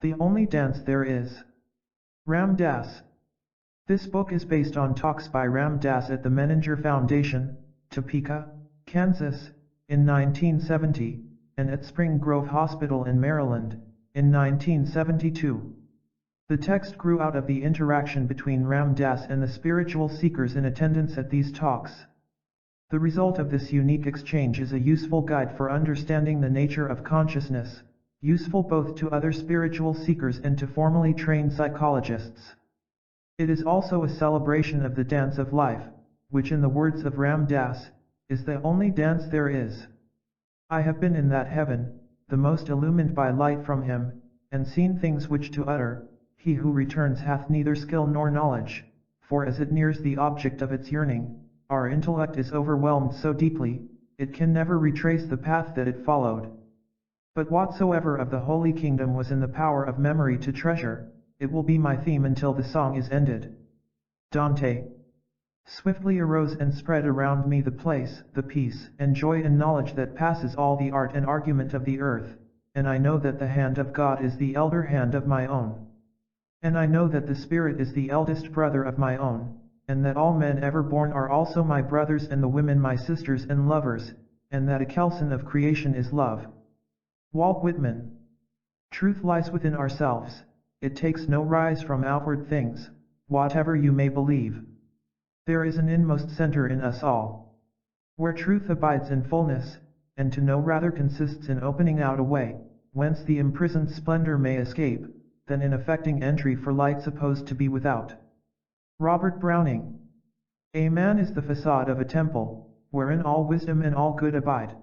The only dance there is. Ram Dass. This book is based on talks by Ram Dass at the Menninger Foundation, Topeka, Kansas, in 1970, and at Spring Grove Hospital in Maryland, in 1972. The text grew out of the interaction between Ram Dass and the spiritual seekers in attendance at these talks. The result of this unique exchange is a useful guide for understanding the nature of consciousness, useful both to other spiritual seekers and to formally trained psychologists. It is also a celebration of the dance of life, which in the words of Ram Dass, is the only dance there is. I have been in that heaven, the most illumined by light from him, and seen things which to utter, he who returns hath neither skill nor knowledge, for as it nears the object of its yearning, our intellect is overwhelmed so deeply, it can never retrace the path that it followed. But whatsoever of the Holy Kingdom was in the power of memory to treasure, it will be my theme until the song is ended. Dante. Swiftly arose and spread around me the place, the peace, and joy and knowledge that passes all the art and argument of the earth, and I know that the hand of God is the elder hand of my own. And I know that the Spirit is the eldest brother of my own, and that all men ever born are also my brothers and the women my sisters and lovers, and that a kelson of creation is love. Walt Whitman. Truth lies within ourselves, it takes no rise from outward things, whatever you may believe. There is an inmost center in us all, where truth abides in fullness, and to know rather consists in opening out a way, whence the imprisoned splendor may escape, than in effecting entry for light supposed to be without. Robert Browning. A man is the facade of a temple, wherein all wisdom and all good abide.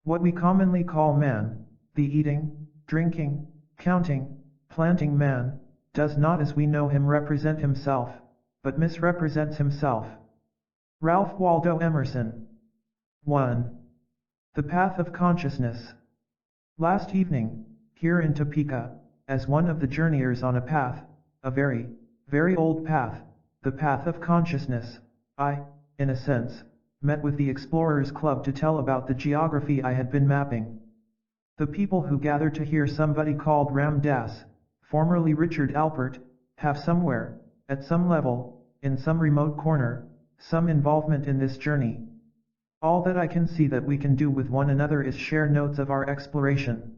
What we commonly call man, the eating, drinking, counting, planting man, does not as we know him represent himself, but misrepresents himself. Ralph Waldo Emerson. 1. The Path of Consciousness. Last evening, here in Topeka, as one of the journeyers on a path, a very, very old path, the path of consciousness, I, in a sense, met with the Explorers Club to tell about the geography I had been mapping. The people who gather to hear somebody called Ram Dass, formerly Richard Alpert, have somewhere, at some level, in some remote corner, some involvement in this journey. All that I can see that we can do with one another is share notes of our exploration.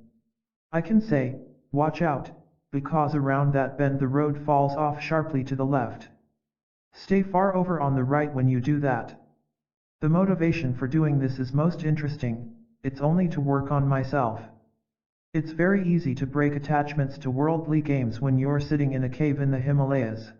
I can say, watch out, because around that bend the road falls off sharply to the left. Stay far over on the right when you do that. The motivation for doing this is most interesting, it's only to work on myself. It's very easy to break attachments to worldly games when you're sitting in a cave in the Himalayas.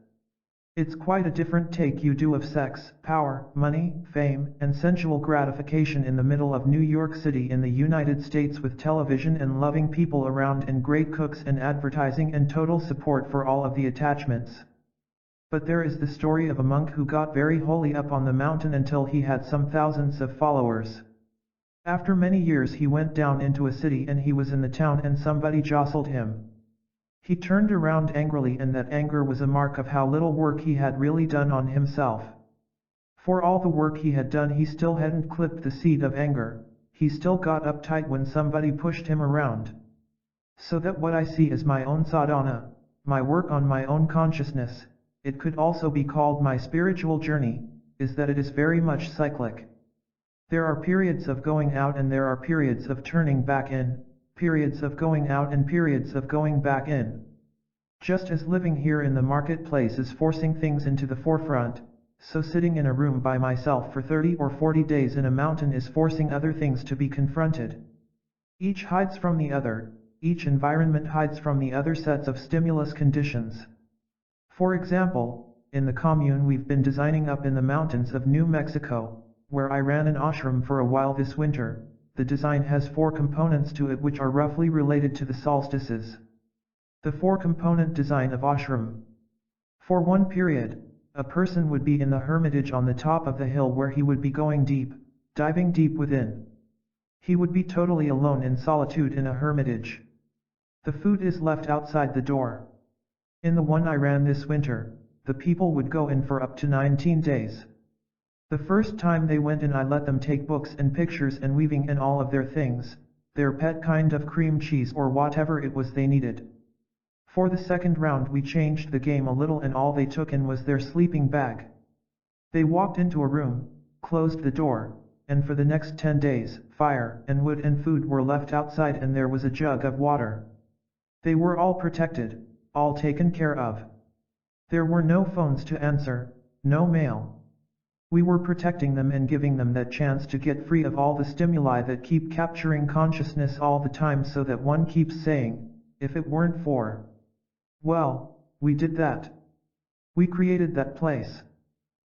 It's quite a different take you do of sex, power, money, fame, and sensual gratification in the middle of New York City in the United States with television and loving people around and great cooks and advertising and total support for all of the attachments. But there is the story of a monk who got very holy up on the mountain until he had some thousands of followers. After many years he went down into a city and he was in the town and somebody jostled him. He turned around angrily, and that anger was a mark of how little work he had really done on himself. For all the work he had done he still hadn't clipped the seed of anger, he still got uptight when somebody pushed him around. So that what I see is my own sadhana, my work on my own consciousness, it could also be called my spiritual journey, is that it is very much cyclic. There are periods of going out and there are periods of turning back in, periods of going out and periods of going back in. Just as living here in the marketplace is forcing things into the forefront, so sitting in a room by myself for 30 or 40 days in a mountain is forcing other things to be confronted. Each hides from the other, each environment hides from the other sets of stimulus conditions. For example, in the commune we've been designing up in the mountains of New Mexico, where I ran an ashram for a while this winter, the design has 4 components to it which are roughly related to the solstices. The 4-component design of ashram. For one period, a person would be in the hermitage on the top of the hill where he would be going deep, diving deep within. He would be totally alone in solitude in a hermitage. The food is left outside the door. In the one I ran this winter, the people would go in for up to 19 days. The first time they went in I let them take books and pictures and weaving and all of their things, their pet kind of cream cheese or whatever it was they needed. For the second round we changed the game a little and all they took in was their sleeping bag. They walked into a room, closed the door, and for the next 10 days, fire and wood and food were left outside and there was a jug of water. They were all protected, all taken care of. There were no phones to answer, no mail. We were protecting them and giving them that chance to get free of all the stimuli that keep capturing consciousness all the time so that one keeps saying, if it weren't for. Well, we did that. We created that place.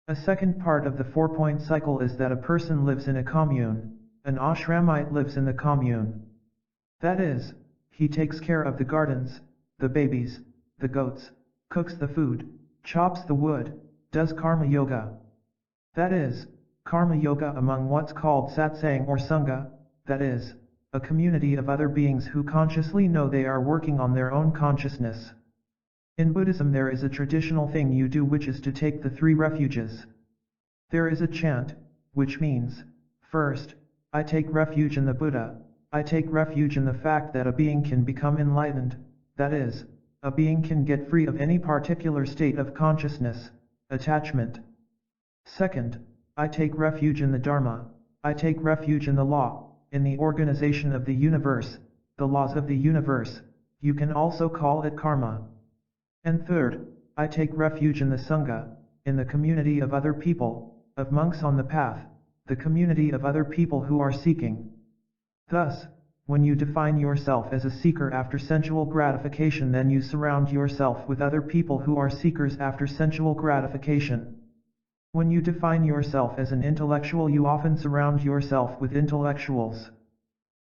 A second part of the 4-point cycle is that a person lives in a commune, an ashramite lives in the commune. That is, he takes care of the gardens, the babies, the goats, cooks the food, chops the wood, does karma yoga. That is, karma yoga among what's called satsang or sangha, that is, a community of other beings who consciously know they are working on their own consciousness. In Buddhism there is a traditional thing you do which is to take the 3 refuges. There is a chant, which means, first, I take refuge in the Buddha, I take refuge in the fact that a being can become enlightened, that is, a being can get free of any particular state of consciousness, attachment. Second, I take refuge in the Dharma, I take refuge in the law, in the organization of the universe, the laws of the universe, you can also call it karma. And third, I take refuge in the Sangha, in the community of other people, of monks on the path, the community of other people who are seeking. Thus, when you define yourself as a seeker after sensual gratification, then you surround yourself with other people who are seekers after sensual gratification. When you define yourself as an intellectual, you often surround yourself with intellectuals.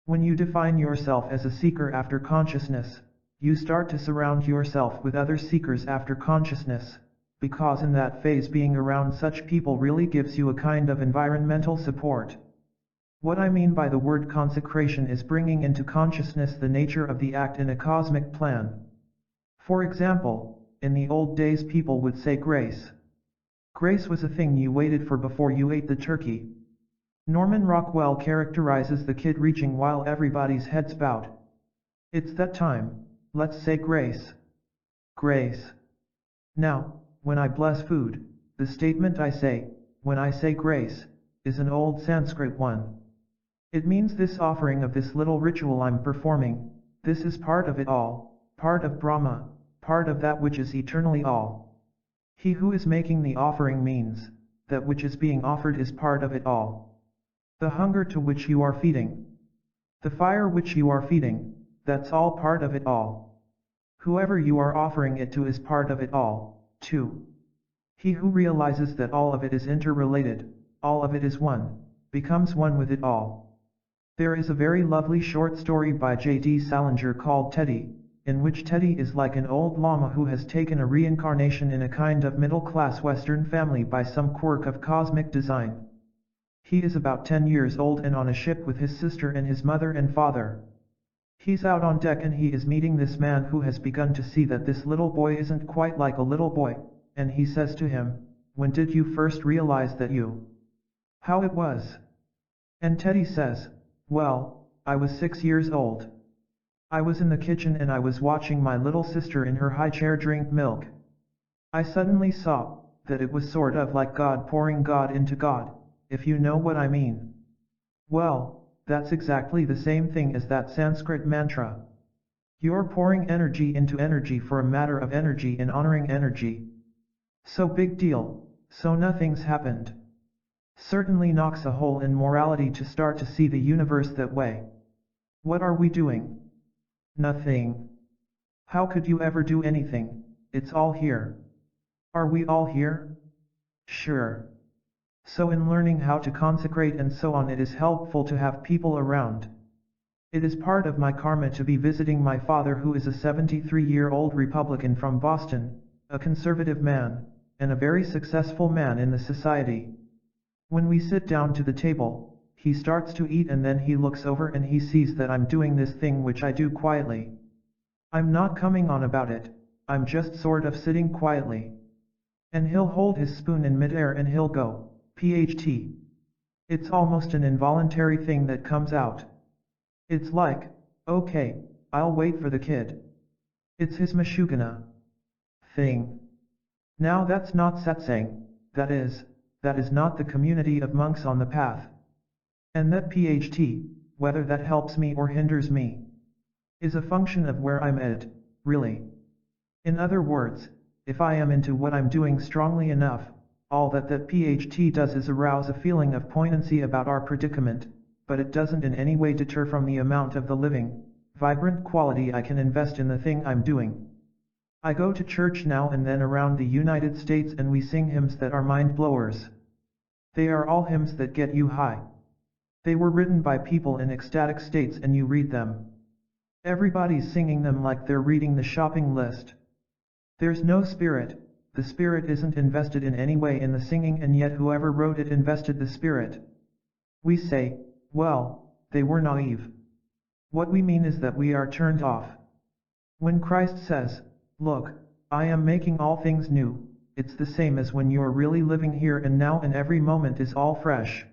When you define yourself as a seeker after consciousness, you start to surround yourself with other seekers after consciousness, because in that phase being around such people really gives you a kind of environmental support. What I mean by the word consecration is bringing into consciousness the nature of the act in a cosmic plan. For example, in the old days people would say grace. Grace was a thing you waited for before you ate the turkey. Norman Rockwell characterizes the kid reaching while everybody's heads bowed. It's that time, let's say grace. Grace. Now, when I bless food, the statement I say, when I say grace, is an old Sanskrit one. It means this offering of this little ritual I'm performing, this is part of it all, part of Brahma, part of that which is eternally all. He who is making the offering means, that which is being offered is part of it all. The hunger to which you are feeding, the fire which you are feeding, that's all part of it all. Whoever you are offering it to is part of it all, too. He who realizes that all of it is interrelated, all of it is one, becomes one with it all. There is a very lovely short story by J.D. Salinger called Teddy, in which Teddy is like an old llama who has taken a reincarnation in a kind of middle-class Western family by some quirk of cosmic design. He is about 10 years old and on a ship with his sister and his mother and father. He's out on deck and he is meeting this man who has begun to see that this little boy isn't quite like a little boy, and he says to him, "When did you first realize that you? How it was?" And Teddy says, "Well, I was 6 years old. I was in the kitchen and I was watching my little sister in her high chair drink milk. I suddenly saw that it was sort of like God pouring God into God, if you know what I mean. Well, that's exactly the same thing as that Sanskrit mantra. You're pouring energy into energy for a matter of energy and honoring energy. So big deal, so nothing's happened. Certainly knocks a hole in morality to start to see the universe that way. What are we doing? Nothing. How could you ever do anything? It's all here. Are we all here? Sure. So in learning how to consecrate and so on, it is helpful to have people around. It is part of my karma to be visiting my father, who is a 73-year-old Republican from Boston, a conservative man, and a very successful man in the society. When we sit down to the table, he starts to eat and then he looks over and he sees that I'm doing this thing which I do quietly. I'm not coming on about it, I'm just sort of sitting quietly. And he'll hold his spoon in midair and he'll go, PHT. It's almost an involuntary thing that comes out. It's like, okay, I'll wait for the kid. It's his Mashugana thing. Now that's not satsang, that is not the community of monks on the path. And that PHT, whether that helps me or hinders me, is a function of where I'm at, really. In other words, if I am into what I'm doing strongly enough, all that PHT does is arouse a feeling of poignancy about our predicament, but it doesn't in any way deter from the amount of the living, vibrant quality I can invest in the thing I'm doing. I go to church now and then around the United States and we sing hymns that are mind blowers. They are all hymns that get you high. They were written by people in ecstatic states and you read them. Everybody's singing them like they're reading the shopping list. There's no spirit, the spirit isn't invested in any way in the singing, and yet whoever wrote it invested the spirit. We say, well, they were naive. What we mean is that we are turned off. When Christ says, look, I am making all things new, it's the same as when you're really living here and now and every moment is all fresh.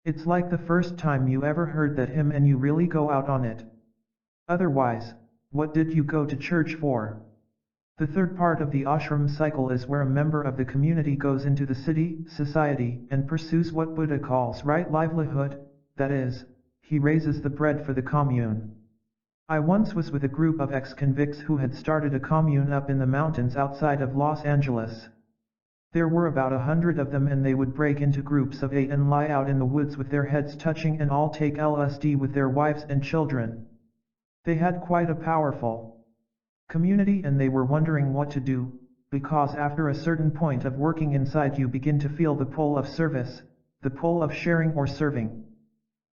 It's like the first time you ever heard that hymn and you really go out on it. Otherwise, what did you go to church for? The third part of the ashram cycle is where a member of the community goes into the city, society, and pursues what Buddha calls right livelihood, that is, he raises the bread for the commune. I once was with a group of ex-convicts who had started a commune up in the mountains outside of Los Angeles. There were about 100 of them and they would break into groups of 8 and lie out in the woods with their heads touching and all take LSD with their wives and children. They had quite a powerful community and they were wondering what to do, because after a certain point of working inside you begin to feel the pull of service, the pull of sharing or serving.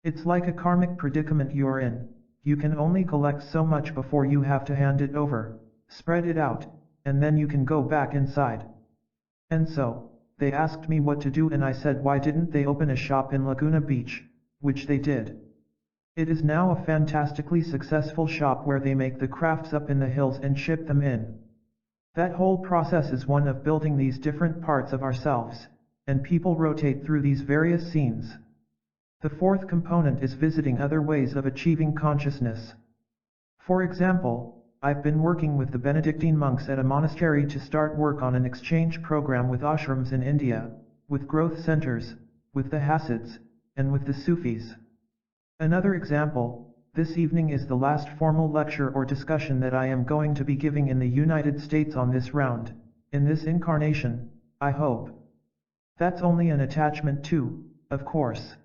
It's like a karmic predicament you're in, you can only collect so much before you have to hand it over, spread it out, and then you can go back inside. And so, they asked me what to do and I said why didn't they open a shop in Laguna Beach, which they did. It is now a fantastically successful shop where they make the crafts up in the hills and ship them in. That whole process is one of building these different parts of ourselves, and people rotate through these various scenes. The fourth component is visiting other ways of achieving consciousness. For example, I've been working with the Benedictine monks at a monastery to start work on an exchange program with ashrams in India, with growth centers, with the Hasids, and with the Sufis. Another example, this evening is the last formal lecture or discussion that I am going to be giving in the United States on this round, in this incarnation, I hope. That's only an attachment too, of course.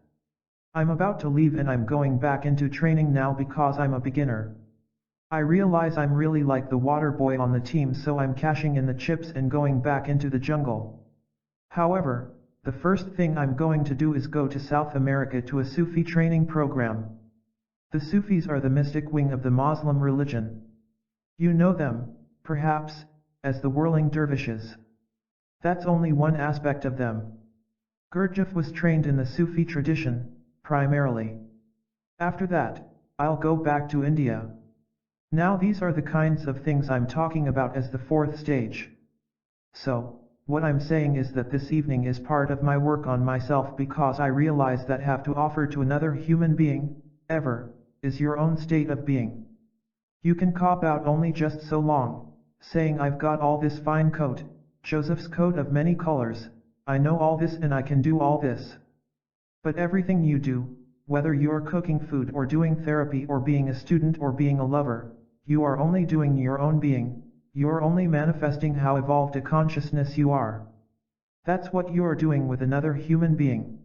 I'm about to leave and I'm going back into training now because I'm a beginner. I realize I'm really like the water boy on the team, so I'm cashing in the chips and going back into the jungle. However, the first thing I'm going to do is go to South America to a Sufi training program. The Sufis are the mystic wing of the Muslim religion. You know them, perhaps, as the whirling dervishes. That's only one aspect of them. Gurdjieff was trained in the Sufi tradition, primarily. After that, I'll go back to India. Now these are the kinds of things I'm talking about as the fourth stage. So, what I'm saying is that this evening is part of my work on myself because I realize that have to offer to another human being, ever, is your own state of being. You can cop out only just so long, saying I've got all this fine coat, Joseph's coat of many colors, I know all this and I can do all this. But everything you do, whether you're cooking food or doing therapy or being a student or being a lover, you are only doing your own being. You're only manifesting how evolved a consciousness you are. That's what you're doing with another human being.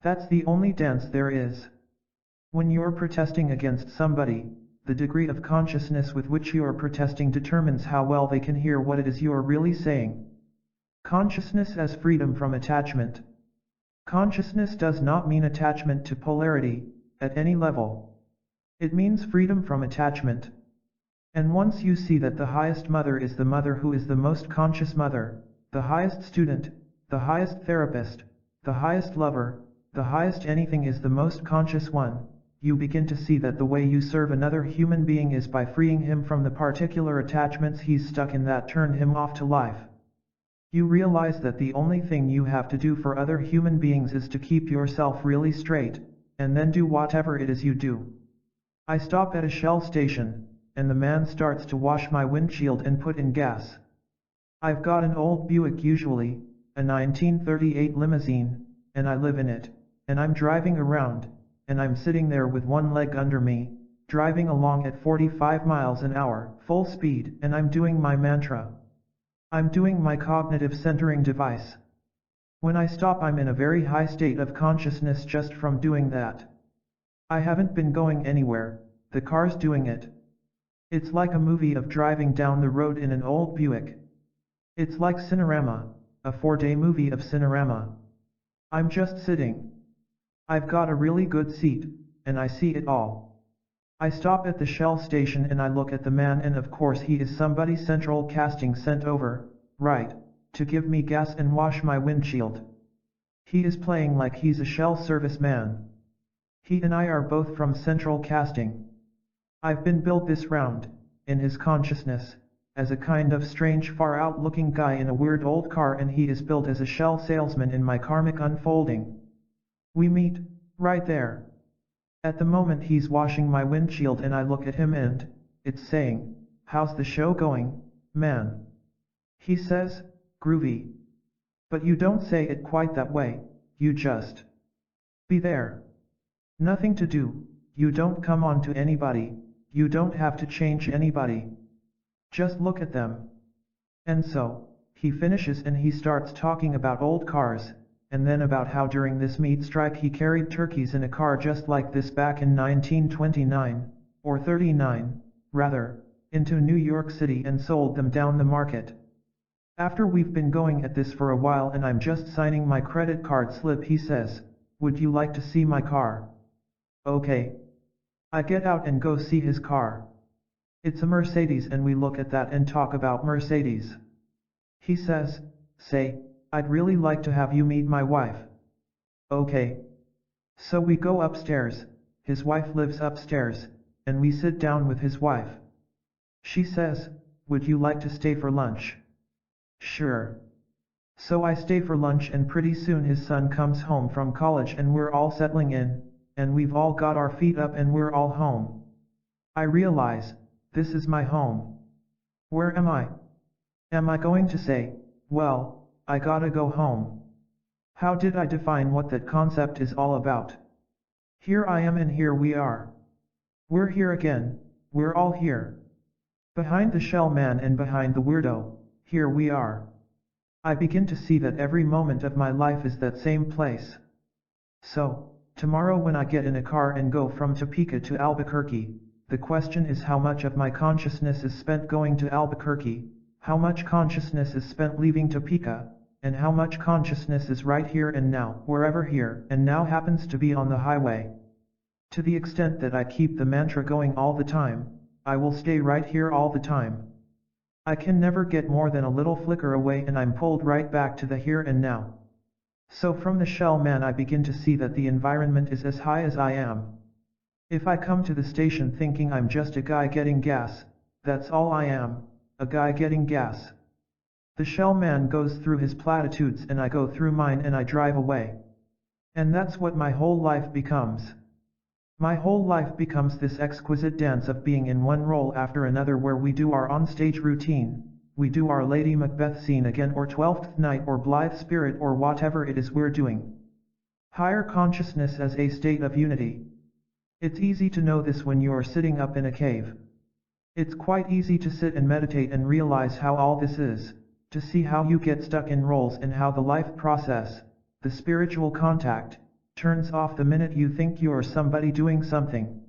That's the only dance there is. When you're protesting against somebody, the degree of consciousness with which you're protesting determines how well they can hear what it is you're really saying. Consciousness as freedom from attachment. Consciousness does not mean attachment to polarity, at any level. It means freedom from attachment. And once you see that the highest mother is the mother who is the most conscious mother, the highest student, the highest therapist, the highest lover, the highest anything is the most conscious one, you begin to see that the way you serve another human being is by freeing him from the particular attachments he's stuck in that turn him off to life. You realize that the only thing you have to do for other human beings is to keep yourself really straight, and then do whatever it is you do. I stop at a Shell station. and the man starts to wash my windshield and put in gas. I've got an old Buick, usually a 1938 limousine, and I live in it, and I'm driving around, and I'm sitting there with one leg under me, driving along at 45 miles an hour, full speed, and I'm doing my mantra. I'm doing my cognitive centering device. When I stop, I'm in a very high state of consciousness just from doing that. I haven't been going anywhere, the car's doing it. It's like a movie of driving down the road in an old Buick. It's like Cinerama, a 4-day movie of Cinerama. I'm just sitting. I've got a really good seat, and I see it all. I stop at the Shell station and I look at the man, and of course he is somebody Central Casting sent over, right, to give me gas and wash my windshield. He is playing like he's a Shell serviceman. He and I are both from Central Casting. I've been billed this round, in his consciousness, as a kind of strange far-out looking guy in a weird old car, and he is billed as a Shell salesman in my karmic unfolding. We meet, right there. At the moment he's washing my windshield and I look at him and, it's saying, "How's the show going, man?" He says, "Groovy." But you don't say it quite that way, you just be there. Nothing to do, you don't come on to anybody, you don't have to change anybody. Just look at them. And so, he finishes and he starts talking about old cars, and then about how during this meat strike he carried turkeys in a car just like this back in 1929, or 39, rather, into New York City and sold them down the market. After we've been going at this for a while and I'm just signing my credit card slip, he says, "Would you like to see my car?" Okay. I get out and go see his car. It's a Mercedes, and we look at that and talk about Mercedes. He says, "Say, I'd really like to have you meet my wife." Okay. So we go upstairs, his wife lives upstairs, and we sit down with his wife. She says, "Would you like to stay for lunch?" Sure. So I stay for lunch, and pretty soon his son comes home from college and we're all settling in, and we've all got our feet up and we're all home. I realize, this is my home. Where am I? Am I going to say, well, I gotta go home? How did I define what that concept is all about? Here I am and here we are. We're here again, we're all here. Behind the shell man and behind the weirdo, here we are. I begin to see that every moment of my life is that same place. So, tomorrow when I get in a car and go from Topeka to Albuquerque, the question is how much of my consciousness is spent going to Albuquerque, how much consciousness is spent leaving Topeka, and how much consciousness is right here and now, wherever here and now happens to be on the highway. To the extent that I keep the mantra going all the time, I will stay right here all the time. I can never get more than a little flicker away and I'm pulled right back to the here and now. So from the shell man I begin to see that the environment is as high as I am. If I come to the station thinking I'm just a guy getting gas, that's all I am, a guy getting gas. The shell man goes through his platitudes and I go through mine and I drive away. And that's what my whole life becomes. My whole life becomes this exquisite dance of being in one role after another, where we do our onstage routine, we do our Lady Macbeth scene again, or Twelfth Night, or Blithe Spirit, or whatever it is we're doing. Higher consciousness as a state of unity. It's easy to know this when you're sitting up in a cave. It's quite easy to sit and meditate and realize how all this is, to see how you get stuck in roles and how the life process, the spiritual contact, turns off the minute you think you're somebody doing something.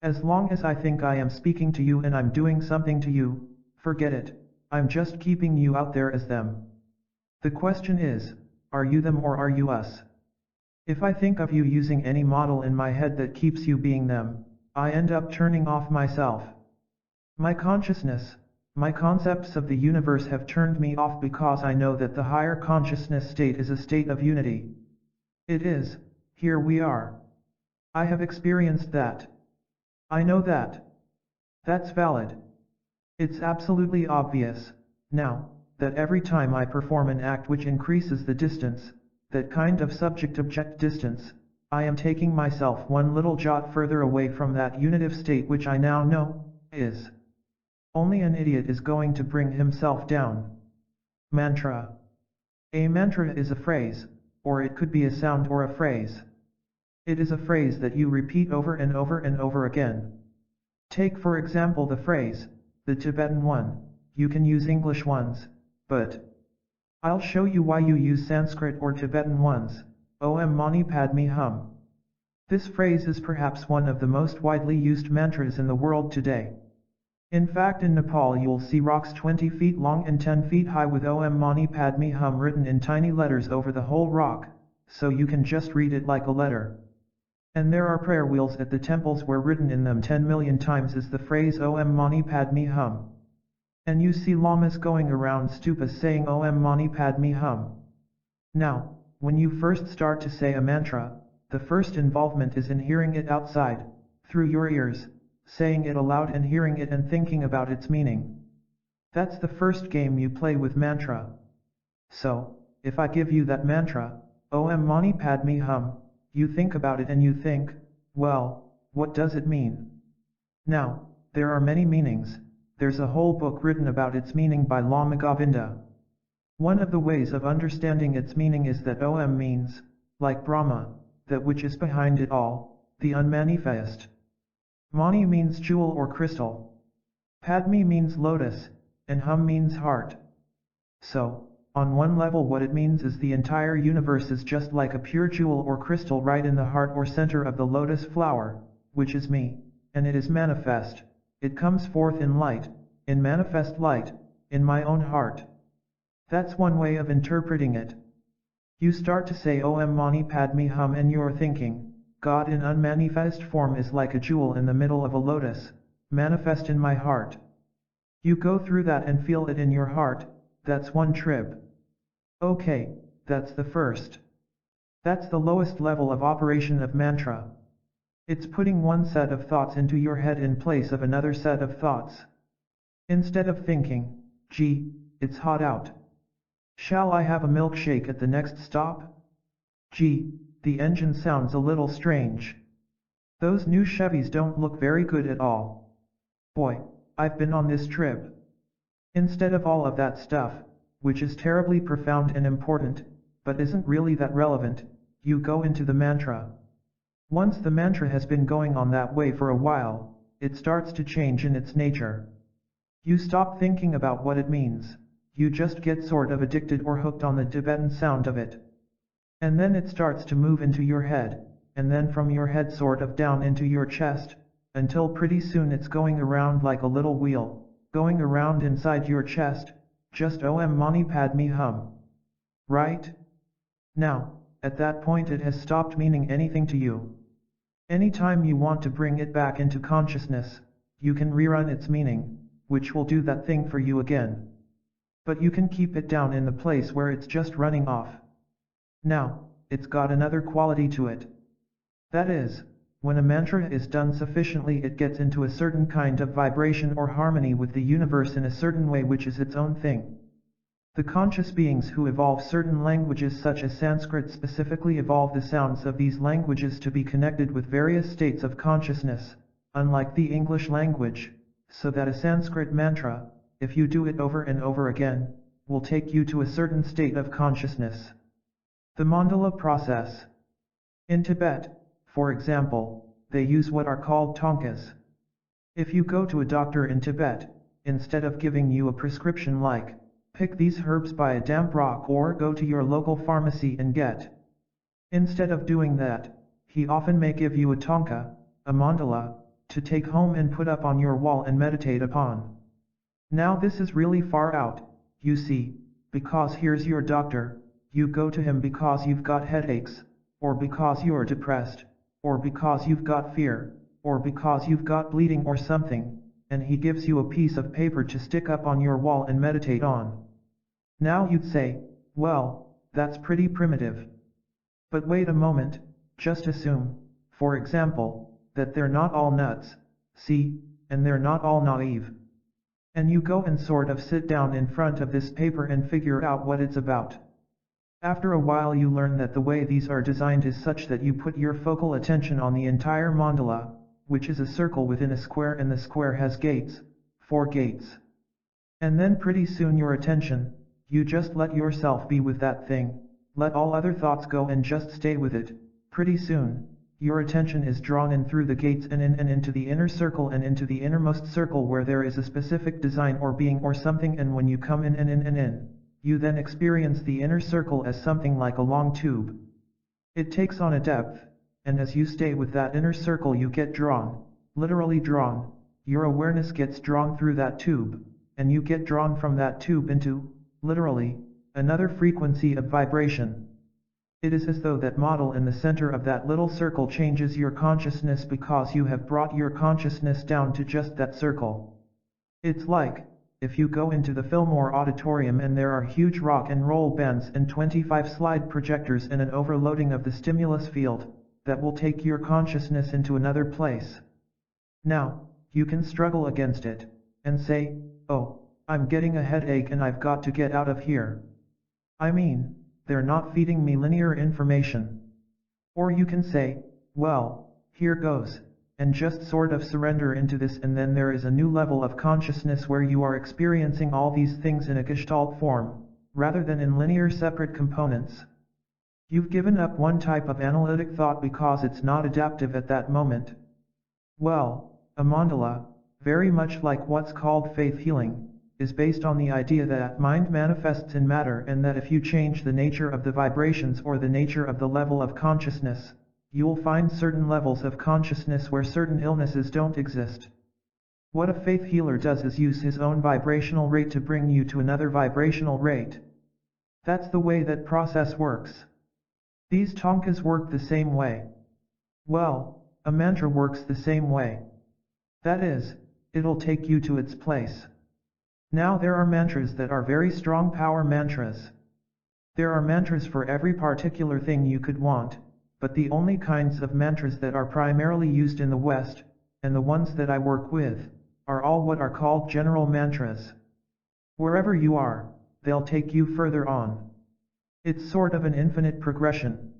As long as I think I am speaking to you and I'm doing something to you, forget it, I'm just keeping you out there as them. The question is, are you them or are you us? If I think of you using any model in my head that keeps you being them, I end up turning off myself. My consciousness, my concepts of the universe have turned me off because I know that the higher consciousness state is a state of unity. It is, here we are. I have experienced that. I know that. That's valid. It's absolutely obvious, now, that every time I perform an act which increases the distance, that kind of subject-object distance, I am taking myself one little jot further away from that unitive state which I now know, is. Only an idiot is going to bring himself down. Mantra. A mantra is a phrase, or it could be a sound or a phrase. It is a phrase that you repeat over and over and over again. Take for example the phrase, the Tibetan one. You can use English ones, but I'll show you why you use Sanskrit or Tibetan ones. Om Mani Padme Hum. This phrase is perhaps one of the most widely used mantras in the world today. In fact, in Nepal you'll see rocks 20 feet long and 10 feet high with Om Mani Padme Hum written in tiny letters over the whole rock, so you can just read it like a letter. And there are prayer wheels at the temples where written in them 10 million times is the phrase Om Mani Padme Hum. And you see lamas going around stupas saying Om Mani Padme Hum. Now, when you first start to say a mantra, the first involvement is in hearing it outside, through your ears, saying it aloud and hearing it and thinking about its meaning. That's the first game you play with mantra. So, if I give you that mantra, Om Mani Padme Hum, you think about it and you think, well, what does it mean? Now, there are many meanings. There's a whole book written about its meaning by Lama Govinda. One of the ways of understanding its meaning is that Om means, like Brahma, that which is behind it all, the unmanifest. Mani means jewel or crystal. Padme means lotus, and Hum means heart. So, on one level what it means is the entire universe is just like a pure jewel or crystal right in the heart or center of the lotus flower, which is me, and it is manifest. It comes forth in light, in manifest light, in my own heart. That's one way of interpreting it. You start to say Om Mani Padme Hum and you're thinking, God in unmanifest form is like a jewel in the middle of a lotus, manifest in my heart. You go through that and feel it in your heart, that's one trip. Okay, that's the first. That's the lowest level of operation of mantra. It's putting one set of thoughts into your head in place of another set of thoughts. Instead of thinking, gee, it's hot out. Shall I have a milkshake at the next stop? Gee, the engine sounds a little strange. Those new Chevys don't look very good at all. Boy, I've been on this trip. Instead of all of that stuff, which is terribly profound and important, but isn't really that relevant, you go into the mantra. Once the mantra has been going on that way for a while, it starts to change in its nature. You stop thinking about what it means. You just get sort of addicted or hooked on the Tibetan sound of it. And then it starts to move into your head, and then from your head sort of down into your chest, until pretty soon it's going around like a little wheel, going around inside your chest, just Om Mani Padme Hum. Right? Now, at that point it has stopped meaning anything to you. Anytime you want to bring it back into consciousness, you can rerun its meaning, which will do that thing for you again. But you can keep it down in the place where it's just running off. Now, it's got another quality to it. That is, when a mantra is done sufficiently it gets into a certain kind of vibration or harmony with the universe in a certain way which is its own thing. The conscious beings who evolve certain languages such as Sanskrit specifically evolve the sounds of these languages to be connected with various states of consciousness, unlike the English language, so that a Sanskrit mantra, if you do it over and over again, will take you to a certain state of consciousness. The mandala process. In Tibet, for example, they use what are called thangkas. If you go to a doctor in Tibet, instead of giving you a prescription like, pick these herbs by a damp rock or go to your local pharmacy and get. Instead of doing that, he often may give you a thangka, a mandala, to take home and put up on your wall and meditate upon. Now this is really far out, you see, because here's your doctor, you go to him because you've got headaches, or because you're depressed, or because you've got fear, or because you've got bleeding or something, and he gives you a piece of paper to stick up on your wall and meditate on. Now you'd say, well, that's pretty primitive. But wait a moment, just assume, for example, that they're not all nuts, see, and they're not all naive. And you go and sort of sit down in front of this paper and figure out what it's about. After a while you learn that the way these are designed is such that you put your focal attention on the entire mandala, which is a circle within a square, and the square has gates, 4 gates. And then pretty soon your attention, you just let yourself be with that thing, let all other thoughts go and just stay with it. Pretty soon, your attention is drawn in through the gates and in and into the inner circle and into the innermost circle where there is a specific design or being or something, and when you come in and in and in, you then experience the inner circle as something like a long tube. It takes on a depth, and as you stay with that inner circle you get drawn, literally drawn, your awareness gets drawn through that tube, and you get drawn from that tube into, literally, another frequency of vibration. It is as though that model in the center of that little circle changes your consciousness because you have brought your consciousness down to just that circle. It's like, if you go into the Fillmore Auditorium and there are huge rock and roll bands and 25 slide projectors and an overloading of the stimulus field, that will take your consciousness into another place. Now, you can struggle against it, and say, oh, I'm getting a headache and I've got to get out of here. I mean, they're not feeding me linear information. Or you can say, well, here goes, and just sort of surrender into this, and then there is a new level of consciousness where you are experiencing all these things in a gestalt form, rather than in linear separate components. You've given up one type of analytic thought because it's not adaptive at that moment. Well, a mandala, very much like what's called faith healing, is based on the idea that mind manifests in matter, and that if you change the nature of the vibrations or the nature of the level of consciousness, you'll find certain levels of consciousness where certain illnesses don't exist. What a faith healer does is use his own vibrational rate to bring you to another vibrational rate. That's the way that process works. These tonkas work the same way. Well, a mantra works the same way. That is, it'll take you to its place. Now there are mantras that are very strong power mantras. There are mantras for every particular thing you could want, but the only kinds of mantras that are primarily used in the West, and the ones that I work with, are all what are called general mantras. Wherever you are, they'll take you further on. It's sort of an infinite progression.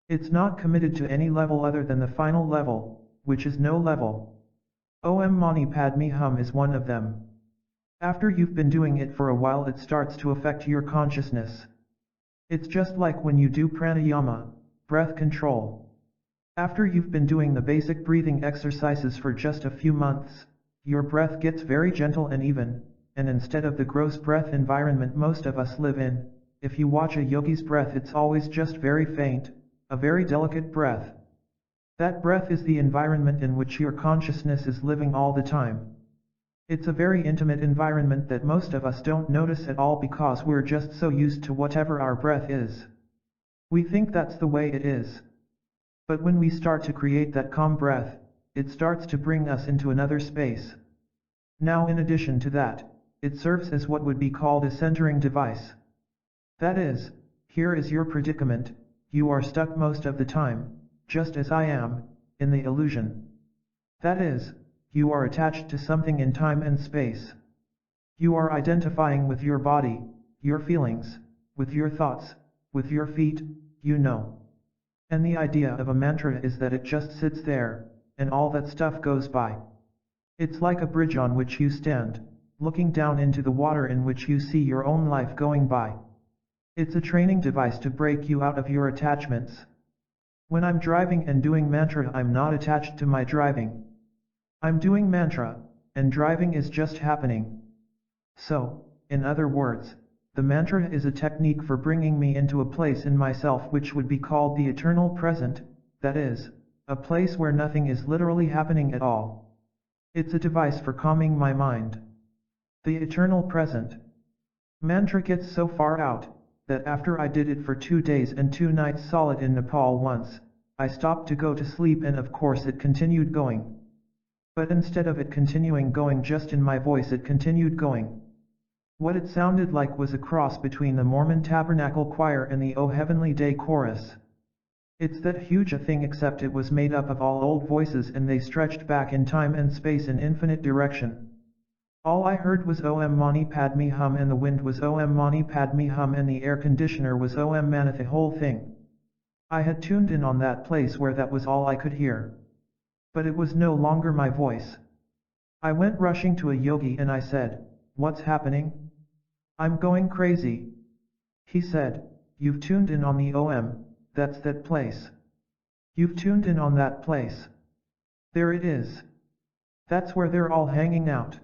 It's not committed to any level other than the final level, which is no level. Om Mani Padme Hum is one of them. After you've been doing it for a while, it starts to affect your consciousness. It's just like when you do pranayama, breath control. After you've been doing the basic breathing exercises for just a few months, your breath gets very gentle and even, and instead of the gross breath environment most of us live in, if you watch a yogi's breath, it's always just very faint, a very delicate breath. That breath is the environment in which your consciousness is living all the time. It's a very intimate environment that most of us don't notice at all because we're just so used to whatever our breath is. We think that's the way it is. But when we start to create that calm breath, it starts to bring us into another space. Now, in addition to that, it serves as what would be called a centering device. That is, here is your predicament: you are stuck most of the time, just as I am, in the illusion. That is, you are attached to something in time and space. You are identifying with your body, your feelings, with your thoughts, with your feet, you know. And the idea of a mantra is that it just sits there, and all that stuff goes by. It's like a bridge on which you stand, looking down into the water in which you see your own life going by. It's a training device to break you out of your attachments. When I'm driving and doing mantra, I'm not attached to my driving. I'm doing mantra, and driving is just happening. So, in other words, the mantra is a technique for bringing me into a place in myself which would be called the eternal present, that is, a place where nothing is literally happening at all. It's a device for calming my mind. The eternal present. Mantra gets so far out, that after I did it for 2 days and 2 nights solid in Nepal once, I stopped to go to sleep, and of course it continued going. But instead of it continuing going just in my voice, it continued going. What it sounded like was a cross between the Mormon Tabernacle Choir and the O Heavenly Day Chorus. It's that huge a thing, except it was made up of all old voices and they stretched back in time and space in infinite direction. All I heard was Om Mani Padme Hum, and the wind was Om Mani Padme Hum, and the air conditioner was Om Mani, the whole thing. I had tuned in on that place where that was all I could hear. But it was no longer my voice. I went rushing to a yogi and I said, "What's happening? I'm going crazy." He said, "You've tuned in on the OM, that's that place. You've tuned in on that place. There it is. That's where they're all hanging out.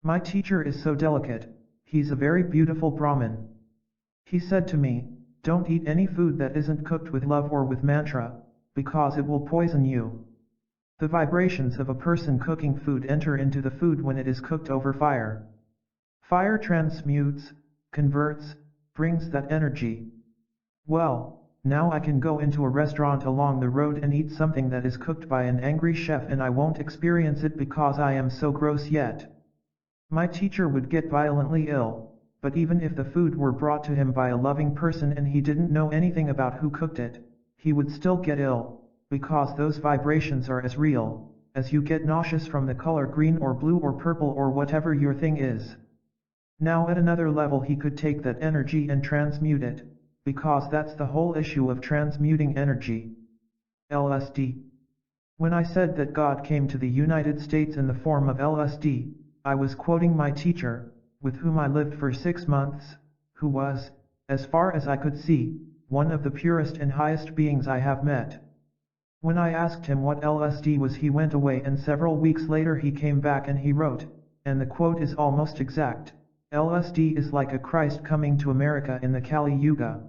My teacher is so delicate, he's a very beautiful Brahmin. He said to me, don't eat any food that isn't cooked with love or with mantra, because it will poison you. The vibrations of a person cooking food enter into the food when it is cooked over fire. Fire transmutes, converts, brings that energy. Well, now I can go into a restaurant along the road and eat something that is cooked by an angry chef and I won't experience it because I am so gross yet. My teacher would get violently ill, but even if the food were brought to him by a loving person and he didn't know anything about who cooked it, he would still get ill, because those vibrations are as real, as you get nauseous from the color green or blue or purple or whatever your thing is. Now at another level he could take that energy and transmute it, because that's the whole issue of transmuting energy. LSD. When I said that God came to the United States in the form of LSD, I was quoting my teacher, with whom I lived for 6 months, who was, as far as I could see, one of the purest and highest beings I have met. When I asked him what LSD was, he went away and several weeks later he came back and he wrote, and the quote is almost exact, LSD is like a Christ coming to America in the Kali Yuga.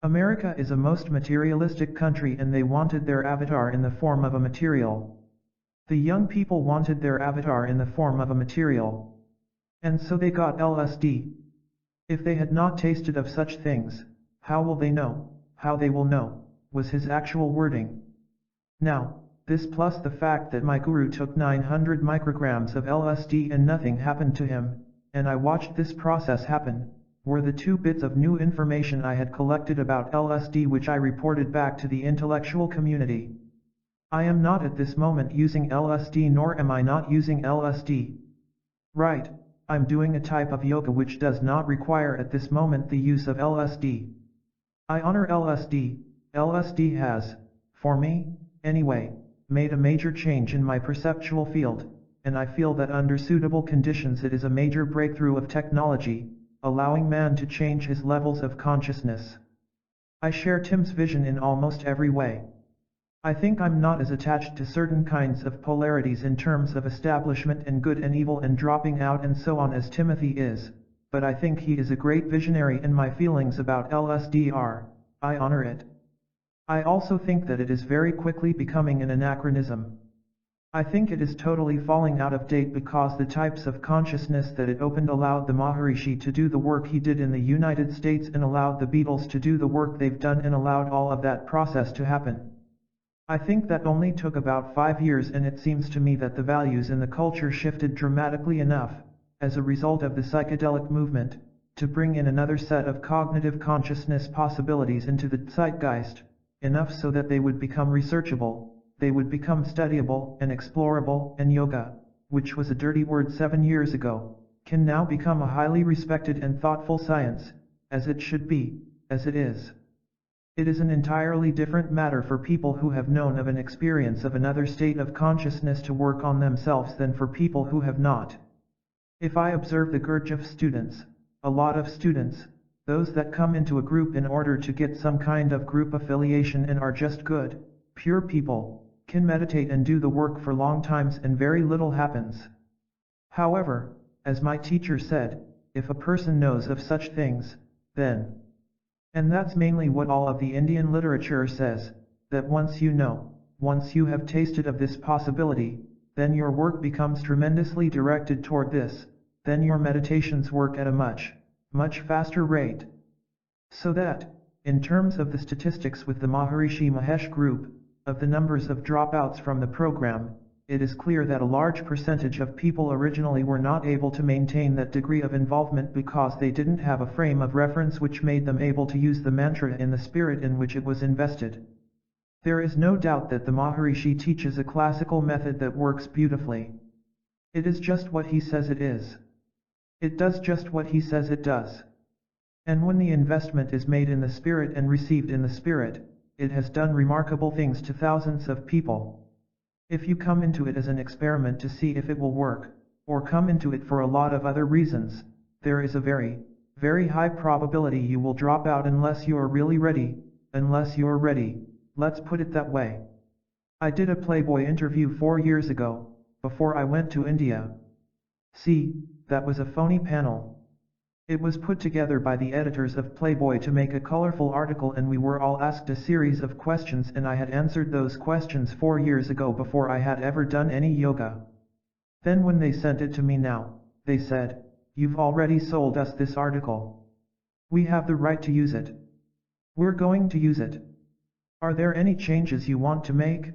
America is a most materialistic country and they wanted their avatar in the form of a material. The young people wanted their avatar in the form of a material. And so they got LSD. If they had not tasted of such things, how will they know, how they will know, was his actual wording. Now, this plus the fact that my guru took 900 micrograms of LSD and nothing happened to him, and I watched this process happen, were the 2 bits of new information I had collected about LSD which I reported back to the intellectual community. I am not at this moment using LSD, nor am I not using LSD. Right, I'm doing a type of yoga which does not require at this moment the use of LSD. I honor LSD. LSD has, for me, anyway, made a major change in my perceptual field, and I feel that under suitable conditions it is a major breakthrough of technology, allowing man to change his levels of consciousness. I share Tim's vision in almost every way. I think I'm not as attached to certain kinds of polarities in terms of establishment and good and evil and dropping out and so on as Timothy is, but I think he is a great visionary and my feelings about LSD are, I honor it. I also think that it is very quickly becoming an anachronism. I think it is totally falling out of date because the types of consciousness that it opened allowed the Maharishi to do the work he did in the United States and allowed the Beatles to do the work they've done and allowed all of that process to happen. I think that only took about 5 years and it seems to me that the values in the culture shifted dramatically enough, as a result of the psychedelic movement, to bring in another set of cognitive consciousness possibilities into the zeitgeist, enough so that they would become researchable, they would become studyable and explorable, and yoga, which was a dirty word 7 years ago, can now become a highly respected and thoughtful science, as it should be, as it is. It is an entirely different matter for people who have known of an experience of another state of consciousness to work on themselves than for people who have not. If I observe the Gurdjieff students, a lot of students, those that come into a group in order to get some kind of group affiliation and are just good, pure people, can meditate and do the work for long times and very little happens. However, as my teacher said, if a person knows of such things, then, and that's mainly what all of the Indian literature says, that once you know, once you have tasted of this possibility, then your work becomes tremendously directed toward this, then your meditations work at a much, much faster rate. So that, in terms of the statistics with the Maharishi Mahesh group, of the numbers of dropouts from the program, it is clear that a large percentage of people originally were not able to maintain that degree of involvement because they didn't have a frame of reference which made them able to use the mantra in the spirit in which it was invested. There is no doubt that the Maharishi teaches a classical method that works beautifully. It is just what he says it is. It does just what he says it does. And when the investment is made in the spirit and received in the spirit, it has done remarkable things to thousands of people. If you come into it as an experiment to see if it will work, or come into it for a lot of other reasons, there is a very, very high probability you will drop out unless you are really ready, unless you're ready, let's put it that way. I did a Playboy interview 4 years ago, before I went to India. See, that was a phony panel. It was put together by the editors of Playboy to make a colorful article, and we were all asked a series of questions, and I had answered those questions 4 years ago before I had ever done any yoga. Then when they sent it to me now, they said, "You've already sold us this article. We have the right to use it. We're going to use it. Are there any changes you want to make?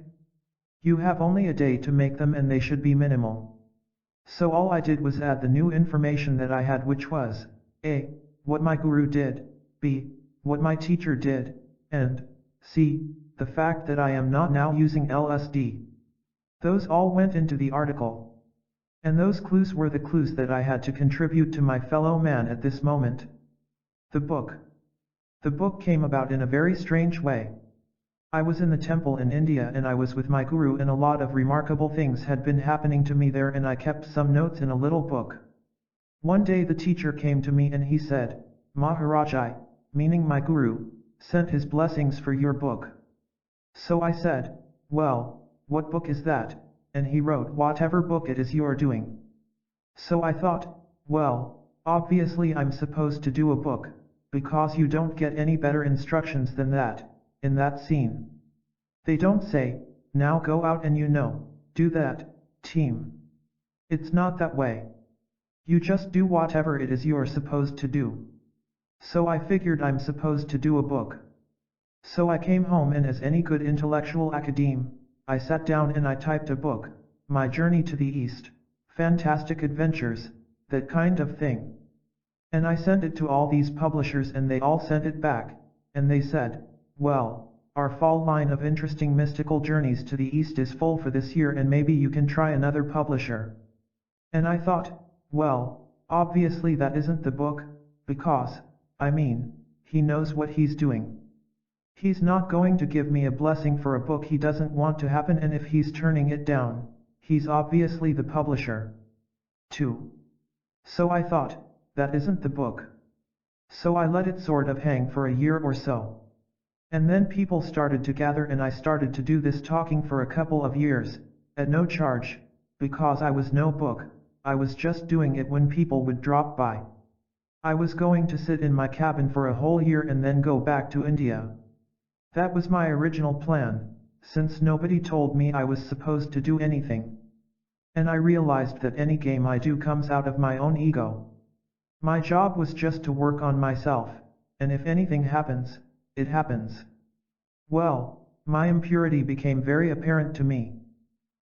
You have only a day to make them, and they should be minimal." So all I did was add the new information that I had, which was A. What my guru did, B. What my teacher did, and C. The fact that I am not now using LSD. Those all went into the article. And those clues were the clues that I had to contribute to my fellow man at this moment. The book. The book came about in a very strange way. I was in the temple in India, and I was with my guru, and a lot of remarkable things had been happening to me there, and I kept some notes in a little book. One day the teacher came to me and he said, "Maharaj, meaning my guru, sent his blessings for your book." So I said, "Well, what book is that?" And he wrote, "Whatever book it is you're doing." So I thought, well, obviously I'm supposed to do a book, because you don't get any better instructions than that, in that scene. They don't say, "Now go out and do that, team." It's not that way. You just do whatever it is you're supposed to do. So I figured I'm supposed to do a book. So I came home, and as any good intellectual academe, I sat down and I typed a book, My Journey to the East, Fantastic Adventures, that kind of thing. And I sent it to all these publishers, and they all sent it back, and they said, "Well, our fall line of interesting mystical journeys to the East is full for this year, and maybe you can try another publisher." And I thought, well, obviously that isn't the book, because, he knows what he's doing. He's not going to give me a blessing for a book he doesn't want to happen, and if he's turning it down, he's obviously the publisher, too. So I thought, that isn't the book. So I let it sort of hang for a year or so. And then people started to gather, and I started to do this talking for a couple of years, at no charge, because I was no book, I was just doing it when people would drop by. I was going to sit in my cabin for a whole year and then go back to India. That was my original plan, since nobody told me I was supposed to do anything. And I realized that any game I do comes out of my own ego. My job was just to work on myself, and if anything happens, it happens. Well, my impurity became very apparent to me.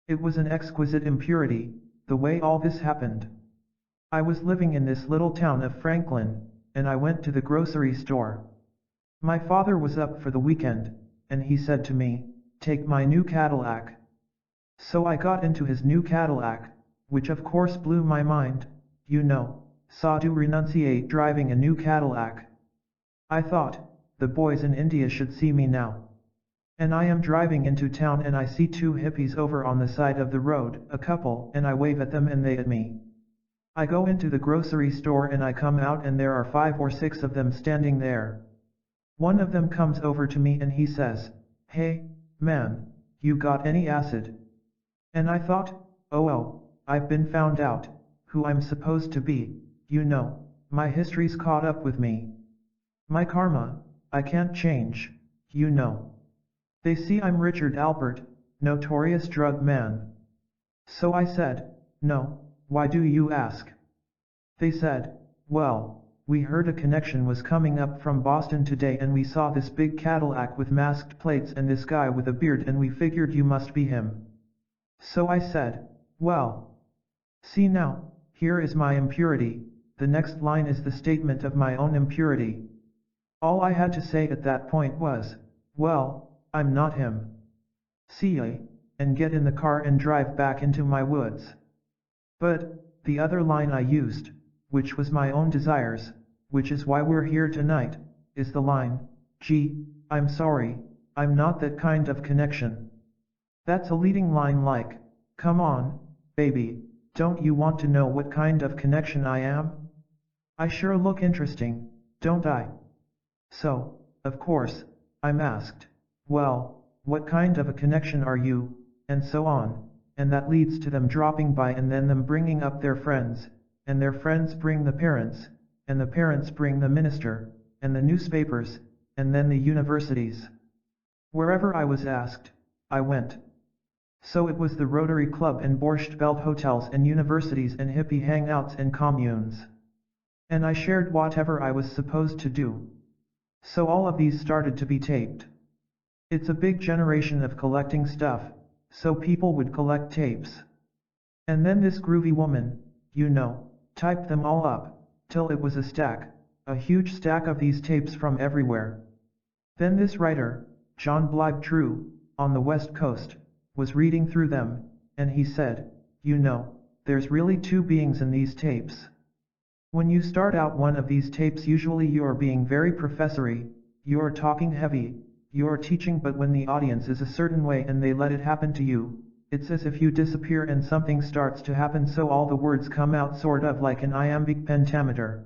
It was an exquisite impurity, the way all this happened. I was living in this little town of Franklin, and I went to the grocery store. My father was up for the weekend, and he said to me, "Take my new Cadillac." So I got into his new Cadillac, which of course blew my mind, Sadhu renunciate driving a new Cadillac. I thought, the boys in India should see me now. And I am driving into town, and I see two hippies over on the side of the road, a couple, and I wave at them and they at me. I go into the grocery store and I come out, and there are 5 or 6 of them standing there. One of them comes over to me and he says, "Hey, man, you got any acid?" And I thought, oh, I've been found out, who I'm supposed to be, my history's caught up with me. My karma, I can't change, They see I'm Richard Alpert, notorious drug man. So I said, "No, why do you ask?" They said, "Well, we heard a connection was coming up from Boston today, and we saw this big Cadillac with masked plates and this guy with a beard, and we figured you must be him." So I said, "Well, see now, here is my impurity, the next line is the statement of my own impurity." All I had to say at that point was, "Well, I'm not him. See ya," and get in the car and drive back into my woods. But, the other line I used, which was my own desires, which is why we're here tonight, is the line, "Gee, I'm sorry, I'm not that kind of connection." That's a leading line like, come on, baby, don't you want to know what kind of connection I am? I sure look interesting, don't I? So, of course, I'm asked, well, what kind of a connection are you, and so on, and that leads to them dropping by and then them bringing up their friends, and their friends bring the parents, and the parents bring the minister, and the newspapers, and then the universities. Wherever I was asked, I went. So it was the Rotary Club and Borscht Belt hotels and universities and hippie hangouts and communes. And I shared whatever I was supposed to do. So all of these started to be taped. It's a big generation of collecting stuff, so people would collect tapes. And then this groovy woman, you know, typed them all up, till it was a stack, a huge stack of these tapes from everywhere. Then this writer, John Blythe Drew, on the West Coast, was reading through them, and he said, you know, there's really two beings in these tapes. When you start out one of these tapes usually you're being very professory, you're talking heavy, you're teaching, but when the audience is a certain way and they let it happen to you, it's as if you disappear and something starts to happen, so all the words come out sort of like an iambic pentameter.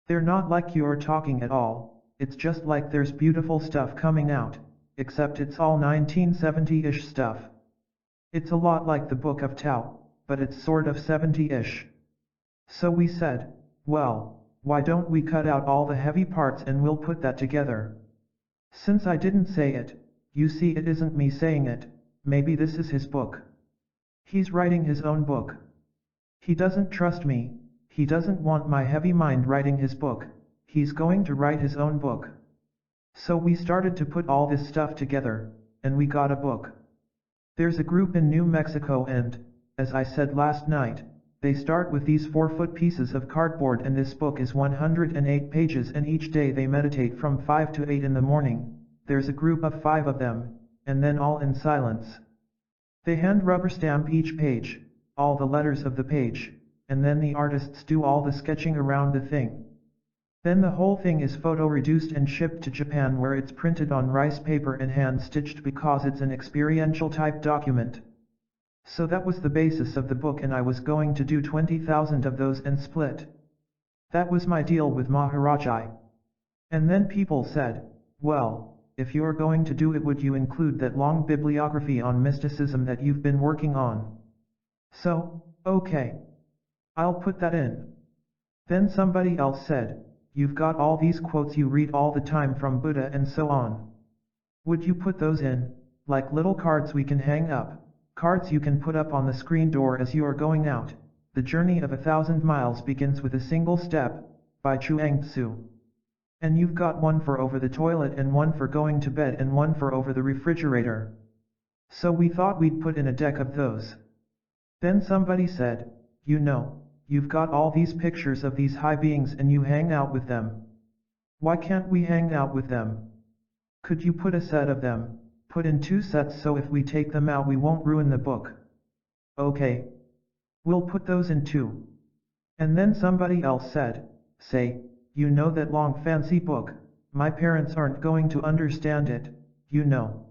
They're not like you're talking at all, it's just like there's beautiful stuff coming out, except it's all 1970-ish stuff. It's a lot like the Book of Tao, but it's sort of 70-ish. So we said, well, why don't we cut out all the heavy parts and we'll put that together. Since I didn't say it, you see it isn't me saying it, maybe this is his book. He's writing his own book. He doesn't trust me, he doesn't want my heavy mind writing his book, he's going to write his own book. So we started to put all this stuff together, and we got a book. There's a group in New Mexico and, as I said last night, they start with these 4-foot pieces of cardboard, and this book is 108 pages, and each day they meditate from 5 to 8 in the morning. There's a group of 5 of them, and then all in silence. They hand rubber stamp each page, all the letters of the page, and then the artists do all the sketching around the thing. Then the whole thing is photo-reduced and shipped to Japan, where it's printed on rice paper and hand-stitched because it's an experiential type document. So that was the basis of the book, and I was going to do 20,000 of those and split. That was my deal with Maharajai. And then people said, well, if you're going to do it, would you include that long bibliography on mysticism that you've been working on? So, okay. I'll put that in. Then somebody else said, you've got all these quotes you read all the time from Buddha and so on. Would you put those in, like little cards we can hang up? Cards you can put up on the screen door as you are going out. The Journey of 1,000 Miles Begins with a Single Step, by Chuang Tzu. And you've got one for over the toilet and one for going to bed and one for over the refrigerator. So we thought we'd put in a deck of those. Then somebody said, you know, you've got all these pictures of these high beings and you hang out with them. Why can't we hang out with them? Could you put a set of them? Put in 2 sets so if we take them out we won't ruin the book. Okay. We'll put those in 2. And then somebody else said, say, you know that long fancy book, my parents aren't going to understand it, you know.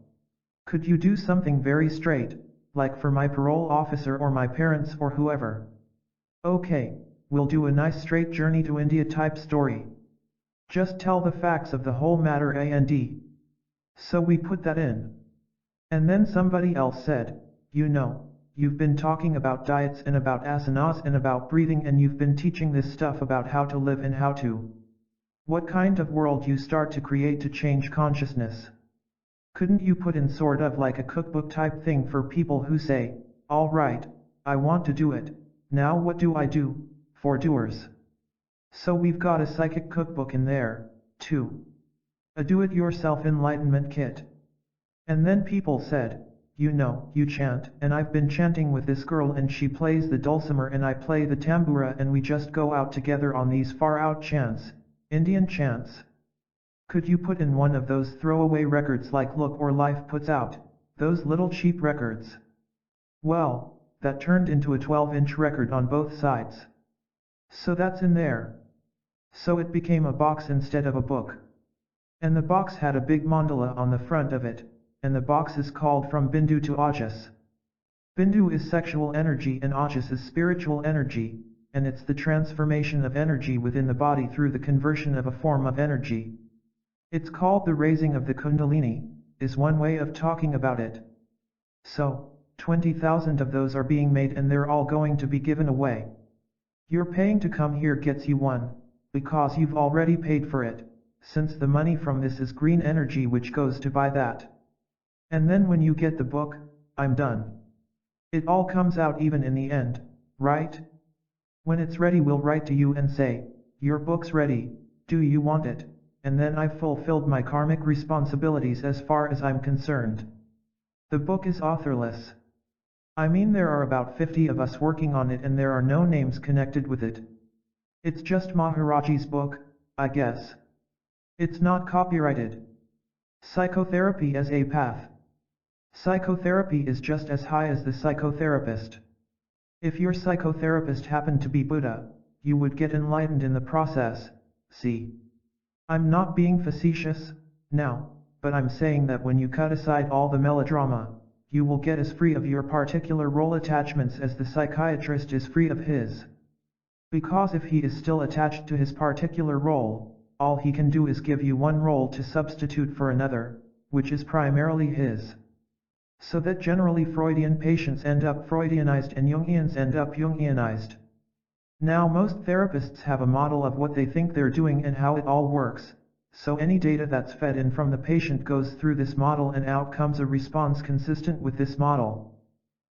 Could you do something very straight, like for my parole officer or my parents or whoever? Okay, we'll do a nice straight journey to India type story. Just tell the facts of the whole matter and. So we put that in. And then somebody else said, you know, you've been talking about diets and about asanas and about breathing, and you've been teaching this stuff about how to live and how to. What kind of world you start to create to change consciousness? Couldn't you put in sort of like a cookbook type thing for people who say, all right, I want to do it, now what do I do, for doers? So we've got a psychic cookbook in there, too. A do-it-yourself enlightenment kit. And then people said, you know, you chant, and I've been chanting with this girl and she plays the dulcimer and I play the tambura, and we just go out together on these far-out chants, Indian chants. Could you put in one of those throwaway records like Look or Life puts out, those little cheap records? Well, that turned into a 12-inch record on both sides. So that's in there. So it became a box instead of a book. And the box had a big mandala on the front of it, and the box is called From Bindu to Ojas. Bindu is sexual energy and Ojas is spiritual energy, and it's the transformation of energy within the body through the conversion of a form of energy. It's called the raising of the Kundalini, is one way of talking about it. So, 20,000 of those are being made and they're all going to be given away. Your paying to come here gets you one, because you've already paid for it, since the money from this is green energy which goes to buy that. And then when you get the book, I'm done. It all comes out even in the end, right? When it's ready we'll write to you and say, your book's ready, do you want it? And then I've fulfilled my karmic responsibilities as far as I'm concerned. The book is authorless. I mean there are about 50 of us working on it and there are no names connected with it. It's just Maharaji's book, I guess. It's not copyrighted. Psychotherapy as a path. Psychotherapy is just as high as the psychotherapist. If your psychotherapist happened to be Buddha, you would get enlightened in the process, see. I'm not being facetious, now, but I'm saying that when you cut aside all the melodrama, you will get as free of your particular role attachments as the psychiatrist is free of his. Because if he is still attached to his particular role, all he can do is give you one role to substitute for another, which is primarily his. So that generally Freudian patients end up Freudianized and Jungians end up Jungianized. Now most therapists have a model of what they think they're doing and how it all works, so any data that's fed in from the patient goes through this model and out comes a response consistent with this model.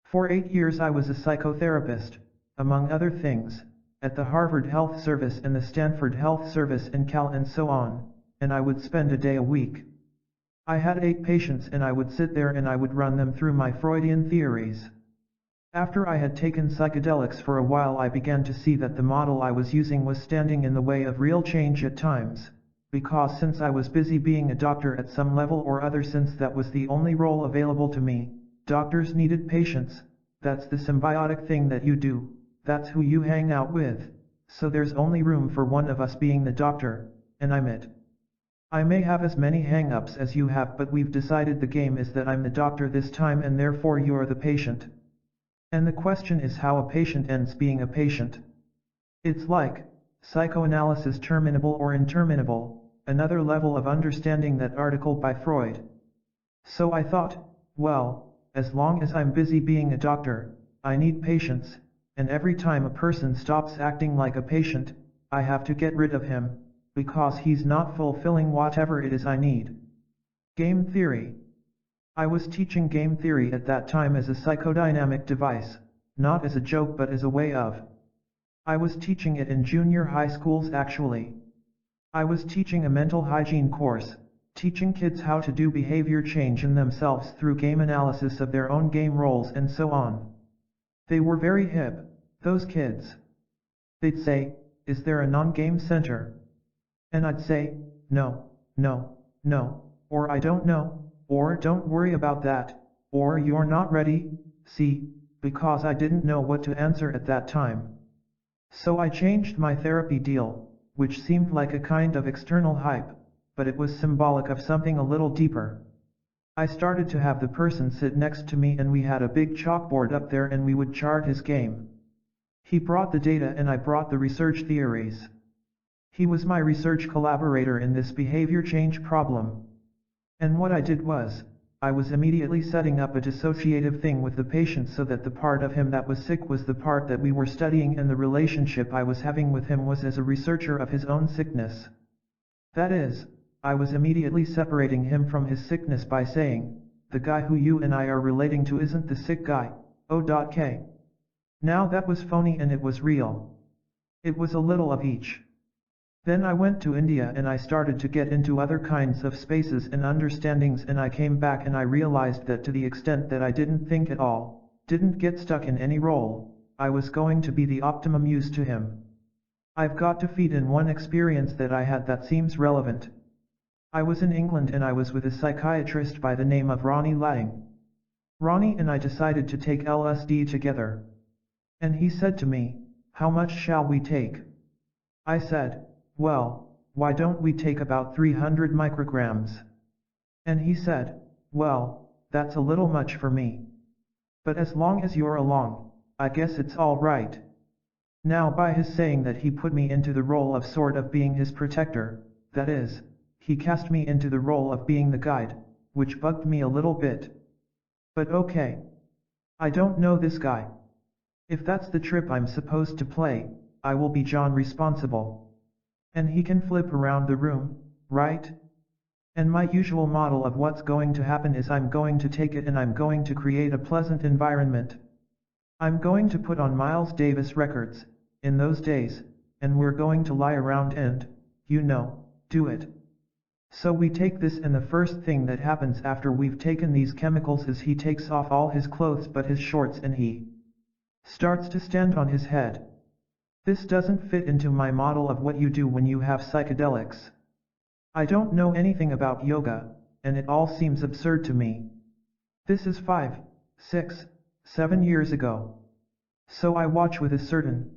For 8 years I was a psychotherapist, among other things, at the Harvard Health Service and the Stanford Health Service and Cal and so on, and I would spend a day a week. I had 8 patients and I would sit there and I would run them through my Freudian theories. After I had taken psychedelics for a while I began to see that the model I was using was standing in the way of real change at times, because since I was busy being a doctor at some level or other, since that was the only role available to me, doctors needed patients, that's the symbiotic thing that you do, that's who you hang out with, so there's only room for one of us being the doctor, and I'm it. I may have as many hang-ups as you have, but we've decided the game is that I'm the doctor this time and therefore you're the patient. And the question is how a patient ends being a patient. It's like, psychoanalysis terminable or interminable, another level of understanding that article by Freud. So I thought, well, as long as I'm busy being a doctor, I need patients, and every time a person stops acting like a patient, I have to get rid of him, because he's not fulfilling whatever it is I need. Game theory. I was teaching game theory at that time as a psychodynamic device, not as a joke but as a way of. I was teaching it in junior high schools actually. I was teaching a mental hygiene course, teaching kids how to do behavior change in themselves through game analysis of their own game roles and so on. They were very hip, those kids. They'd say, is there a non-game center? And I'd say, no, no, no, or I don't know, or don't worry about that, or you're not ready, see, because I didn't know what to answer at that time. So I changed my therapy deal, which seemed like a kind of external hype, but it was symbolic of something a little deeper. I started to have the person sit next to me and we had a big chalkboard up there and we would chart his game. He brought the data and I brought the research theories. He was my research collaborator in this behavior change problem. And what I did was, I was immediately setting up a dissociative thing with the patient so that the part of him that was sick was the part that we were studying and the relationship I was having with him was as a researcher of his own sickness. That is, I was immediately separating him from his sickness by saying, the guy who you and I are relating to isn't the sick guy, O.K. Now that was phony and it was real. It was a little of each. Then I went to India and I started to get into other kinds of spaces and understandings and I came back and I realized that to the extent that I didn't think at all, didn't get stuck in any role, I was going to be the optimum use to him. I've got to feed in one experience that I had that seems relevant. I was in England and I was with a psychiatrist by the name of Ronnie Lang. Ronnie and I decided to take LSD together. And he said to me, how much shall we take? I said, well, why don't we take about 300 micrograms? And he said, well, that's a little much for me. But as long as you're along, I guess it's all right. Now by his saying that he put me into the role of sort of being his protector, that is, he cast me into the role of being the guide, which bugged me a little bit. But okay. I don't know this guy. If that's the trip I'm supposed to play, I will be John responsible. And he can flip around the room, right? And my usual model of what's going to happen is I'm going to take it and I'm going to create a pleasant environment. I'm going to put on Miles Davis records, in those days, and we're going to lie around and, do it. So we take this and the first thing that happens after we've taken these chemicals is he takes off all his clothes but his shorts and he starts to stand on his head. This doesn't fit into my model of what you do when you have psychedelics. I don't know anything about yoga, and it all seems absurd to me. This is 5, 6, 7 years ago. So I watch with a certain,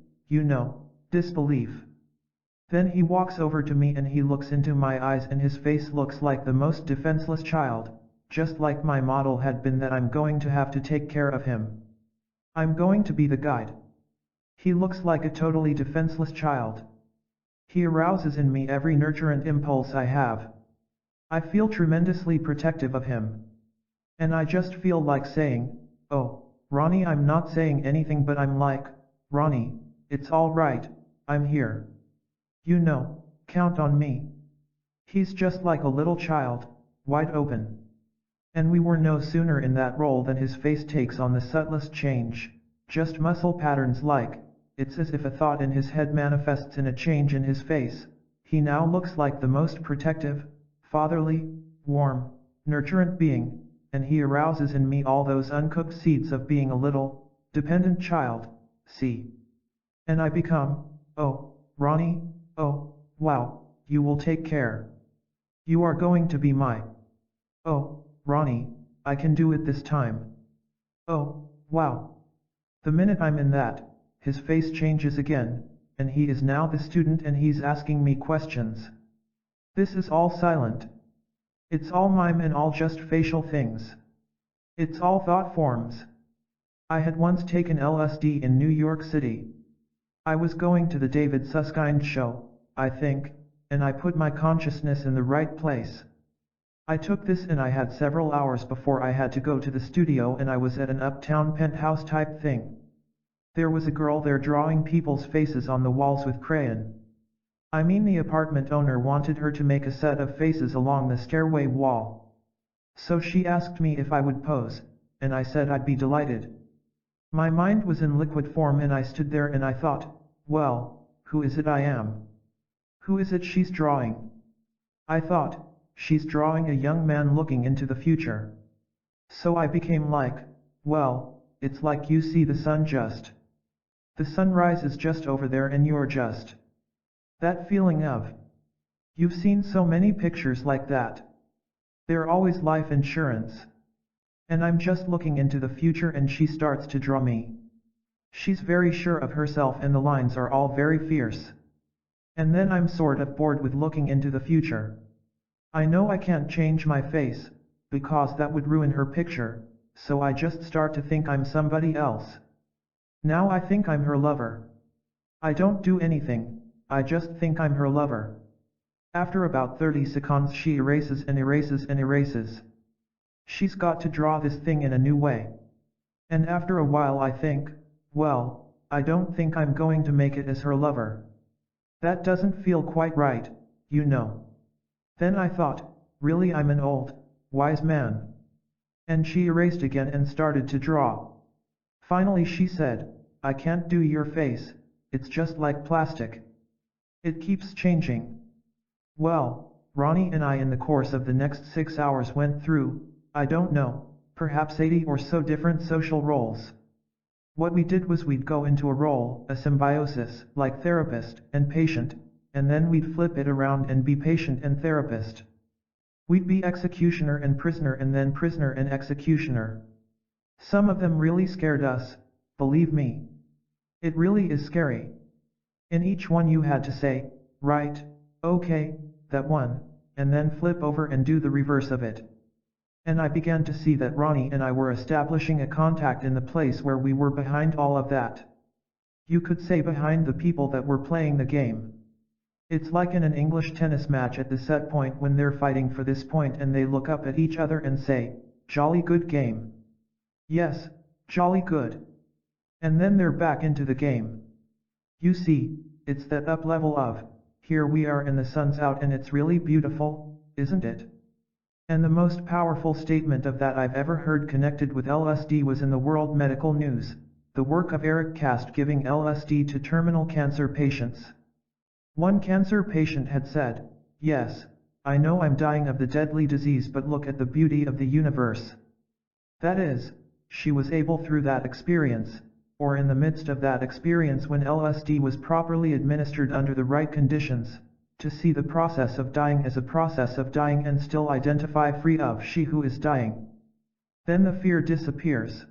disbelief. Then he walks over to me and he looks into my eyes and his face looks like the most defenseless child, just like my model had been that I'm going to have to take care of him. I'm going to be the guide. He looks like a totally defenseless child. He arouses in me every nurturant impulse I have. I feel tremendously protective of him. And I just feel like saying, "Oh, Ronnie, I'm not saying anything but I'm like, Ronnie, it's all right, I'm here. Count on me." He's just like a little child, wide open. And we were no sooner in that role than his face takes on the subtlest change, just muscle patterns like, it's as if a thought in his head manifests in a change in his face. He now looks like the most protective, fatherly, warm, nurturant being, and he arouses in me all those uncooked seeds of being a little, dependent child, see. And I become, "Oh, Ronnie, oh, wow, you will take care. You are going to be my, oh, Ronnie, I can do it this time. Oh, wow." The minute I'm in that, his face changes again, and he is now the student and he's asking me questions. This is all silent. It's all mime and all just facial things. It's all thought forms. I had once taken LSD in New York City. I was going to the David Susskind show, I think, and I put my consciousness in the right place. I took this and I had several hours before I had to go to the studio and I was at an uptown penthouse type thing. There was a girl there drawing people's faces on the walls with crayon. I mean the apartment owner wanted her to make a set of faces along the stairway wall. So she asked me if I would pose, and I said I'd be delighted. My mind was in liquid form and I stood there and I thought, well, who is it I am? Who is it she's drawing? I thought, she's drawing a young man looking into the future. So I became like, well, it's like you see the sun just. The sun rises just over there and you're just. That feeling of. You've seen so many pictures like that. They're always life insurance. And I'm just looking into the future and she starts to draw me. She's very sure of herself and the lines are all very fierce. And then I'm sort of bored with looking into the future. I know I can't change my face, because that would ruin her picture, so I just start to think I'm somebody else. Now I think I'm her lover. I don't do anything, I just think I'm her lover. After about 30 seconds she erases and erases and erases. She's got to draw this thing in a new way. And after a while I think, well, I don't think I'm going to make it as her lover. That doesn't feel quite right, Then I thought, really I'm an old, wise man. And she erased again and started to draw. Finally she said, I can't do your face, it's just like plastic. It keeps changing. Well, Ronnie and I in the course of the next 6 hours went through, I don't know, perhaps 80 or so different social roles. What we did was we'd go into a role, a symbiosis, like therapist and patient, and then we'd flip it around and be patient and therapist. We'd be executioner and prisoner and then prisoner and executioner. Some of them really scared us, believe me. It really is scary. In each one you had to say, right, okay, that one, and then flip over and do the reverse of it. And I began to see that Ronnie and I were establishing a contact in the place where we were behind all of that. You could say behind the people that were playing the game. It's like in an English tennis match at the set point when they're fighting for this point and they look up at each other and say, "Jolly good game." Yes, jolly good. And then they're back into the game. You see, it's that up level of, here we are and the sun's out and it's really beautiful, isn't it? And the most powerful statement of that I've ever heard connected with LSD was in the World Medical News, the work of Eric Cast giving LSD to terminal cancer patients. One cancer patient had said, "Yes, I know I'm dying of the deadly disease, but look at the beauty of the universe." That is, she was able through that experience, or in the midst of that experience when LSD was properly administered under the right conditions, to see the process of dying as a process of dying and still identify free of she who is dying. Then the fear disappears.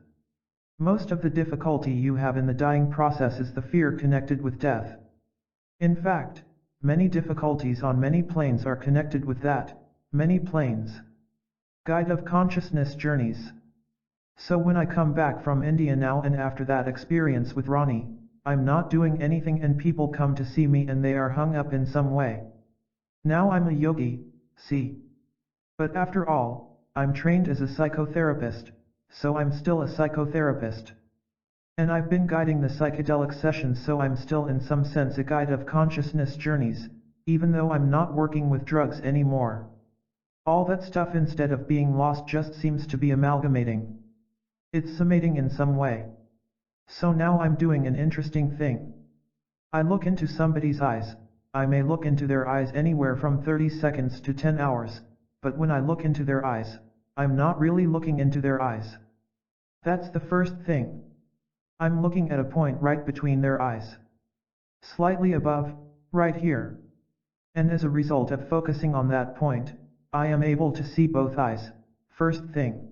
Most of the difficulty you have in the dying process is the fear connected with death. In fact, many difficulties on many planes are connected with that, many planes. Guide of Consciousness Journeys. So when I come back from India now and after that experience with Ronnie, I'm not doing anything and people come to see me and they are hung up in some way. Now I'm a yogi, see. But after all, I'm trained as a psychotherapist, so I'm still a psychotherapist. And I've been guiding the psychedelic sessions, so I'm still in some sense a guide of consciousness journeys, even though I'm not working with drugs anymore. All that stuff instead of being lost just seems to be amalgamating. It's summating in some way. So now I'm doing an interesting thing. I look into somebody's eyes. I may look into their eyes anywhere from 30 seconds to 10 hours, but when I look into their eyes, I'm not really looking into their eyes. That's the first thing. I'm looking at a point right between their eyes. Slightly above, right here. And as a result of focusing on that point, I am able to see both eyes, first thing.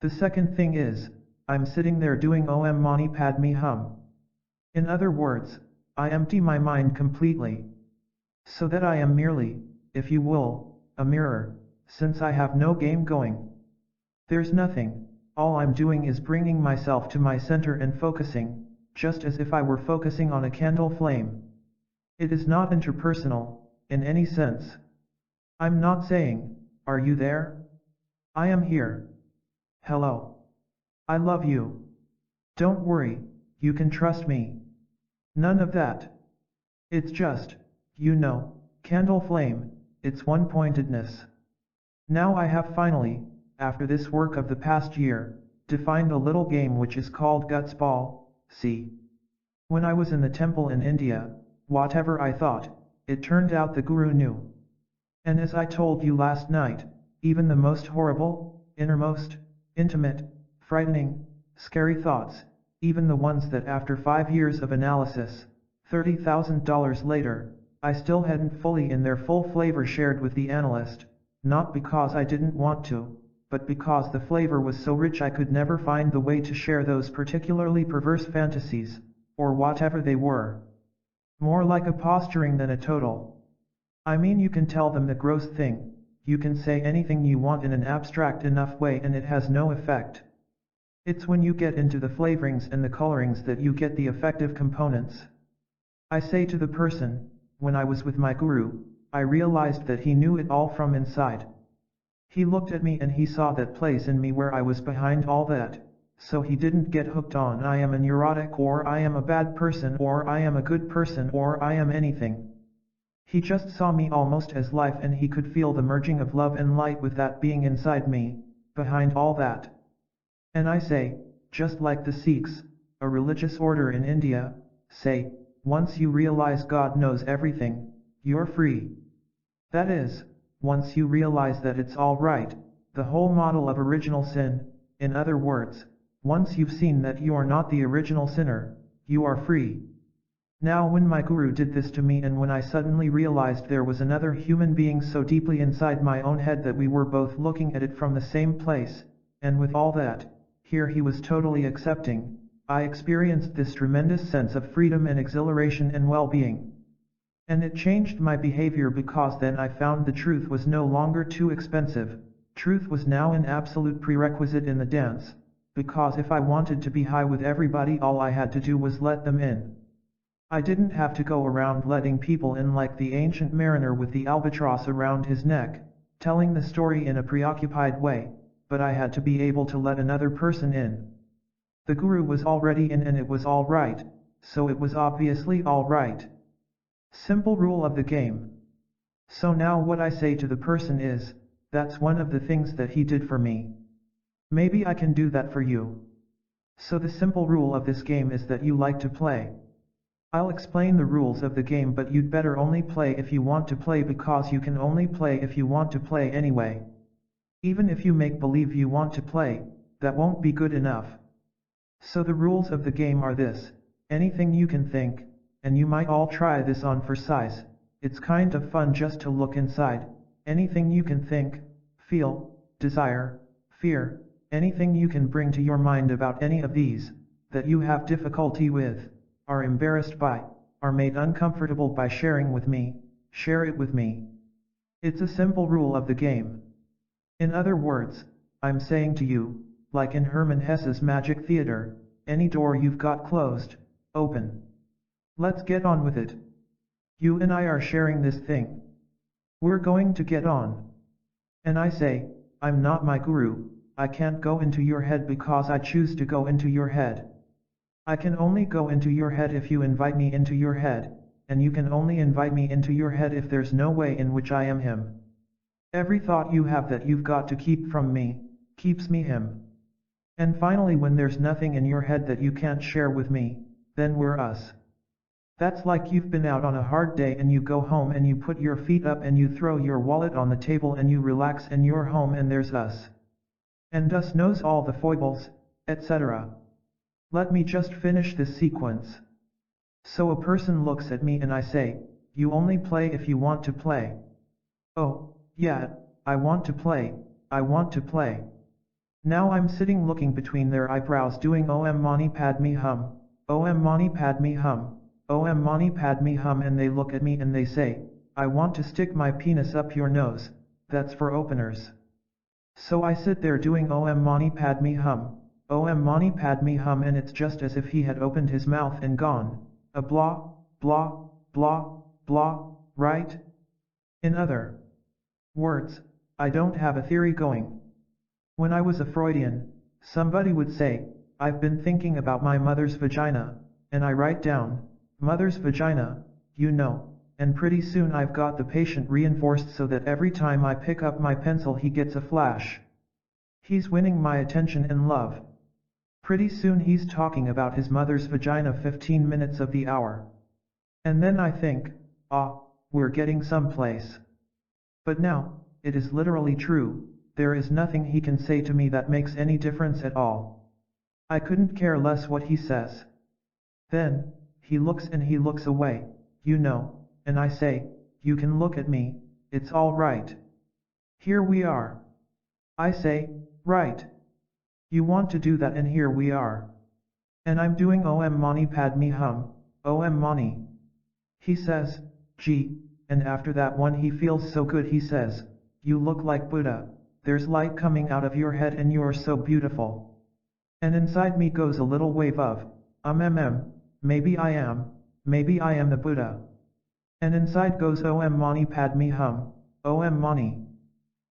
The second thing is, I'm sitting there doing Om Mani Padme Hum. In other words, I empty my mind completely. So that I am merely, if you will, a mirror, since I have no game going. There's nothing. All I'm doing is bringing myself to my center and focusing, just as if I were focusing on a candle flame. It is not interpersonal, in any sense. I'm not saying, "Are you there? I am here. Hello. I love you. Don't worry, you can trust me." None of that. It's just, candle flame, its one-pointedness. Now I have finally, after this work of the past year, defined a little game which is called Guts Ball, see. When I was in the temple in India, whatever I thought, it turned out the Guru knew. And as I told you last night, even the most horrible, innermost, intimate, frightening, scary thoughts, even the ones that after 5 years of analysis, $30,000 later, I still hadn't fully in their full flavor shared with the analyst, not because I didn't want to, but because the flavor was so rich I could never find the way to share those particularly perverse fantasies, or whatever they were. More like a posturing than a total. I mean, you can tell them the gross thing, you can say anything you want in an abstract enough way and it has no effect. It's when you get into the flavorings and the colorings that you get the effective components. I say to the person, when I was with my guru, I realized that he knew it all from inside. He looked at me and he saw that place in me where I was behind all that, so he didn't get hooked on I am a neurotic or I am a bad person or I am a good person or I am anything. He just saw me almost as life and he could feel the merging of love and light with that being inside me, behind all that. And I say, just like the Sikhs, a religious order in India, say, once you realize God knows everything, you're free. That is, once you realize that it's all right, the whole model of original sin, in other words, once you've seen that you are not the original sinner, you are free. Now when my guru did this to me and when I suddenly realized there was another human being so deeply inside my own head that we were both looking at it from the same place, and with all that, here he was totally accepting, I experienced this tremendous sense of freedom and exhilaration and well-being. And it changed my behavior because then I found the truth was no longer too expensive, Truth was now an absolute prerequisite in the dance, because if I wanted to be high with everybody, all I had to do was let them in. I didn't have to go around letting people in like the ancient mariner with the albatross around his neck, telling the story in a preoccupied way, but I had to be able to let another person in. The guru was already in and it was all right, so it was obviously all right. Simple rule of the game. So now what I say to the person is, that's one of the things that he did for me. Maybe I can do that for you. So the simple rule of this game is that you like to play. I'll explain the rules of the game, but you'd better only play if you want to play, because you can only play if you want to play anyway. Even if you make believe you want to play, that won't be good enough. So the rules of the game are this: anything you can think, and you might all try this on for size, it's kind of fun just to look inside, anything you can think, feel, desire, fear, anything you can bring to your mind about any of these, that you have difficulty with, are embarrassed by, are made uncomfortable by sharing with me, share it with me. It's a simple rule of the game. In other words, I'm saying to you, like in Hermann Hesse's Magic Theater, any door you've got closed, open. Let's get on with it. You and I are sharing this thing. We're going to get on. And I say, I'm not my guru, I can't go into your head because I choose to go into your head. I can only go into your head if you invite me into your head, and you can only invite me into your head if there's no way in which I am him. Every thought you have that you've got to keep from me, keeps me him. And finally, when there's nothing in your head that you can't share with me, then we're us. That's like you've been out on a hard day and you go home and you put your feet up and you throw your wallet on the table and you relax and you're home and there's us. And us knows all the foibles, etc. Let me just finish this sequence. So a person looks at me and I say, you only play if you want to play. Oh, yeah, I want to play, I want to play. Now I'm sitting looking between their eyebrows doing Om Mani Padme Hum, Om Mani Padme Hum, Om Mani Padme Hum, and they look at me and they say, I want to stick my penis up your nose, that's for openers. So I sit there doing Om Mani Padme Hum, Om Mani Padme Hum, and it's just as if he had opened his mouth and gone, a blah, blah, blah, blah, right? In other words, I don't have a theory going. When I was a Freudian, somebody would say, I've been thinking about my mother's vagina, and I write down, mother's vagina, you know, and pretty soon I've got the patient reinforced so that every time I pick up my pencil he gets a flash. He's winning my attention and love. Pretty soon he's talking about his mother's vagina 15 minutes of the hour. And then I think, ah, we're getting someplace. But now, it is literally true, there is nothing he can say to me that makes any difference at all. I couldn't care less what he says. Then, he looks and he looks away, you know, and I say, you can look at me, it's all right. Here we are. I say, right. You want to do that and here we are. And I'm doing Om Mani Padme Hum, Om Mani. He says, gee, and after that one he feels so good he says, you look like Buddha, there's light coming out of your head and you're so beautiful. And inside me goes a little wave of, maybe I am the Buddha. And inside goes Om Mani Padme Hum, Om Mani.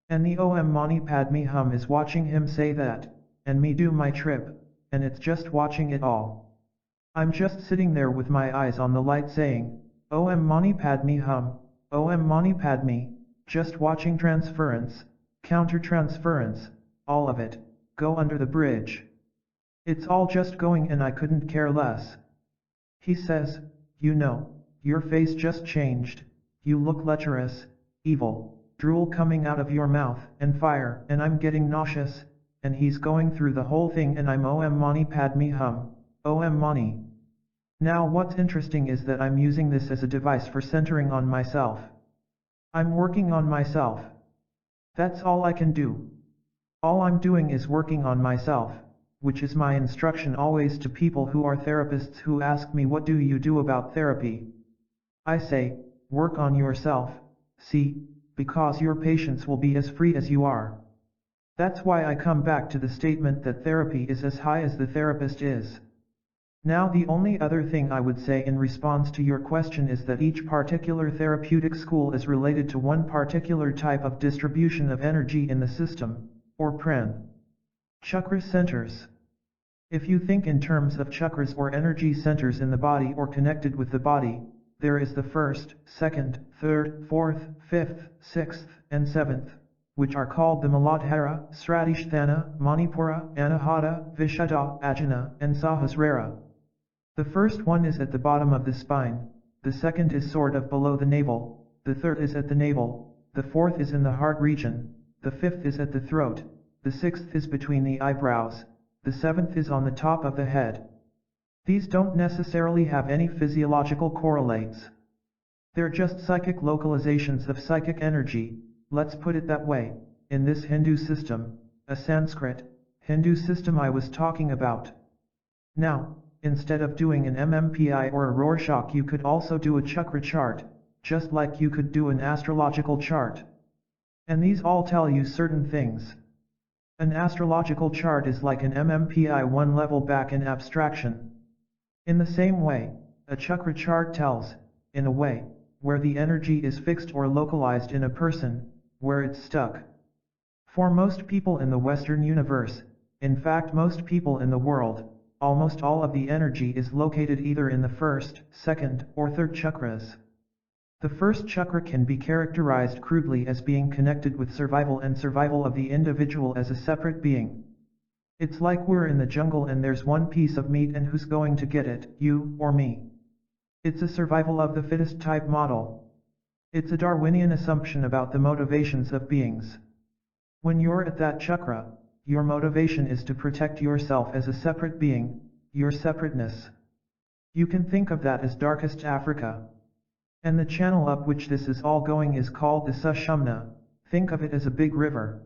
And the Om Mani Padme Hum is watching him say that, and me do my trip, and it's just watching it all. I'm just sitting there with my eyes on the light saying, Om Mani Padme Hum, Om Mani Padme, just watching transference, counter-transference, all of it, go under the bridge. It's all just going and I couldn't care less. He says, you know, your face just changed, you look lecherous, evil, drool coming out of your mouth, and fire, and I'm getting nauseous, and he's going through the whole thing and I'm Om Mani Padme Hum, Om Mani. Now what's interesting is that I'm using this as a device for centering on myself. I'm working on myself. That's all I can do. All I'm doing is working on myself, which is my instruction always to people who are therapists who ask me what do you do about therapy. I say, work on yourself, see, because your patients will be as free as you are. That's why I come back to the statement that therapy is as high as the therapist is. Now the only other thing I would say in response to your question is that each particular therapeutic school is related to one particular type of distribution of energy in the system, or pran. Chakra centers. If you think in terms of chakras or energy centers in the body or connected with the body, there is the first, second, third, fourth, fifth, sixth, and seventh, which are called the Muladhara, Sradhisthana, Manipura, Anahata, Vishuddha, Ajna, and Sahasrara. The first one is at the bottom of the spine, the second is sort of below the navel, the third is at the navel, the fourth is in the heart region, the fifth is at the throat, the sixth is between the eyebrows, the seventh is on the top of the head. These don't necessarily have any physiological correlates. They're just psychic localizations of psychic energy, let's put it that way, in this Hindu system, a Sanskrit, Hindu system I was talking about. Now, instead of doing an MMPI or a Rorschach, you could also do a chakra chart, just like you could do an astrological chart. And these all tell you certain things. An astrological chart is like an MMPI one level back in abstraction. In the same way, a chakra chart tells, in a way, where the energy is fixed or localized in a person, where it's stuck. For most people in the Western universe, in fact most people in the world, almost all of the energy is located either in the first, second, or third chakras. The first chakra can be characterized crudely as being connected with survival and survival of the individual as a separate being. It's like we're in the jungle and there's one piece of meat and who's going to get it, you or me? It's a survival of the fittest type model. It's a Darwinian assumption about the motivations of beings. When you're at that chakra, your motivation is to protect yourself as a separate being, your separateness. You can think of that as darkest Africa. And the channel up which this is all going is called the Sushumna. Think of it as a big river.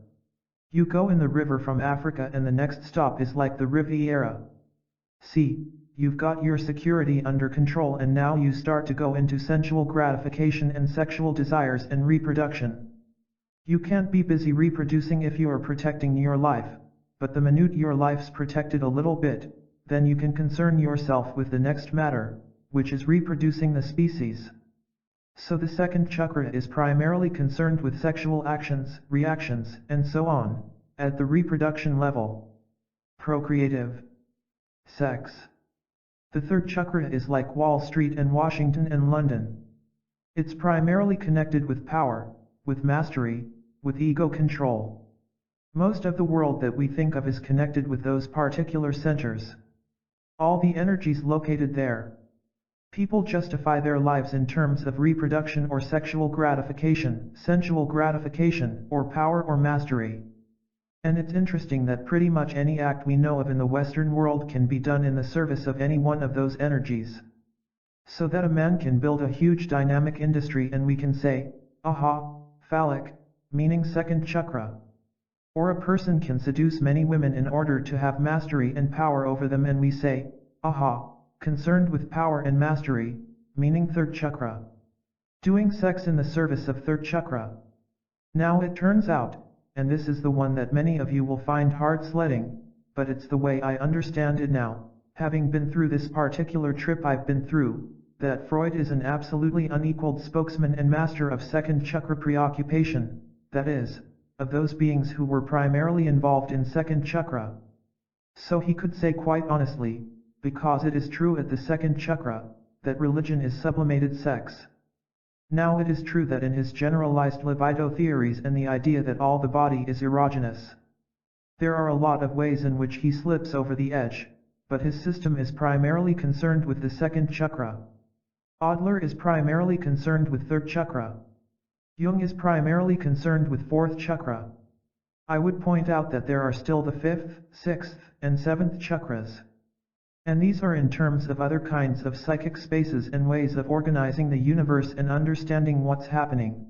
You go in the river from Africa and the next stop is like the Riviera. See, you've got your security under control and now you start to go into sensual gratification and sexual desires and reproduction. You can't be busy reproducing if you are protecting your life, but the minute your life's protected a little bit, then you can concern yourself with the next matter, which is reproducing the species. So the second chakra is primarily concerned with sexual actions, reactions, and so on, at the reproduction level. Procreative. Sex. The third chakra is like Wall Street and Washington and London. It's primarily connected with power, with mastery, with ego control. Most of the world that we think of is connected with those particular centers. All the energies located there. People justify their lives in terms of reproduction or sexual gratification, sensual gratification, or power or mastery. And it's interesting that pretty much any act we know of in the Western world can be done in the service of any one of those energies. So that a man can build a huge dynamic industry and we can say, aha, phallic, meaning second chakra. Or a person can seduce many women in order to have mastery and power over them and we say, aha, concerned with power and mastery, meaning third chakra. Doing sex in the service of third chakra. Now it turns out, and this is the one that many of you will find hard sledding, but it's the way I understand it now, having been through this particular trip I've been through, that Freud is an absolutely unequaled spokesman and master of second chakra preoccupation, that is, of those beings who were primarily involved in second chakra. So he could say quite honestly, because it is true at the second chakra, that religion is sublimated sex. Now it is true that in his generalized libido theories and the idea that all the body is erogenous, there are a lot of ways in which he slips over the edge, but his system is primarily concerned with the second chakra. Adler is primarily concerned with third chakra. Jung is primarily concerned with fourth chakra. I would point out that there are still the fifth, sixth, and seventh chakras. And these are in terms of other kinds of psychic spaces and ways of organizing the universe and understanding what's happening.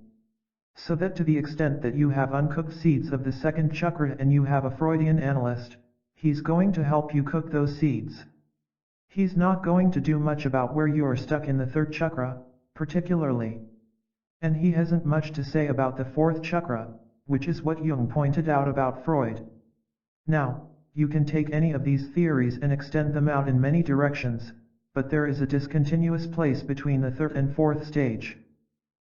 So that to the extent that you have uncooked seeds of the second chakra and you have a Freudian analyst, he's going to help you cook those seeds. He's not going to do much about where you are stuck in the third chakra, particularly. And he hasn't much to say about the fourth chakra, which is what Jung pointed out about Freud. Now, you can take any of these theories and extend them out in many directions, but there is a discontinuous place between the third and fourth stage.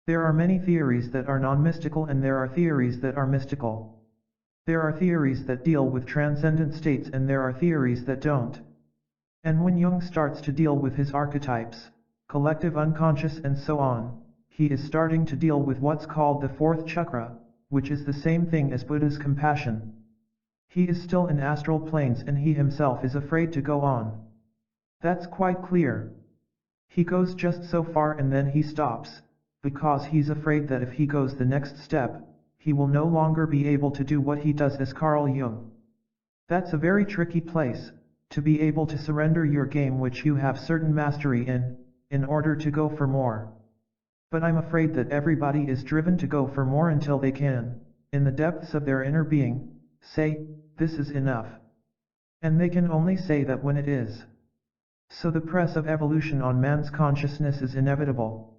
There are many theories that are non-mystical and there are theories that are mystical. There are theories that deal with transcendent states and there are theories that don't. And when Jung starts to deal with his archetypes, collective unconscious and so on, he is starting to deal with what's called the fourth chakra, which is the same thing as Buddha's compassion. He is still in astral planes and he himself is afraid to go on. That's quite clear. He goes just so far and then he stops, because he's afraid that if he goes the next step, he will no longer be able to do what he does as Carl Jung. That's a very tricky place, to be able to surrender your game which you have certain mastery in order to go for more. But I'm afraid that everybody is driven to go for more until they can, in the depths of their inner being, say, this is enough. And they can only say that when it is. So the press of evolution on man's consciousness is inevitable.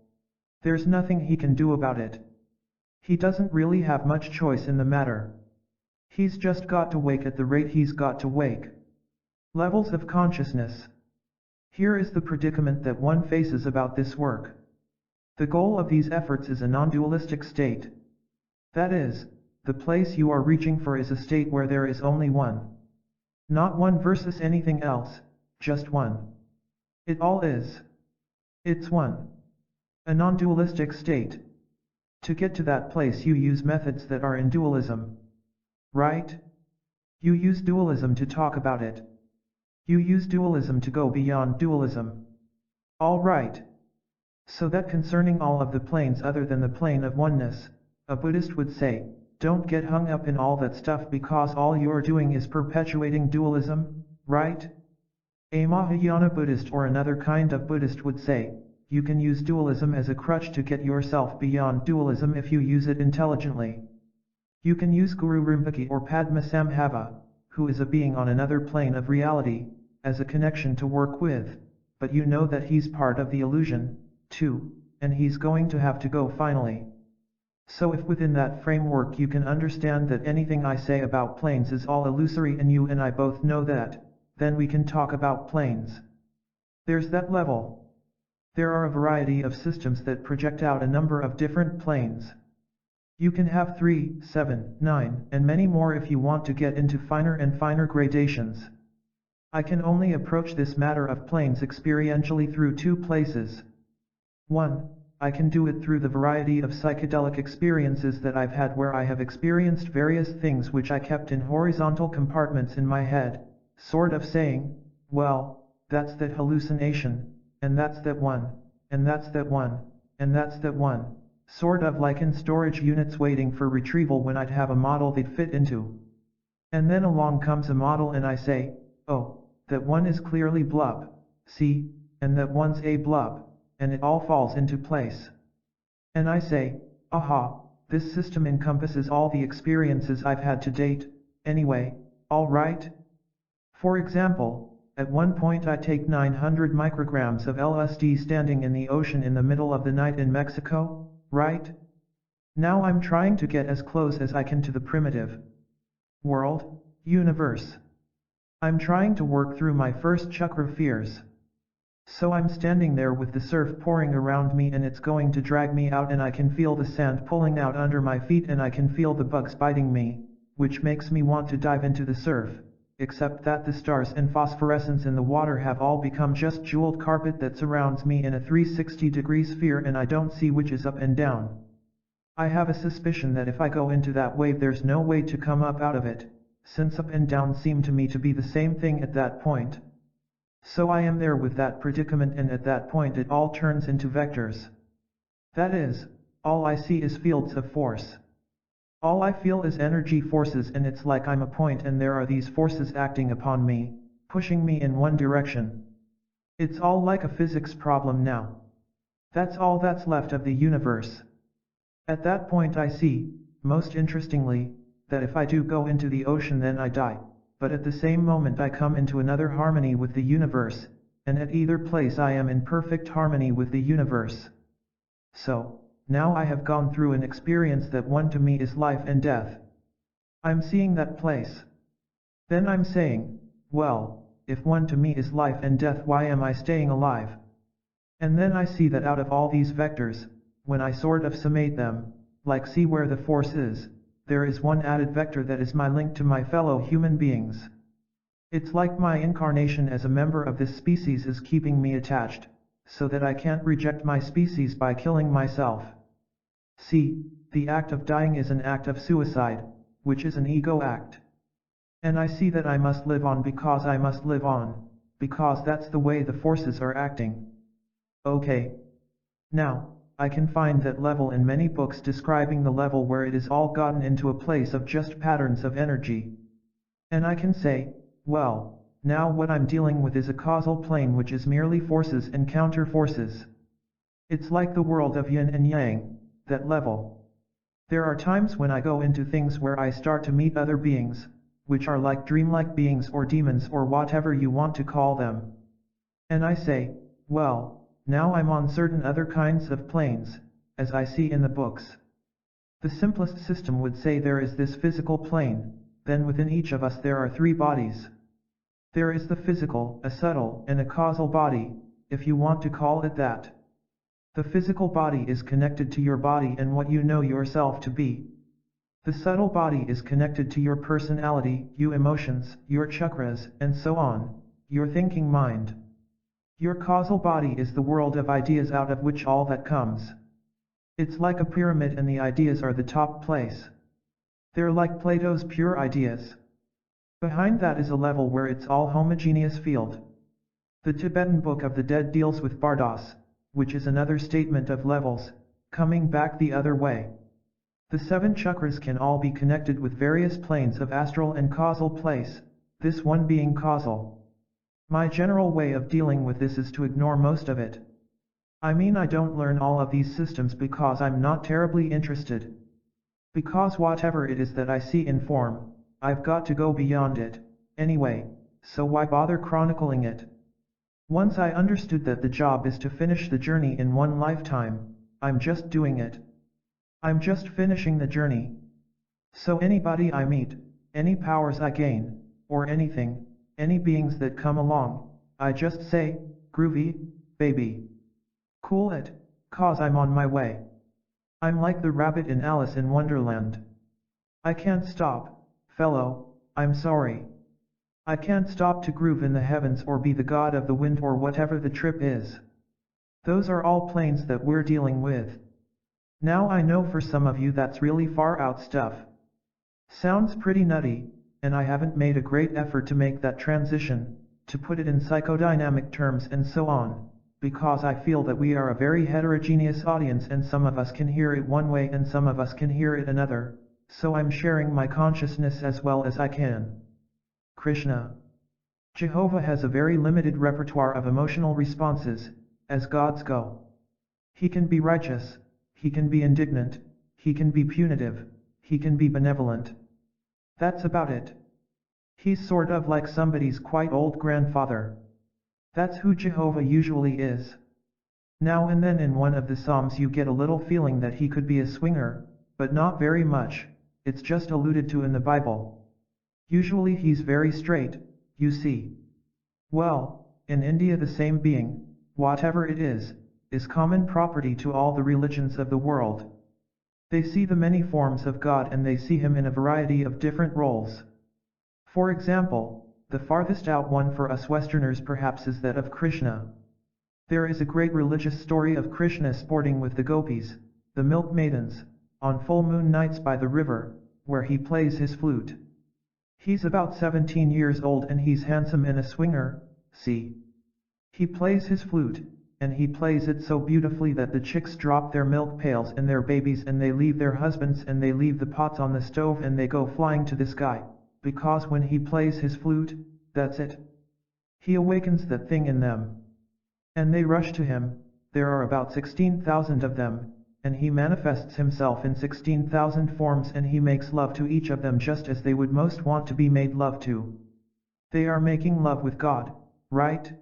There's nothing he can do about it. He doesn't really have much choice in the matter. He's just got to wake at the rate he's got to wake. Levels of consciousness. Here is the predicament that one faces about this work. The goal of these efforts is a non-dualistic state. That is, the place you are reaching for is a state where there is only one. Not one versus anything else, just one. It all is. It's one. A non-dualistic state. To get to that place you use methods that are in dualism. Right? You use dualism to talk about it. You use dualism to go beyond dualism. All right. So that concerning all of the planes other than the plane of oneness, a Buddhist would say, don't get hung up in all that stuff because all you're doing is perpetuating dualism, right? A Mahayana Buddhist or another kind of Buddhist would say, you can use dualism as a crutch to get yourself beyond dualism if you use it intelligently. You can use Guru Rinpoche or Padmasambhava, who is a being on another plane of reality, as a connection to work with, but you know that he's part of the illusion, too, and he's going to have to go finally. So if within that framework you can understand that anything I say about planes is all illusory and you and I both know that, then we can talk about planes. There's that level. There are a variety of systems that project out a number of different planes. You can have 3, 7, 9, and many more if you want to get into finer and finer gradations. I can only approach this matter of planes experientially through two places. 1. I can do it through the variety of psychedelic experiences that I've had where I have experienced various things which I kept in horizontal compartments in my head, sort of saying, well, that's that hallucination, and that's that one, and that's that one, and that's that one, sort of like in storage units waiting for retrieval when I'd have a model they'd fit into. And then along comes a model and I say, oh, that one is clearly blub, see, and that one's a blub. And it all falls into place. And I say, aha, this system encompasses all the experiences I've had to date, anyway, all right? For example, at one point I take 900 micrograms of LSD standing in the ocean in the middle of the night in Mexico, right? Now I'm trying to get as close as I can to the primitive world, universe. I'm trying to work through my first chakra fears. So I'm standing there with the surf pouring around me and it's going to drag me out and I can feel the sand pulling out under my feet and I can feel the bugs biting me, which makes me want to dive into the surf, except that the stars and phosphorescence in the water have all become just jeweled carpet that surrounds me in a 360-degree sphere and I don't see which is up and down. I have a suspicion that if I go into that wave there's no way to come up out of it, since up and down seem to me to be the same thing at that point. So I am there with that predicament and at that point it all turns into vectors. That is, all I see is fields of force. All I feel is energy forces and it's like I'm a point and there are these forces acting upon me, pushing me in one direction. It's all like a physics problem now. That's all that's left of the universe. At that point I see, most interestingly, that if I do go into the ocean then I die. But at the same moment I come into another harmony with the universe, and at either place I am in perfect harmony with the universe. So, now I have gone through an experience that one to me is life and death. I'm seeing that place. Then I'm saying, well, if one to me is life and death, why am I staying alive? And then I see that out of all these vectors, when I sort of summate them, like see where the force is, there is one added vector that is my link to my fellow human beings. It's like my incarnation as a member of this species is keeping me attached, so that I can't reject my species by killing myself. See, the act of dying is an act of suicide, which is an ego act. And I see that I must live on because I must live on, because that's the way the forces are acting. Okay. Now, I can find that level in many books describing the level where it is all gotten into a place of just patterns of energy. And I can say, well, now what I'm dealing with is a causal plane which is merely forces and counter forces. It's like the world of yin and yang, that level. There are times when I go into things where I start to meet other beings, which are like dreamlike beings or demons or whatever you want to call them. And I say, well, now I'm on certain other kinds of planes, as I see in the books. The simplest system would say there is this physical plane, then within each of us there are three bodies. There is the physical, a subtle, and a causal body, if you want to call it that. The physical body is connected to your body and what you know yourself to be. The subtle body is connected to your personality, your emotions, your chakras, and so on, your thinking mind. Your causal body is the world of ideas out of which all that comes. It's like a pyramid and the ideas are the top place. They're like Plato's pure ideas. Behind that is a level where it's all homogeneous field. The Tibetan Book of the Dead deals with Bardos, which is another statement of levels, coming back the other way. The 7 chakras can all be connected with various planes of astral and causal place, this one being causal. My general way of dealing with this is to ignore most of it. I mean, I don't learn all of these systems because I'm not terribly interested. Because whatever it is that I see in form, I've got to go beyond it, anyway, so why bother chronicling it? Once I understood that the job is to finish the journey in one lifetime, I'm just doing it. I'm just finishing the journey. So anybody I meet, any powers I gain, or anything, any beings that come along, I just say, groovy, baby. Cool it, 'cause I'm on my way. I'm like the rabbit in Alice in Wonderland. I can't stop, fellow, I'm sorry. I can't stop to groove in the heavens or be the god of the wind or whatever the trip is. Those are all planes that we're dealing with. Now I know for some of you that's really far out stuff. Sounds pretty nutty, and I haven't made a great effort to make that transition, to put it in psychodynamic terms and so on, because I feel that we are a very heterogeneous audience and some of us can hear it one way and some of us can hear it another, so I'm sharing my consciousness as well as I can. Krishna. Jehovah has a very limited repertoire of emotional responses, as gods go. He can be righteous, he can be indignant, he can be punitive, he can be benevolent. That's about it. He's sort of like somebody's quite old grandfather. That's who Jehovah usually is. Now and then in one of the Psalms you get a little feeling that he could be a swinger, but not very much, it's just alluded to in the Bible. Usually he's very straight, you see. Well, in India the same being, whatever it is common property to all the religions of the world. They see the many forms of God and they see him in a variety of different roles. For example, the farthest out one for us Westerners perhaps is that of Krishna. There is a great religious story of Krishna sporting with the gopis, the milk maidens, on full moon nights by the river, where he plays his flute. He's about 17 years old and he's handsome and a swinger, see. He plays his flute, and he plays it so beautifully that the chicks drop their milk pails and their babies and they leave their husbands and they leave the pots on the stove and they go flying to the sky, because when he plays his flute, that's it. He awakens that thing in them. And they rush to him, there are about 16,000 of them, and he manifests himself in 16,000 forms and he makes love to each of them just as they would most want to be made love to. They are making love with God, right?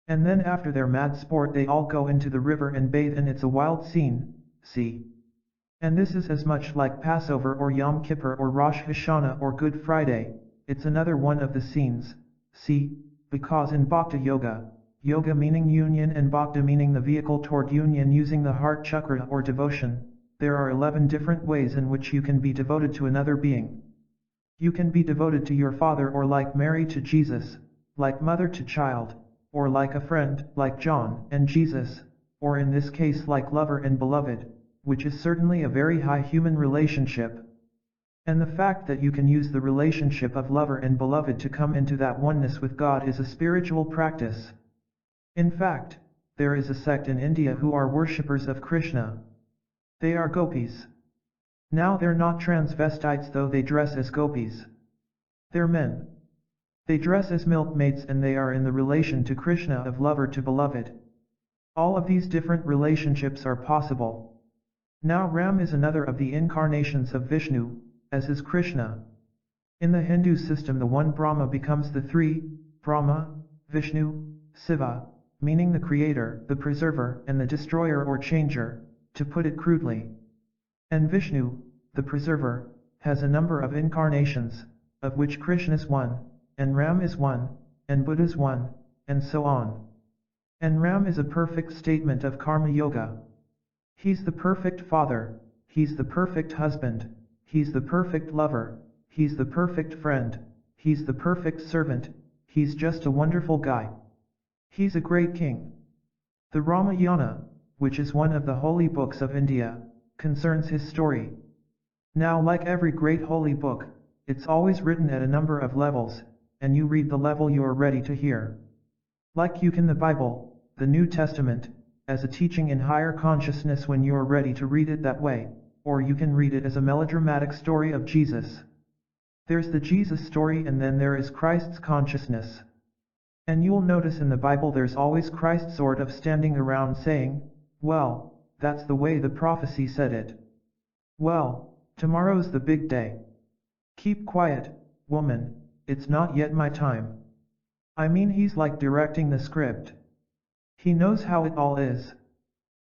And then after their mad sport they all go into the river and bathe and it's a wild scene, see. And this is as much like Passover or Yom Kippur or Rosh Hashanah or Good Friday, it's another one of the scenes, see, because in Bhakti Yoga, yoga meaning union and bhakti meaning the vehicle toward union using the heart chakra or devotion, there are 11 different ways in which you can be devoted to another being. You can be devoted to your father or like Mary to Jesus, like mother to child, or like a friend, like John and Jesus, or in this case like lover and beloved, which is certainly a very high human relationship. And the fact that you can use the relationship of lover and beloved to come into that oneness with God is a spiritual practice. In fact, there is a sect in India who are worshippers of Krishna. They are gopis. Now they're not transvestites though they dress as gopis. They're men. They dress as milkmaids and they are in the relation to Krishna of lover to beloved. All of these different relationships are possible. Now Ram is another of the incarnations of Vishnu, as is Krishna. In the Hindu system the one Brahma becomes the three, Brahma, Vishnu, Shiva, meaning the creator, the preserver, and the destroyer or changer, to put it crudely. And Vishnu, the preserver, has a number of incarnations, of which Krishna is one, and Ram is one, and Buddha is one, and so on. And Ram is a perfect statement of Karma Yoga. He's the perfect father, he's the perfect husband, he's the perfect lover, he's the perfect friend, he's the perfect servant, he's just a wonderful guy. He's a great king. The Ramayana, which is one of the holy books of India, concerns his story. Now like every great holy book, it's always written at a number of levels, and you read the level you are ready to hear. Like you can the Bible, the New Testament, as a teaching in higher consciousness when you are ready to read it that way, or you can read it as a melodramatic story of Jesus. There's the Jesus story and then there is Christ's consciousness. And you'll notice in the Bible there's always Christ sort of standing around saying, well, that's the way the prophecy said it. Well, tomorrow's the big day. Keep quiet, woman, it's not yet my time. I mean he's like directing the script. He knows how it all is.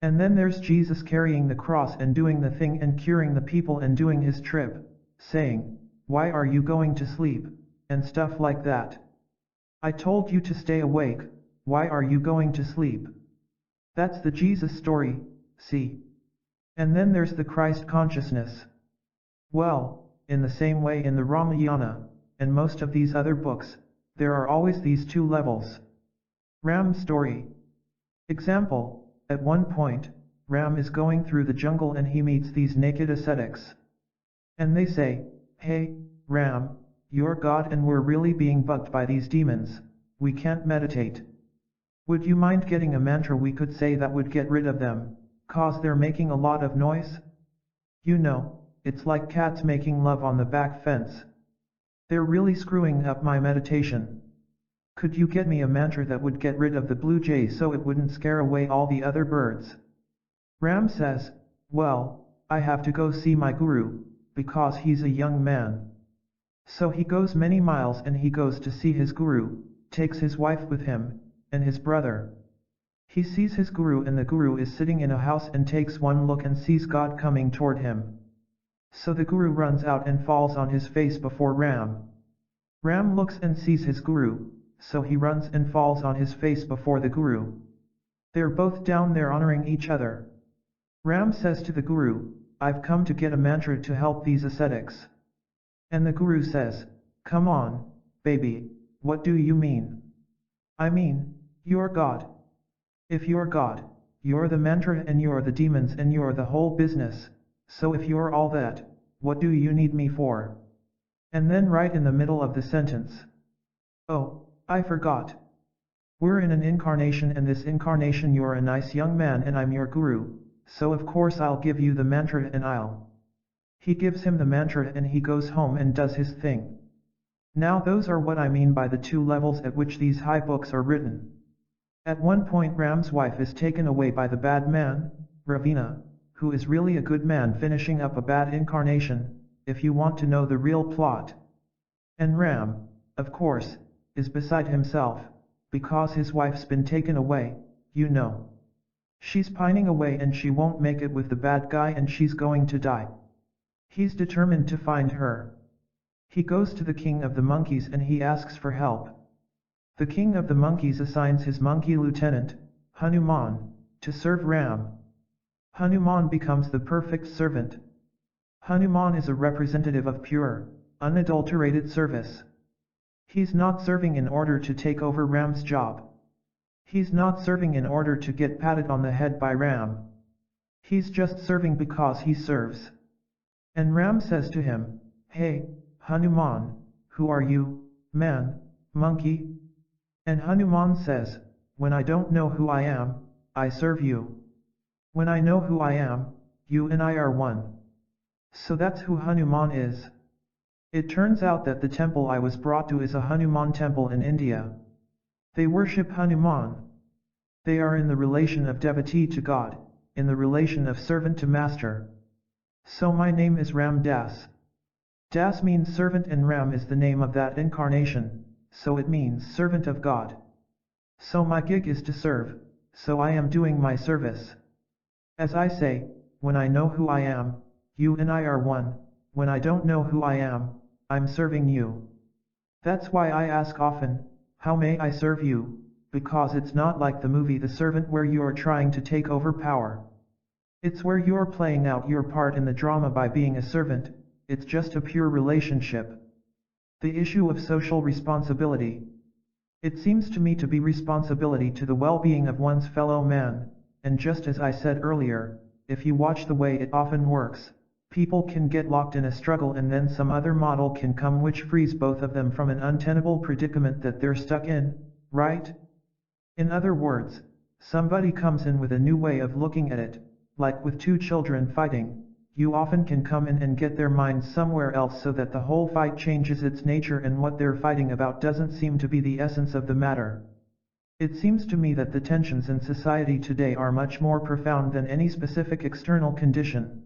And then there's Jesus carrying the cross and doing the thing and curing the people and doing his trip, saying, why are you going to sleep, and stuff like that. I told you to stay awake, why are you going to sleep? That's the Jesus story, see? And then there's the Christ consciousness. Well, in the same way in the Ramayana, and most of these other books, there are always these two levels. Ram story. Example, at one point, Ram is going through the jungle and he meets these naked ascetics. And they say, hey, Ram, you're God and we're really being bugged by these demons, we can't meditate. Would you mind getting a mantra we could say that would get rid of them, cause they're making a lot of noise? You know, it's like cats making love on the back fence. They're really screwing up my meditation. Could you get me a mantra that would get rid of the blue jay so it wouldn't scare away all the other birds? Ram says, well, I have to go see my guru, because he's a young man. So he goes many miles and he goes to see his guru, takes his wife with him, and his brother. He sees his guru and the guru is sitting in a house and takes one look and sees God coming toward him. So the guru runs out and falls on his face before Ram. Ram looks and sees his guru, so he runs and falls on his face before the guru. They're both down there honoring each other. Ram says to the guru, I've come to get a mantra to help these ascetics. And the guru says, come on, baby, what do you mean? I mean, you're God. If you're God, you're the mantra and you're the demons and you're the whole business, so if you're all that, what do you need me for? And then right in the middle of the sentence. Oh, I forgot. We're in an incarnation and this incarnation you're a nice young man and I'm your guru, so of course I'll give you the mantra and I'll. He gives him the mantra and he goes home and does his thing. Now those are what I mean by the two levels at which these high books are written. At one point Ram's wife is taken away by the bad man, Ravina, who is really a good man finishing up a bad incarnation, if you want to know the real plot. And Ram, of course, is beside himself, because his wife's been taken away, you know. She's pining away and she won't make it with the bad guy and she's going to die. He's determined to find her. He goes to the king of the monkeys and he asks for help. The king of the monkeys assigns his monkey lieutenant, Hanuman, to serve Ram. Hanuman becomes the perfect servant. Hanuman is a representative of pure, unadulterated service. He's not serving in order to take over Ram's job. He's not serving in order to get patted on the head by Ram. He's just serving because he serves. And Ram says to him, "Hey, Hanuman, who are you, man, monkey?" And Hanuman says, "When I don't know who I am, I serve you. When I know who I am, you and I are one." So that's who Hanuman is. It turns out that the temple I was brought to is a Hanuman temple in India. They worship Hanuman. They are in the relation of devotee to God, in the relation of servant to master. So my name is Ram Das. Das means servant and Ram is the name of that incarnation, so it means servant of God. So my gig is to serve, so I am doing my service. As I say, when I know who I am, you and I are one. When I don't know who I am, I'm serving you. That's why I ask often, how may I serve you? Because it's not like the movie The Servant where you are trying to take over power. It's where you're playing out your part in the drama by being a servant. It's just a pure relationship. The issue of social responsibility. It seems to me to be responsibility to the well-being of one's fellow man, and just as I said earlier, if you watch the way it often works, people can get locked in a struggle and then some other model can come which frees both of them from an untenable predicament that they're stuck in, right? In other words, somebody comes in with a new way of looking at it, like with two children fighting, you often can come in and get their minds somewhere else so that the whole fight changes its nature and what they're fighting about doesn't seem to be the essence of the matter. It seems to me that the tensions in society today are much more profound than any specific external condition.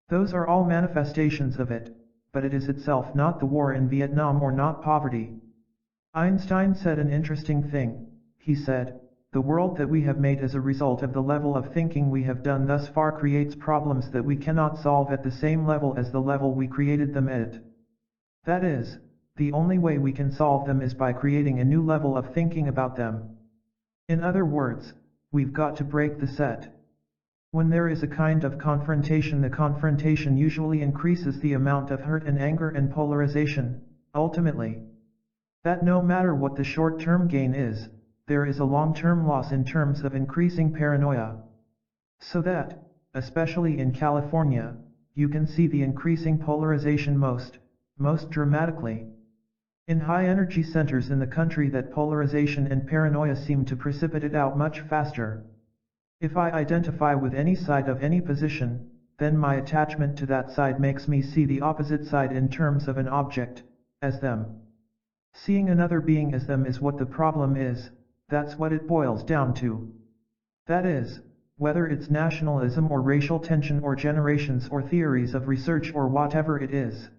Those are all manifestations of it, but it is itself not the war in Vietnam or not poverty. Einstein said an interesting thing. He said, "The world that we have made as a result of the level of thinking we have done thus far creates problems that we cannot solve at the same level as the level we created them at. That is, the only way we can solve them is by creating a new level of thinking about them. In other words, we've got to break the set. When there is a kind of confrontation, the confrontation usually increases the amount of hurt and anger and polarization, ultimately. That no matter what the short-term gain is, there is a long-term loss in terms of increasing paranoia. So that, especially in California, you can see the increasing polarization most dramatically. In high-energy centers in the country that polarization and paranoia seem to precipitate out much faster. If I identify with any side of any position, then my attachment to that side makes me see the opposite side in terms of an object, as them. Seeing another being as them is what the problem is. That's what it boils down to. That is, whether it's nationalism or racial tension or generations or theories of research or whatever it is.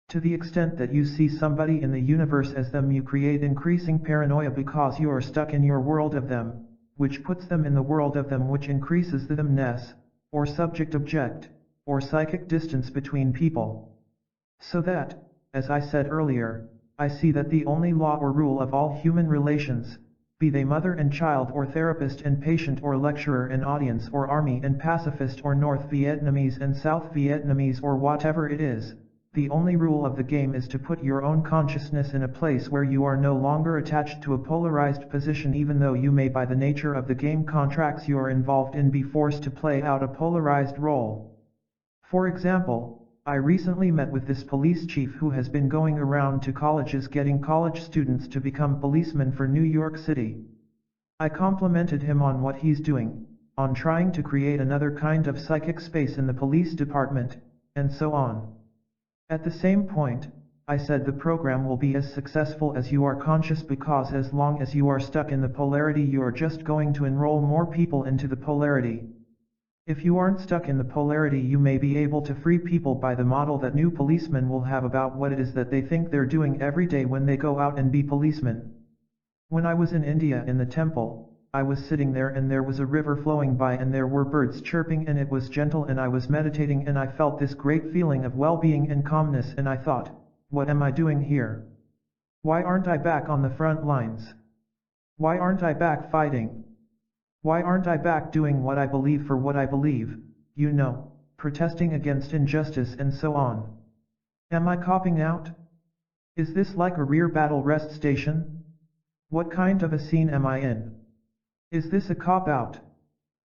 To the extent that you see somebody in the universe as them, you create increasing paranoia because you are stuck in your world of them, which puts them in the world of them, which increases the themness, or subject-object, or psychic distance between people. So that, as I said earlier, I see that the only law or rule of all human relations, be they mother and child or therapist and patient or lecturer and audience or army and pacifist or North Vietnamese and South Vietnamese or whatever it is, the only rule of the game is to put your own consciousness in a place where you are no longer attached to a polarized position, even though you may by the nature of the game contracts you are involved in be forced to play out a polarized role. For example, I recently met with this police chief who has been going around to colleges getting college students to become policemen for New York City. I complimented him on what he's doing, on trying to create another kind of psychic space in the police department, and so on. At the same point, I said the program will be as successful as you are conscious, because as long as you are stuck in the polarity, you are just going to enroll more people into the polarity. If you aren't stuck in the polarity, you may be able to free people by the model that new policemen will have about what it is that they think they're doing every day when they go out and be policemen. When I was in India in the temple, I was sitting there and there was a river flowing by and there were birds chirping and it was gentle and I was meditating and I felt this great feeling of well-being and calmness and I thought, what am I doing here? Why aren't I back on the front lines? Why aren't I back fighting? Why aren't I back doing what I believe for what I believe, you know, protesting against injustice and so on? Am I copping out? Is this like a rear battle rest station? What kind of a scene am I in? Is this a cop-out?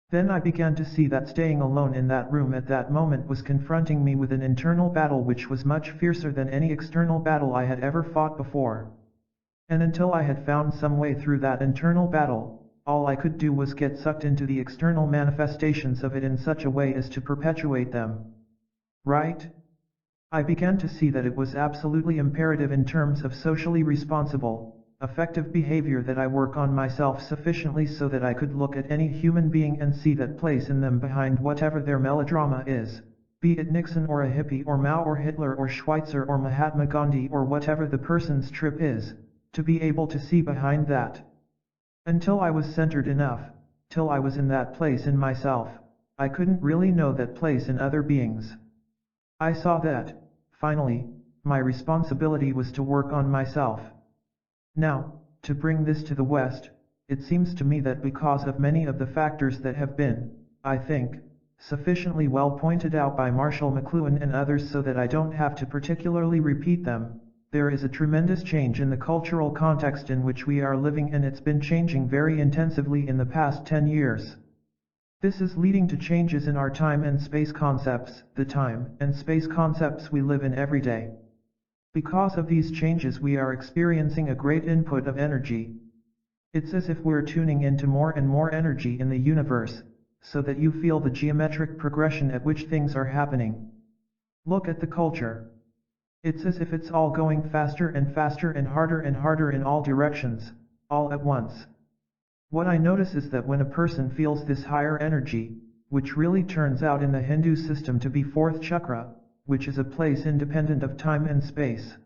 Then I began to see that staying alone in that room at that moment was confronting me with an internal battle which was much fiercer than any external battle I had ever fought before. And until I had found some way through that internal battle, all I could do was get sucked into the external manifestations of it in such a way as to perpetuate them. Right? I began to see that it was absolutely imperative in terms of socially responsible, effective behavior that I work on myself sufficiently so that I could look at any human being and see that place in them behind whatever their melodrama is, be it Nixon or a hippie or Mao or Hitler or Schweitzer or Mahatma Gandhi or whatever the person's trip is, to be able to see behind that. Until I was centered enough, till I was in that place in myself, I couldn't really know that place in other beings. I saw that, finally, my responsibility was to work on myself. Now, to bring this to the West, it seems to me that because of many of the factors that have been, I think, sufficiently well pointed out by Marshall McLuhan and others so that I don't have to particularly repeat them, there is a tremendous change in the cultural context in which we are living and it's been changing very intensively in the past 10 years. This is leading to changes in our time and space concepts, the time and space concepts we live in every day. Because of these changes we are experiencing a great input of energy. It's as if we're tuning into more and more energy in the universe, so that you feel the geometric progression at which things are happening. Look at the culture. It's as if it's all going faster and faster and harder in all directions, all at once. What I notice is that when a person feels this higher energy, which really turns out in the Hindu system to be fourth chakra, which is a place independent of time and space.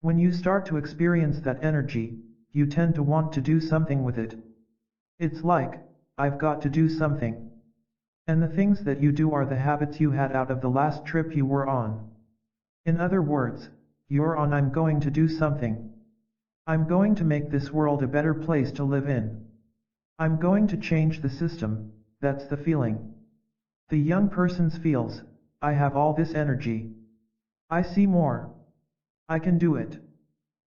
When you start to experience that energy, you tend to want to do something with it. It's like, I've got to do something. And the things that you do are the habits you had out of the last trip you were on. In other words, you're on I'm going to do something. I'm going to make this world a better place to live in. I'm going to change the system, that's the feeling. The young person's feels, I have all this energy. I see more. I can do it.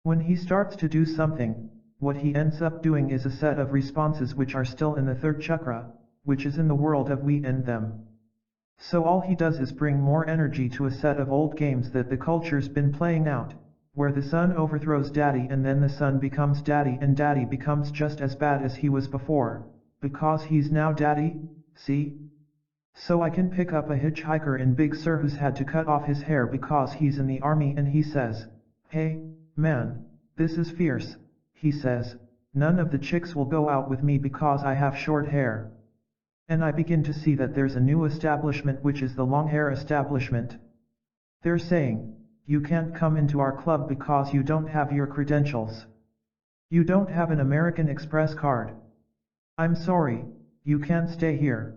When he starts to do something, what he ends up doing is a set of responses which are still in the third chakra, which is in the world of we and them. So all he does is bring more energy to a set of old games that the culture's been playing out, where the son overthrows daddy and then the son becomes daddy and daddy becomes just as bad as he was before, because he's now daddy, see? So I can pick up a hitchhiker in Big Sur who's had to cut off his hair because he's in the army and he says, hey, man, this is fierce, he says, none of the chicks will go out with me because I have short hair. And I begin to see that there's a new establishment which is the long hair establishment. They're saying, you can't come into our club because you don't have your credentials. You don't have an American Express card. I'm sorry, you can't stay here.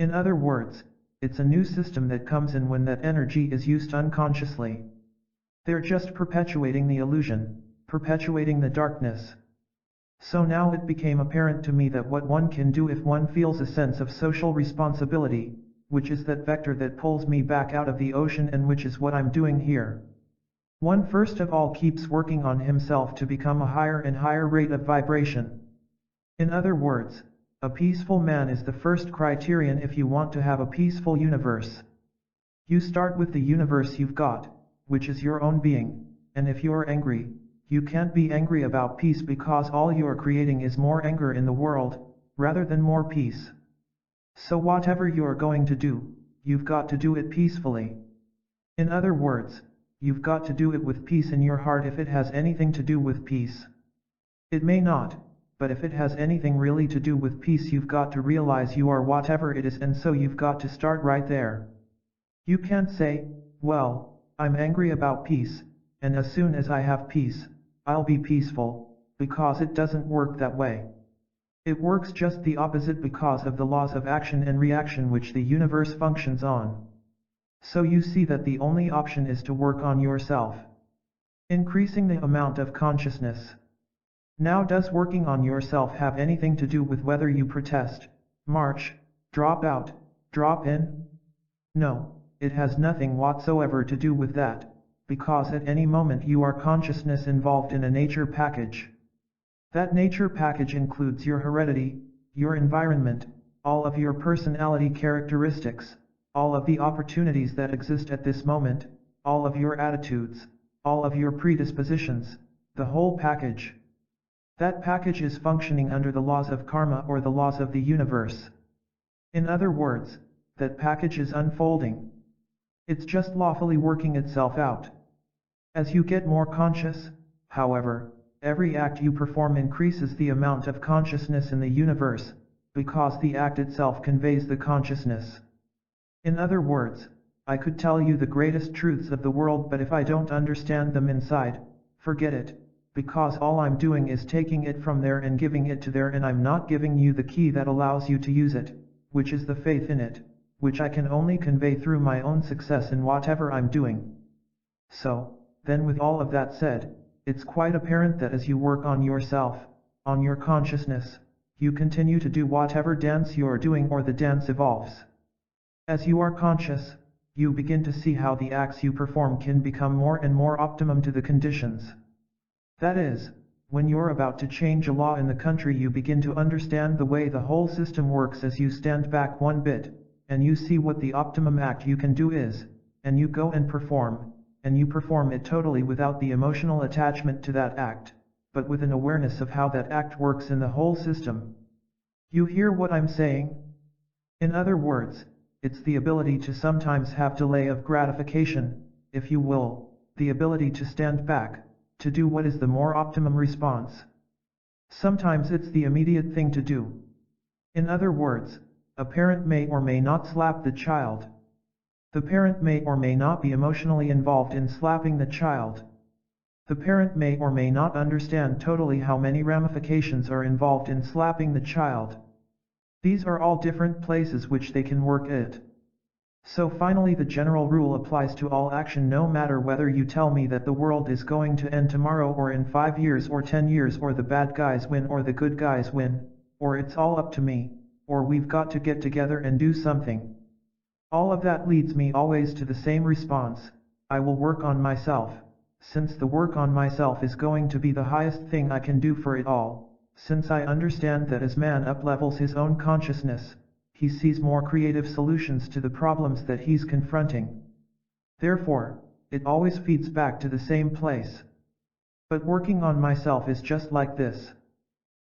In other words, it's a new system that comes in when that energy is used unconsciously. They're just perpetuating the illusion, perpetuating the darkness. So now it became apparent to me that what one can do if one feels a sense of social responsibility, which is that vector that pulls me back out of the ocean and which is what I'm doing here. One first of all keeps working on himself to become a higher and higher rate of vibration. In other words, a peaceful man is the first criterion if you want to have a peaceful universe. You start with the universe you've got, which is your own being, and if you're angry, you can't be angry about peace because all you're creating is more anger in the world, rather than more peace. So whatever you're going to do, you've got to do it peacefully. In other words, you've got to do it with peace in your heart if it has anything to do with peace. It may not. But if it has anything really to do with peace you've got to realize you are whatever it is and so you've got to start right there. You can't say, well, I'm angry about peace, and as soon as I have peace, I'll be peaceful, because it doesn't work that way. It works just the opposite because of the laws of action and reaction which the universe functions on. So you see that the only option is to work on yourself. Increasing the amount of consciousness. Now, does working on yourself have anything to do with whether you protest, march, drop out, drop in? No, it has nothing whatsoever to do with that, because at any moment you are consciousness involved in a nature package. That nature package includes your heredity, your environment, all of your personality characteristics, all of the opportunities that exist at this moment, all of your attitudes, all of your predispositions, the whole package. That package is functioning under the laws of karma or the laws of the universe. In other words, that package is unfolding. It's just lawfully working itself out. As you get more conscious, however, every act you perform increases the amount of consciousness in the universe, because the act itself conveys the consciousness. In other words, I could tell you the greatest truths of the world, but if I don't understand them inside, forget it, because all I'm doing is taking it from there and giving it to there, and I'm not giving you the key that allows you to use it, which is the faith in it, which I can only convey through my own success in whatever I'm doing. So, then with all of that said, it's quite apparent that as you work on yourself, on your consciousness, you continue to do whatever dance you're doing or the dance evolves. As you are conscious, you begin to see how the acts you perform can become more and more optimum to the conditions. That is, when you're about to change a law in the country, you begin to understand the way the whole system works as you stand back one bit, and you see what the optimum act you can do is, and you go and perform, and you perform it totally without the emotional attachment to that act, but with an awareness of how that act works in the whole system. You hear what I'm saying? In other words, it's the ability to sometimes have delay of gratification, if you will, the ability to stand back, to do what is the more optimum response. Sometimes it's the immediate thing to do. In other words, a parent may or may not slap the child. The parent may or may not be emotionally involved in slapping the child. The parent may or may not understand totally how many ramifications are involved in slapping the child. These are all different places which they can work at. So finally, the general rule applies to all action, no matter whether you tell me that the world is going to end tomorrow or in 5 years or 10 years, or the bad guys win or the good guys win, or it's all up to me, or we've got to get together and do something. All of that leads me always to the same response: I will work on myself, since the work on myself is going to be the highest thing I can do for it all, since I understand that as man uplevels his own consciousness, he sees more creative solutions to the problems that he's confronting. Therefore, it always feeds back to the same place. But working on myself is just like this.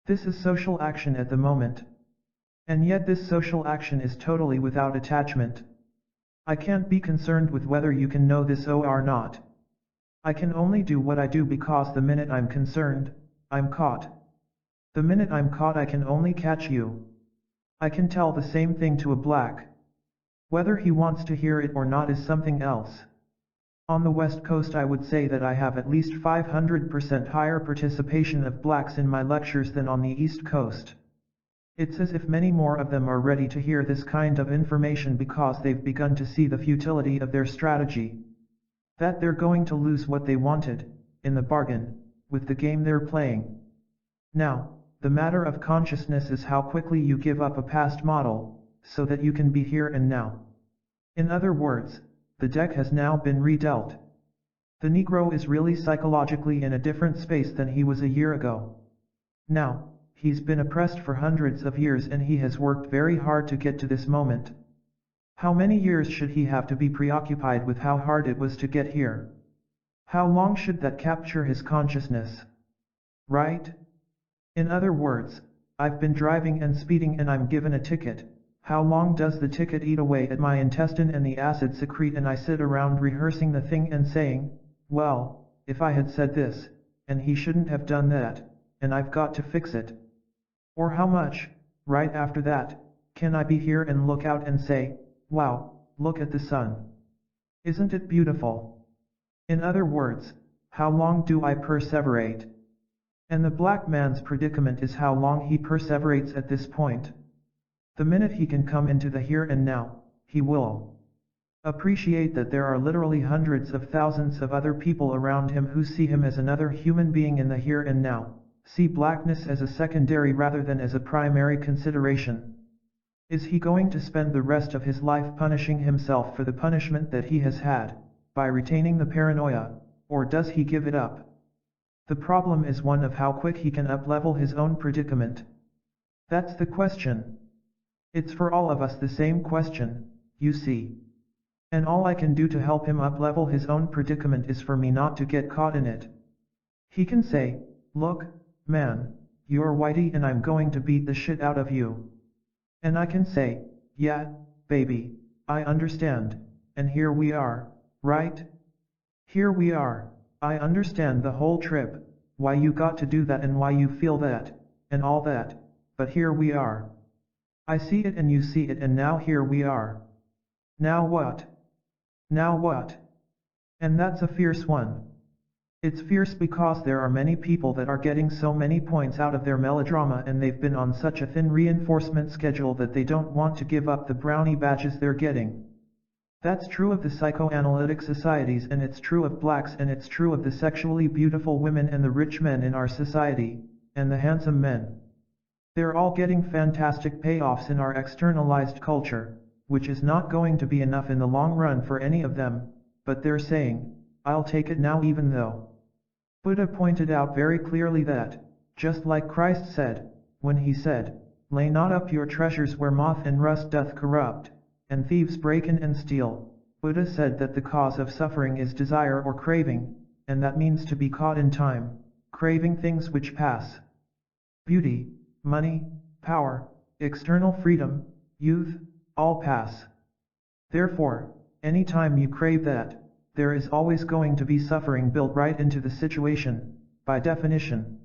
This is social action at the moment. And yet this social action is totally without attachment. I can't be concerned with whether you can know this or not. I can only do what I do because the minute I'm concerned, I'm caught. The minute I'm caught, I can only catch you. I can tell the same thing to a black. Whether he wants to hear it or not is something else. On the West Coast, I would say that I have at least 500% higher participation of blacks in my lectures than on the East Coast. It's as if many more of them are ready to hear this kind of information because they've begun to see the futility of their strategy. That they're going to lose what they wanted, in the bargain, with the game they're playing. Now, the matter of consciousness is how quickly you give up a past model, so that you can be here and now. In other words, the deck has now been redealt. The Negro is really psychologically in a different space than he was a year ago. Now, he's been oppressed for hundreds of years and he has worked very hard to get to this moment. How many years should he have to be preoccupied with how hard it was to get here? How long should that capture his consciousness? Right? In other words, I've been driving and speeding and I'm given a ticket. How long does the ticket eat away at my intestine and the acid secrete, and I sit around rehearsing the thing and saying, well, if I had said this, and he shouldn't have done that, and I've got to fix it. Or how much, right after that, can I be here and look out and say, wow, look at the sun. Isn't it beautiful? In other words, how long do I perseverate? And the black man's predicament is how long he perseverates at this point. The minute he can come into the here and now, he will appreciate that there are literally hundreds of thousands of other people around him who see him as another human being in the here and now, see blackness as a secondary rather than as a primary consideration. Is he going to spend the rest of his life punishing himself for the punishment that he has had, by retaining the paranoia, or does he give it up? The problem is one of how quick he can up-level his own predicament. That's the question. It's for all of us the same question, you see. And all I can do to help him up-level his own predicament is for me not to get caught in it. He can say, "Look, man, you're whitey and I'm going to beat the shit out of you." And I can say, "Yeah, baby, I understand, and here we are, right? Here we are, I understand the whole trip, why you got to do that and why you feel that, and all that, but here we are. I see it and you see it and now here we are. Now what? Now what?" And that's a fierce one. It's fierce because there are many people that are getting so many points out of their melodrama and they've been on such a thin reinforcement schedule that they don't want to give up the brownie badges they're getting. That's true of the psychoanalytic societies and it's true of blacks and it's true of the sexually beautiful women and the rich men in our society, and the handsome men. They're all getting fantastic payoffs in our externalized culture, which is not going to be enough in the long run for any of them, but they're saying, "I'll take it now," even though Buddha pointed out very clearly that, just like Christ said, when he said, "Lay not up your treasures where moth and rust doth corrupt, and thieves break in and steal," Buddha said that the cause of suffering is desire or craving, and that means to be caught in time, craving things which pass. Beauty, money, power, external freedom, youth, all pass. Therefore, any time you crave that, there is always going to be suffering built right into the situation, by definition.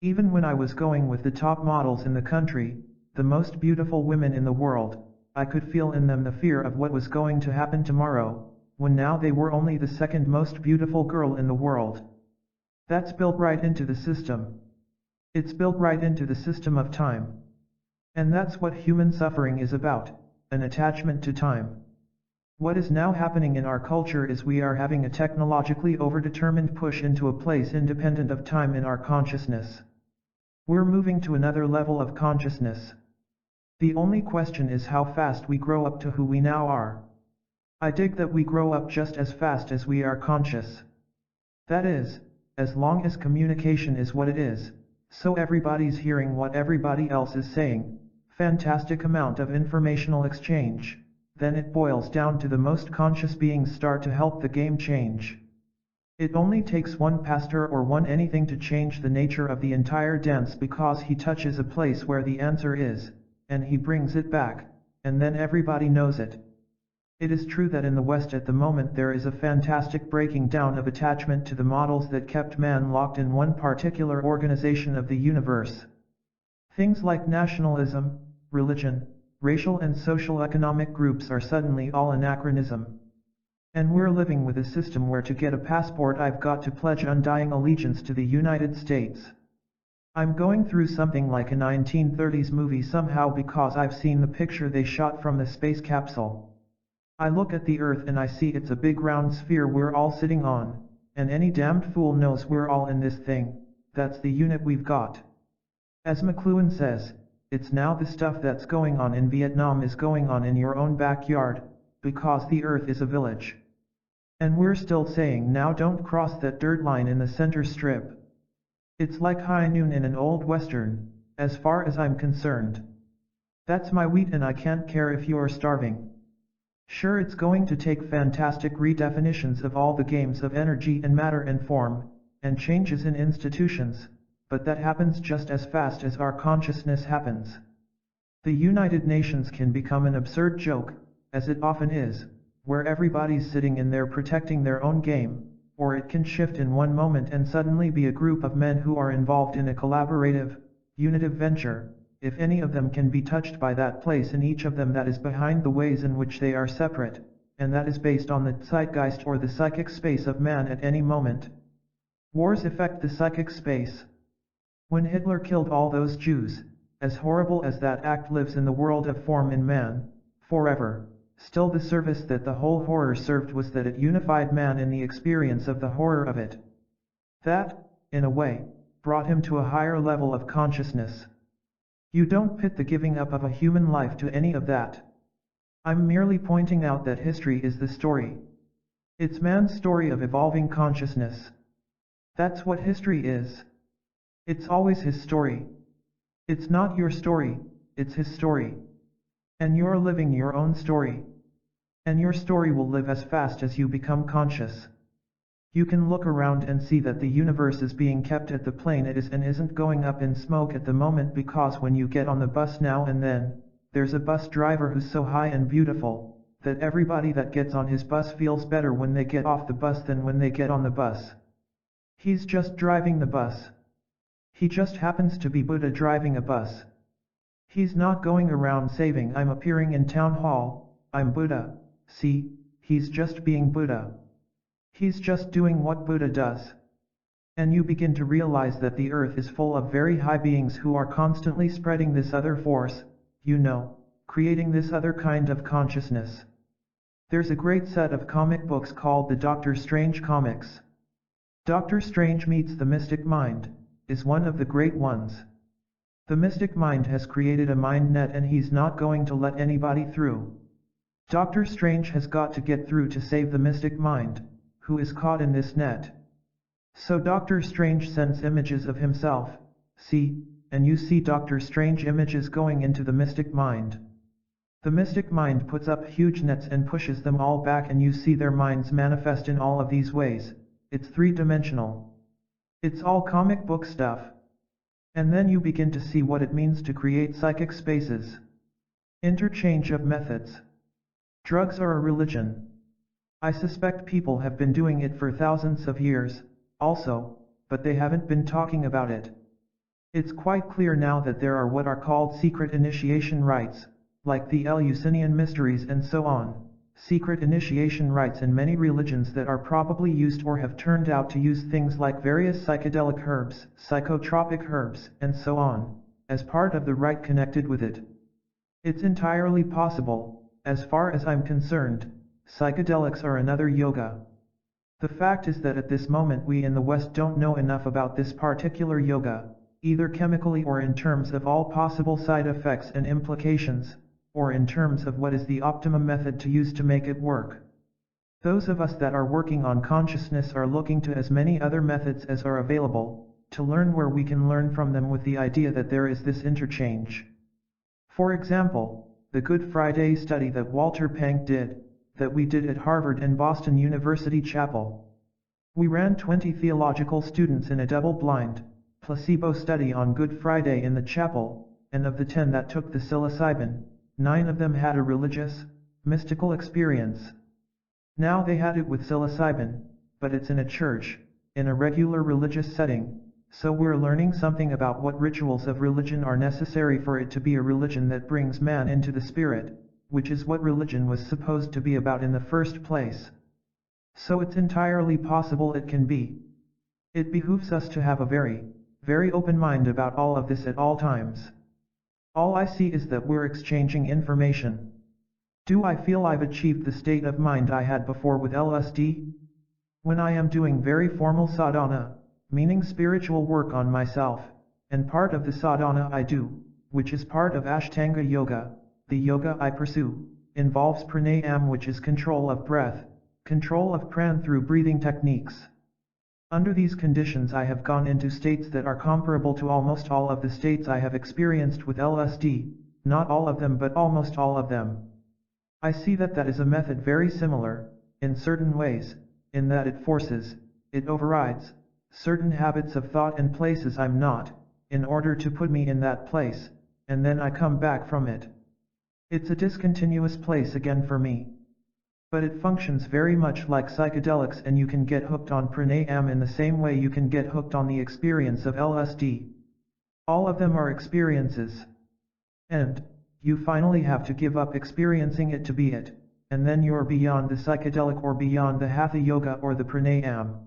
Even when I was going with the top models in the country, the most beautiful women in the world, I could feel in them the fear of what was going to happen tomorrow, when now they were only the second most beautiful girl in the world. That's built right into the system. It's built right into the system of time. And that's what human suffering is about, an attachment to time. What is now happening in our culture is we are having a technologically overdetermined push into a place independent of time in our consciousness. We're moving to another level of consciousness. The only question is how fast we grow up to who we now are. I dig that we grow up just as fast as we are conscious. That is, as long as communication is what it is, so everybody's hearing what everybody else is saying, fantastic amount of informational exchange, then it boils down to the most conscious beings start to help the game change. It only takes one pastor or one anything to change the nature of the entire dance because he touches a place where the answer is, and he brings it back, and then everybody knows it. It is true that in the West at the moment there is a fantastic breaking down of attachment to the models that kept man locked in one particular organization of the universe. Things like nationalism, religion, racial and social economic groups are suddenly all anachronism. And we're living with a system where to get a passport I've got to pledge undying allegiance to the United States. I'm going through something like a 1930s movie somehow because I've seen the picture they shot from the space capsule. I look at the Earth and I see it's a big round sphere we're all sitting on, and any damned fool knows we're all in this thing, that's the unit we've got. As McLuhan says, it's now the stuff that's going on in Vietnam is going on in your own backyard, because the Earth is a village. And we're still saying now don't cross that dirt line in the center strip. It's like high noon in an old western, as far as I'm concerned. That's my wheat and I can't care if you're starving. Sure, it's going to take fantastic redefinitions of all the games of energy and matter and form, and changes in institutions, but that happens just as fast as our consciousness happens. The United Nations can become an absurd joke, as it often is, where everybody's sitting in there protecting their own game, or it can shift in one moment and suddenly be a group of men who are involved in a collaborative, unitive venture, if any of them can be touched by that place in each of them that is behind the ways in which they are separate, and that is based on the zeitgeist or the psychic space of man at any moment. Wars affect the psychic space. When Hitler killed all those Jews, as horrible as that act lives in the world of form in man, forever, still the service that the whole horror served was that it unified man in the experience of the horror of it. That, in a way, brought him to a higher level of consciousness. You don't pit the giving up of a human life to any of that. I'm merely pointing out that history is the story. It's man's story of evolving consciousness. That's what history is. It's always his story. It's not your story, it's his story. And you're living your own story. And your story will live as fast as you become conscious. You can look around and see that the universe is being kept at the plane it is and isn't going up in smoke at the moment, because when you get on the bus now and then, there's a bus driver who's so high and beautiful, that everybody that gets on his bus feels better when they get off the bus than when they get on the bus. He's just driving the bus. He just happens to be Buddha driving a bus. He's not going around saying, I'm appearing in town hall, I'm Buddha. See, he's just being Buddha. He's just doing what Buddha does. And you begin to realize that the earth is full of very high beings who are constantly spreading this other force, creating this other kind of consciousness. There's a great set of comic books called the Doctor Strange comics. Doctor Strange Meets the Mystic Mind is one of the great ones. The mystic mind has created a mind net and he's not going to let anybody through. Doctor Strange has got to get through to save the mystic mind, who is caught in this net. So Doctor Strange sends images of himself, and you see Doctor Strange images going into the mystic mind. The mystic mind puts up huge nets and pushes them all back and you see their minds manifest in all of these ways. It's three-dimensional. It's all comic book stuff. And then you begin to see what it means to create psychic spaces. Interchange of methods. Drugs are a religion. I suspect people have been doing it for thousands of years, also, but they haven't been talking about it. It's quite clear now that there are what are called secret initiation rites, like the Eleusinian mysteries and so on, secret initiation rites in many religions that are probably used or have turned out to use things like various psychedelic herbs, psychotropic herbs, and so on, as part of the rite connected with it. It's entirely possible, as far as I'm concerned, psychedelics are another yoga. The fact is that at this moment we in the West don't know enough about this particular yoga, either chemically or in terms of all possible side effects and implications, or in terms of what is the optimum method to use to make it work. Those of us that are working on consciousness are looking to as many other methods as are available, to learn where we can learn from them with the idea that there is this interchange. For example, the Good Friday study that Walter Pank did, that we did at Harvard and Boston University Chapel. We ran 20 theological students in a double-blind, placebo study on Good Friday in the chapel, and of the 10 that took the psilocybin, 9 of them had a religious, mystical experience. Now they had it with psilocybin, but it's in a church, in a regular religious setting, so we're learning something about what rituals of religion are necessary for it to be a religion that brings man into the spirit, which is what religion was supposed to be about in the first place. So it's entirely possible it can be. It behooves us to have a very, very open mind about all of this at all times. All I see is that we're exchanging information. Do I feel I've achieved the state of mind I had before with LSD? When I am doing very formal sadhana, meaning spiritual work on myself, and part of the sadhana I do, which is part of Ashtanga yoga, the yoga I pursue, involves pranayam, which is control of breath, control of pran through breathing techniques. Under these conditions I have gone into states that are comparable to almost all of the states I have experienced with LSD, not all of them but almost all of them. I see that that is a method very similar, in certain ways, in that it forces, it overrides, certain habits of thought and places I'm not, in order to put me in that place, and then I come back from it. It's a discontinuous place again for me. But it functions very much like psychedelics, and you can get hooked on pranayam in the same way you can get hooked on the experience of LSD. All of them are experiences. And you finally have to give up experiencing it to be it, and then you're beyond the psychedelic or beyond the hatha yoga or the pranayam.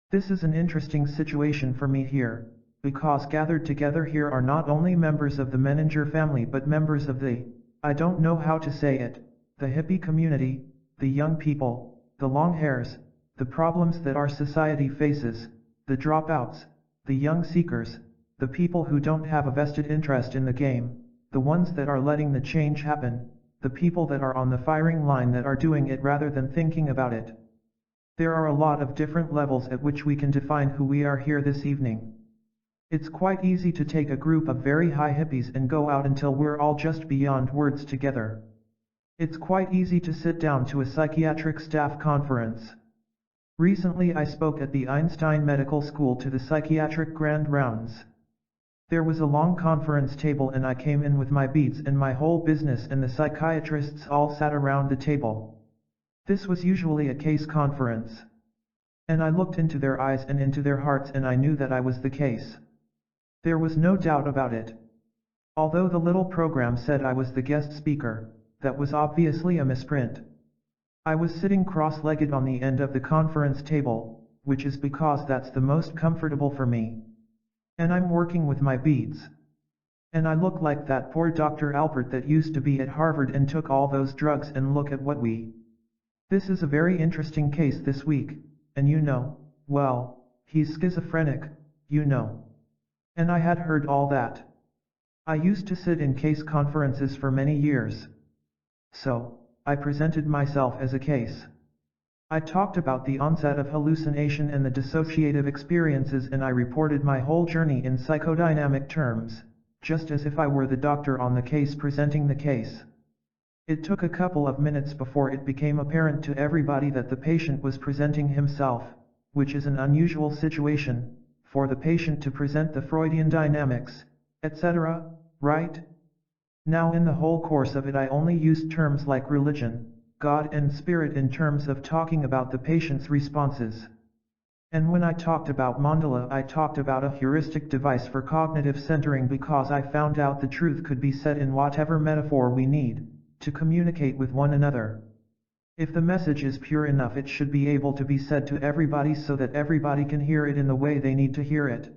This is an interesting situation for me here, because gathered together here are not only members of the Menninger family but members of the, I don't know how to say it, the hippie community, the young people, the long hairs, the problems that our society faces, the dropouts, the young seekers, the people who don't have a vested interest in the game, the ones that are letting the change happen, the people that are on the firing line that are doing it rather than thinking about it. There are a lot of different levels at which we can define who we are here this evening. It's quite easy to take a group of very high hippies and go out until we're all just beyond words together. It's quite easy to sit down to a psychiatric staff conference. Recently I spoke at the Einstein Medical School to the psychiatric grand rounds. There was a long conference table and I came in with my beads and my whole business and the psychiatrists all sat around the table. This was usually a case conference. And I looked into their eyes and into their hearts and I knew that I was the case. There was no doubt about it. Although the little program said I was the guest speaker, that was obviously a misprint. I was sitting cross-legged on the end of the conference table, which is because that's the most comfortable for me. And I'm working with my beads. And I look like that poor Dr. Alpert that used to be at Harvard and took all those drugs and look at what we. This is a very interesting case this week, and you know, well, he's schizophrenic, you know. And I had heard all that. I used to sit in case conferences for many years. So, I presented myself as a case. I talked about the onset of hallucination and the dissociative experiences and I reported my whole journey in psychodynamic terms, just as if I were the doctor on the case presenting the case. It took a couple of minutes before it became apparent to everybody that the patient was presenting himself, which is an unusual situation, for the patient to present the Freudian dynamics, etc., right? Now in the whole course of it I only used terms like religion, God and spirit in terms of talking about the patient's responses. And when I talked about mandala I talked about a heuristic device for cognitive centering because I found out the truth could be said in whatever metaphor we need, to communicate with one another. If the message is pure enough it should be able to be said to everybody so that everybody can hear it in the way they need to hear it.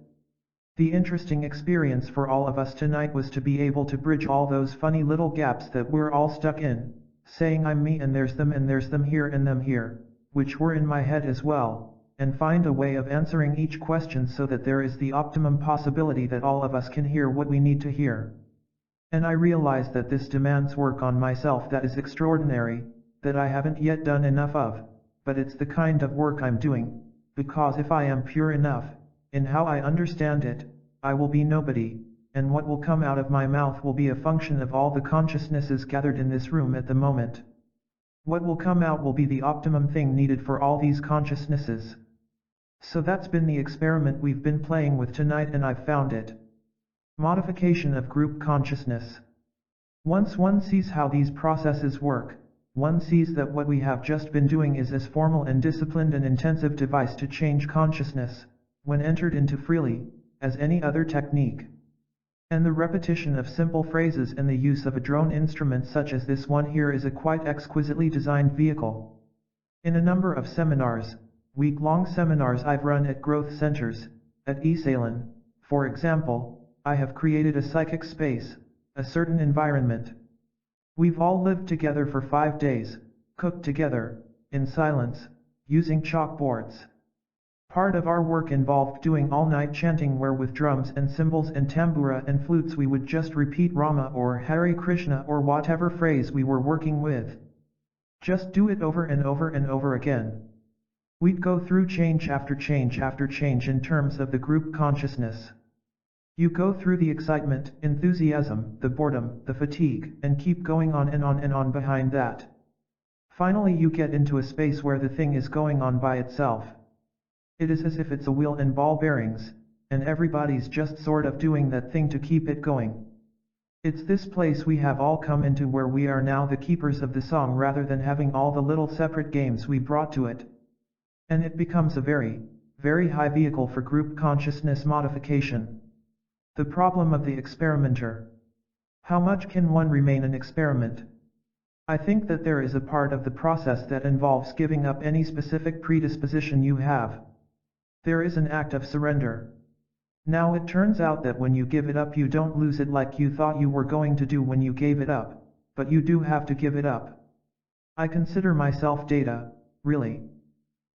The interesting experience for all of us tonight was to be able to bridge all those funny little gaps that we're all stuck in, saying I'm me and there's them here and them here, which were in my head as well, and find a way of answering each question so that there is the optimum possibility that all of us can hear what we need to hear. And I realize that this demands work on myself that is extraordinary, that I haven't yet done enough of, but it's the kind of work I'm doing, because if I am pure enough, in how I understand it, I will be nobody, and what will come out of my mouth will be a function of all the consciousnesses gathered in this room at the moment. What will come out will be the optimum thing needed for all these consciousnesses. So that's been the experiment we've been playing with tonight and I've found it. Modification of group consciousness. Once one sees how these processes work, one sees that what we have just been doing is as formal and disciplined and intensive device to change consciousness, when entered into freely, as any other technique. And the repetition of simple phrases and the use of a drone instrument such as this one here is a quite exquisitely designed vehicle. In a number of seminars, week-long seminars I've run at growth centers, at Esalen, for example, I have created a psychic space, a certain environment. We've all lived together for 5 days, cooked together, in silence, using chalkboards. Part of our work involved doing all-night chanting where with drums and cymbals and tambura and flutes we would just repeat Rama or Hare Krishna or whatever phrase we were working with. Just do it over and over and over again. We'd go through change after change after change in terms of the group consciousness. You go through the excitement, enthusiasm, the boredom, the fatigue, and keep going on and on and on behind that. Finally you get into a space where the thing is going on by itself. It is as if it's a wheel and ball bearings, and everybody's just sort of doing that thing to keep it going. It's this place we have all come into where we are now the keepers of the song rather than having all the little separate games we brought to it. And it becomes a very, very high vehicle for group consciousness modification. The problem of the experimenter. How much can one remain an experiment? I think that there is a part of the process that involves giving up any specific predisposition you have. There is an act of surrender. Now it turns out that when you give it up you don't lose it like you thought you were going to do when you gave it up, but you do have to give it up. I consider myself data, really.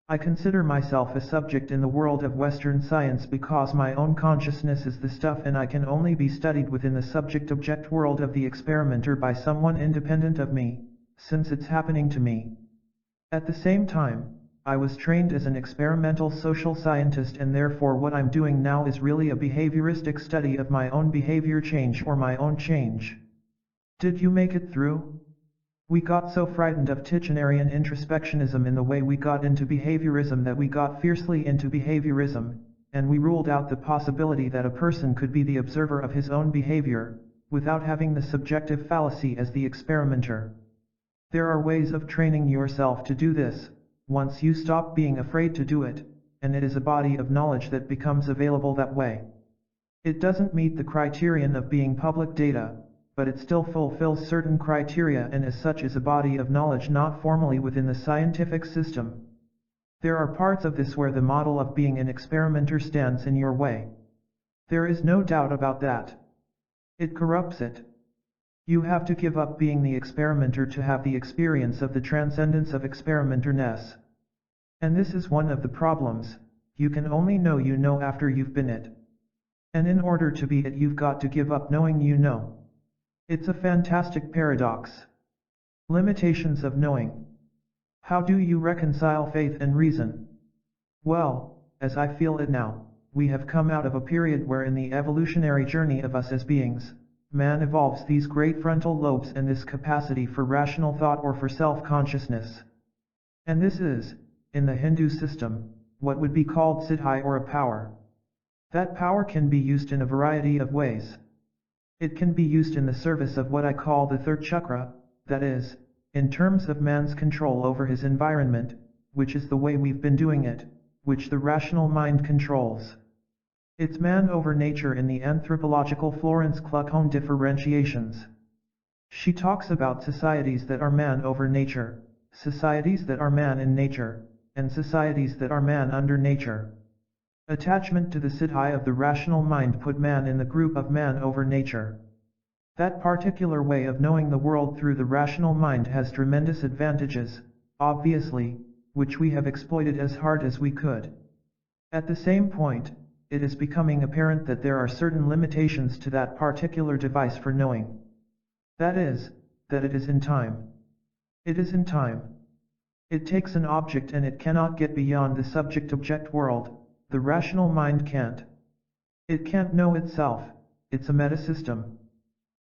I consider myself a subject in the world of Western science because my own consciousness is the stuff and I can only be studied within the subject-object world of the experimenter by someone independent of me, since it's happening to me. At the same time, I was trained as an experimental social scientist and therefore what I'm doing now is really a behavioristic study of my own behavior change or my own change. Did you make it through? We got so frightened of Tichenarian introspectionism in the way we got into behaviorism that we got fiercely into behaviorism, and we ruled out the possibility that a person could be the observer of his own behavior, without having the subjective fallacy as the experimenter. There are ways of training yourself to do this, once you stop being afraid to do it, and it is a body of knowledge that becomes available that way. It doesn't meet the criterion of being public data, but it still fulfills certain criteria and as such is a body of knowledge not formally within the scientific system. There are parts of this where the model of being an experimenter stands in your way. There is no doubt about that. It corrupts it. You have to give up being the experimenter to have the experience of the transcendence of experimenterness. And this is one of the problems. You can only know you know after you've been it. And in order to be it you've got to give up knowing you know. It's a fantastic paradox. Limitations of knowing. How do you reconcile faith and reason? Well, as I feel it now, we have come out of a period where in the evolutionary journey of us as beings, man evolves these great frontal lobes and this capacity for rational thought or for self-consciousness. And this is, in the Hindu system, what would be called siddhi or a power. That power can be used in a variety of ways. It can be used in the service of what I call the third chakra, that is, in terms of man's control over his environment, which is the way we've been doing it, which the rational mind controls. It's man over nature in the anthropological Florence Kluckhohn differentiations. She talks about societies that are man over nature, societies that are man in nature, and societies that are man under nature. Attachment to the siddhi of the rational mind put man in the group of man over nature. That particular way of knowing the world through the rational mind has tremendous advantages, obviously, which we have exploited as hard as we could. At the same point, it is becoming apparent that there are certain limitations to that particular device for knowing. That is, that it is in time. It is in time. It takes an object and it cannot get beyond the subject-object world. The rational mind can't. It can't know itself, it's a metasystem.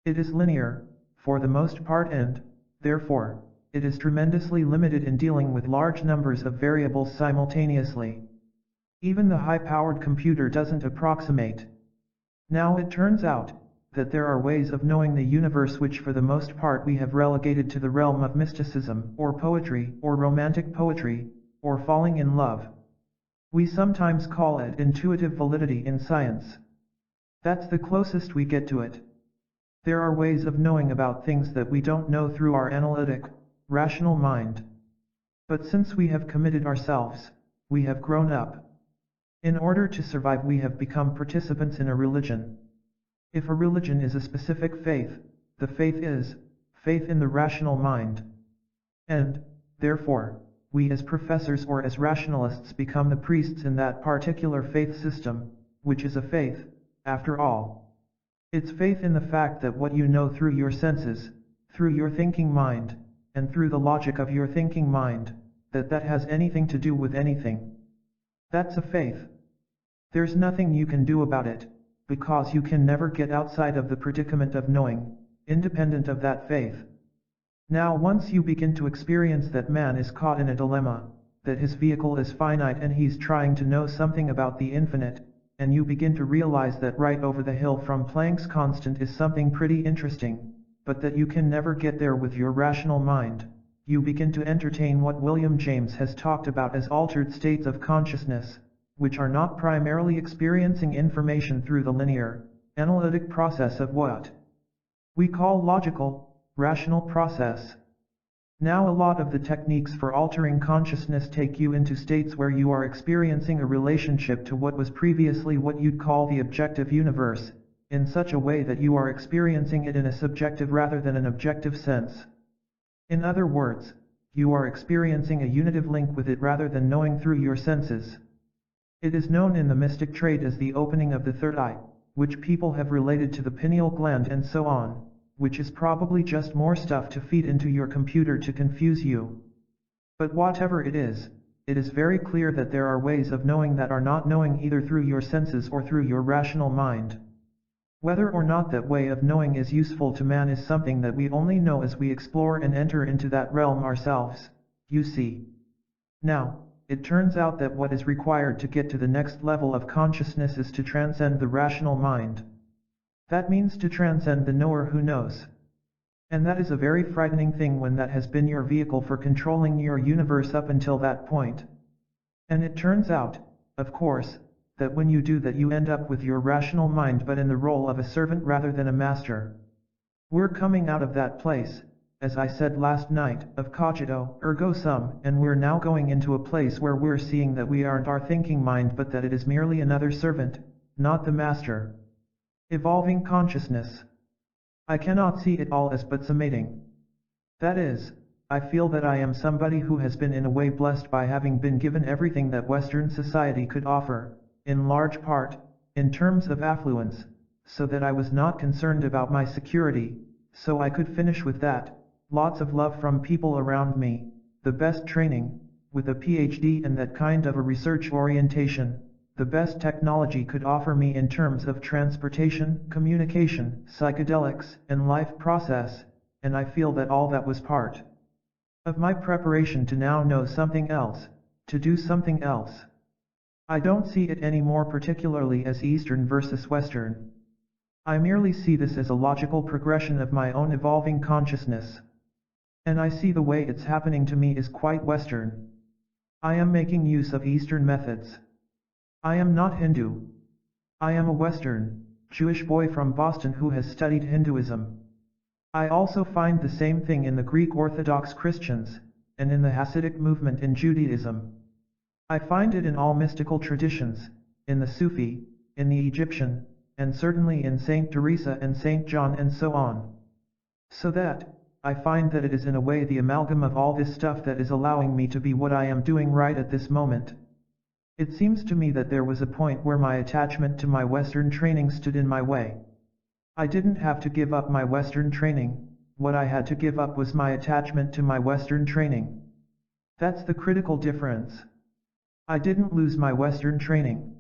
It is linear, for the most part and, therefore, it is tremendously limited in dealing with large numbers of variables simultaneously. Even the high-powered computer doesn't approximate. Now it turns out, that there are ways of knowing the universe which for the most part we have relegated to the realm of mysticism, or poetry, or romantic poetry, or falling in love. We sometimes call it intuitive validity in science. That's the closest we get to it. There are ways of knowing about things that we don't know through our analytic, rational mind. But since we have committed ourselves, we have grown up. In order to survive we have become participants in a religion. If a religion is a specific faith, the faith is, faith in the rational mind. And, therefore, we as professors or as rationalists become the priests in that particular faith system, which is a faith, after all. It's faith in the fact that what you know through your senses, through your thinking mind, and through the logic of your thinking mind, that has anything to do with anything. That's a faith. There's nothing you can do about it, because you can never get outside of the predicament of knowing, independent of that faith. Now once you begin to experience that man is caught in a dilemma, that his vehicle is finite and he's trying to know something about the infinite, and you begin to realize that right over the hill from Planck's constant is something pretty interesting, but that you can never get there with your rational mind, you begin to entertain what William James has talked about as altered states of consciousness, which are not primarily experiencing information through the linear, analytic process of what we call logical, rational process. Now a lot of the techniques for altering consciousness take you into states where you are experiencing a relationship to what was previously what you'd call the objective universe, in such a way that you are experiencing it in a subjective rather than an objective sense. In other words, you are experiencing a unitive link with it rather than knowing through your senses. It is known in the mystic trade as the opening of the third eye, which people have related to the pineal gland and so on, which is probably just more stuff to feed into your computer to confuse you. But whatever it is very clear that there are ways of knowing that are not knowing either through your senses or through your rational mind. Whether or not that way of knowing is useful to man is something that we only know as we explore and enter into that realm ourselves, you see. Now, it turns out that what is required to get to the next level of consciousness is to transcend the rational mind. That means to transcend the knower who knows. And that is a very frightening thing when that has been your vehicle for controlling your universe up until that point. And it turns out, of course, that when you do that you end up with your rational mind but in the role of a servant rather than a master. We're coming out of that place, as I said last night, of cogito, ergo sum, and we're now going into a place where we're seeing that we aren't our thinking mind but that it is merely another servant, not the master. Evolving consciousness. I cannot see it all as but summating. That is, I feel that I am somebody who has been in a way blessed by having been given everything that Western society could offer, in large part, in terms of affluence, so that I was not concerned about my security, so I could finish with that. Lots of love from people around me, the best training, with a PhD and that kind of a research orientation, the best technology could offer me in terms of transportation, communication, psychedelics, and life process, and I feel that all that was part of my preparation to now know something else, to do something else. I don't see it any more particularly as Eastern versus Western. I merely see this as a logical progression of my own evolving consciousness. And I see the way it's happening to me is quite Western. I am making use of Eastern methods. I am not Hindu. I am a Western, Jewish boy from Boston who has studied Hinduism. I also find the same thing in the Greek Orthodox Christians, and in the Hasidic movement in Judaism. I find it in all mystical traditions, in the Sufi, in the Egyptian, and certainly in Saint Teresa and Saint John and so on. So that, I find that it is in a way the amalgam of all this stuff that is allowing me to be what I am doing right at this moment. It seems to me that there was a point where my attachment to my Western training stood in my way. I didn't have to give up my Western training, what I had to give up was my attachment to my Western training. That's the critical difference. I didn't lose my Western training.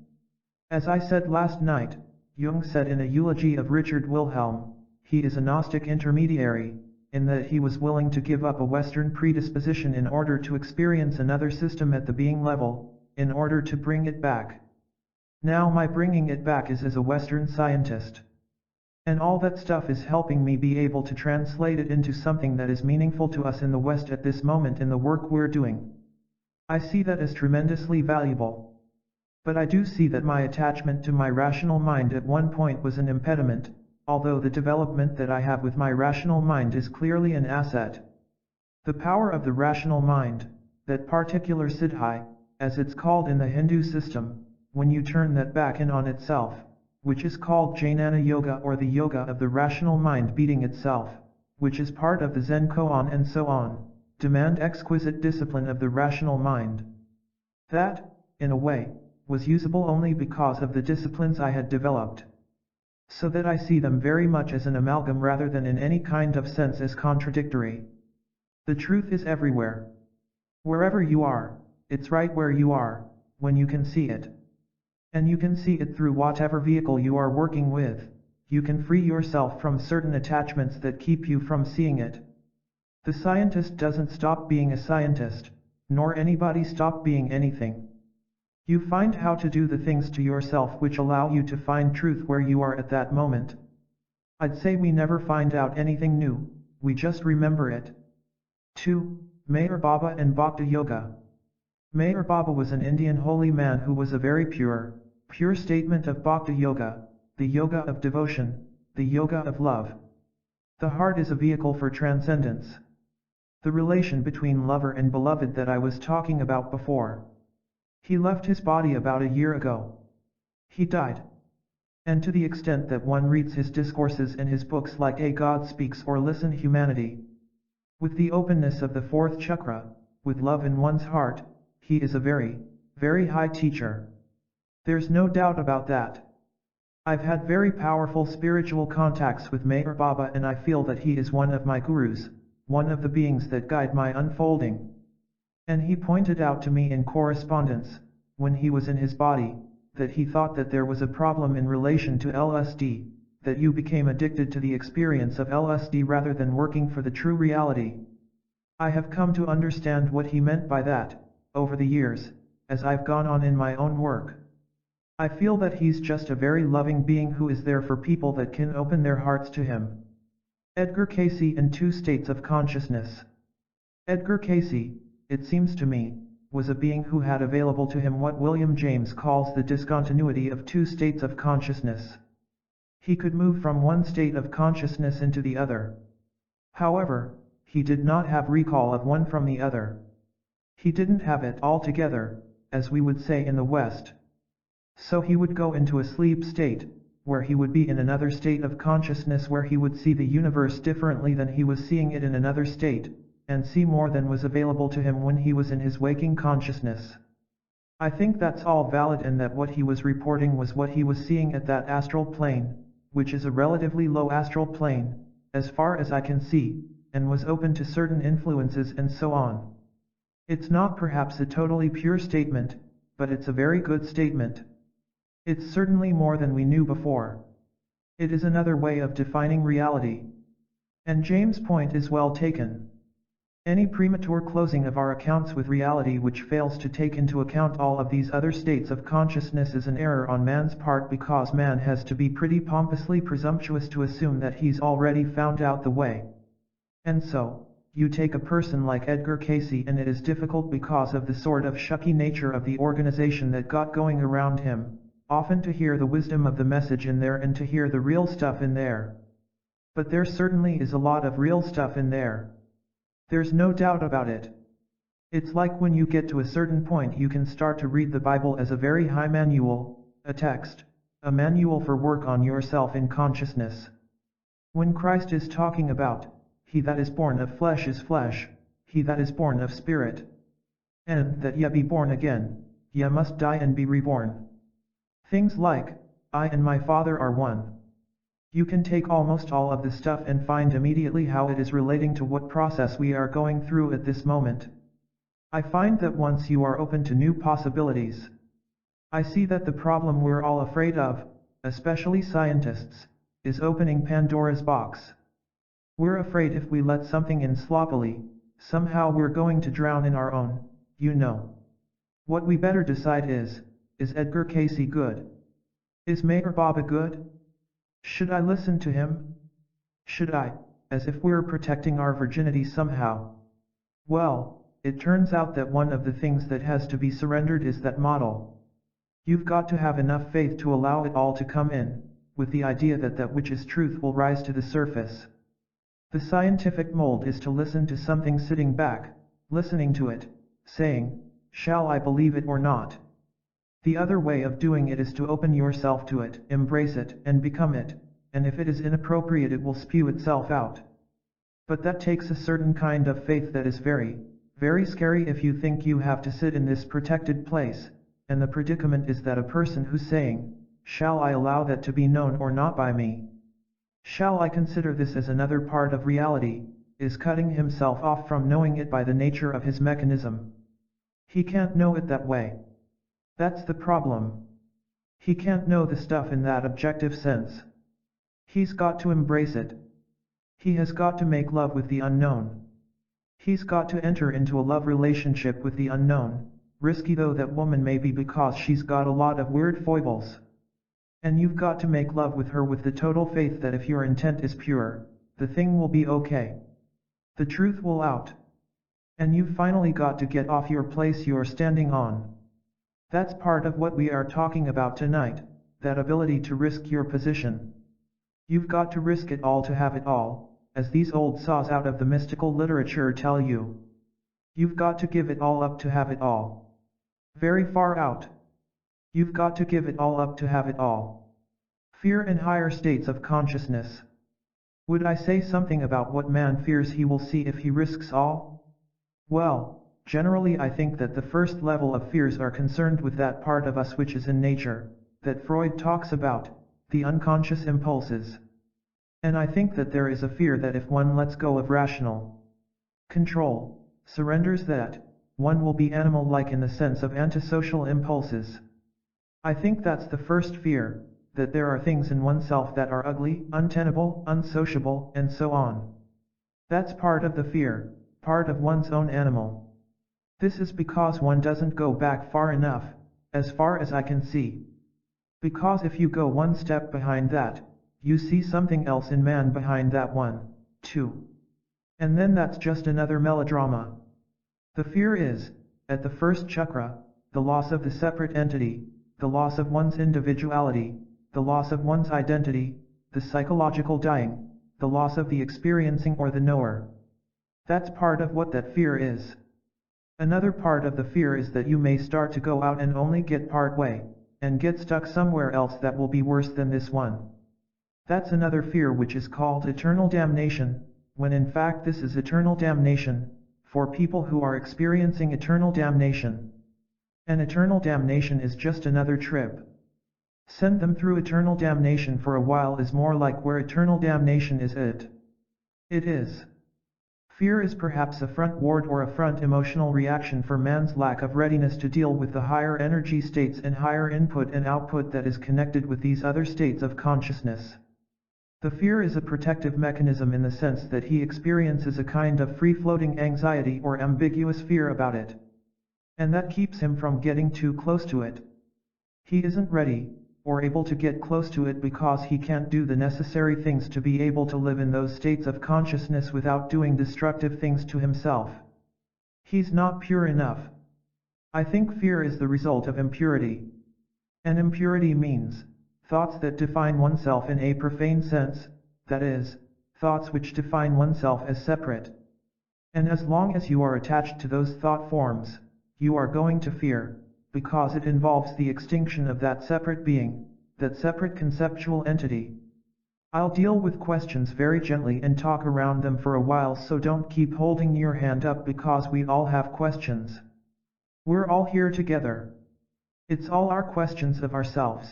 As I said last night, Jung said in a eulogy of Richard Wilhelm, he is a Gnostic intermediary, in that he was willing to give up a Western predisposition in order to experience another system at the being level, in order to bring it back. Now my bringing it back is as a Western scientist. And all that stuff is helping me be able to translate it into something that is meaningful to us in the West at this moment in the work we're doing. I see that as tremendously valuable. But I do see that my attachment to my rational mind at one point was an impediment, although the development that I have with my rational mind is clearly an asset. The power of the rational mind, that particular siddhi, as it's called in the Hindu system, when you turn that back in on itself, which is called Jnana Yoga or the yoga of the rational mind beating itself, which is part of the Zen koan and so on, demand exquisite discipline of the rational mind. That, in a way, was usable only because of the disciplines I had developed. So that I see them very much as an amalgam rather than in any kind of sense as contradictory. The truth is everywhere. Wherever you are, it's right where you are, when you can see it. And you can see it through whatever vehicle you are working with. You can free yourself from certain attachments that keep you from seeing it. The scientist doesn't stop being a scientist, nor anybody stop being anything. You find how to do the things to yourself which allow you to find truth where you are at that moment. I'd say we never find out anything new, we just remember it. 2. Meher Baba and Bhakti Yoga. Meher Baba was an Indian holy man who was a very pure statement of Bhakti Yoga, the yoga of devotion, the yoga of love. The heart is a vehicle for transcendence. The relation between lover and beloved that I was talking about before. He left his body about a year ago. He died. And to the extent that one reads his discourses and his books like A God Speaks or Listen Humanity, with the openness of the fourth chakra, with love in one's heart, he is a very, very high teacher. There's no doubt about that. I've had very powerful spiritual contacts with Meher Baba, and I feel that he is one of my gurus, one of the beings that guide my unfolding. And he pointed out to me in correspondence, when he was in his body, that he thought that there was a problem in relation to LSD, that you became addicted to the experience of LSD rather than working for the true reality. I have come to understand what he meant by that, over the years, as I've gone on in my own work. I feel that he's just a very loving being who is there for people that can open their hearts to him. Edgar Cayce in Two States of Consciousness. Edgar Cayce, it seems to me, was a being who had available to him what William James calls the discontinuity of two states of consciousness. He could move from one state of consciousness into the other. However, he did not have recall of one from the other. He didn't have it all together, as we would say in the West. So he would go into a sleep state, where he would be in another state of consciousness where he would see the universe differently than he was seeing it in another state, and see more than was available to him when he was in his waking consciousness. I think that's all valid, and that what he was reporting was what he was seeing at that astral plane, which is a relatively low astral plane, as far as I can see, and was open to certain influences and so on. It's not perhaps a totally pure statement, but it's a very good statement. It's certainly more than we knew before. It is another way of defining reality. And James' point is well taken. Any premature closing of our accounts with reality which fails to take into account all of these other states of consciousness is an error on man's part, because man has to be pretty pompously presumptuous to assume that he's already found out the way. And so, you take a person like Edgar Cayce, and it is difficult because of the sort of shucky nature of the organization that got going around him, often to hear the wisdom of the message in there and to hear the real stuff in there. But there certainly is a lot of real stuff in there. There's no doubt about it. It's like when you get to a certain point you can start to read the Bible as a very high manual, a text, a manual for work on yourself in consciousness. When Christ is talking about, he that is born of flesh is flesh, he that is born of spirit, and that ye be born again, ye must die and be reborn. Things like, I and my Father are one. You can take almost all of the stuff and find immediately how it is relating to what process we are going through at this moment. I find that once you are open to new possibilities, I see that the problem we're all afraid of, especially scientists, is opening Pandora's box. We're afraid if we let something in sloppily, somehow we're going to drown in our own, you know. What we better decide is Edgar Cayce good? Is Meher Baba good? Should I listen to him? Should I, as if we're protecting our virginity somehow? Well, it turns out that one of the things that has to be surrendered is that model. You've got to have enough faith to allow it all to come in, with the idea that that which is truth will rise to the surface. The scientific mold is to listen to something sitting back, listening to it, saying, shall I believe it or not? The other way of doing it is to open yourself to it, embrace it, and become it, and if it is inappropriate it will spew itself out. But that takes a certain kind of faith that is very, very scary if you think you have to sit in this protected place, and the predicament is that a person who's saying, shall I allow that to be known or not by me? Shall I consider this as another part of reality, is cutting himself off from knowing it by the nature of his mechanism. He can't know it that way. That's the problem. He can't know the stuff in that objective sense. He's got to embrace it. He has got to make love with the unknown. He's got to enter into a love relationship with the unknown, risky though that woman may be because she's got a lot of weird foibles. And you've got to make love with her with the total faith that if your intent is pure, the thing will be okay. The truth will out. And you've finally got to get off your place you're standing on. That's part of what we are talking about tonight, that ability to risk your position. You've got to risk it all to have it all, as these old saws out of the mystical literature tell you. You've got to give it all up to have it all. Very far out. You've got to give it all up to have it all. Fear and higher states of consciousness. Would I say something about what man fears he will see if he risks all? Well, generally I think that the first level of fears are concerned with that part of us which is in nature, that Freud talks about, the unconscious impulses. And I think that there is a fear that if one lets go of rational control, surrenders that, one will be animal-like in the sense of antisocial impulses. I think that's the first fear, that there are things in oneself that are ugly, untenable, unsociable, and so on. That's part of the fear, part of one's own animal. This is because one doesn't go back far enough, as far as I can see. Because if you go one step behind that, you see something else in man behind that one, too. And then that's just another melodrama. The fear is, at the first chakra, the loss of the separate entity, the loss of one's individuality, the loss of one's identity, the psychological dying, the loss of the experiencing or the knower. That's part of what that fear is. Another part of the fear is that you may start to go out and only get part way, and get stuck somewhere else that will be worse than this one. That's another fear which is called eternal damnation, when in fact this is eternal damnation, for people who are experiencing eternal damnation. And eternal damnation is just another trip. Send them through eternal damnation for a while is more like where eternal damnation is it. It is. Fear is perhaps a frontward or a front emotional reaction for man's lack of readiness to deal with the higher energy states and higher input and output that is connected with these other states of consciousness. The fear is a protective mechanism in the sense that he experiences a kind of free-floating anxiety or ambiguous fear about it. And that keeps him from getting too close to it. He isn't ready, or able to get close to it because he can't do the necessary things to be able to live in those states of consciousness without doing destructive things to himself. He's not pure enough. I think fear is the result of impurity. And impurity means thoughts that define oneself in a profane sense, that is, thoughts which define oneself as separate. And as long as you are attached to those thought forms, you are going to fear, because it involves the extinction of that separate being, that separate conceptual entity. I'll deal with questions very gently and talk around them for a while, so don't keep holding your hand up because we all have questions. We're all here together. It's all our questions of ourselves.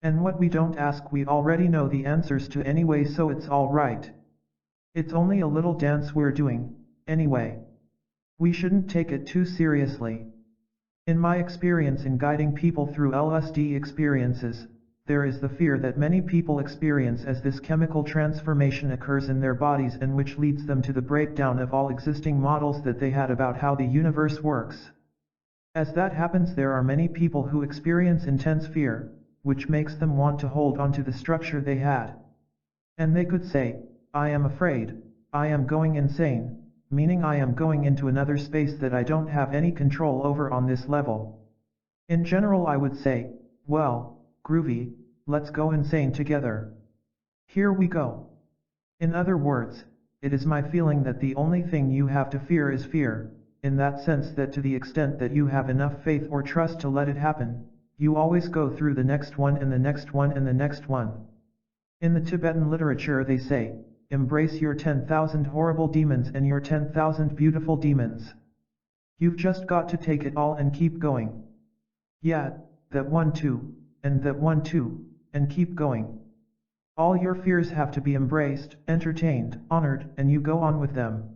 And what we don't ask we already know the answers to anyway, so it's all right. It's only a little dance we're doing, anyway. We shouldn't take it too seriously. In my experience in guiding people through LSD experiences, there is the fear that many people experience as this chemical transformation occurs in their bodies and which leads them to the breakdown of all existing models that they had about how the universe works. As that happens, there are many people who experience intense fear, which makes them want to hold on to the structure they had. And they could say, I am afraid, I am going insane, meaning I am going into another space that I don't have any control over on this level. In general I would say, well, groovy, let's go insane together. Here we go. In other words, it is my feeling that the only thing you have to fear is fear, in that sense that to the extent that you have enough faith or trust to let it happen, you always go through the next one and the next one and the next one. In the Tibetan literature they say, embrace your 10,000 horrible demons and your 10,000 beautiful demons. You've just got to take it all and keep going. Yeah, that one too, and that one too, and keep going. All your fears have to be embraced, entertained, honored, and you go on with them.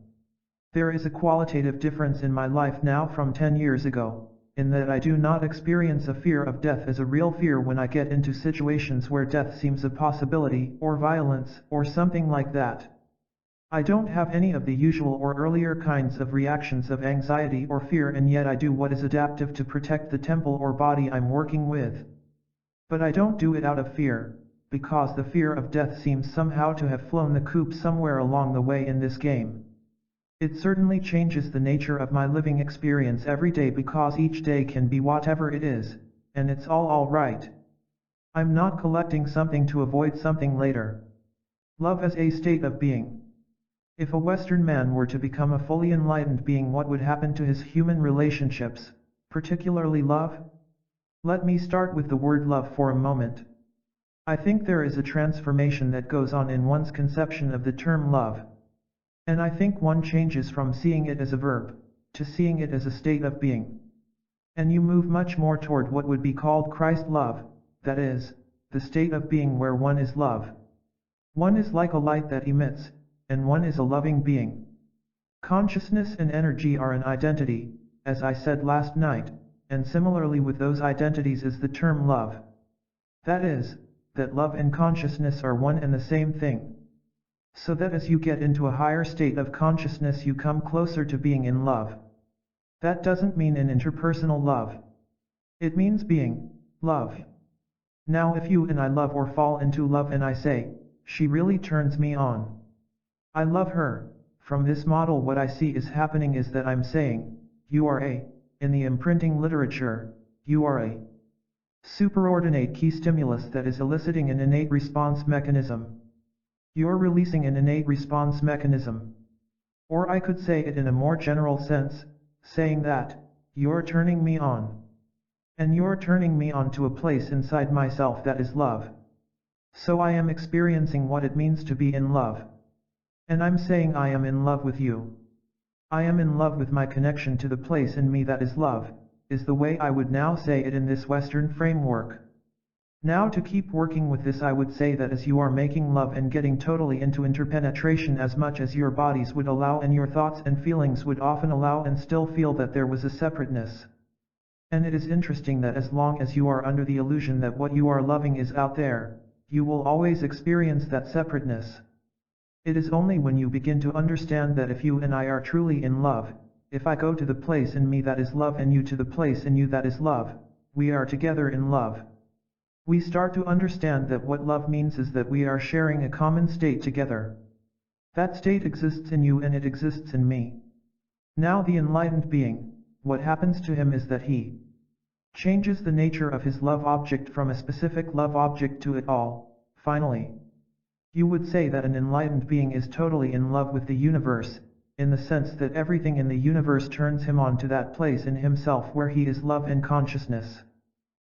There is a qualitative difference in my life now from 10 years ago, in that I do not experience a fear of death as a real fear when I get into situations where death seems a possibility, or violence, or something like that. I don't have any of the usual or earlier kinds of reactions of anxiety or fear, and yet I do what is adaptive to protect the temple or body I'm working with. But I don't do it out of fear, because the fear of death seems somehow to have flown the coop somewhere along the way in this game. It certainly changes the nature of my living experience every day, because each day can be whatever it is, and it's all right. I'm not collecting something to avoid something later. Love as a state of being, If a Western man were to become a fully enlightened being, what would happen to his human relationships, particularly love? Let me start with the word love for a moment. I think there is a transformation that goes on in one's conception of the term love. And I think one changes from seeing it as a verb, to seeing it as a state of being. And you move much more toward what would be called Christ love, that is, the state of being where one is love. One is like a light that emits, and one is a loving being. Consciousness and energy are an identity, as I said last night, and similarly with those identities is the term love. That is, that love and consciousness are one and the same thing. So that as you get into a higher state of consciousness you come closer to being in love. That doesn't mean an interpersonal love. It means being love. Now if you and I love or fall into love and I say, she really turns me on. I love her. From this model what I see is happening is that I'm saying, you are in the imprinting literature, you are a superordinate key stimulus that is eliciting an innate response mechanism. You're releasing an innate response mechanism. Or I could say it in a more general sense, saying that, you're turning me on. And you're turning me on to a place inside myself that is love. So I am experiencing what it means to be in love. And I'm saying I am in love with you. I am in love with my connection to the place in me that is love, is the way I would now say it in this Western framework. Now to keep working with this I would say that as you are making love and getting totally into interpenetration as much as your bodies would allow and your thoughts and feelings would often allow and still feel that there was a separateness. And it is interesting that as long as you are under the illusion that what you are loving is out there, you will always experience that separateness. It is only when you begin to understand that if you and I are truly in love, if I go to the place in me that is love and you to the place in you that is love, we are together in love. We start to understand that what love means is that we are sharing a common state together. That state exists in you and it exists in me. Now the enlightened being, what happens to him is that he changes the nature of his love object from a specific love object to it all, finally. You would say that an enlightened being is totally in love with the universe, in the sense that everything in the universe turns him on to that place in himself where he is love and consciousness.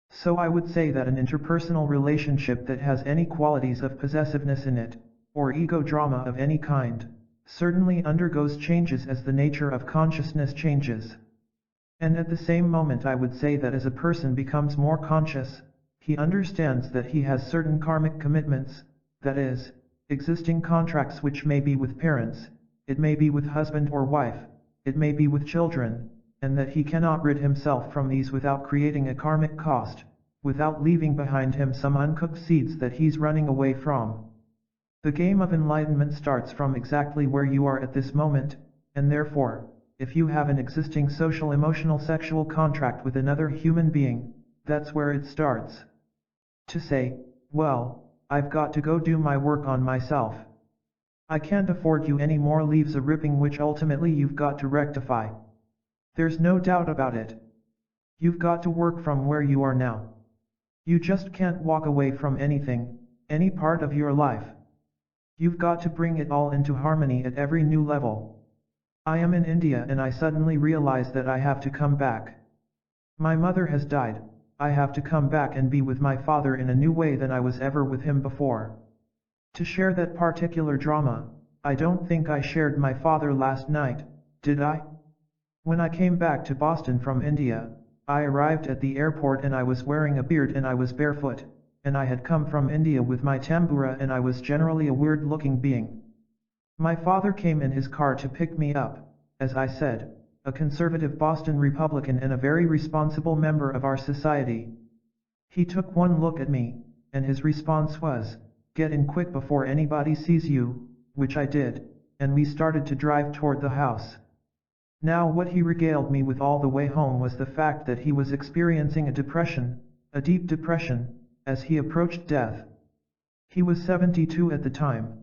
So I would say that an interpersonal relationship that has any qualities of possessiveness in it, or ego drama of any kind, certainly undergoes changes as the nature of consciousness changes. And at the same moment I would say that as a person becomes more conscious, he understands that he has certain karmic commitments, that is, existing contracts which may be with parents, it may be with husband or wife, it may be with children, and that he cannot rid himself from these without creating a karmic cost, without leaving behind him some uncooked seeds that he's running away from. The game of enlightenment starts from exactly where you are at this moment, and therefore, if you have an existing social emotional sexual contract with another human being, that's where it starts. To say, well, I've got to go do my work on myself. I can't afford you any more leaves a ripping which ultimately you've got to rectify. There's no doubt about it. You've got to work from where you are now. You just can't walk away from anything, any part of your life. You've got to bring it all into harmony at every new level. I am in India and I suddenly realize that I have to come back. My mother has died, I have to come back and be with my father in a new way than I was ever with him before. To share that particular drama, I don't think I shared my father last night, did I? When I came back to Boston from India, I arrived at the airport and I was wearing a beard and I was barefoot, and I had come from India with my tambura and I was generally a weird-looking being. My father came in his car to pick me up, as I said, a conservative Boston Republican and a very responsible member of our society. He took one look at me, and his response was, "Get in quick before anybody sees you," which I did, and we started to drive toward the house. Now what he regaled me with all the way home was the fact that he was experiencing a depression, a deep depression, as he approached death. He was 72 at the time.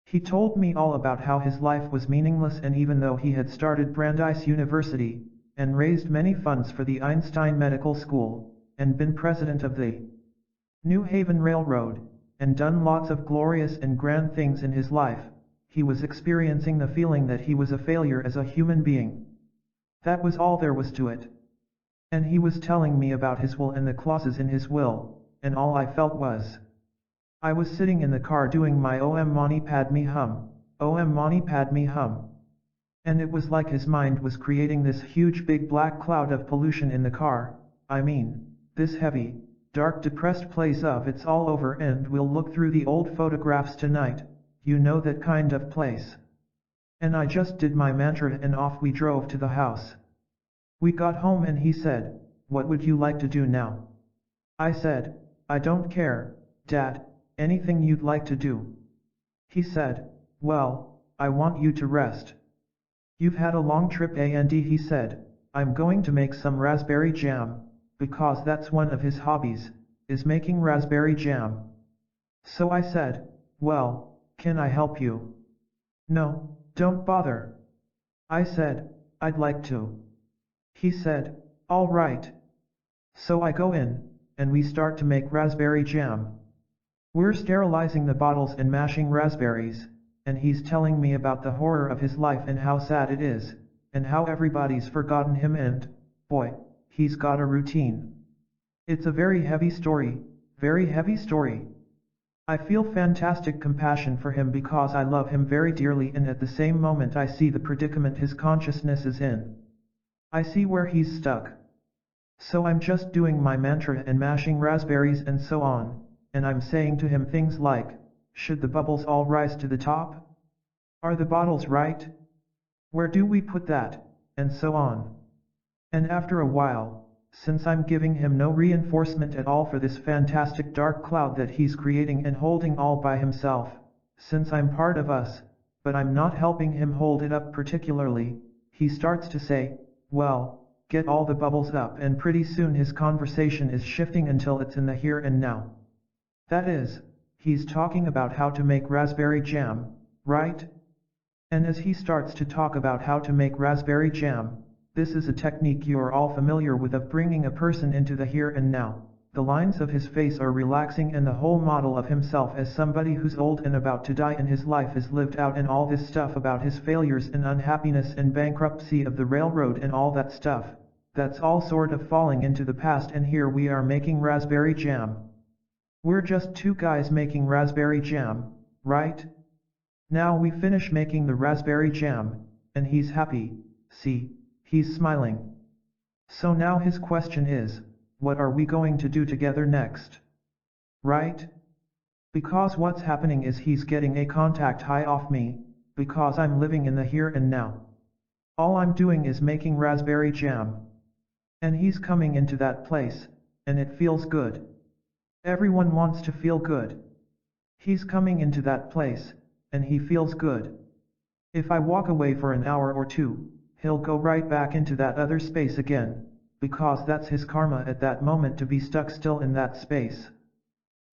He told me all about how his life was meaningless, and even though he had started Brandeis University, and raised many funds for the Einstein Medical School, and been president of the New Haven Railroad, and done lots of glorious and grand things in his life, he was experiencing the feeling that he was a failure as a human being. That was all there was to it. And he was telling me about his will and the clauses in his will, and all I felt was, I was sitting in the car doing my Om Mani Padme Hum, Om Mani Padme Hum. And it was like his mind was creating this huge big black cloud of pollution in the car, I mean, this heavy, dark depressed place of it's all over and we'll look through the old photographs tonight, you know that kind of place. And I just did my mantra and off we drove to the house. We got home and he said, what would you like to do now? I said, I don't care, Dad, anything you'd like to do. He said, well, I want you to rest. You've had a long trip and he said, I'm going to make some raspberry jam, because that's one of his hobbies, is making raspberry jam. So I said, well, can I help you? No, don't bother. I said, I'd like to. He said, all right. So I go in, and we start to make raspberry jam. We're sterilizing the bottles and mashing raspberries, and he's telling me about the horror of his life and how sad it is, and how everybody's forgotten him and, boy, he's got a routine. It's a very heavy story, very heavy story. I feel fantastic compassion for him because I love him very dearly and at the same moment I see the predicament his consciousness is in. I see where he's stuck. So I'm just doing my mantra and mashing raspberries and so on, and I'm saying to him things like, should the bubbles all rise to the top? Are the bottles right? Where do we put that? And so on. And after a while, since I'm giving him no reinforcement at all for this fantastic dark cloud that he's creating and holding all by himself, since I'm part of us, but I'm not helping him hold it up particularly, he starts to say, well, get all the bubbles up and pretty soon his conversation is shifting until it's in the here and now. That is, he's talking about how to make raspberry jam, right? And as he starts to talk about how to make raspberry jam, this is a technique you are all familiar with of bringing a person into the here and now. The lines of his face are relaxing and the whole model of himself as somebody who's old and about to die and his life is lived out and all this stuff about his failures and unhappiness and bankruptcy of the railroad and all that stuff, that's all sort of falling into the past and here we are making raspberry jam. We're just two guys making raspberry jam, right? Now we finish making the raspberry jam, and he's happy, see, he's smiling. So now his question is, what are we going to do together next? Right? Because what's happening is he's getting a contact high off me, because I'm living in the here and now. All I'm doing is making raspberry jam. And he's coming into that place, and it feels good. Everyone wants to feel good. He's coming into that place, and he feels good. If I walk away for an hour or two, he'll go right back into that other space again, because that's his karma at that moment to be stuck still in that space.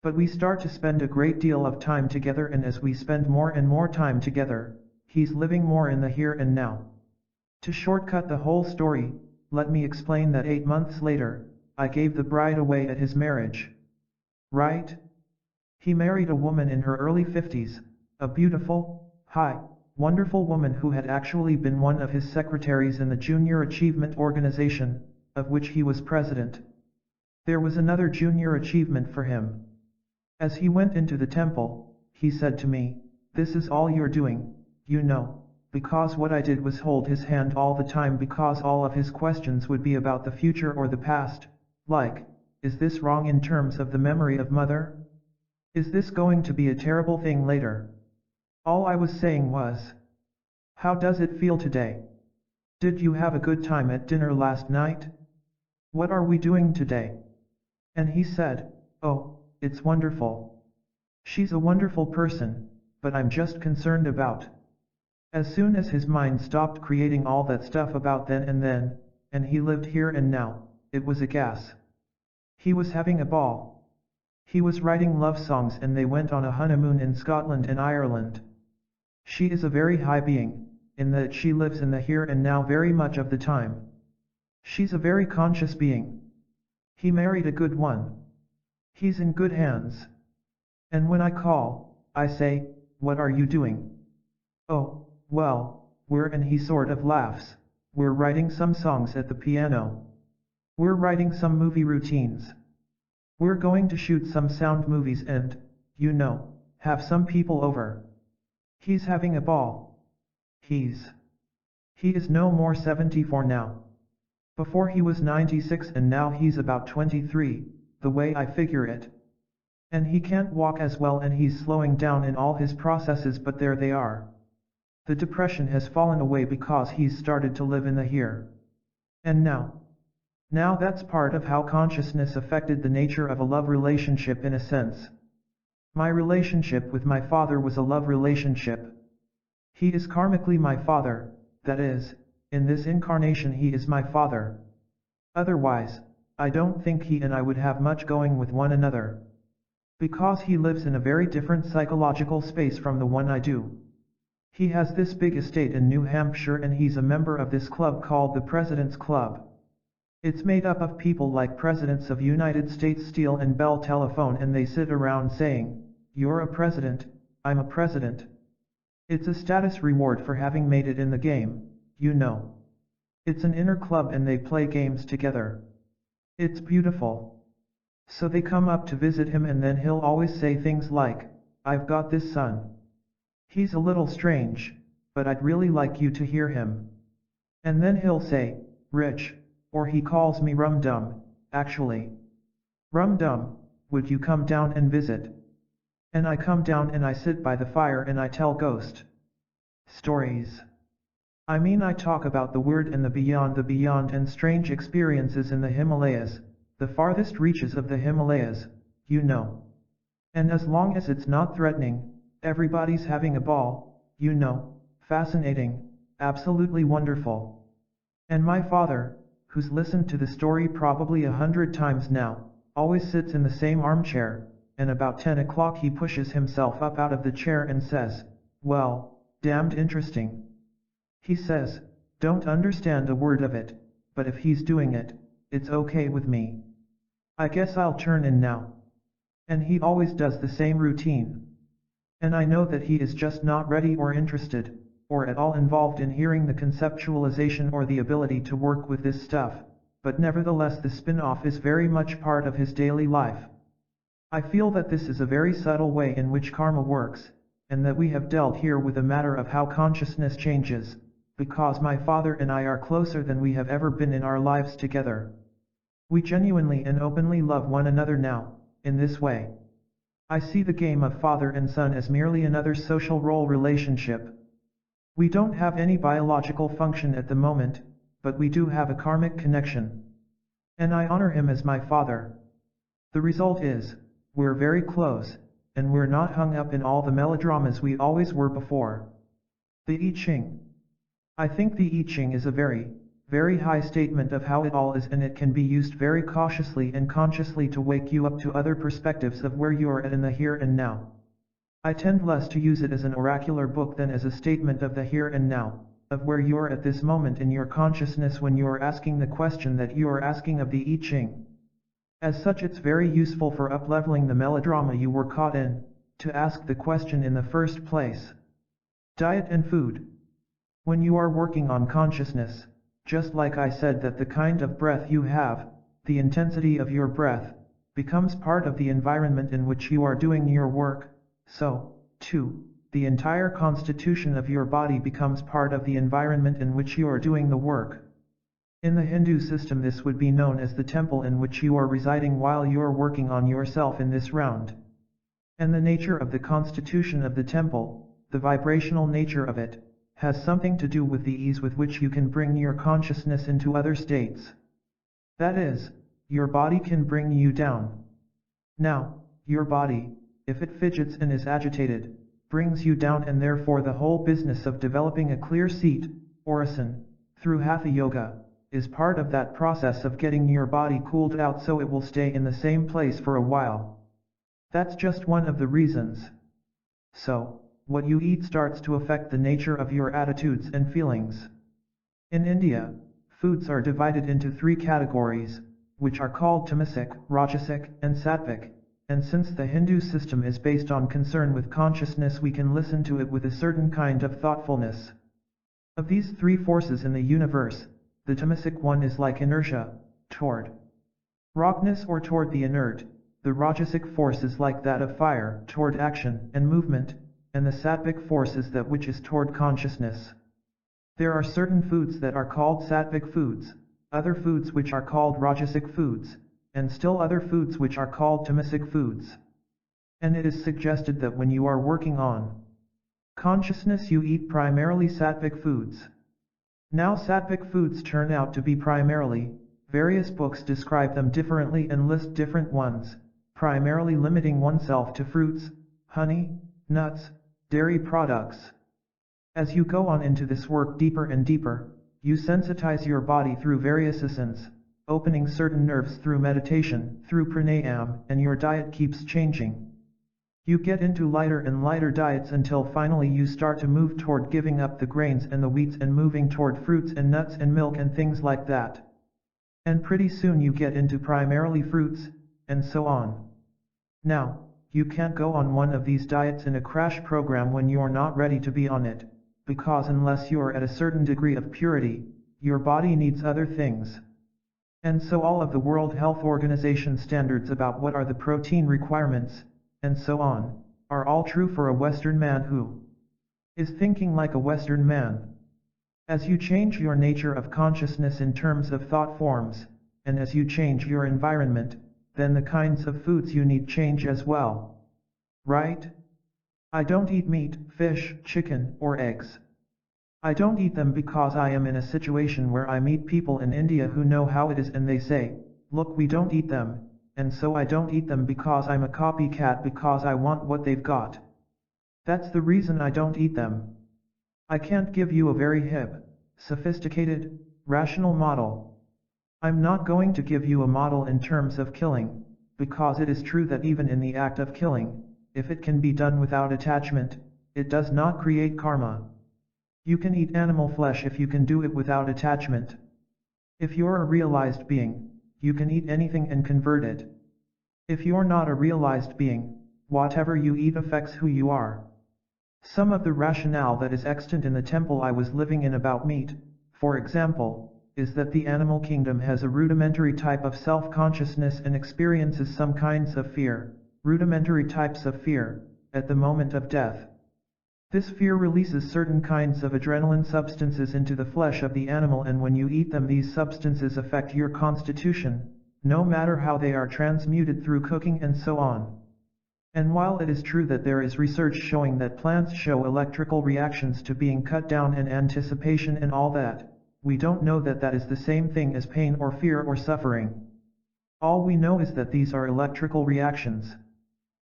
But we start to spend a great deal of time together and as we spend more and more time together, he's living more in the here and now. To shortcut the whole story, let me explain that 8 months later, I gave the bride away at his marriage. Right? He married a woman in her early 50s, a beautiful, wonderful woman who had actually been one of his secretaries in the Junior Achievement Organization, of which he was president. There was another junior achievement for him. As he went into the temple, he said to me, this is all you're doing, you know, because what I did was hold his hand all the time because all of his questions would be about the future or the past, like, is this wrong in terms of the memory of mother? Is this going to be a terrible thing later? All I was saying was, how does it feel today? Did you have a good time at dinner last night? What are we doing today? And he said, oh, it's wonderful. She's a wonderful person, but I'm just concerned about. As soon as his mind stopped creating all that stuff about then, and he lived here and now, it was a gas. He was having a ball. He was writing love songs and they went on a honeymoon in Scotland and Ireland. She is a very high being, in that she lives in the here and now very much of the time. She's a very conscious being. He married a good one. He's in good hands. And when I call, I say, what are you doing? Oh, well, and he sort of laughs. We're writing some songs at the piano. We're writing some movie routines. We're going to shoot some sound movies and, have some people over. He's having a ball. He is no more 74 now. Before he was 96 and now he's about 23, the way I figure it. And he can't walk as well and he's slowing down in all his processes, but there they are. The depression has fallen away because he's started to live in the here and now. Now that's part of how consciousness affected the nature of a love relationship in a sense. My relationship with my father was a love relationship. He is karmically my father, that is, in this incarnation he is my father. Otherwise, I don't think he and I would have much going with one another. Because he lives in a very different psychological space from the one I do. He has this big estate in New Hampshire and he's a member of this club called the President's Club. It's made up of people like presidents of United States Steel and Bell Telephone, and they sit around saying, "You're a president, I'm a president." It's a status reward for having made it in the game, It's an inner club and they play games together. It's beautiful. So they come up to visit him and then he'll always say things like, "I've got this son. He's a little strange, but I'd really like you to hear him." And then he'll say, "Rich," or he calls me Rum Dum, actually. "Rum Dum, would you come down and visit?" And I come down and I sit by the fire and I tell ghost stories. I mean, I talk about the weird and the beyond and strange experiences in the Himalayas, the farthest reaches of the Himalayas, And as long as it's not threatening, everybody's having a ball, fascinating, absolutely wonderful. And my father, who's listened to the story probably 100 times now, always sits in the same armchair, and about 10 o'clock he pushes himself up out of the chair and says, "Well, damned interesting." He says, "Don't understand a word of it, but if he's doing it, it's okay with me. I guess I'll turn in now." And he always does the same routine. And I know that he is just not ready or interested, or at all involved in hearing the conceptualization or the ability to work with this stuff, but nevertheless the spin-off is very much part of his daily life. I feel that this is a very subtle way in which karma works, and that we have dealt here with a matter of how consciousness changes, because my father and I are closer than we have ever been in our lives together. We genuinely and openly love one another now, in this way. I see the game of father and son as merely another social role relationship. We don't have any biological function at the moment, but we do have a karmic connection. And I honor him as my father. The result is, we're very close, and we're not hung up in all the melodramas we always were before. The I Ching. I think the I Ching is a very, very high statement of how it all is, and it can be used very cautiously and consciously to wake you up to other perspectives of where you are at in the here and now. I tend less to use it as an oracular book than as a statement of the here and now, of where you are at this moment in your consciousness when you are asking the question that you are asking of the I Ching. As such, it's very useful for up-leveling the melodrama you were caught in, to ask the question in the first place. Diet and food. When you are working on consciousness, just like I said that the kind of breath you have, the intensity of your breath, becomes part of the environment in which you are doing your work, so, too, the entire constitution of your body becomes part of the environment in which you are doing the work. In the Hindu system this would be known as the temple in which you are residing while you are working on yourself in this round. And the nature of the constitution of the temple, the vibrational nature of it, has something to do with the ease with which you can bring your consciousness into other states. That is, your body can bring you down. Now, your body, if it fidgets and is agitated, brings you down, and therefore the whole business of developing a clear seat, or asana, through Hatha Yoga, is part of that process of getting your body cooled out so it will stay in the same place for a while. That's just one of the reasons. So, what you eat starts to affect the nature of your attitudes and feelings. In India, foods are divided into 3 categories, which are called tamasic, rajasic, and sattvic, and since the Hindu system is based on concern with consciousness, we can listen to it with a certain kind of thoughtfulness. Of these three forces in the universe, the tamasic one is like inertia, toward rockness or toward the inert, the rajasic force is like that of fire, toward action and movement, and the sattvic force is that which is toward consciousness. There are certain foods that are called sattvic foods, other foods which are called rajasic foods, and still other foods which are called tamasic foods. And it is suggested that when you are working on consciousness, you eat primarily sattvic foods. Now sattvic foods turn out to be primarily, various books describe them differently and list different ones, primarily limiting oneself to fruits, honey, nuts, dairy products. As you go on into this work deeper and deeper, you sensitize your body through various asanas, opening certain nerves through meditation, through pranayama, and your diet keeps changing. You get into lighter and lighter diets until finally you start to move toward giving up the grains and the wheats and moving toward fruits and nuts and milk and things like that. And pretty soon you get into primarily fruits, and so on. Now, you can't go on one of these diets in a crash program when you're not ready to be on it, because unless you're at a certain degree of purity, your body needs other things. And so all of the World Health Organization standards about what are the protein requirements, and so on, are all true for a Western man who is thinking like a Western man. As you change your nature of consciousness in terms of thought forms, and as you change your environment, then the kinds of foods you need change as well. Right? I don't eat meat, fish, chicken, or eggs. I don't eat them because I am in a situation where I meet people in India who know how it is and they say, look, we don't eat them, and so I don't eat them because I'm a copycat because I want what they've got. That's the reason I don't eat them. I can't give you a very hip, sophisticated, rational model. I'm not going to give you a model in terms of killing, because it is true that even in the act of killing, if it can be done without attachment, it does not create karma. You can eat animal flesh if you can do it without attachment. If you're a realized being, you can eat anything and convert it. If you're not a realized being, whatever you eat affects who you are. Some of the rationale that is extant in the temple I was living in about meat, for example, is that the animal kingdom has a rudimentary type of self-consciousness and experiences some kinds of fear, rudimentary types of fear, at the moment of death. This fear releases certain kinds of adrenaline substances into the flesh of the animal, and when you eat them, these substances affect your constitution, no matter how they are transmuted through cooking and so on. And while it is true that there is research showing that plants show electrical reactions to being cut down and anticipation and all that, we don't know that that is the same thing as pain or fear or suffering. All we know is that these are electrical reactions.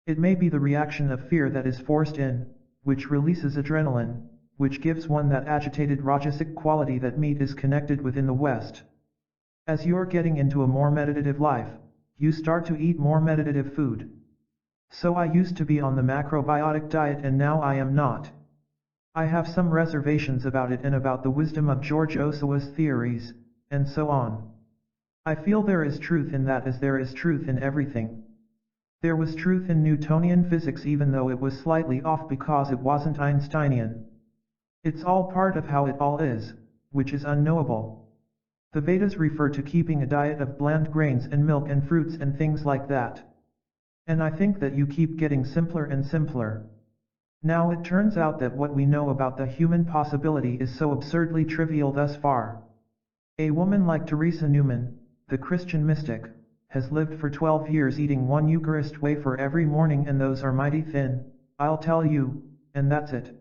It may be the reaction of fear that is forced in, which releases adrenaline, which gives one that agitated rajasic quality that meat is connected with in the West. As you're getting into a more meditative life, you start to eat more meditative food. So I used to be on the macrobiotic diet and now I am not. I have some reservations about it and about the wisdom of George Osawa's theories, and so on. I feel there is truth in that as there is truth in everything. There was truth in Newtonian physics even though it was slightly off because it wasn't Einsteinian. It's all part of how it all is, which is unknowable. The Vedas refer to keeping a diet of bland grains and milk and fruits and things like that. And I think that you keep getting simpler and simpler. Now it turns out that what we know about the human possibility is so absurdly trivial thus far. A woman like Teresa Newman, the Christian mystic, has lived for 12 years eating one Eucharist wafer every morning, and those are mighty thin, I'll tell you, and that's it.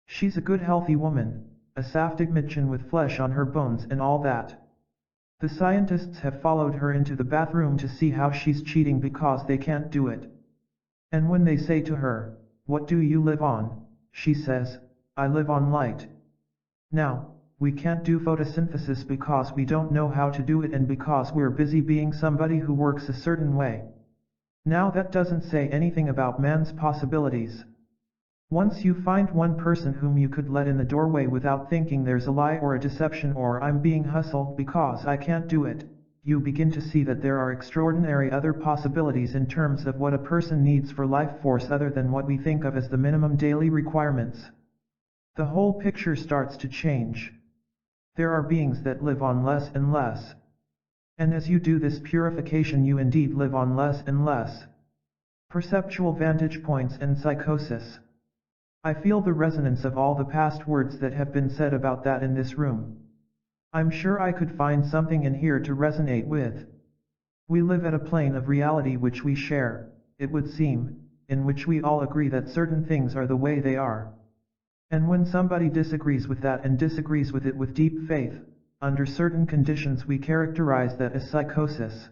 She's a good healthy woman, a saftig Mädchen with flesh on her bones and all that. The scientists have followed her into the bathroom to see how she's cheating because they can't do it. And when they say to her, "What do you live on?" she says, "I live on light." Now, we can't do photosynthesis because we don't know how to do it and because we're busy being somebody who works a certain way. Now that doesn't say anything about man's possibilities. Once you find one person whom you could let in the doorway without thinking there's a lie or a deception or I'm being hustled because I can't do it, you begin to see that there are extraordinary other possibilities in terms of what a person needs for life force other than what we think of as the minimum daily requirements. The whole picture starts to change. There are beings that live on less and less. And as you do this purification, you indeed live on less and less. Perceptual vantage points and psychosis. I feel the resonance of all the past words that have been said about that in this room. I'm sure I could find something in here to resonate with. We live at a plane of reality which we share, it would seem, in which we all agree that certain things are the way they are. And when somebody disagrees with that and disagrees with it with deep faith, under certain conditions we characterize that as psychosis.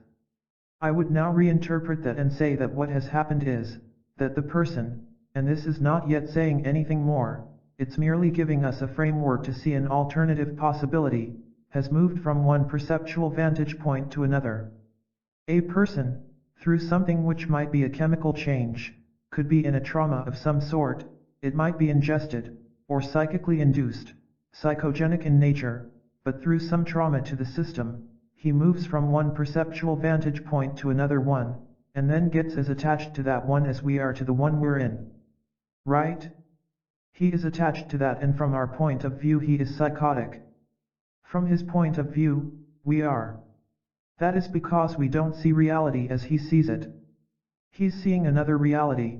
I would now reinterpret that and say that what has happened is, that the person, and this is not yet saying anything more, it's merely giving us a framework to see an alternative possibility, has moved from one perceptual vantage point to another. A person, through something which might be a chemical change, could be in a trauma of some sort, it might be ingested, or psychically induced, psychogenic in nature, but through some trauma to the system, he moves from one perceptual vantage point to another one, and then gets as attached to that one as we are to the one we're in. Right? He is attached to that, and from our point of view he is psychotic. From his point of view, we are. That is because we don't see reality as he sees it. He's seeing another reality.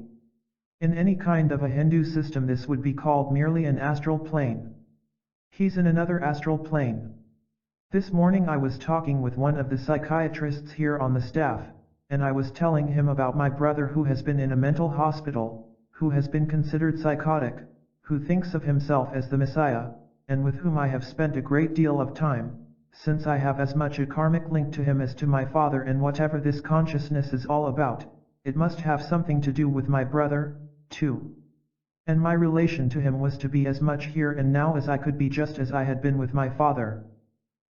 In any kind of a Hindu system this would be called merely an astral plane. He's in another astral plane. This morning I was talking with one of the psychiatrists here on the staff, and I was telling him about my brother who has been in a mental hospital, who has been considered psychotic, who thinks of himself as the Messiah, and with whom I have spent a great deal of time, since I have as much a karmic link to him as to my father, and whatever this consciousness is all about, it must have something to do with my brother, too. And my relation to him was to be as much here and now as I could be, just as I had been with my father.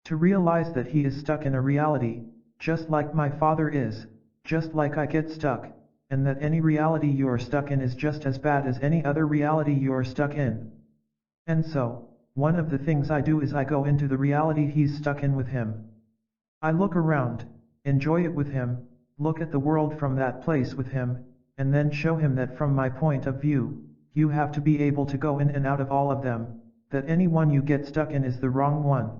To realize that he is stuck in a reality, just like my father is, just like I get stuck, and that any reality you are stuck in is just as bad as any other reality you are stuck in. And so, one of the things I do is I go into the reality he's stuck in with him. I look around, enjoy it with him, look at the world from that place with him, and then show him that from my point of view, you have to be able to go in and out of all of them, that any one you get stuck in is the wrong one.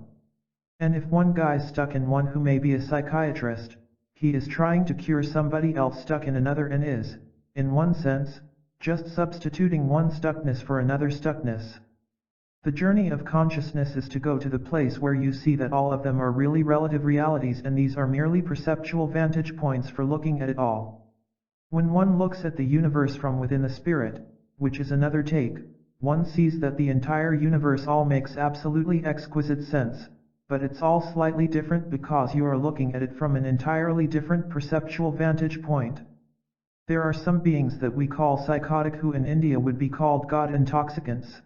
And if one guy's stuck in one who may be a psychiatrist, he is trying to cure somebody else stuck in another and is, in one sense, just substituting one stuckness for another stuckness. The journey of consciousness is to go to the place where you see that all of them are really relative realities, and these are merely perceptual vantage points for looking at it all. When one looks at the universe from within the spirit, which is another take, one sees that the entire universe all makes absolutely exquisite sense, but it's all slightly different because you are looking at it from an entirely different perceptual vantage point. There are some beings that we call psychotic who in India would be called God intoxicants.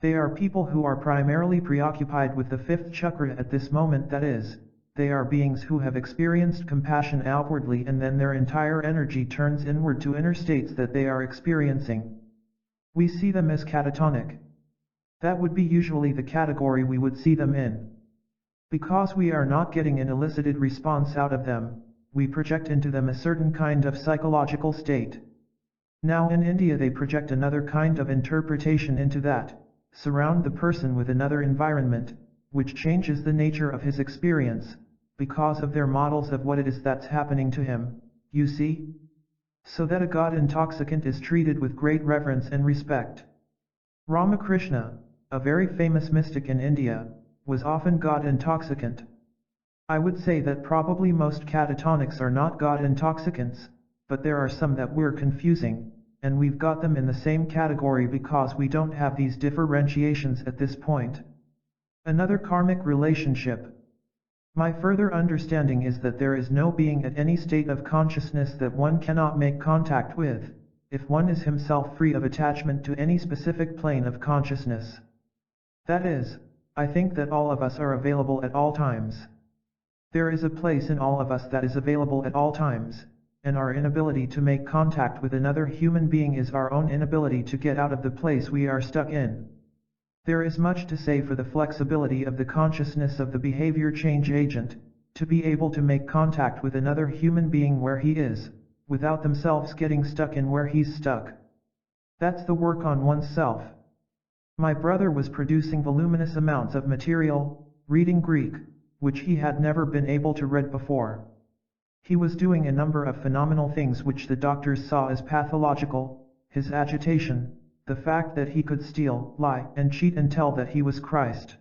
They are people who are primarily preoccupied with the fifth chakra at this moment, that is, they are beings who have experienced compassion outwardly and then their entire energy turns inward to inner states that they are experiencing. We see them as catatonic. That would be usually the category we would see them in. Because we are not getting an elicited response out of them, we project into them a certain kind of psychological state. Now in India they project another kind of interpretation into that, surround the person with another environment, which changes the nature of his experience, because of their models of what it is that's happening to him, you see? So that a God intoxicant is treated with great reverence and respect. Ramakrishna, a very famous mystic in India, was often God intoxicant. I would say that probably most catatonics are not God intoxicants, but there are some that we're confusing, and we've got them in the same category because we don't have these differentiations at this point. Another karmic relationship. My further understanding is that there is no being at any state of consciousness that one cannot make contact with, if one is himself free of attachment to any specific plane of consciousness. That is, I think that all of us are available at all times. There is a place in all of us that is available at all times, and our inability to make contact with another human being is our own inability to get out of the place we are stuck in. There is much to say for the flexibility of the consciousness of the behavior change agent, to be able to make contact with another human being where he is, without themselves getting stuck in where he's stuck. That's the work on oneself. My brother was producing voluminous amounts of material, reading Greek, which he had never been able to read before. He was doing a number of phenomenal things which the doctors saw as pathological: his agitation, the fact that he could steal, lie, and cheat and tell that he was Christ.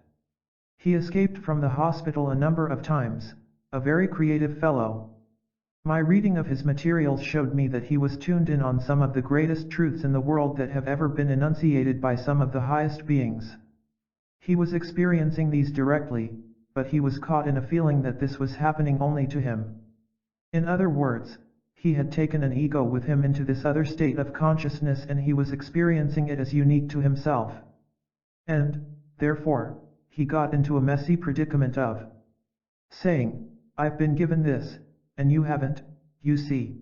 He escaped from the hospital a number of times, a very creative fellow. My reading of his materials showed me that he was tuned in on some of the greatest truths in the world that have ever been enunciated by some of the highest beings. He was experiencing these directly, but he was caught in a feeling that this was happening only to him. In other words, he had taken an ego with him into this other state of consciousness and he was experiencing it as unique to himself. And, therefore, he got into a messy predicament of saying, "I've been given this, and you haven't, you see."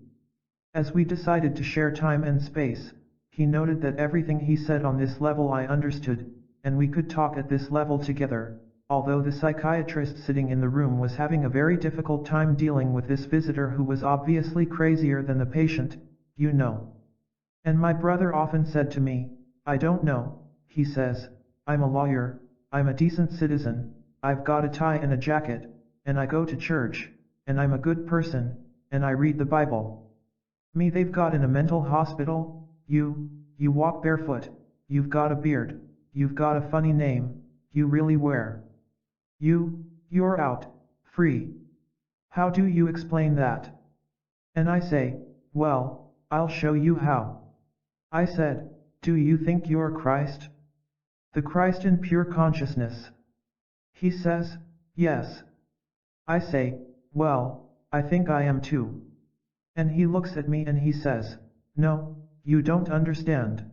As we decided to share time and space, he noted that everything he said on this level I understood, and we could talk at this level together, although the psychiatrist sitting in the room was having a very difficult time dealing with this visitor who was obviously crazier than the patient, you know. And my brother often said to me, "I don't know," he says, "I'm a lawyer, I'm a decent citizen, I've got a tie and a jacket, and I go to church, and I'm a good person, and I read the Bible. Me they've got in a mental hospital, you walk barefoot, you've got a beard, you've got a funny name, you really were. You're out, free. How do you explain that?" And I say, "Well, I'll show you how." I said, "Do you think you're Christ? The Christ in pure consciousness?" He says, "Yes." I say, "Well, I think I am too." And he looks at me and he says, "No, you don't understand."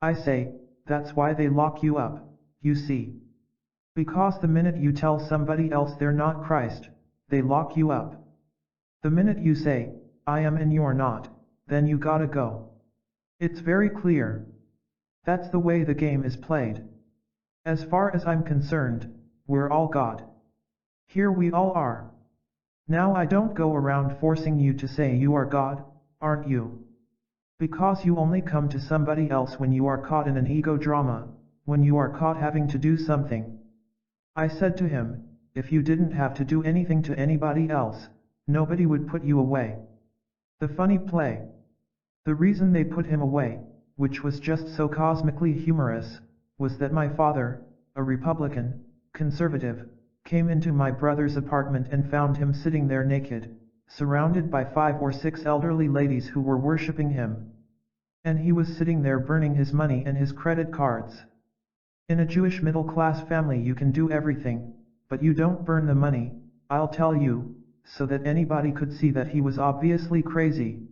I say, "That's why they lock you up, you see. Because the minute you tell somebody else they're not Christ, they lock you up. The minute you say, 'I am' and you're not, then you gotta go. It's very clear. That's the way the game is played. As far as I'm concerned, we're all God. Here we all are. Now I don't go around forcing you to say you are God, aren't you? Because you only come to somebody else when you are caught in an ego drama, when you are caught having to do something." I said to him, "If you didn't have to do anything to anybody else, nobody would put you away." The funny play. The reason they put him away, which was just so cosmically humorous, was that my father, a Republican, conservative, came into my brother's apartment and found him sitting there naked, surrounded by 5 or 6 elderly ladies who were worshipping him. And he was sitting there burning his money and his credit cards. In a Jewish middle-class family you can do everything, but you don't burn the money, I'll tell you, so that anybody could see that he was obviously crazy.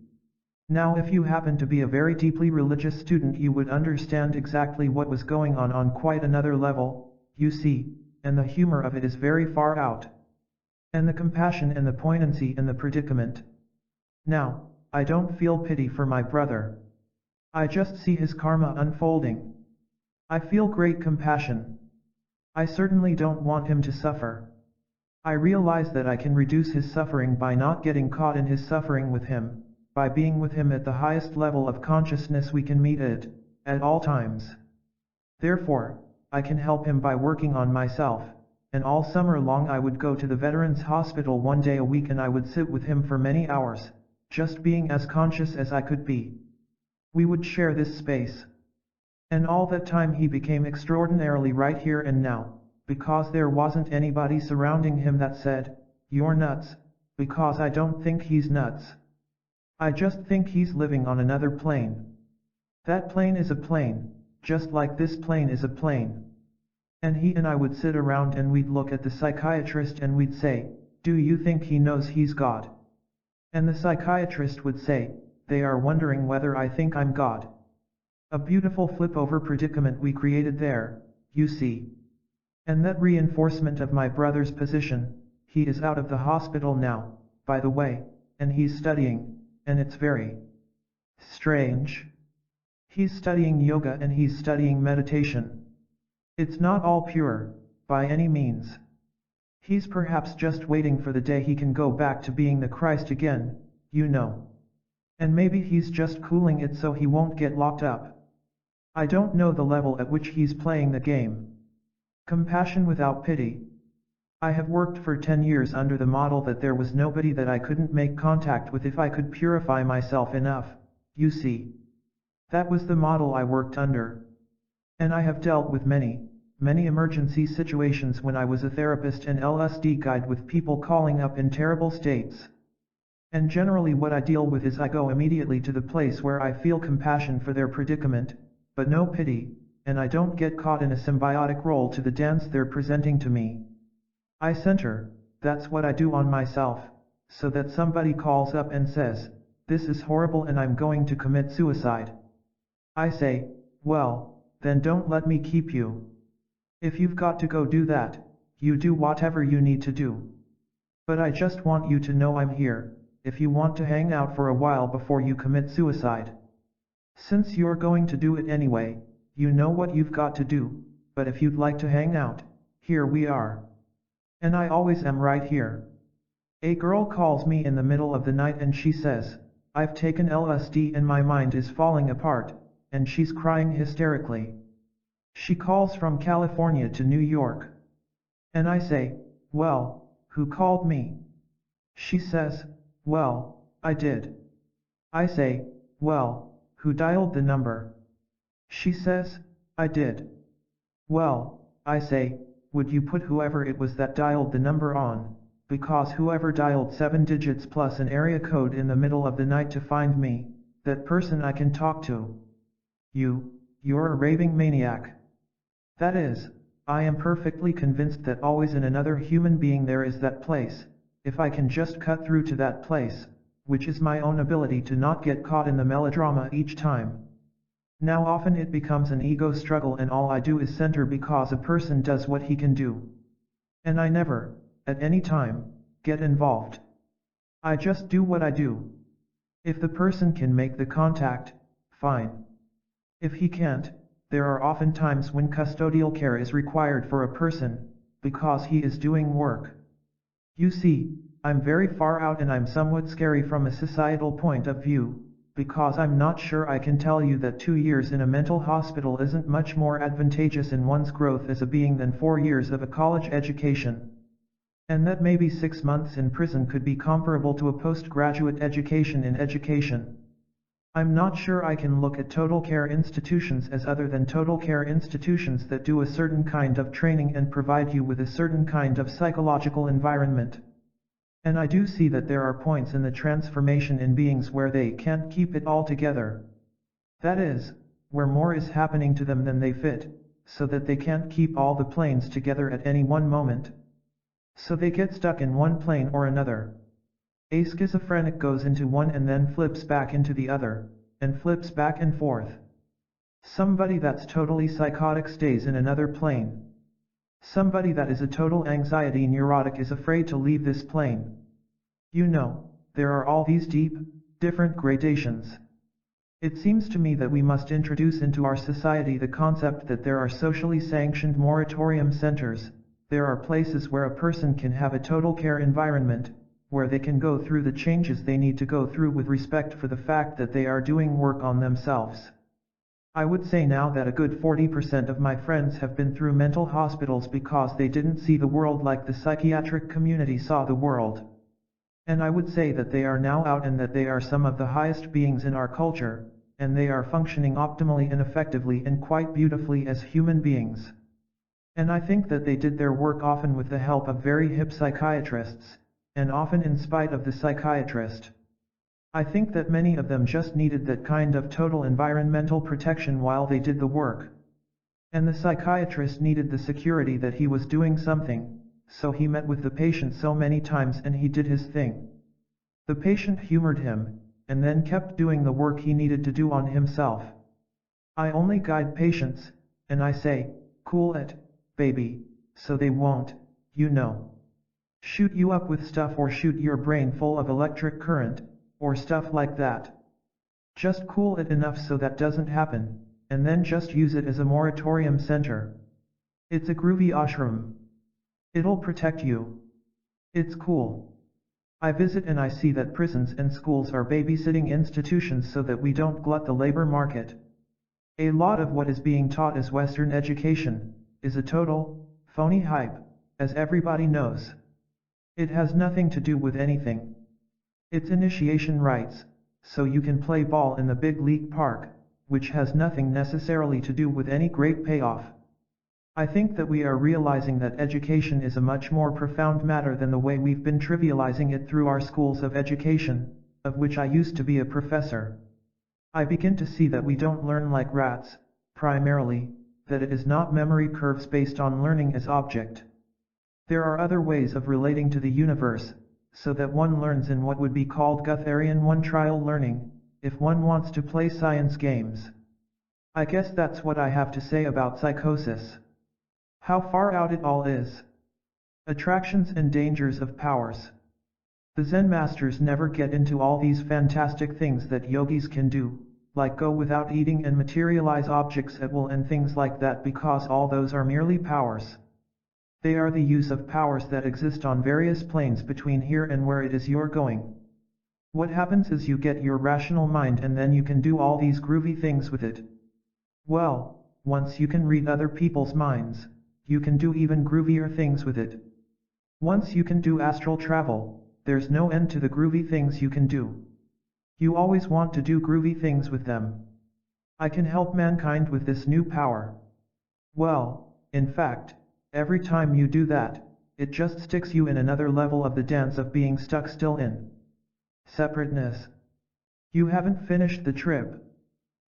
Now if you happen to be a very deeply religious student you would understand exactly what was going on quite another level, you see, and the humor of it is very far out. And the compassion and the poignancy and the predicament. Now, I don't feel pity for my brother. I just see his karma unfolding. I feel great compassion. I certainly don't want him to suffer. I realize that I can reduce his suffering by not getting caught in his suffering with him, by being with him at the highest level of consciousness we can meet at all times. Therefore, I can help him by working on myself, and all summer long I would go to the Veterans Hospital 1 day a week and I would sit with him for many hours, just being as conscious as I could be. We would share this space. And all that time he became extraordinarily right here and now, because there wasn't anybody surrounding him that said, "You're nuts," because I don't think he's nuts. I just think he's living on another plane. That plane is a plane, just like this plane is a plane. And he and I would sit around and we'd look at the psychiatrist and we'd say, "Do you think he knows he's God?" And the psychiatrist would say, "They are wondering whether I think I'm God." A beautiful flip-over predicament we created there, you see. And that reinforcement of my brother's position, he is out of the hospital now, by the way, and he's studying, and it's very strange. He's studying yoga and he's studying meditation. It's not all pure, by any means. He's perhaps just waiting for the day he can go back to being the Christ again, you know. And maybe he's just cooling it so he won't get locked up. I don't know the level at which he's playing the game. Compassion without pity. I have worked for 10 years under the model that there was nobody that I couldn't make contact with if I could purify myself enough, you see. That was the model I worked under. And I have dealt with many emergency situations when I was a therapist and LSD guide with people calling up in terrible states. And generally what I deal with is I go immediately to the place where I feel compassion for their predicament, but no pity, and I don't get caught in a symbiotic role to the dance they're presenting to me. I center, that's what I do on myself, so that somebody calls up and says, "This is horrible and I'm going to commit suicide." I say, "Well, then don't let me keep you. If you've got to go do that, you do whatever you need to do. But I just want you to know I'm here, if you want to hang out for a while before you commit suicide. Since you're going to do it anyway, you know what you've got to do, but if you'd like to hang out, here we are. And I always am right here." A girl calls me in the middle of the night and she says, "I've taken LSD and my mind is falling apart," and she's crying hysterically. She calls from California to New York. And I say, "Well, who called me?" She says, "Well, I did." I say, "Well, who dialed the number?" She says, "I did." "Well," I say, "would you put whoever it was that dialed the number on, because whoever dialed 7 digits plus an area code in the middle of the night to find me, that person I can talk to. You're a raving maniac." That is, I am perfectly convinced that always in another human being there is that place, if I can just cut through to that place, which is my own ability to not get caught in the melodrama each time. Now often it becomes an ego struggle and all I do is center because a person does what he can do. And I never, at any time, get involved. I just do what I do. If the person can make the contact, fine. If he can't, there are often times when custodial care is required for a person, because he is doing work. You see, I'm very far out and I'm somewhat scary from a societal point of view, because I'm not sure I can tell you that 2 years in a mental hospital isn't much more advantageous in one's growth as a being than 4 years of a college education. And that maybe 6 months in prison could be comparable to a postgraduate education in education. I'm not sure I can look at total care institutions as other than total care institutions that do a certain kind of training and provide you with a certain kind of psychological environment. And I do see that there are points in the transformation in beings where they can't keep it all together. That is, where more is happening to them than they fit, so that they can't keep all the planes together at any one moment. So they get stuck in one plane or another. A schizophrenic goes into one and then flips back into the other, and flips back and forth. Somebody that's totally psychotic stays in another plane. Somebody that is a total anxiety neurotic is afraid to leave this plane. You know, there are all these deep, different gradations. It seems to me that we must introduce into our society the concept that there are socially sanctioned moratorium centers. There are places where a person can have a total care environment, where they can go through the changes they need to go through with respect for the fact that they are doing work on themselves. I would say now that a good 40% of my friends have been through mental hospitals because they didn't see the world like the psychiatric community saw the world. And I would say that they are now out and that they are some of the highest beings in our culture, and they are functioning optimally and effectively and quite beautifully as human beings. And I think that they did their work often with the help of very hip psychiatrists, and often in spite of the psychiatrist. I think that many of them just needed that kind of total environmental protection while they did the work. And the psychiatrist needed the security that he was doing something, so he met with the patient so many times and he did his thing. The patient humored him, and then kept doing the work he needed to do on himself. I only guide patients, and I say, "Cool it, baby," so they won't, you know, shoot you up with stuff or shoot your brain full of electric current, or stuff like that. Just cool it enough so that doesn't happen, and then just use it as a moratorium center. It's a groovy ashram. It'll protect you. It's cool. I visit and I see that prisons and schools are babysitting institutions so that we don't glut the labor market. A lot of what is being taught as Western education is a total, phony hype, as everybody knows. It has nothing to do with anything. It's initiation rites, so you can play ball in the big league park, which has nothing necessarily to do with any great payoff. I think that we are realizing that education is a much more profound matter than the way we've been trivializing it through our schools of education, of which I used to be a professor. I begin to see that we don't learn like rats, primarily, that it is not memory curves based on learning as object. There are other ways of relating to the universe, so that one learns in what would be called Gutherian one-trial learning, if one wants to play science games. I guess that's what I have to say about psychosis. How far out it all is. Attractions and dangers of powers. The Zen masters never get into all these fantastic things that yogis can do, like go without eating and materialize objects at will and things like that, because all those are merely powers. They are the use of powers that exist on various planes between here and where it is you're going. What happens is you get your rational mind and then you can do all these groovy things with it. Well, once you can read other people's minds, you can do even groovier things with it. Once you can do astral travel, there's no end to the groovy things you can do. You always want to do groovy things with them. I can help mankind with this new power. Well, in fact, every time you do that, it just sticks you in another level of the dance of being stuck still in separateness. You haven't finished the trip.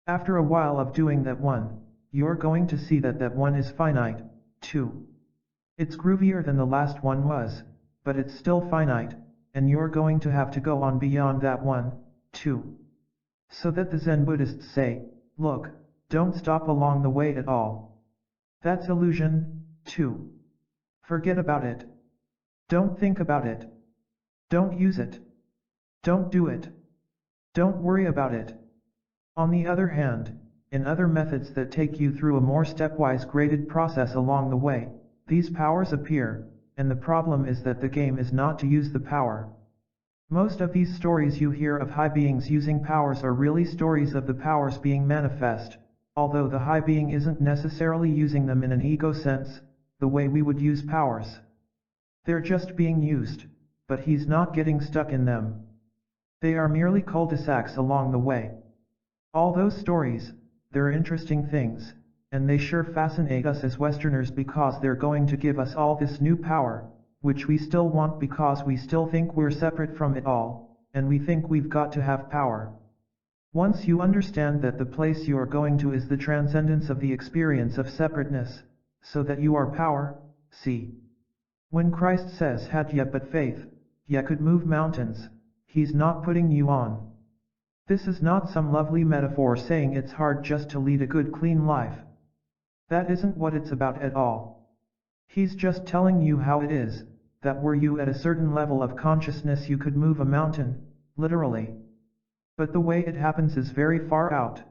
After a while of doing that one, you're going to see that that one is finite, too. It's groovier than the last one was, but it's still finite, and you're going to have to go on beyond that one, too. So that the Zen Buddhists say, look, don't stop along the way at all. That's illusion, too. Forget about it. Don't think about it. Don't use it. Don't do it. Don't worry about it. On the other hand, in other methods that take you through a more stepwise graded process along the way, these powers appear, and the problem is that the game is not to use the power. Most of these stories you hear of high beings using powers are really stories of the powers being manifest, although the high being isn't necessarily using them in an ego sense, the way we would use powers. They're just being used, but he's not getting stuck in them. They are merely cul-de-sacs along the way. All those stories, they're interesting things, and they sure fascinate us as Westerners because they're going to give us all this new power, which we still want because we still think we're separate from it all, and we think we've got to have power. Once you understand that the place you are going to is the transcendence of the experience of separateness, so that you are power, see. When Christ says had ye but faith, ye could move mountains, he's not putting you on. This is not some lovely metaphor saying it's hard just to lead a good clean life. That isn't what it's about at all. He's just telling you how it is, that were you at a certain level of consciousness you could move a mountain, literally. But the way it happens is very far out.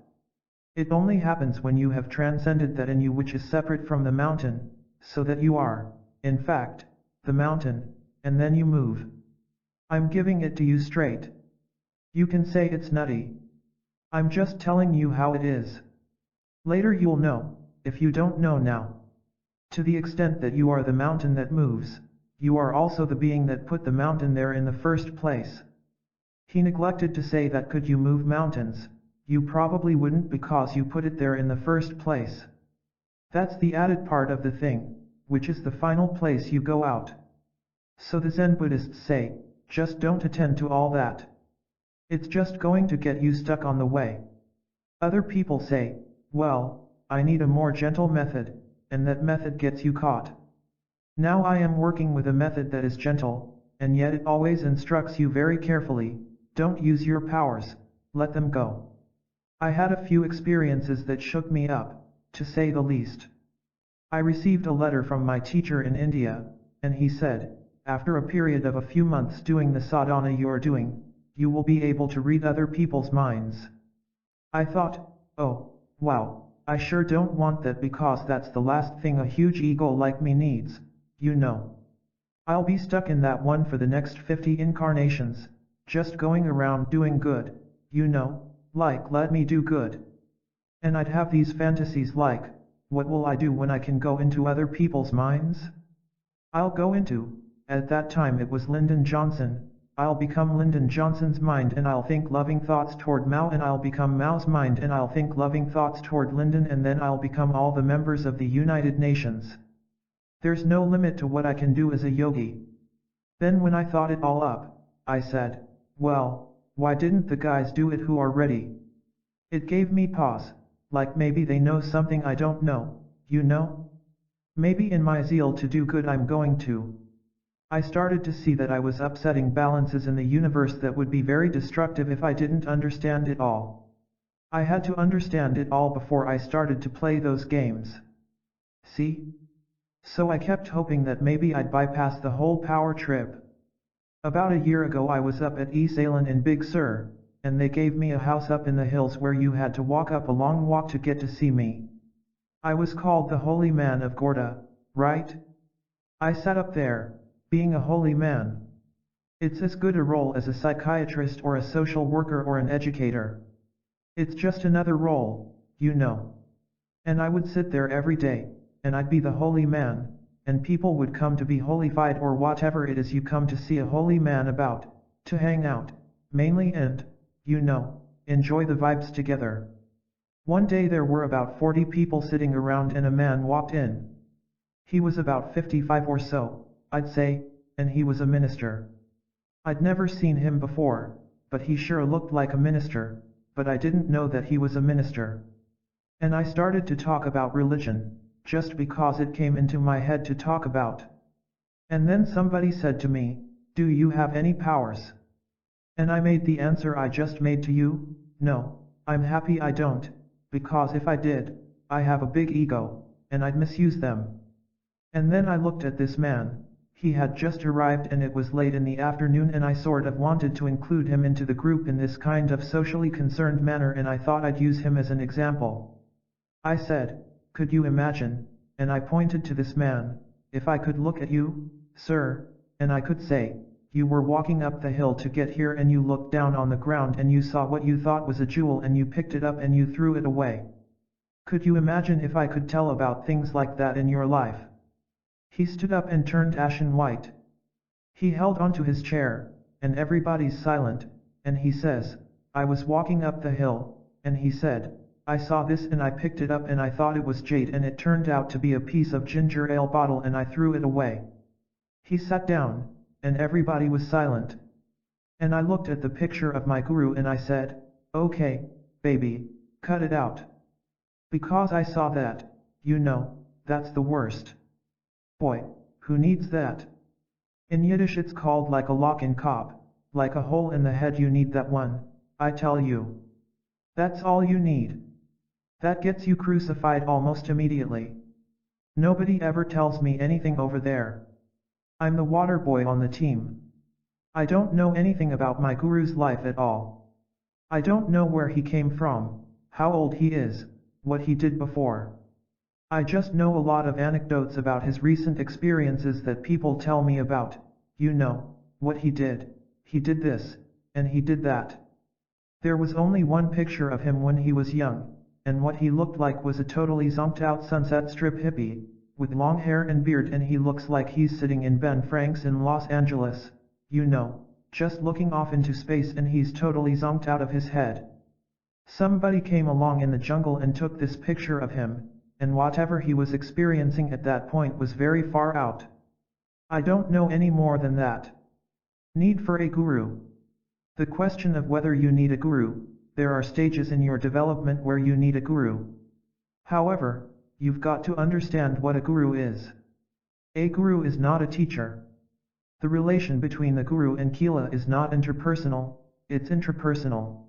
It only happens when you have transcended that in you which is separate from the mountain, so that you are, in fact, the mountain, and then you move. I'm giving it to you straight. You can say it's nutty. I'm just telling you how it is. Later you'll know, if you don't know now. To the extent that you are the mountain that moves, you are also the being that put the mountain there in the first place. He neglected to say that could you move mountains, you probably wouldn't because you put it there in the first place. That's the added part of the thing, which is the final place you go out. So the Zen Buddhists say, just don't attend to all that. It's just going to get you stuck on the way. Other people say, well, I need a more gentle method, and that method gets you caught. Now I am working with a method that is gentle, and yet it always instructs you very carefully, don't use your powers, let them go. I had a few experiences that shook me up, to say the least. I received a letter from my teacher in India, and he said, after a period of a few months doing the sadhana you're doing, you will be able to read other people's minds. I thought, oh, wow, I sure don't want that because that's the last thing a huge ego like me needs, you know. I'll be stuck in that one for the next 50 incarnations, just going around doing good, you know, like let me do good. And I'd have these fantasies like, what will I do when I can go into other people's minds? I'll go into, at that time it was Lyndon Johnson, I'll become Lyndon Johnson's mind and I'll think loving thoughts toward Mao and I'll become Mao's mind and I'll think loving thoughts toward Lyndon and then I'll become all the members of the United Nations. There's no limit to what I can do as a yogi. Then when I thought it all up, I said, well, why didn't the guys do it who are ready? It gave me pause, like maybe they know something I don't know, you know? Maybe in my zeal to do good I'm going to. I started to see that I was upsetting balances in the universe that would be very destructive if I didn't understand it all. I had to understand it all before I started to play those games. See? So I kept hoping that maybe I'd bypass the whole power trip. About a year ago I was up at East Salem in Big Sur, and they gave me a house up in the hills where you had to walk up a long walk to get to see me. I was called the Holy Man of Gorda, right? I sat up there, being a holy man. It's as good a role as a psychiatrist or a social worker or an educator. It's just another role, you know. And I would sit there every day, and I'd be the holy man, and people would come to be holified or whatever it is you come to see a holy man about, to hang out, mainly and, you know, enjoy the vibes together. One day there were about 40 people sitting around and a man walked in. He was about 55 or so, I'd say, and he was a minister. I'd never seen him before, but he sure looked like a minister, but I didn't know that he was a minister. And I started to talk about religion, just because it came into my head to talk about. And then somebody said to me, do you have any powers? And I made the answer I just made to you, no, I'm happy I don't, because if I did, I have a big ego, and I'd misuse them. And then I looked at this man, he had just arrived and it was late in the afternoon and I sort of wanted to include him into the group in this kind of socially concerned manner and I thought I'd use him as an example. I said, could you imagine, and I pointed to this man, if I could look at you, sir, and I could say, you were walking up the hill to get here and you looked down on the ground and you saw what you thought was a jewel and you picked it up and you threw it away. Could you imagine if I could tell about things like that in your life? He stood up and turned ashen white. He held onto his chair, and everybody's silent, and he says, I was walking up the hill, and he said, I saw this and I picked it up and I thought it was jade and it turned out to be a piece of ginger ale bottle and I threw it away. He sat down, and everybody was silent. And I looked at the picture of my guru and I said, okay, baby, cut it out. Because I saw that, you know, that's the worst. Boy, who needs that? In Yiddish it's called like a lock in Cobb, like a hole in the head you need that one, I tell you. That's all you need. That gets you crucified almost immediately. Nobody ever tells me anything over there. I'm the water boy on the team. I don't know anything about my guru's life at all. I don't know where he came from, how old he is, what he did before. I just know a lot of anecdotes about his recent experiences that people tell me about, you know, what he did this, and he did that. There was only one picture of him when he was young, and what he looked like was a totally zonked out Sunset Strip hippie, with long hair and beard and he looks like he's sitting in Ben Frank's in Los Angeles, you know, just looking off into space and he's totally zonked out of his head. Somebody came along in the jungle and took this picture of him, and whatever he was experiencing at that point was very far out. I don't know any more than that. Need for a guru. The question of whether you need a guru, there are stages in your development where you need a guru. However, you've got to understand what a guru is. A guru is not a teacher. The relation between the guru and Kila is not interpersonal, it's intrapersonal.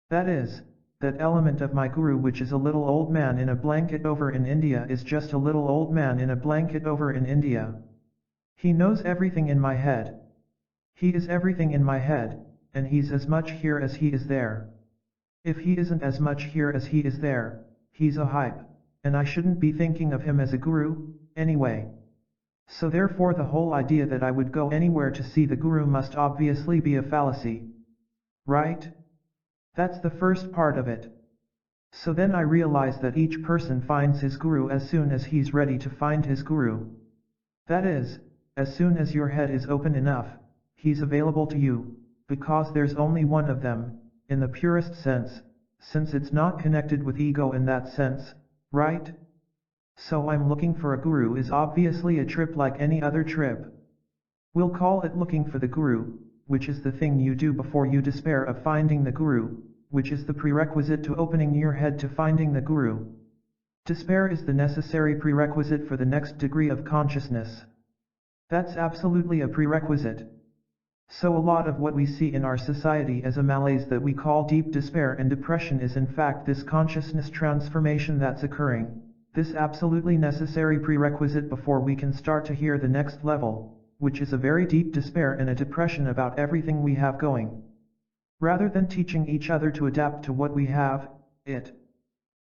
That is, that element of my guru which is a little old man in a blanket over in India is just a little old man in a blanket over in India. He knows everything in my head. He is everything in my head, and he's as much here as he is there. If he isn't as much here as he is there, he's a hype, and I shouldn't be thinking of him as a guru, anyway. So therefore the whole idea that I would go anywhere to see the Guru must obviously be a fallacy. Right? That's the first part of it. So then I realize that each person finds his Guru as soon as he's ready to find his Guru. That is, as soon as your head is open enough, he's available to you, because there's only one of them, in the purest sense, since it's not connected with ego in that sense, right? So I'm looking for a Guru is obviously a trip like any other trip. We'll call it looking for the Guru, which is the thing you do before you despair of finding the Guru, which is the prerequisite to opening your head to finding the Guru. Despair is the necessary prerequisite for the next degree of consciousness. That's absolutely a prerequisite. So a lot of what we see in our society as a malaise that we call deep despair and depression is in fact this consciousness transformation that's occurring, this absolutely necessary prerequisite before we can start to hear the next level, which is a very deep despair and a depression about everything we have going. Rather than teaching each other to adapt to what we have, it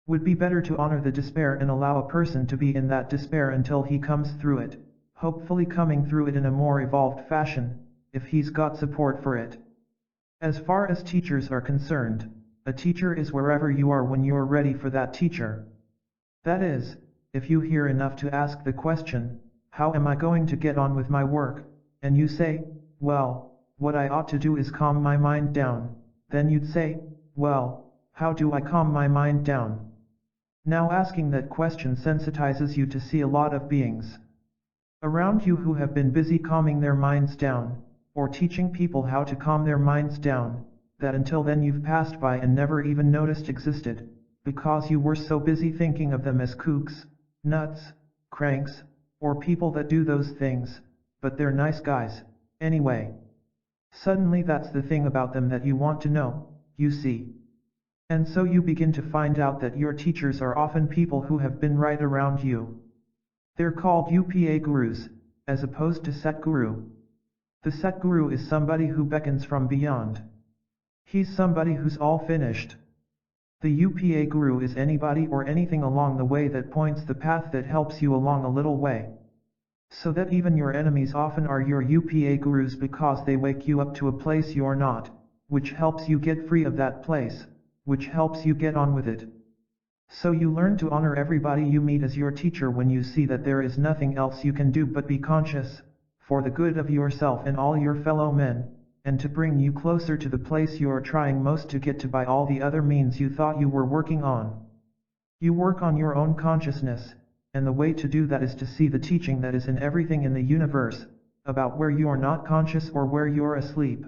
would be better to honor the despair and allow a person to be in that despair until he comes through it, hopefully coming through it in a more evolved fashion, if he's got support for it. As far as teachers are concerned, a teacher is wherever you are when you're ready for that teacher. That is, if you hear enough to ask the question, how am I going to get on with my work, and you say, well, what I ought to do is calm my mind down, then you'd say, well, how do I calm my mind down? Now asking that question sensitizes you to see a lot of beings around you who have been busy calming their minds down, or teaching people how to calm their minds down, that until then you've passed by and never even noticed existed, because you were so busy thinking of them as kooks, nuts, cranks, or people that do those things, but they're nice guys, anyway. Suddenly that's the thing about them that you want to know, you see. And so you begin to find out that your teachers are often people who have been right around you. They're called UPA gurus, as opposed to Satguru. The Satguru is somebody who beckons from beyond. He's somebody who's all finished. The UPA guru is anybody or anything along the way that points the path that helps you along a little way. So that even your enemies often are your UPA gurus because they wake you up to a place you're not, which helps you get free of that place, which helps you get on with it. So you learn to honor everybody you meet as your teacher when you see that there is nothing else you can do but be conscious, for the good of yourself and all your fellow men, and to bring you closer to the place you are trying most to get to by all the other means you thought you were working on. You work on your own consciousness, and the way to do that is to see the teaching that is in everything in the universe, about where you are not conscious or where you're asleep.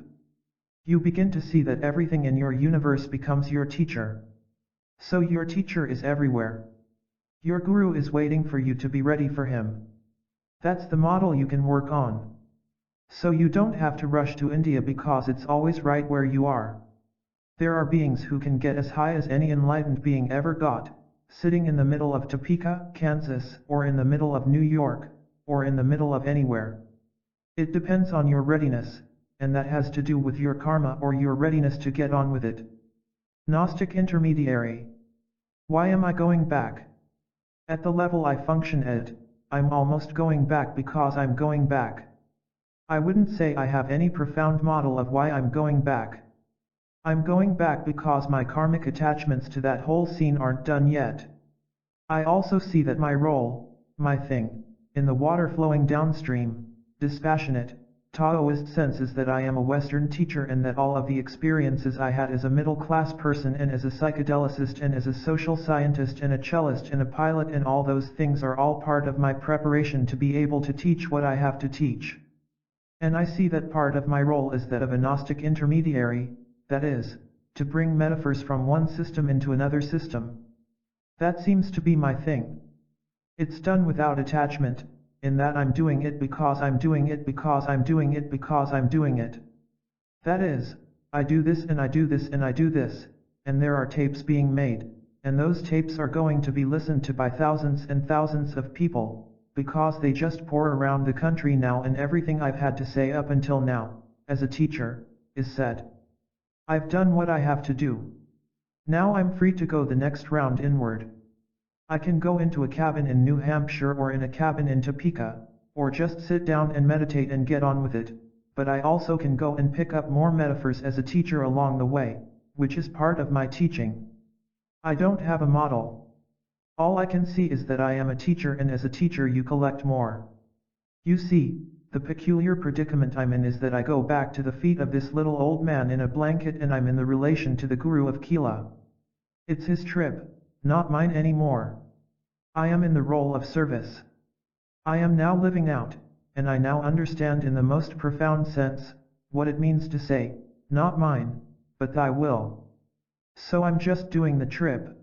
You begin to see that everything in your universe becomes your teacher. So your teacher is everywhere. Your guru is waiting for you to be ready for him. That's the model you can work on. So you don't have to rush to India because it's always right where you are. There are beings who can get as high as any enlightened being ever got, sitting in the middle of Topeka, Kansas, or in the middle of New York, or in the middle of anywhere. It depends on your readiness, and that has to do with your karma or your readiness to get on with it. Gnostic intermediary. Why am I going back? At the level I function at, I'm almost going back because I'm going back. I wouldn't say I have any profound model of why I'm going back. I'm going back because my karmic attachments to that whole scene aren't done yet. I also see that my role, my thing, in the water flowing downstream, dispassionate, Taoist sense is that I am a Western teacher and that all of the experiences I had as a middle-class person and as a psychedelicist and as a social scientist and a cellist and a pilot and all those things are all part of my preparation to be able to teach what I have to teach. And I see that part of my role is that of a Gnostic intermediary, that is, to bring metaphors from one system into another system. That seems to be my thing. It's done without attachment, in that I'm doing it because I'm doing it because I'm doing it because I'm doing it. That is, I do this and I do this and I do this, and there are tapes being made, and those tapes are going to be listened to by thousands and thousands of people, because they just pour around the country now and everything I've had to say up until now, as a teacher, is said. I've done what I have to do. Now I'm free to go the next round inward. I can go into a cabin in New Hampshire or in a cabin in Topeka, or just sit down and meditate and get on with it, but I also can go and pick up more metaphors as a teacher along the way, which is part of my teaching. I don't have a model. All I can see is that I am a teacher, and as a teacher you collect more. You see, the peculiar predicament I'm in is that I go back to the feet of this little old man in a blanket, and I'm in the relation to the Guru of Kila. It's his trip, not mine anymore. I am in the role of service. I am now living out, and I now understand in the most profound sense, what it means to say, not mine, but thy will. So I'm just doing the trip.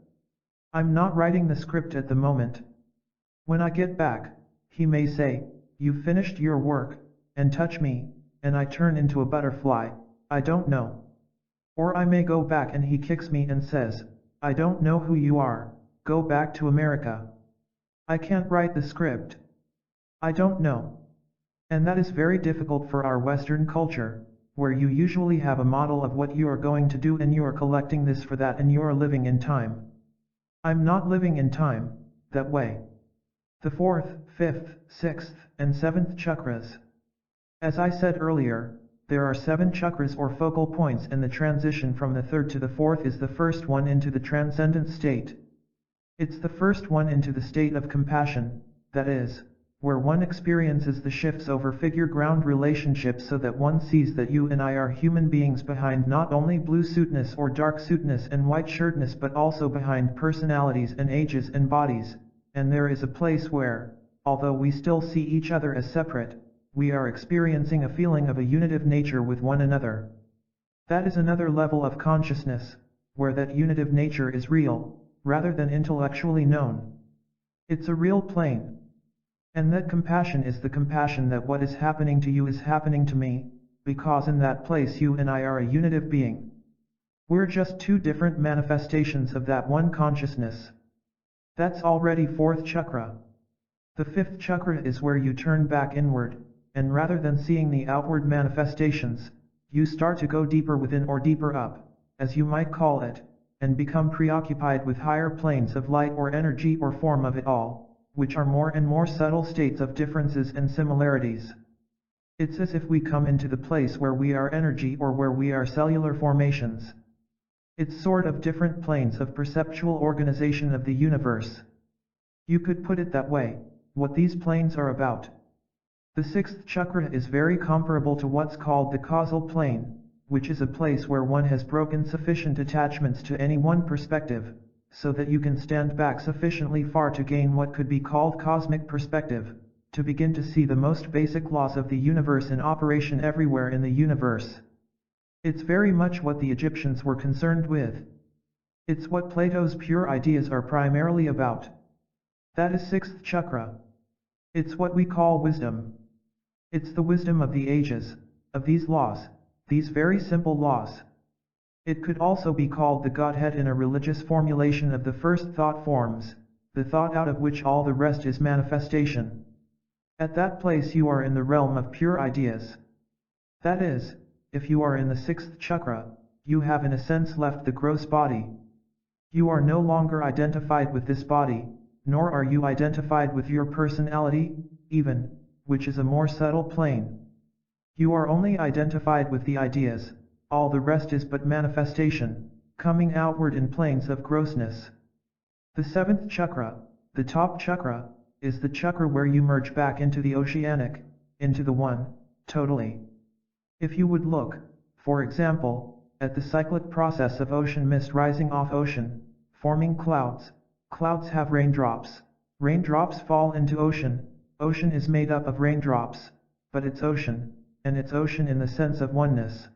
I'm not writing the script at the moment. When I get back, he may say, "You've finished your work," and touch me, and I turn into a butterfly, I don't know. Or I may go back and he kicks me and says, "I don't know who you are, go back to America." I can't write the script. I don't know. And that is very difficult for our Western culture, where you usually have a model of what you are going to do and you are collecting this for that and you are living in time. I'm not living in time, that way. The fourth, fifth, sixth, and seventh chakras. As I said earlier, there are 7 chakras or focal points, and the transition from the third to the fourth is the first one into the transcendent state. It's the first one into the state of compassion, that is, where one experiences the shifts over figure-ground relationships so that one sees that you and I are human beings behind not only blue suitness or dark suitness and white shirtness, but also behind personalities and ages and bodies, and there is a place where, although we still see each other as separate, we are experiencing a feeling of a unitive nature with one another. That is another level of consciousness, where that unitive nature is real, rather than intellectually known. It's a real plane. And that compassion is the compassion that what is happening to you is happening to me, because in that place you and I are a unitive being. We're just 2 different manifestations of that one consciousness. That's already 4th chakra. The 5th chakra is where you turn back inward, and rather than seeing the outward manifestations, you start to go deeper within or deeper up, as you might call it, and become preoccupied with higher planes of light or energy or form of it all, which are more and more subtle states of differences and similarities. It's as if we come into the place where we are energy or where we are cellular formations. It's sort of different planes of perceptual organization of the universe. You could put it that way, what these planes are about. The 6th chakra is very comparable to what's called the causal plane, which is a place where one has broken sufficient attachments to any one perspective, so that you can stand back sufficiently far to gain what could be called cosmic perspective, to begin to see the most basic laws of the universe in operation everywhere in the universe. It's very much what the Egyptians were concerned with. It's what Plato's pure ideas are primarily about. That is 6th chakra. It's what we call wisdom. It's the wisdom of the ages, of these laws, these very simple laws. It could also be called the Godhead in a religious formulation of the first thought forms, the thought out of which all the rest is manifestation. At that place you are in the realm of pure ideas. That is, if you are in the 6th chakra, you have in a sense left the gross body. You are no longer identified with this body, nor are you identified with your personality, even, which is a more subtle plane. You are only identified with the ideas. All the rest is but manifestation, coming outward in planes of grossness. The 7th chakra, the top chakra, is the chakra where you merge back into the oceanic, into the one, totally. If you would look, for example, at the cyclic process of ocean mist rising off ocean, forming clouds, clouds have raindrops, raindrops fall into ocean, ocean is made up of raindrops, but it's ocean, and it's ocean in the sense of oneness.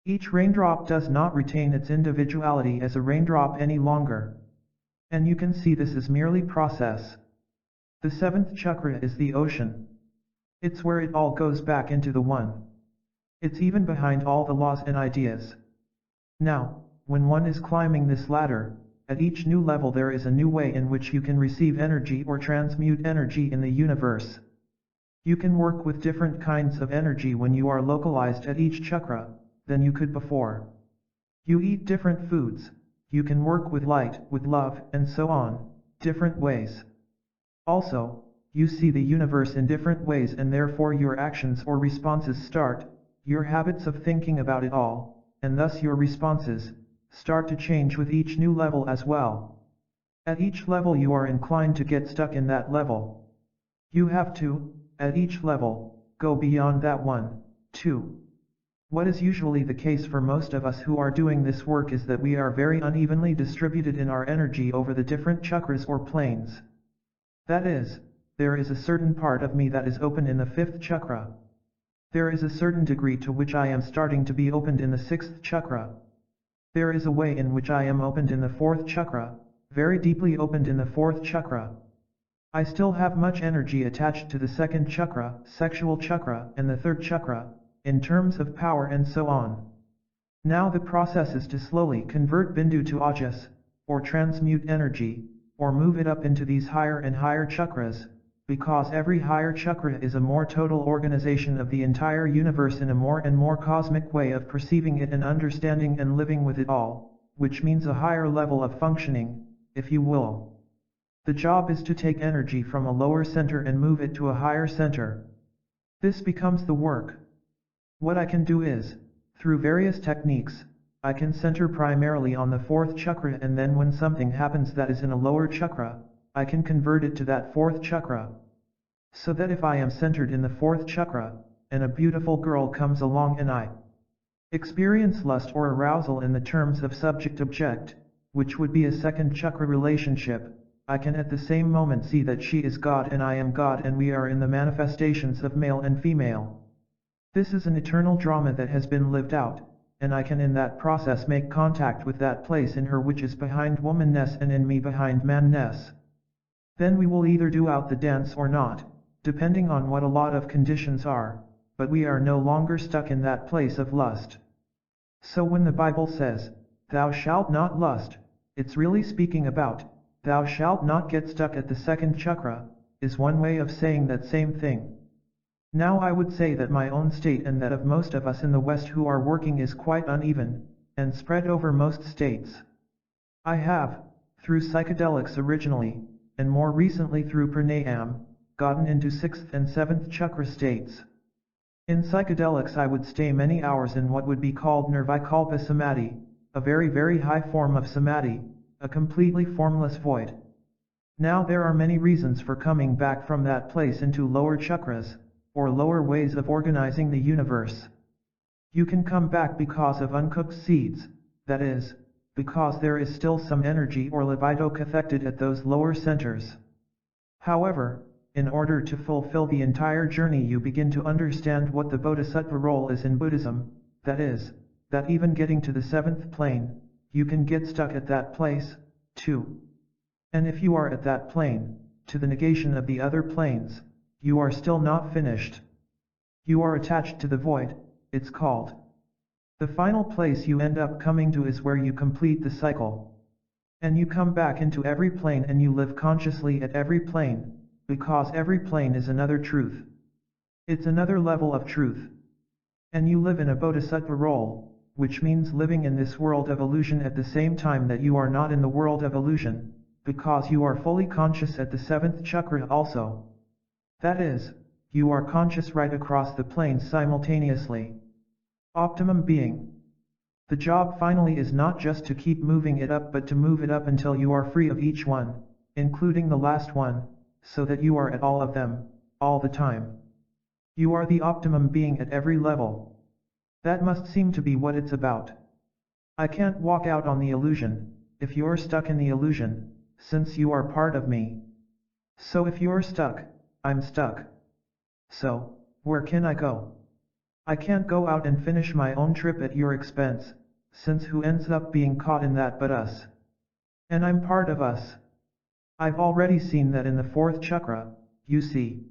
Each raindrop does not retain its individuality as a raindrop any longer. And you can see this is merely process. The 7th chakra is the ocean. It's where it all goes back into the one. It's even behind all the laws and ideas. Now, when one is climbing this ladder, at each new level there is a new way in which you can receive energy or transmute energy in the universe. You can work with different kinds of energy when you are localized at each chakra than you could before. You eat different foods, you can work with light, with love, and so on, different ways. Also, you see the universe in different ways and therefore your actions or responses start, your habits of thinking about it all, and thus your responses, start to change with each new level as well. At each level you are inclined to get stuck in that level. You have to, at each level, go beyond that one, too. What is usually the case for most of us who are doing this work is that we are very unevenly distributed in our energy over the different chakras or planes. That is, there is a certain part of me that is open in the 5th chakra. There is a certain degree to which I am starting to be opened in the 6th chakra. There is a way in which I am opened in the 4th chakra, very deeply opened in the 4th chakra. I still have much energy attached to the 2nd chakra, sexual chakra, and the 3rd chakra, in terms of power and so on. Now the process is to slowly convert Bindu to Ojas, or transmute energy, or move it up into these higher and higher chakras, because every higher chakra is a more total organization of the entire universe in a more and more cosmic way of perceiving it and understanding and living with it all, which means a higher level of functioning, if you will. The job is to take energy from a lower center and move it to a higher center. This becomes the work. What I can do is, through various techniques, I can center primarily on the 4th chakra, and then when something happens that is in a lower chakra, I can convert it to that 4th chakra. So that if I am centered in the 4th chakra, and a beautiful girl comes along and I experience lust or arousal in the terms of subject-object, which would be a 2nd chakra relationship, I can at the same moment see that she is God and I am God and we are in the manifestations of male and female. This is an eternal drama that has been lived out, and I can in that process make contact with that place in her which is behind womanness and in me behind manness. Then we will either do out the dance or not, depending on what a lot of conditions are, but we are no longer stuck in that place of lust. So when the Bible says, "Thou shalt not lust," it's really speaking about, "Thou shalt not get stuck at the 2nd chakra," is one way of saying that same thing. Now I would say that my own state and that of most of us in the West who are working is quite uneven, and spread over most states. I have, through psychedelics originally, and more recently through pranayam, gotten into 6th and 7th chakra states. In psychedelics I would stay many hours in what would be called nirvikalpa samadhi, a very very high form of samadhi, a completely formless void. Now there are many reasons for coming back from that place into lower chakras, or lower ways of organizing the universe. You can come back because of uncooked seeds, that is, because there is still some energy or libido cathected at those lower centers. However, in order to fulfill the entire journey you begin to understand what the bodhisattva role is in Buddhism, that is, that even getting to the 7th plane, you can get stuck at that place, too. And if you are at that plane, to the negation of the other planes, you are still not finished. You are attached to the void, it's called. The final place you end up coming to is where you complete the cycle. And you come back into every plane and you live consciously at every plane, because every plane is another truth. It's another level of truth. And you live in a bodhisattva role, which means living in this world of illusion at the same time that you are not in the world of illusion, because you are fully conscious at the 7th chakra also. That is, you are conscious right across the planes simultaneously. Optimum being. The job finally is not just to keep moving it up but to move it up until you are free of each one, including the last one, so that you are at all of them, all the time. You are the optimum being at every level. That must seem to be what it's about. I can't walk out on the illusion, if you're stuck in the illusion, since you are part of me. So if you're stuck, I'm stuck. So, where can I go? I can't go out and finish my own trip at your expense, since who ends up being caught in that but us? And I'm part of us. I've already seen that in the 4th chakra, you see.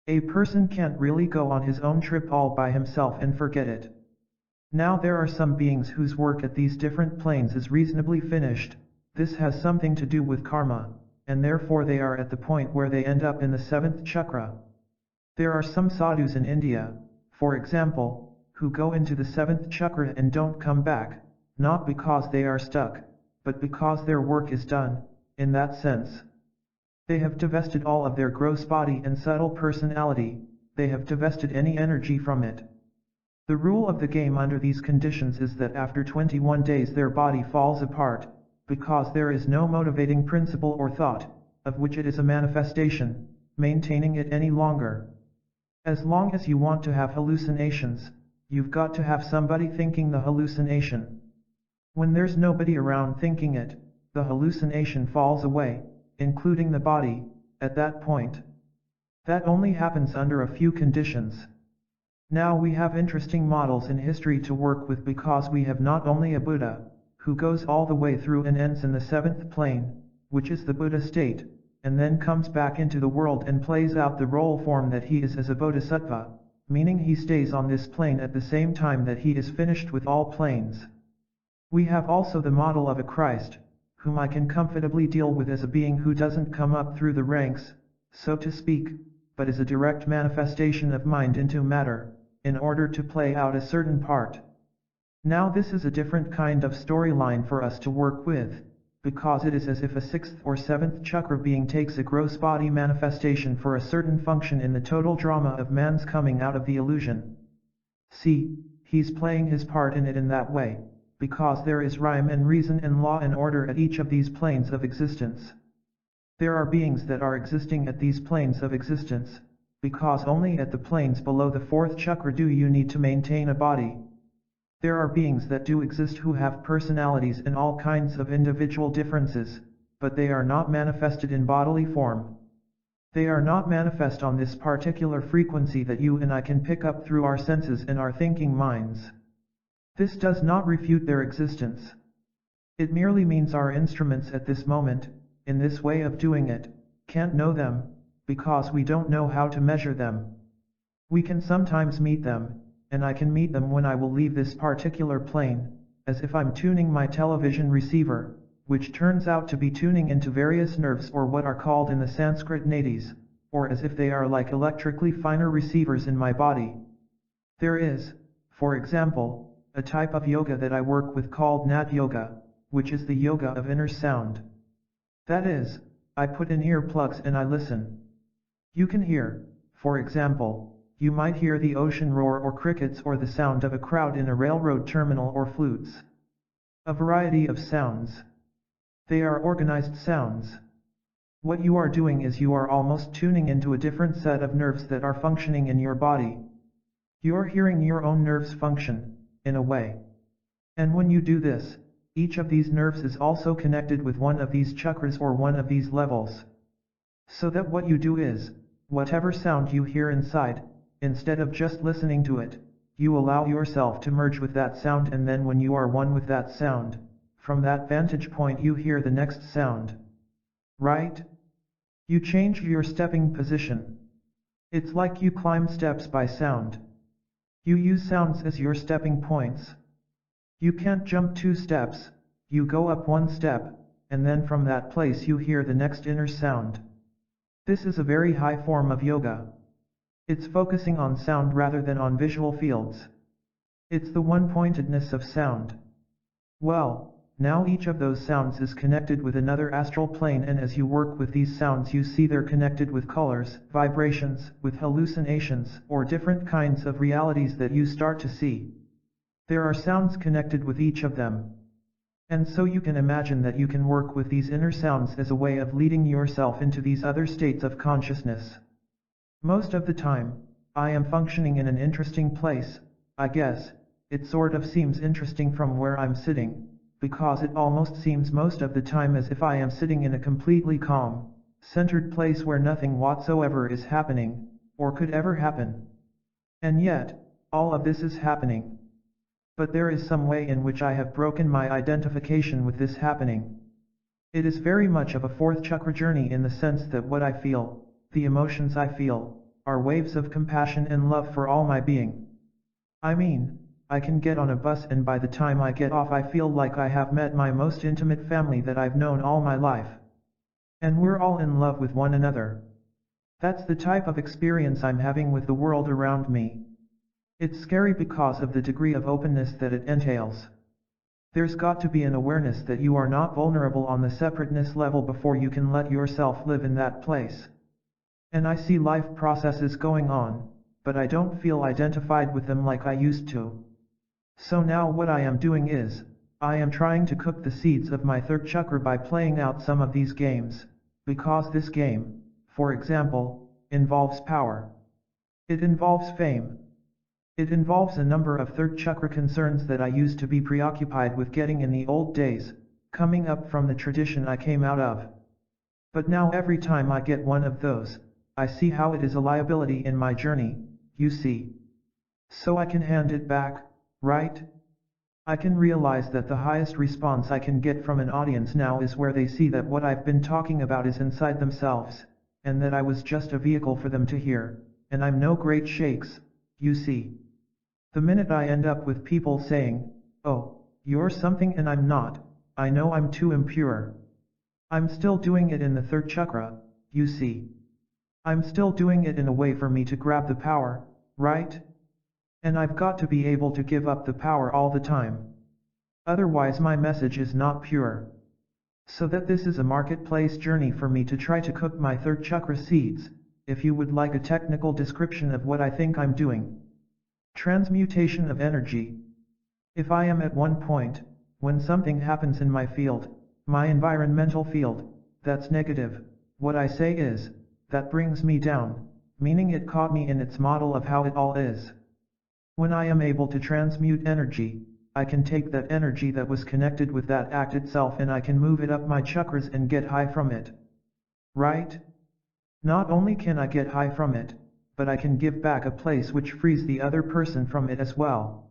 A person can't really go on his own trip all by himself and forget it. Now there are some beings whose work at these different planes is reasonably finished. This has something to do with karma, and therefore they are at the point where they end up in the 7th chakra. There are some sadhus in India, for example, who go into the 7th chakra and don't come back, not because they are stuck, but because their work is done, in that sense. They have divested all of their gross body and subtle personality, they have divested any energy from it. The rule of the game under these conditions is that after 21 days their body falls apart, because there is no motivating principle or thought, of which it is a manifestation, maintaining it any longer. As long as you want to have hallucinations, you've got to have somebody thinking the hallucination. When there's nobody around thinking it, the hallucination falls away, including the body, at that point. That only happens under a few conditions. Now we have interesting models in history to work with because we have not only a Buddha, who goes all the way through and ends in the seventh plane, which is the Buddha state, and then comes back into the world and plays out the role form that he is as a bodhisattva, meaning he stays on this plane at the same time that he is finished with all planes. We have also the model of a Christ, whom I can comfortably deal with as a being who doesn't come up through the ranks, so to speak, but is a direct manifestation of mind into matter, in order to play out a certain part. Now this is a different kind of storyline for us to work with, because it is as if a sixth or seventh chakra being takes a gross body manifestation for a certain function in the total drama of man's coming out of the illusion. See, he's playing his part in it in that way, because there is rhyme and reason and law and order at each of these planes of existence. There are beings that are existing at these planes of existence, because only at the planes below the fourth chakra do you need to maintain a body. There are beings that do exist who have personalities and all kinds of individual differences, but they are not manifested in bodily form. They are not manifest on this particular frequency that you and I can pick up through our senses and our thinking minds. This does not refute their existence. It merely means our instruments at this moment, in this way of doing it, can't know them, because we don't know how to measure them. We can sometimes meet them, and I can meet them when I will leave this particular plane, as if I'm tuning my television receiver, which turns out to be tuning into various nerves or what are called in the Sanskrit nadis, or as if they are like electrically finer receivers in my body. There is, for example, a type of yoga that I work with called Nat Yoga, which is the yoga of inner sound. That is, I put in earplugs and I listen. You can hear, for example, you might hear the ocean roar or crickets or the sound of a crowd in a railroad terminal or flutes. A variety of sounds. They are organized sounds. What you are doing is you are almost tuning into a different set of nerves that are functioning in your body. You're hearing your own nerves function, in a way. And when you do this, each of these nerves is also connected with one of these chakras or one of these levels. So that what you do is, whatever sound you hear inside, instead of just listening to it, you allow yourself to merge with that sound, and then when you are one with that sound, from that vantage point you hear the next sound. Right? You change your stepping position. It's like you climb steps by sound. You use sounds as your stepping points. You can't jump 2 steps, you go up 1 step, and then from that place you hear the next inner sound. This is a very high form of yoga. It's focusing on sound rather than on visual fields. It's the one-pointedness of sound. Well, now each of those sounds is connected with another astral plane, and as you work with these sounds you see they're connected with colors, vibrations, with hallucinations, or different kinds of realities that you start to see. There are sounds connected with each of them. And so you can imagine that you can work with these inner sounds as a way of leading yourself into these other states of consciousness. Most of the time, I am functioning in an interesting place, I guess. It sort of seems interesting from where I'm sitting, because it almost seems most of the time as if I am sitting in a completely calm, centered place where nothing whatsoever is happening, or could ever happen. And yet, all of this is happening. But there is some way in which I have broken my identification with this happening. It is very much of a fourth chakra journey in the sense that what I feel, the emotions I feel, are waves of compassion and love for all my being. I mean, I can get on a bus and by the time I get off I feel like I have met my most intimate family that I've known all my life. And we're all in love with one another. That's the type of experience I'm having with the world around me. It's scary because of the degree of openness that it entails. There's got to be an awareness that you are not vulnerable on the separateness level before you can let yourself live in that place. And I see life processes going on, but I don't feel identified with them like I used to. So now what I am doing is, I am trying to cook the seeds of my third chakra by playing out some of these games, because this game, for example, involves power. It involves fame. It involves a number of third chakra concerns that I used to be preoccupied with getting in the old days, coming up from the tradition I came out of. But now every time I get one of those, I see how it is a liability in my journey, you see. So I can hand it back, right? I can realize that the highest response I can get from an audience now is where they see that what I've been talking about is inside themselves, and that I was just a vehicle for them to hear, and I'm no great shakes, you see. The minute I end up with people saying, "Oh, you're something and I'm not," I know I'm too impure. I'm still doing it in the third chakra, you see. I'm still doing it in a way for me to grab the power, right? And I've got to be able to give up the power all the time. Otherwise my message is not pure. So that this is a marketplace journey for me to try to cook my third chakra seeds, if you would like a technical description of what I think I'm doing. Transmutation of energy. If I am at one point, when something happens in my field, my environmental field, that's negative, what I say is, that brings me down, meaning it caught me in its model of how it all is. When I am able to transmute energy, I can take that energy that was connected with that act itself and I can move it up my chakras and get high from it. Right? Not only can I get high from it, but I can give back a place which frees the other person from it as well.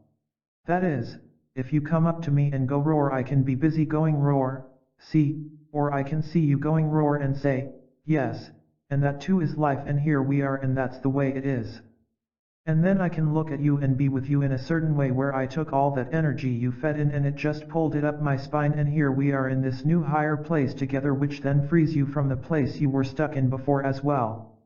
That is, if you come up to me and go roar, I can be busy going roar, see, or I can see you going roar and say, yes, and that too is life and here we are and that's the way it is. And then I can look at you and be with you in a certain way where I took all that energy you fed in and it just pulled it up my spine and here we are in this new higher place together which then frees you from the place you were stuck in before as well.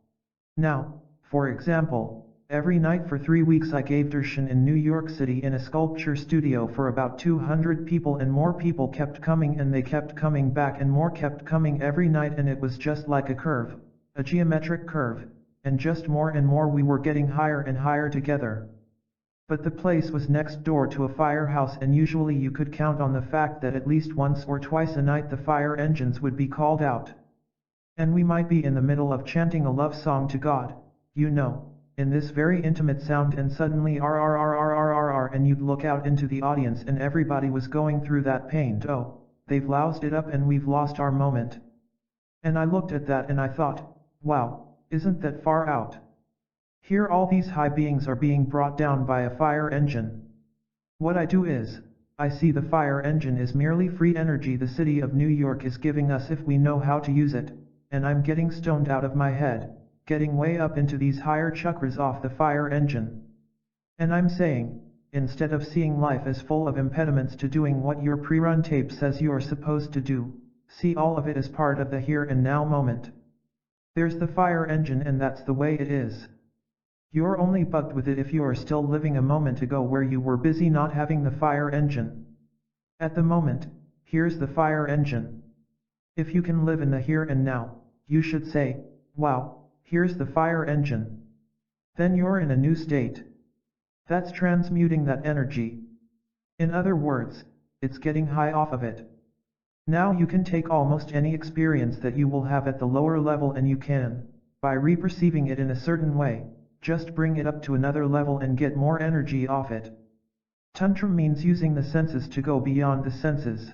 Now, for example, every night for 3 weeks I gave darshan in New York City in a sculpture studio for about 200 people and more people kept coming and they kept coming back and more kept coming every night and it was just like a curve, a geometric curve. And just more and more we were getting higher and higher together. But the place was next door to a firehouse and usually you could count on the fact that at least once or twice a night the fire engines would be called out. And we might be in the middle of chanting a love song to God, you know, in this very intimate sound and suddenly RRRRRRR and you'd look out into the audience and everybody was going through that pain. Oh, they've loused it up and we've lost our moment. And I looked at that and I thought, wow. Isn't that far out? Here all these high beings are being brought down by a fire engine. What I do is, I see the fire engine is merely free energy the city of New York is giving us if we know how to use it, and I'm getting stoned out of my head, getting way up into these higher chakras off the fire engine. And I'm saying, instead of seeing life as full of impediments to doing what your pre-run tape says you're supposed to do, see all of it as part of the here and now moment. There's the fire engine and that's the way it is. You're only bugged with it if you are still living a moment ago where you were busy not having the fire engine. At the moment, here's the fire engine. If you can live in the here and now, you should say, wow, here's the fire engine. Then you're in a new state. That's transmuting that energy. In other words, it's getting high off of it. Now you can take almost any experience that you will have at the lower level and you can, by reperceiving it in a certain way, just bring it up to another level and get more energy off it. Tantra means using the senses to go beyond the senses.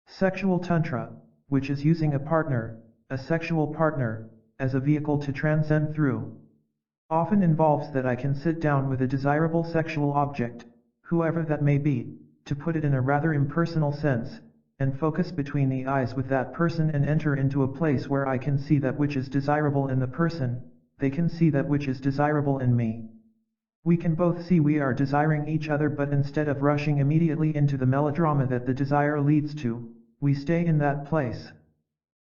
Sexual Tantra, which is using a partner, a sexual partner, as a vehicle to transcend through, often involves that I can sit down with a desirable sexual object, whoever that may be, to put it in a rather impersonal sense, and focus between the eyes with that person and enter into a place where I can see that which is desirable in the person, they can see that which is desirable in me. We can both see we are desiring each other but instead of rushing immediately into the melodrama that the desire leads to, we stay in that place.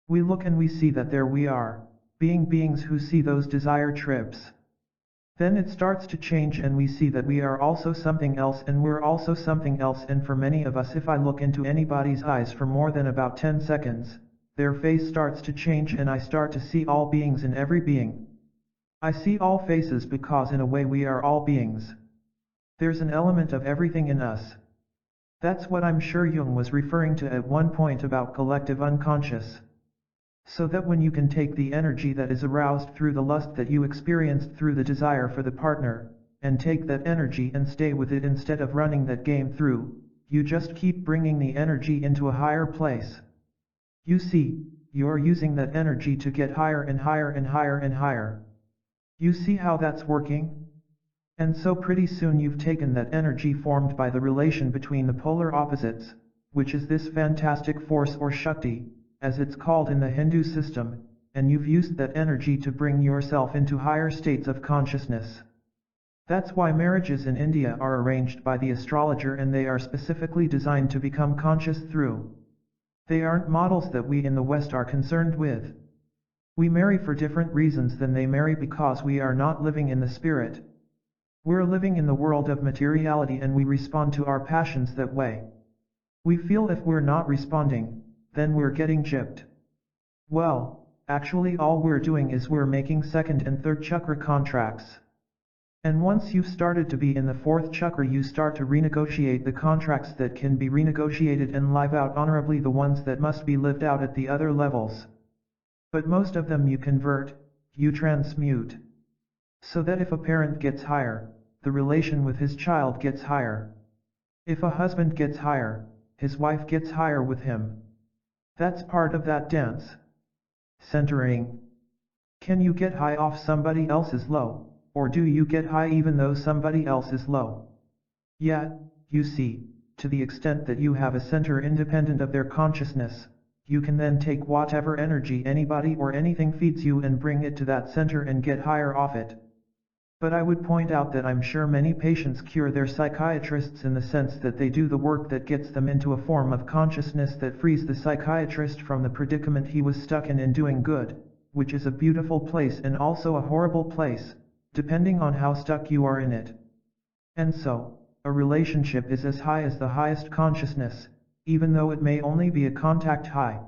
We look and we see that there we are, being beings who see those desire trips. Then it starts to change and we see that we are also something else and we're also something else, and for many of us, if I look into anybody's eyes for more than about 10 seconds, their face starts to change and I start to see all beings in every being. I see all faces because in a way we are all beings. There's an element of everything in us. That's what I'm sure Jung was referring to at one point about collective unconscious. So that when you can take the energy that is aroused through the lust that you experienced through the desire for the partner, and take that energy and stay with it instead of running that game through, you just keep bringing the energy into a higher place. You see, you're using that energy to get higher and higher and higher and higher. You see how that's working? And so pretty soon you've taken that energy formed by the relation between the polar opposites, which is this fantastic force or Shakti, as it's called in the Hindu system, and you've used that energy to bring yourself into higher states of consciousness. That's why marriages in India are arranged by the astrologer and they are specifically designed to become conscious through. They aren't models that we in the West are concerned with. We marry for different reasons than they marry because we are not living in the spirit. We're living in the world of materiality and we respond to our passions that way. We feel if we're not responding, then we're getting gypped. Well, actually all we're doing is we're making second and third chakra contracts. And once you've started to be in the fourth chakra, you start to renegotiate the contracts that can be renegotiated and live out honorably the ones that must be lived out at the other levels. But most of them you convert, you transmute. So that if a parent gets higher, the relation with his child gets higher. If a husband gets higher, his wife gets higher with him. That's part of that dance. Centering. Can you get high off somebody else's low, or do you get high even though somebody else is low? Yeah, you see, to the extent that you have a center independent of their consciousness, you can then take whatever energy anybody or anything feeds you and bring it to that center and get higher off it. But I would point out that I'm sure many patients cure their psychiatrists in the sense that they do the work that gets them into a form of consciousness that frees the psychiatrist from the predicament he was stuck in doing good, which is a beautiful place and also a horrible place, depending on how stuck you are in it. And so, a relationship is as high as the highest consciousness, even though it may only be a contact high.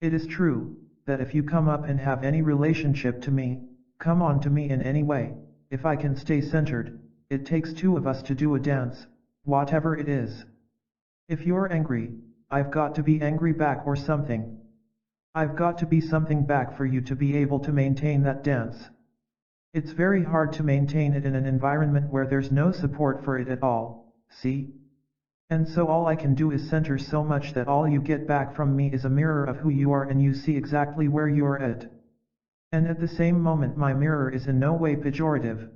It is true, that if you come up and have any relationship to me, come on to me in any way. If I can stay centered, it takes two of us to do a dance, whatever it is. If you're angry, I've got to be angry back or something. I've got to be something back for you to be able to maintain that dance. It's very hard to maintain it in an environment where there's no support for it at all, see? And so all I can do is center so much that all you get back from me is a mirror of who you are and you see exactly where you're at. And at the same moment my mirror is in no way pejorative.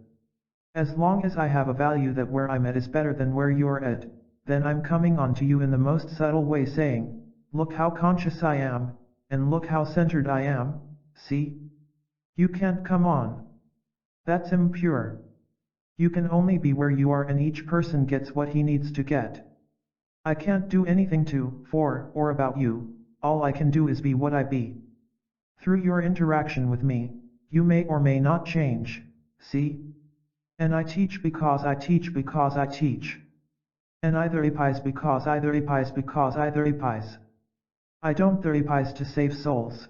As long as I have a value that where I'm at is better than where you're at, then I'm coming on to you in the most subtle way saying, look how conscious I am, and look how centered I am, see? You can't come on. That's impure. You can only be where you are and each person gets what he needs to get. I can't do anything to, for, or about you, all I can do is be what I be. Through your interaction with me, you may or may not change, see? And I teach because I teach because I teach. And I therapize because I therapize because I therapize. I don't therapize to save souls.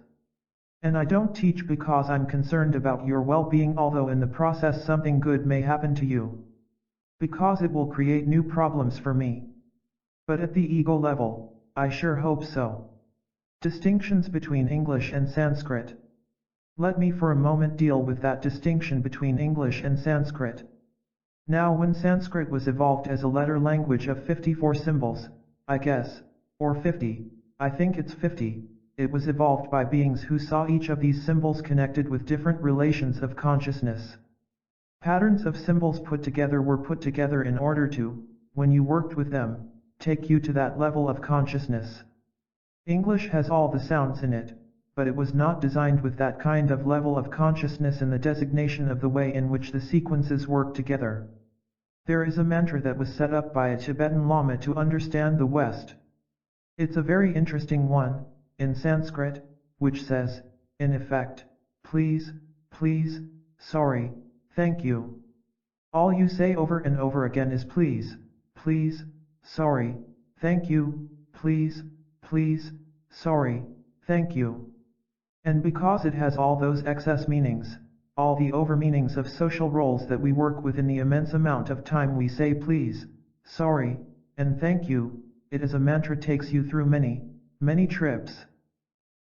And I don't teach because I'm concerned about your well-being, although in the process something good may happen to you. Because it will create new problems for me. But at the ego level, I sure hope so. Distinctions between English and Sanskrit. Let me for a moment deal with that distinction between English and Sanskrit. Now when Sanskrit was evolved as a letter language of 54 symbols, I guess, or 50, I think it's 50, it was evolved by beings who saw each of these symbols connected with different relations of consciousness. Patterns of symbols put together were put together in order to, when you worked with them, take you to that level of consciousness. English has all the sounds in it, but it was not designed with that kind of level of consciousness in the designation of the way in which the sequences work together. There is a mantra that was set up by a Tibetan Lama to understand the West. It's a very interesting one, in Sanskrit, which says, in effect, please, please, sorry, thank you, All you say over and over again is please, please, sorry, thank you, please, please, sorry, thank you. And because it has all those excess meanings, all the over-meanings of social roles that we work with in the immense amount of time we say please, sorry, and thank you, it as a mantra takes you through many, many trips.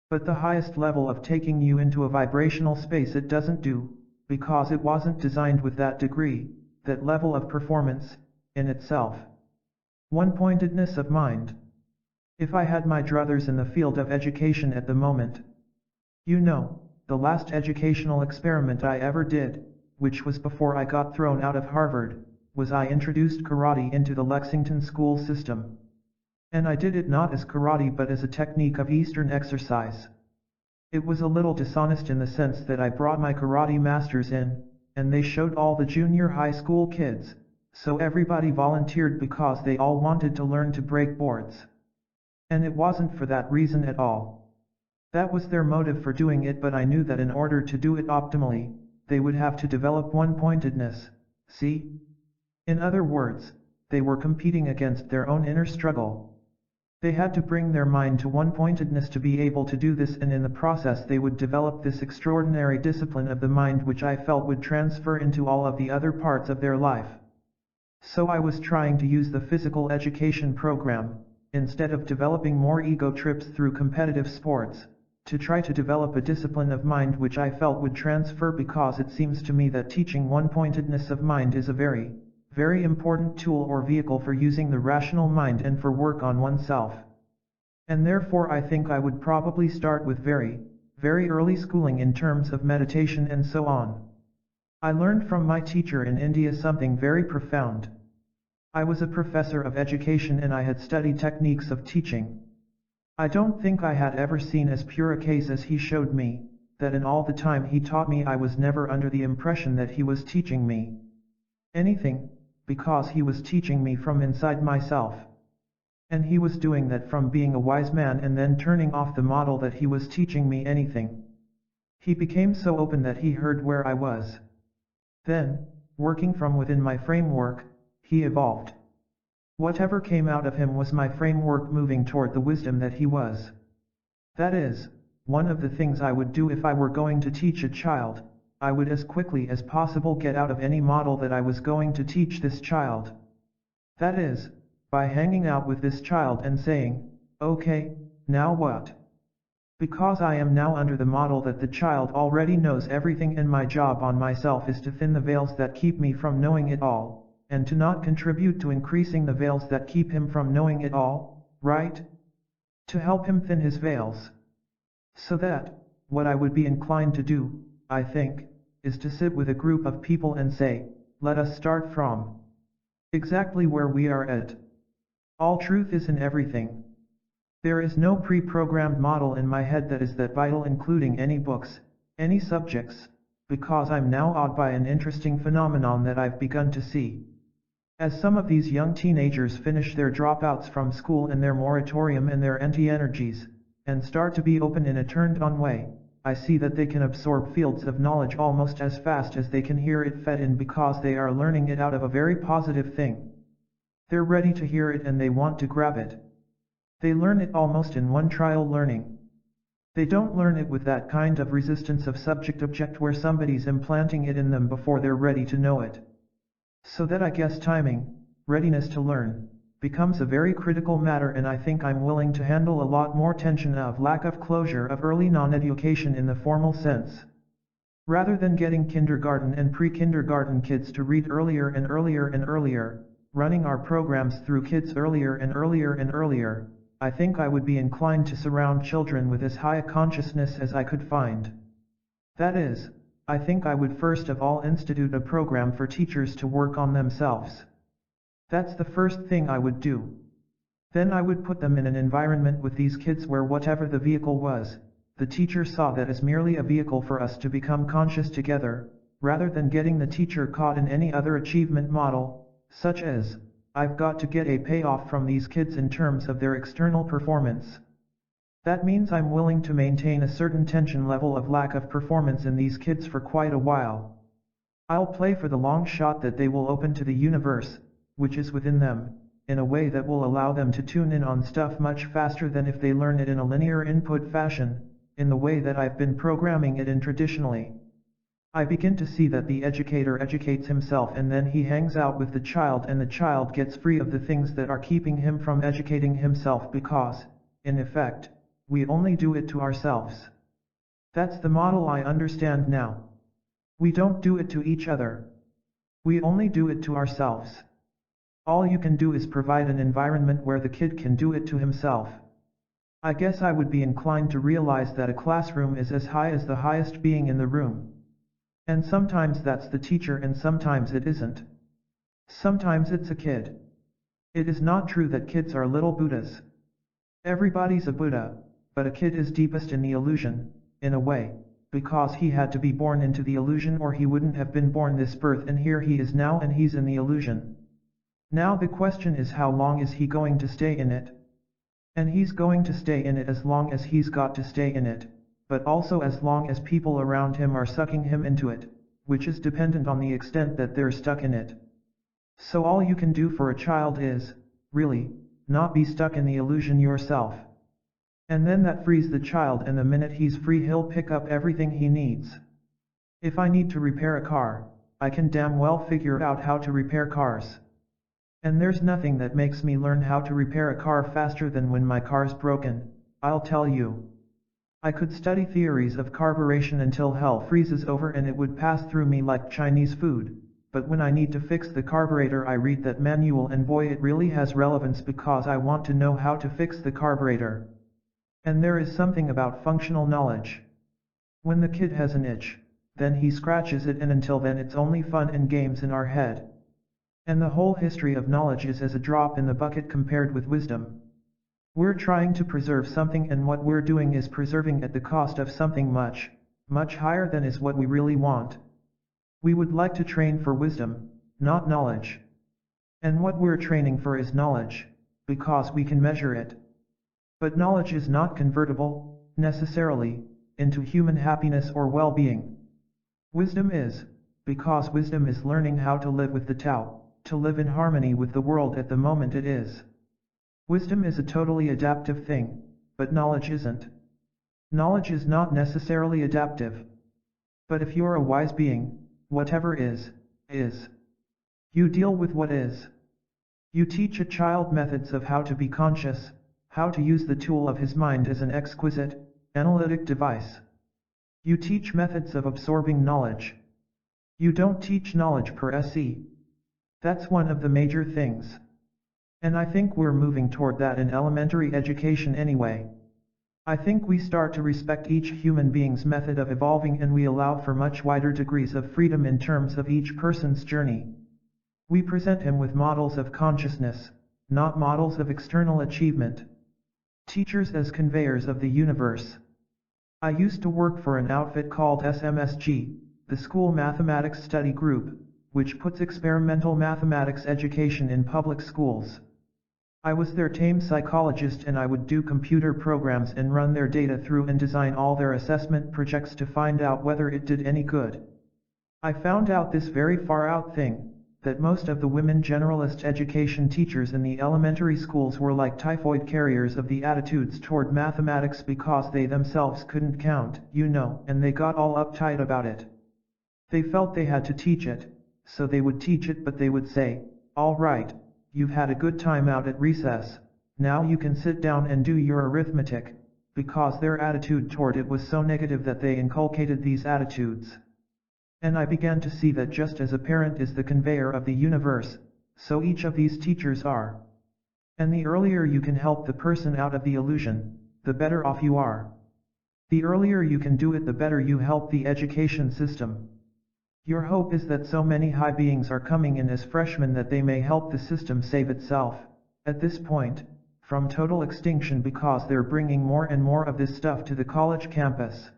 But the highest level of taking you into a vibrational space it doesn't do, because it wasn't designed with that degree, that level of performance, in itself. One-pointedness of mind. If I had my druthers in the field of education at the moment, you know, the last educational experiment I ever did, which was before I got thrown out of Harvard, was I introduced karate into the Lexington school system. And I did it not as karate but as a technique of Eastern exercise. It was a little dishonest in the sense that I brought my karate masters in, and they showed all the junior high school kids, so everybody volunteered because they all wanted to learn to break boards. And it wasn't for that reason at all. That was their motive for doing it, but I knew that in order to do it optimally, they would have to develop one-pointedness, see? In other words, they were competing against their own inner struggle. They had to bring their mind to one-pointedness to be able to do this, and in the process they would develop this extraordinary discipline of the mind which I felt would transfer into all of the other parts of their life. So I was trying to use the physical education program, instead of developing more ego trips through competitive sports, to try to develop a discipline of mind which I felt would transfer, because it seems to me that teaching one-pointedness of mind is a very, very important tool or vehicle for using the rational mind and for work on oneself. And therefore I think I would probably start with very, very early schooling in terms of meditation and so on. I learned from my teacher in India something very profound. I was a professor of education and I had studied techniques of teaching. I don't think I had ever seen as pure a case as he showed me, that in all the time he taught me I was never under the impression that he was teaching me anything, because he was teaching me from inside myself. And he was doing that from being a wise man and then turning off the model that he was teaching me anything. He became so open that he heard where I was. Then, working from within my framework, he evolved. Whatever came out of him was my framework moving toward the wisdom that he was. That is, one of the things I would do if I were going to teach a child, I would as quickly as possible get out of any model that I was going to teach this child. That is, by hanging out with this child and saying, okay, now what? Because I am now under the model that the child already knows everything, and my job on myself is to thin the veils that keep me from knowing it all, and to not contribute to increasing the veils that keep him from knowing it all, right? To help him thin his veils. So that, what I would be inclined to do, I think, is to sit with a group of people and say, let us start from exactly where we are at. All truth is in everything. There is no pre-programmed model in my head that is that vital, including any books, any subjects, because I'm now awed by an interesting phenomenon that I've begun to see. As some of these young teenagers finish their dropouts from school and their moratorium and their anti-energies, and start to be open in a turned-on way, I see that they can absorb fields of knowledge almost as fast as they can hear it fed in, because they are learning it out of a very positive thing. They're ready to hear it and they want to grab it. They learn it almost in one trial learning. They don't learn it with that kind of resistance of subject-object where somebody's implanting it in them before they're ready to know it. So that I guess timing, readiness to learn, becomes a very critical matter, and I think I'm willing to handle a lot more tension of lack of closure of early non-education in the formal sense. Rather than getting kindergarten and pre-kindergarten kids to read earlier and earlier and earlier, running our programs through kids earlier and earlier and earlier, I think I would be inclined to surround children with as high a consciousness as I could find. That is, I think I would first of all institute a program for teachers to work on themselves. That's the first thing I would do. Then I would put them in an environment with these kids where whatever the vehicle was, the teacher saw that as merely a vehicle for us to become conscious together, rather than getting the teacher caught in any other achievement model, such as, I've got to get a payoff from these kids in terms of their external performance. That means I'm willing to maintain a certain tension level of lack of performance in these kids for quite a while. I'll play for the long shot that they will open to the universe, which is within them, in a way that will allow them to tune in on stuff much faster than if they learn it in a linear input fashion, in the way that I've been programming it in traditionally. I begin to see that the educator educates himself and then he hangs out with the child and the child gets free of the things that are keeping him from educating himself because, in effect, we only do it to ourselves. That's the model I understand now. We don't do it to each other. We only do it to ourselves. All you can do is provide an environment where the kid can do it to himself. I guess I would be inclined to realize that a classroom is as high as the highest being in the room. And sometimes that's the teacher and sometimes it isn't. Sometimes it's a kid. It is not true that kids are little Buddhas. Everybody's a Buddha, but a kid is deepest in the illusion, in a way, because he had to be born into the illusion or he wouldn't have been born this birth and here he is now and he's in the illusion. Now the question is how long is he going to stay in it? And he's going to stay in it as long as he's got to stay in it, but also as long as people around him are sucking him into it, which is dependent on the extent that they're stuck in it. So all you can do for a child is, really, not be stuck in the illusion yourself. And then that frees the child and the minute he's free he'll pick up everything he needs. If I need to repair a car, I can damn well figure out how to repair cars. And there's nothing that makes me learn how to repair a car faster than when my car's broken, I'll tell you. I could study theories of carburation until hell freezes over and it would pass through me like Chinese food, but when I need to fix the carburetor I read that manual and boy it really has relevance because I want to know how to fix the carburetor. And there is something about functional knowledge. When the kid has an itch, then he scratches it and until then it's only fun and games in our head. And the whole history of knowledge is as a drop in the bucket compared with wisdom. We're trying to preserve something and what we're doing is preserving at the cost of something much, much higher than is what we really want. We would like to train for wisdom, not knowledge. And what we're training for is knowledge, because we can measure it. But knowledge is not convertible, necessarily, into human happiness or well-being. Wisdom is, because wisdom is learning how to live with the Tao, to live in harmony with the world at the moment it is. Wisdom is a totally adaptive thing, but knowledge isn't. Knowledge is not necessarily adaptive. But if you're a wise being, whatever is, is. You deal with what is. You teach a child methods of how to be conscious, how to use the tool of his mind as an exquisite, analytic device. You teach methods of absorbing knowledge. You don't teach knowledge per se. That's one of the major things. And I think we're moving toward that in elementary education anyway. I think we start to respect each human being's method of evolving and we allow for much wider degrees of freedom in terms of each person's journey. We present him with models of consciousness, not models of external achievement. Teachers as conveyors of the universe. I used to work for an outfit called SMSG, the School Mathematics Study Group, which puts experimental mathematics education in public schools. I was their tame psychologist and I would do computer programs and run their data through and design all their assessment projects to find out whether it did any good. I found out this very far out thing, that most of the women generalist education teachers in the elementary schools were like typhoid carriers of the attitudes toward mathematics because they themselves couldn't count, and they got all uptight about it. They felt they had to teach it, so they would teach it but they would say, "All right, you've had a good time out at recess, now you can sit down and do your arithmetic," because their attitude toward it was so negative that they inculcated these attitudes. And I began to see that just as a parent is the conveyor of the universe, so each of these teachers are. And the earlier you can help the person out of the illusion, the better off you are. The earlier you can do it, the better you help the education system. Your hope is that so many high beings are coming in as freshmen that they may help the system save itself, at this point, from total extinction because they're bringing more and more of this stuff to the college campus.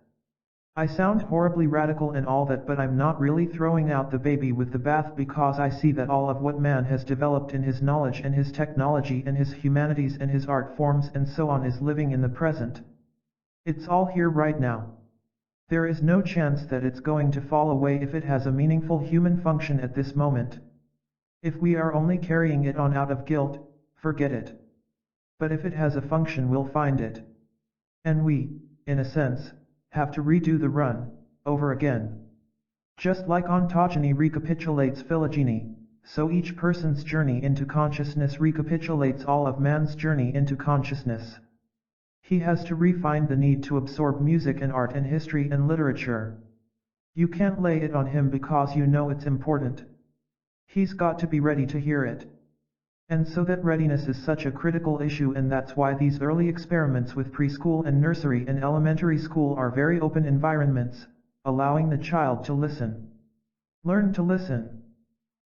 I sound horribly radical and all that, but I'm not really throwing out the baby with the bath because I see that all of what man has developed in his knowledge and his technology and his humanities and his art forms and so on is living in the present. It's all here right now. There is no chance that it's going to fall away if it has a meaningful human function at this moment. If we are only carrying it on out of guilt, forget it. But if it has a function, we'll find it. And we, in a sense, have to redo the run, over again. Just like ontogeny recapitulates phylogeny, so each person's journey into consciousness recapitulates all of man's journey into consciousness. He has to refine the need to absorb music and art and history and literature. You can't lay it on him because you know it's important. He's got to be ready to hear it. And so that readiness is such a critical issue, and that's why these early experiments with preschool and nursery and elementary school are very open environments, allowing the child to listen. Learn to listen.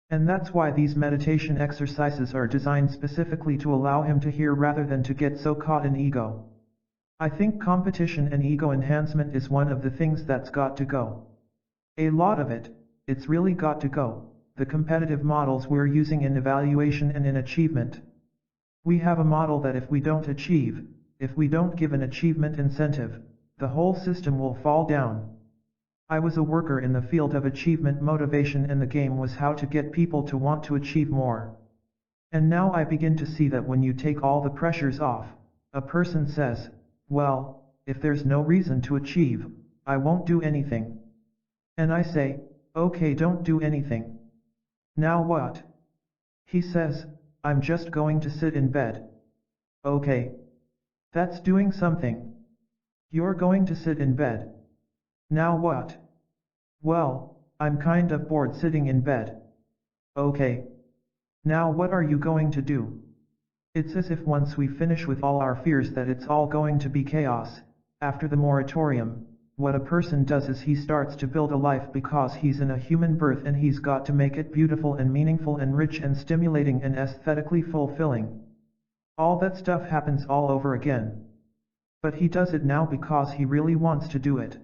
And that's why these meditation exercises are designed specifically to allow him to hear rather than to get so caught in ego. I think competition and ego enhancement is one of the things that's got to go. A lot of it, it's really got to go. The competitive models we're using in evaluation and in achievement. We have a model that if we don't achieve, if we don't give an achievement incentive, the whole system will fall down. I was a worker in the field of achievement motivation, and the game was how to get people to want to achieve more. And now I begin to see that when you take all the pressures off, a person says, well, if there's no reason to achieve, I won't do anything. And I say, okay, don't do anything. Now what? He says, I'm just going to sit in bed. Okay. That's doing something. You're going to sit in bed. Now what? Well, I'm kind of bored sitting in bed. Okay. Now what are you going to do? It's as if once we finish with all our fears that it's all going to be chaos, after the moratorium. What a person does is he starts to build a life because he's in a human birth, and he's got to make it beautiful and meaningful and rich and stimulating and aesthetically fulfilling. All that stuff happens all over again. But he does it now because he really wants to do it.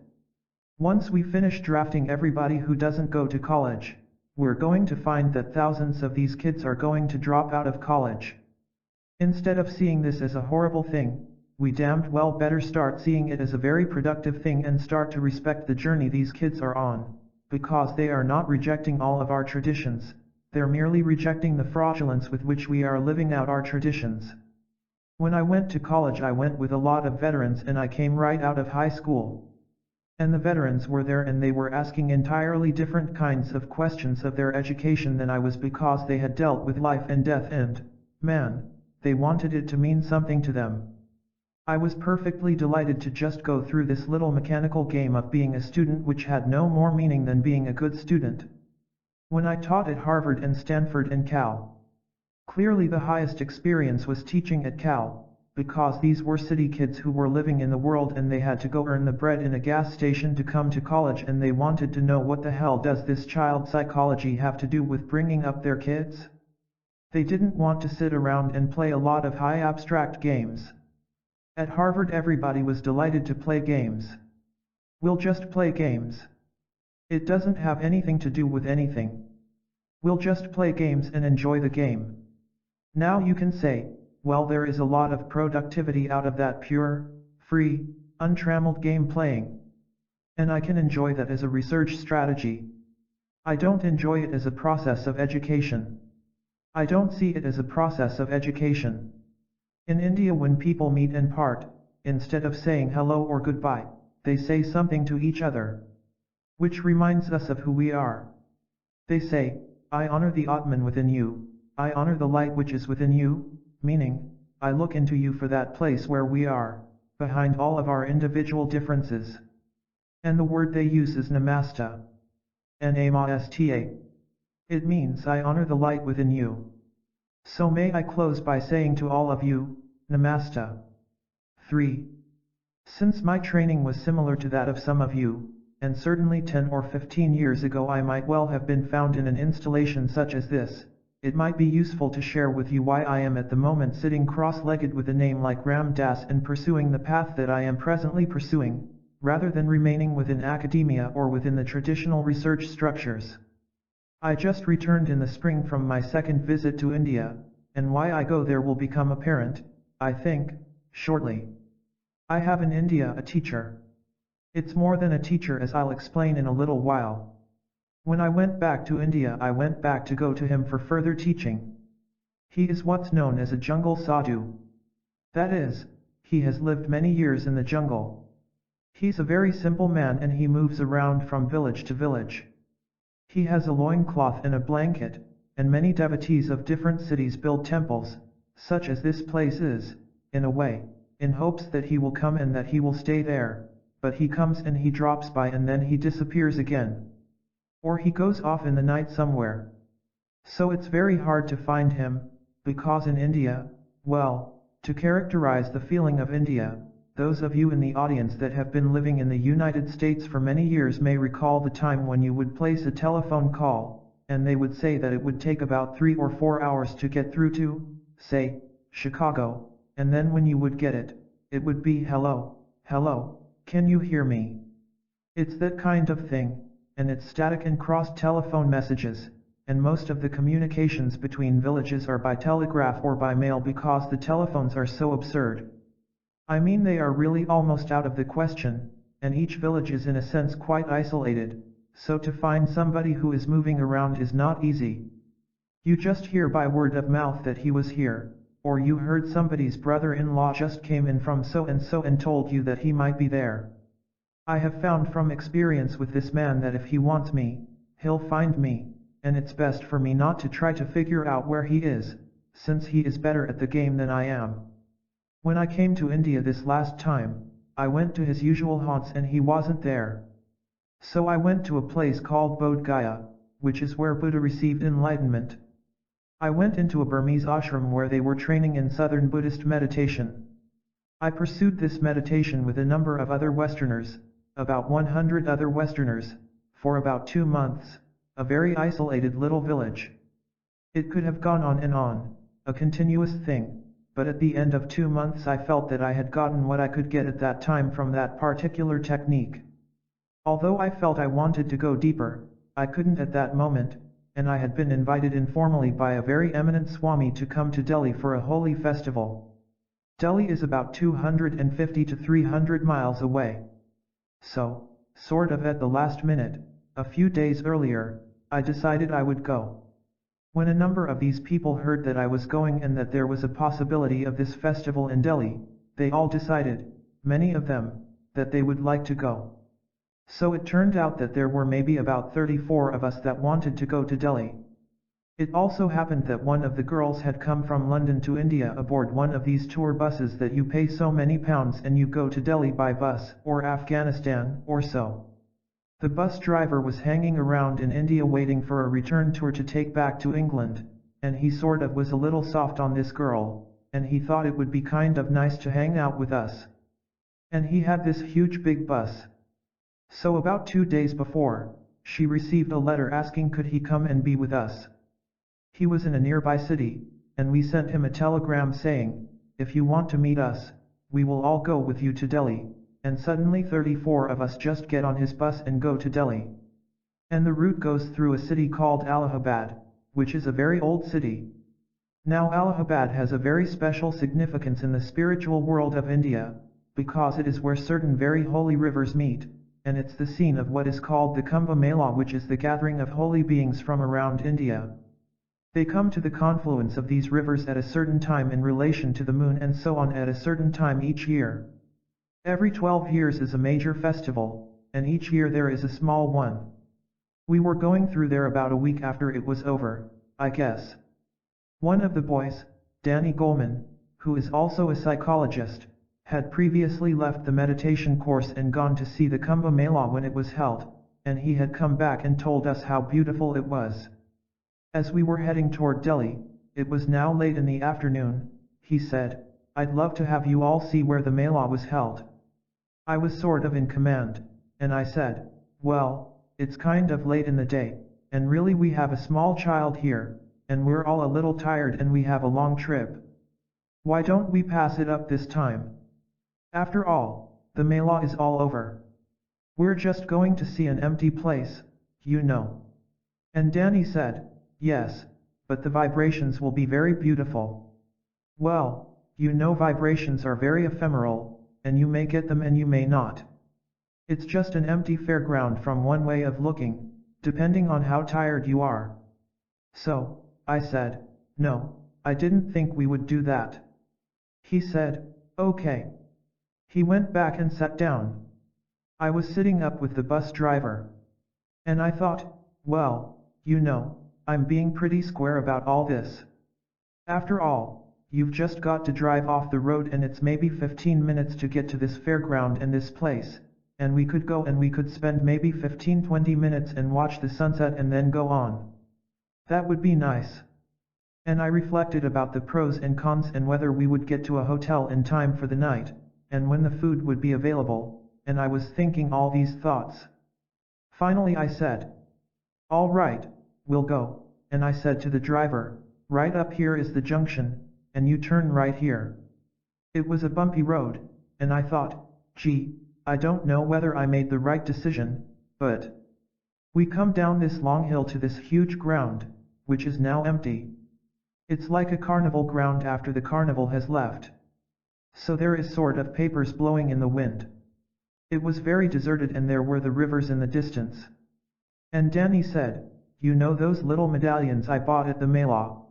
Once we finish drafting everybody who doesn't go to college, we're going to find that thousands of these kids are going to drop out of college. Instead of seeing this as a horrible thing, we damned well better start seeing it as a very productive thing and start to respect the journey these kids are on, because they are not rejecting all of our traditions, they're merely rejecting the fraudulence with which we are living out our traditions. When I went to college, I went with a lot of veterans, and I came right out of high school. And the veterans were there, and they were asking entirely different kinds of questions of their education than I was, because they had dealt with life and death, and, man, they wanted it to mean something to them. I was perfectly delighted to just go through this little mechanical game of being a student, which had no more meaning than being a good student. When I taught at Harvard and Stanford and Cal, clearly the highest experience was teaching at Cal, because these were city kids who were living in the world, and they had to go earn the bread in a gas station to come to college, and they wanted to know, what the hell does this child psychology have to do with bringing up their kids? They didn't want to sit around and play a lot of high abstract games. At Harvard, everybody was delighted to play games. We'll just play games. It doesn't have anything to do with anything. We'll just play games and enjoy the game. Now you can say, well, there is a lot of productivity out of that pure, free, untrammeled game playing. And I can enjoy that as a research strategy. I don't enjoy it as a process of education. I don't see it as a process of education. In India, when people meet and part, instead of saying hello or goodbye, they say something to each other, which reminds us of who we are. They say, I honor the Atman within you, I honor the light which is within you, meaning, I look into you for that place where we are, behind all of our individual differences. And the word they use is namasta. N-A-M-A-S-T-A. It means I honor the light within you. So may I close by saying to all of you, Namasta. 3. Since my training was similar to that of some of you, and certainly 10 or 15 years ago I might well have been found in an installation such as this, it might be useful to share with you why I am at the moment sitting cross-legged with a name like Ram Dass and pursuing the path that I am presently pursuing, rather than remaining within academia or within the traditional research structures. I just returned in the spring from my second visit to India, and why I go there will become apparent, I think, shortly. I have in India a teacher. It's more than a teacher, as I'll explain in a little while. When I went back to India, I went back to go to him for further teaching. He is what's known as a jungle sadhu. That is, he has lived many years in the jungle. He's a very simple man and he moves around from village to village. He has a loincloth and a blanket, and many devotees of different cities build temples, such as this place is, in a way, in hopes that he will come and that he will stay there, but he comes and he drops by and then he disappears again. Or he goes off in the night somewhere. So it's very hard to find him, because in India, well, to characterize the feeling of India, those of you in the audience that have been living in the United States for many years may recall the time when you would place a telephone call, and they would say that it would take about 3 or 4 hours to get through to, say, Chicago, and then when you would get it, it would be hello, hello, can you hear me? It's that kind of thing, and it's static and cross telephone messages, and most of the communications between villages are by telegraph or by mail because the telephones are so absurd. I mean, they are really almost out of the question, and each village is in a sense quite isolated, so to find somebody who is moving around is not easy. You just hear by word of mouth that he was here, or you heard somebody's brother-in-law just came in from so and told you that he might be there. I have found from experience with this man that if he wants me, he'll find me, and it's best for me not to try to figure out where he is, since he is better at the game than I am. When I came to India this last time, I went to his usual haunts and he wasn't there. So I went to a place called Bodh Gaya, which is where Buddha received enlightenment. I went into a Burmese ashram where they were training in southern Buddhist meditation. I pursued this meditation with a number of other Westerners, about 100 other Westerners, for about 2 months, a very isolated little village. It could have gone on, a continuous thing, but at the end of 2 months I felt that I had gotten what I could get at that time from that particular technique. Although I felt I wanted to go deeper, I couldn't at that moment, and I had been invited informally by a very eminent Swami to come to Delhi for a holy festival. Delhi is about 250 to 300 miles away. So, sort of at the last minute, a few days earlier, I decided I would go. When a number of these people heard that I was going and that there was a possibility of this festival in Delhi, they all decided, many of them, that they would like to go. So it turned out that there were maybe about 34 of us that wanted to go to Delhi. It also happened that one of the girls had come from London to India aboard one of these tour buses that you pay so many pounds and you go to Delhi by bus, or Afghanistan, or so. The bus driver was hanging around in India waiting for a return tour to take back to England, and he sort of was a little soft on this girl, and he thought it would be kind of nice to hang out with us. And he had this huge big bus. So about 2 days before, she received a letter asking could he come and be with us. He was in a nearby city, and we sent him a telegram saying, if you want to meet us, we will all go with you to Delhi, and suddenly 34 of us just get on his bus and go to Delhi. And the route goes through a city called Allahabad, which is a very old city. Now Allahabad has a very special significance in the spiritual world of India, because it is where certain very holy rivers meet, and it's the scene of what is called the Kumbh Mela, which is the gathering of holy beings from around India. They come to the confluence of these rivers at a certain time in relation to the moon and so on at a certain time each year. Every 12 years is a major festival, and each year there is a small one. We were going through there about a week after it was over, I guess. One of the boys, Danny Goleman, who is also a psychologist, had previously left the meditation course and gone to see the Kumbh Mela when it was held, and he had come back and told us how beautiful it was. As we were heading toward Delhi, it was now late in the afternoon, he said, I'd love to have you all see where the Mela was held. I was sort of in command, and I said, well, it's kind of late in the day, and really we have a small child here, and we're all a little tired and we have a long trip. Why don't we pass it up this time? After all, the Mela is all over. We're just going to see an empty place, you know. And Danny said, yes, but the vibrations will be very beautiful. Well, you know vibrations are very ephemeral, and you may get them and you may not. It's just an empty fairground from one way of looking, depending on how tired you are. So, I said, no, I didn't think we would do that. He said, okay. He went back and sat down. I was sitting up with the bus driver. And I thought, well, you know, I'm being pretty square about all this. After all, you've just got to drive off the road and it's maybe 15 minutes to get to this fairground and this place, and we could go and we could spend maybe 15-20 minutes and watch the sunset and then go on. That would be nice. And I reflected about the pros and cons and whether we would get to a hotel in time for the night, and when the food would be available, and I was thinking all these thoughts. Finally I said, all right, we'll go, and I said to the driver, right up here is the junction, and you turn right here. It was a bumpy road, and I thought, gee, I don't know whether I made the right decision, but... We come down this long hill to this huge ground, which is now empty. It's like a carnival ground after the carnival has left. So there is sort of papers blowing in the wind. It was very deserted and there were the rivers in the distance. And Danny said, you know those little medallions I bought at the Mela?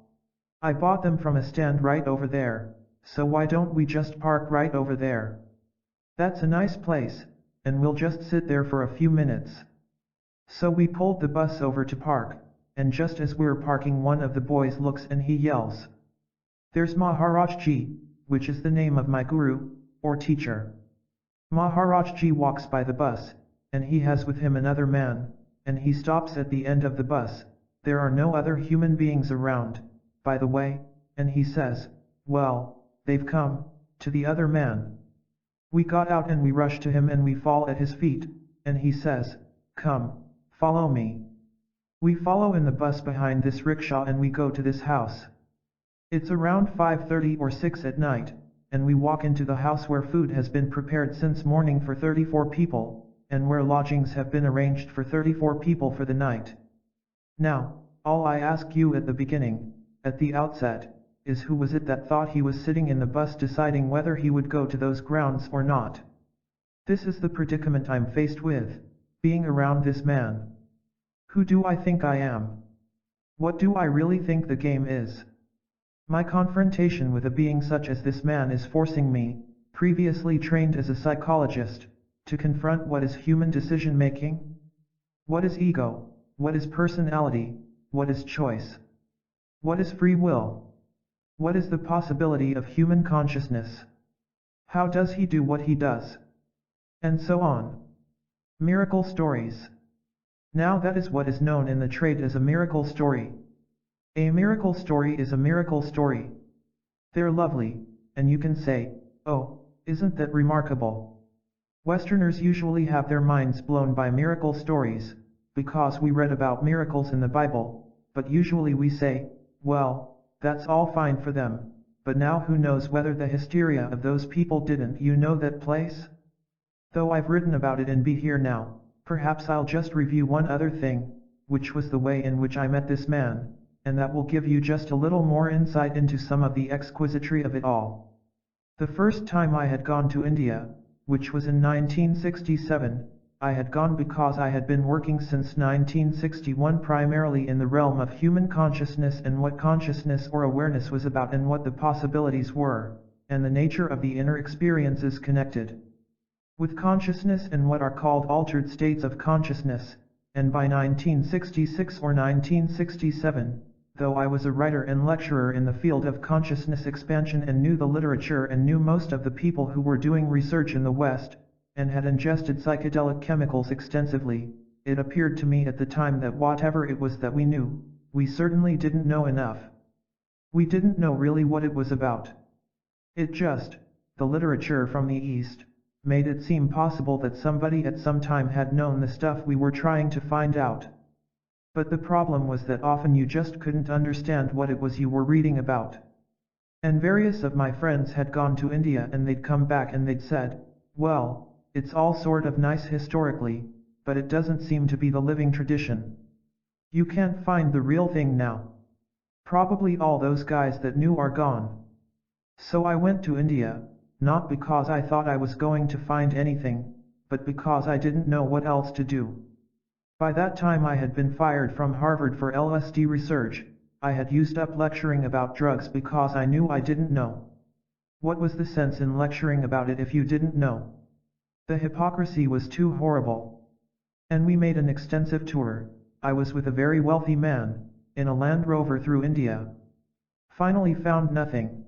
I bought them from a stand right over there, so why don't we just park right over there? That's a nice place, and we'll just sit there for a few minutes. So we pulled the bus over to park, and just as we're parking one of the boys looks and he yells, there's Maharajji, which is the name of my guru, or teacher. Maharajji walks by the bus, and he has with him another man, and he stops at the end of the bus. There are no other human beings around, by the way, and he says, well, they've come, to the other man. We got out and we rush to him and we fall at his feet, and he says, come, follow me. We follow in the bus behind this rickshaw and we go to this house. It's around 5:30 or 6 at night, and we walk into the house where food has been prepared since morning for 34 people, and where lodgings have been arranged for 34 people for the night. Now, all I ask you at the beginning, at the outset, is who was it that thought he was sitting in the bus deciding whether he would go to those grounds or not? This is the predicament I'm faced with, being around this man. Who do I think I am? What do I really think the game is? My confrontation with a being such as this man is forcing me, previously trained as a psychologist, to confront what is human decision-making? What is ego? What is personality? What is choice? What is free will? What is the possibility of human consciousness? How does he do what he does? And so on. Miracle stories. Now that is what is known in the trade as a miracle story. A miracle story is a miracle story. They're lovely, and you can say, oh, isn't that remarkable? Westerners usually have their minds blown by miracle stories, because we read about miracles in the Bible, but usually we say, well, that's all fine for them, but now who knows whether the hysteria of those people didn't you know that place? Though I've written about it and be here now, perhaps I'll just review one other thing, which was the way in which I met this man, and that will give you just a little more insight into some of the exquisitry of it all. The first time I had gone to India, which was in 1967, I had gone because I had been working since 1961 primarily in the realm of human consciousness and what consciousness or awareness was about and what the possibilities were, and the nature of the inner experiences connected with consciousness and what are called altered states of consciousness, and by 1966 or 1967, though I was a writer and lecturer in the field of consciousness expansion and knew the literature and knew most of the people who were doing research in the West, and had ingested psychedelic chemicals extensively, it appeared to me at the time that whatever it was that we knew, we certainly didn't know enough. We didn't know really what it was about. It just, the literature from the East, made it seem possible that somebody at some time had known the stuff we were trying to find out. But the problem was that often you just couldn't understand what it was you were reading about. And various of my friends had gone to India and they'd come back and they'd said, well, it's all sort of nice historically, but it doesn't seem to be the living tradition. You can't find the real thing now. Probably all those guys that knew are gone. So I went to India, not because I thought I was going to find anything, but because I didn't know what else to do. By that time I had been fired from Harvard for LSD research. I had used up lecturing about drugs because I knew I didn't know. What was the sense in lecturing about it if you didn't know? The hypocrisy was too horrible. And we made an extensive tour. I was with a very wealthy man, in a Land Rover through India. Finally found nothing.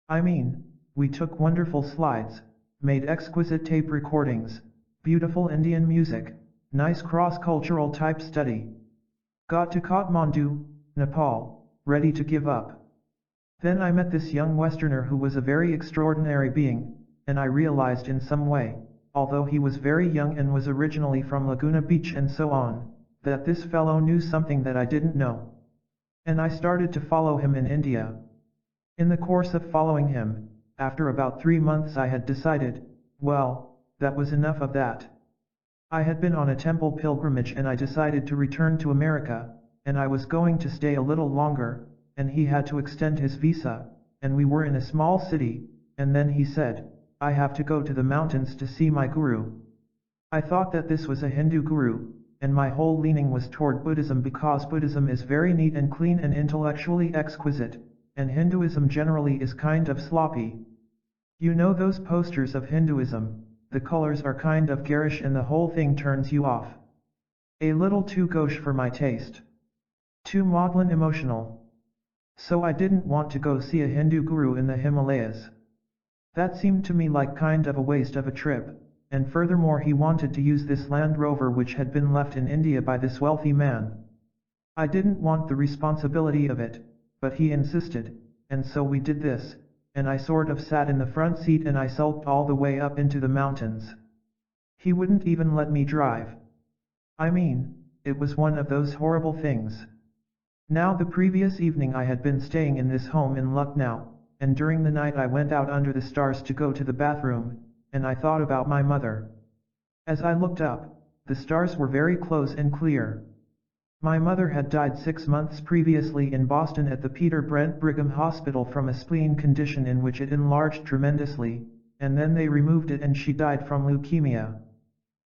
I mean, we took wonderful slides, made exquisite tape recordings, beautiful Indian music, nice cross-cultural type study. Got to Kathmandu, Nepal, ready to give up. Then I met this young Westerner who was a very extraordinary being, and I realized in some way, although he was very young and was originally from Laguna Beach and so on, that this fellow knew something that I didn't know. And I started to follow him in India. In the course of following him, after about 3 months I had decided, well, that was enough of that. I had been on a temple pilgrimage and I decided to return to America, and I was going to stay a little longer, and he had to extend his visa, and we were in a small city, and then he said, I have to go to the mountains to see my guru. I thought that this was a Hindu guru, and my whole leaning was toward Buddhism because Buddhism is very neat and clean and intellectually exquisite, and Hinduism generally is kind of sloppy. You know those posters of Hinduism, the colors are kind of garish and the whole thing turns you off. A little too gauche for my taste. Too maudlin emotional. So I didn't want to go see a Hindu guru in the Himalayas. That seemed to me like kind of a waste of a trip, and furthermore he wanted to use this Land Rover which had been left in India by this wealthy man. I didn't want the responsibility of it, but he insisted, and so we did this, and I sort of sat in the front seat and I sulked all the way up into the mountains. He wouldn't even let me drive. I mean, it was one of those horrible things. Now the previous evening I had been staying in this home in Lucknow, and during the night I went out under the stars to go to the bathroom, and I thought about my mother. As I looked up, the stars were very close and clear. My mother had died 6 months previously in Boston at the Peter Brent Brigham Hospital from a spleen condition in which it enlarged tremendously, and then they removed it and she died from leukemia.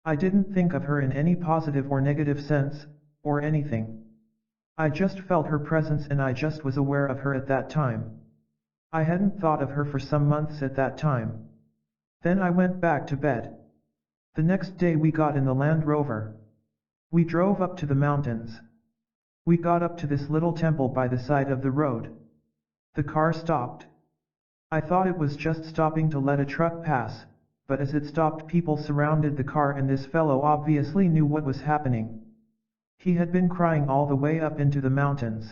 I didn't think of her in any positive or negative sense, or anything. I just felt her presence and I just was aware of her at that time. I hadn't thought of her for some months at that time. Then I went back to bed. The next day we got in the Land Rover. We drove up to the mountains. We got up to this little temple by the side of the road. The car stopped. I thought it was just stopping to let a truck pass, but as it stopped people surrounded the car and this fellow obviously knew what was happening. He had been crying all the way up into the mountains.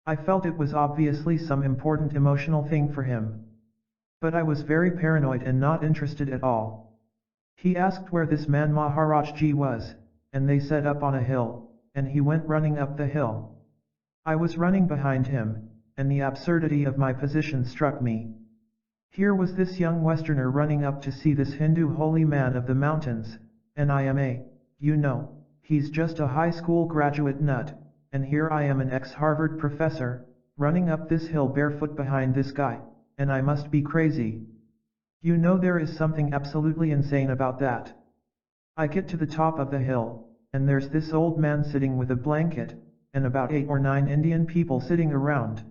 I felt it was obviously some important emotional thing for him. But I was very paranoid and not interested at all. He asked where this man Maharaj Ji was, and they said up on a hill, and he went running up the hill. I was running behind him, and the absurdity of my position struck me. Here was this young Westerner running up to see this Hindu holy man of the mountains, and I am he's just a high school graduate nut, and here I am an ex-Harvard professor, running up this hill barefoot behind this guy, and I must be crazy. You know there is something absolutely insane about that. I get to the top of the hill, and there's this old man sitting with a blanket, and about 8 or 9 Indian people sitting around.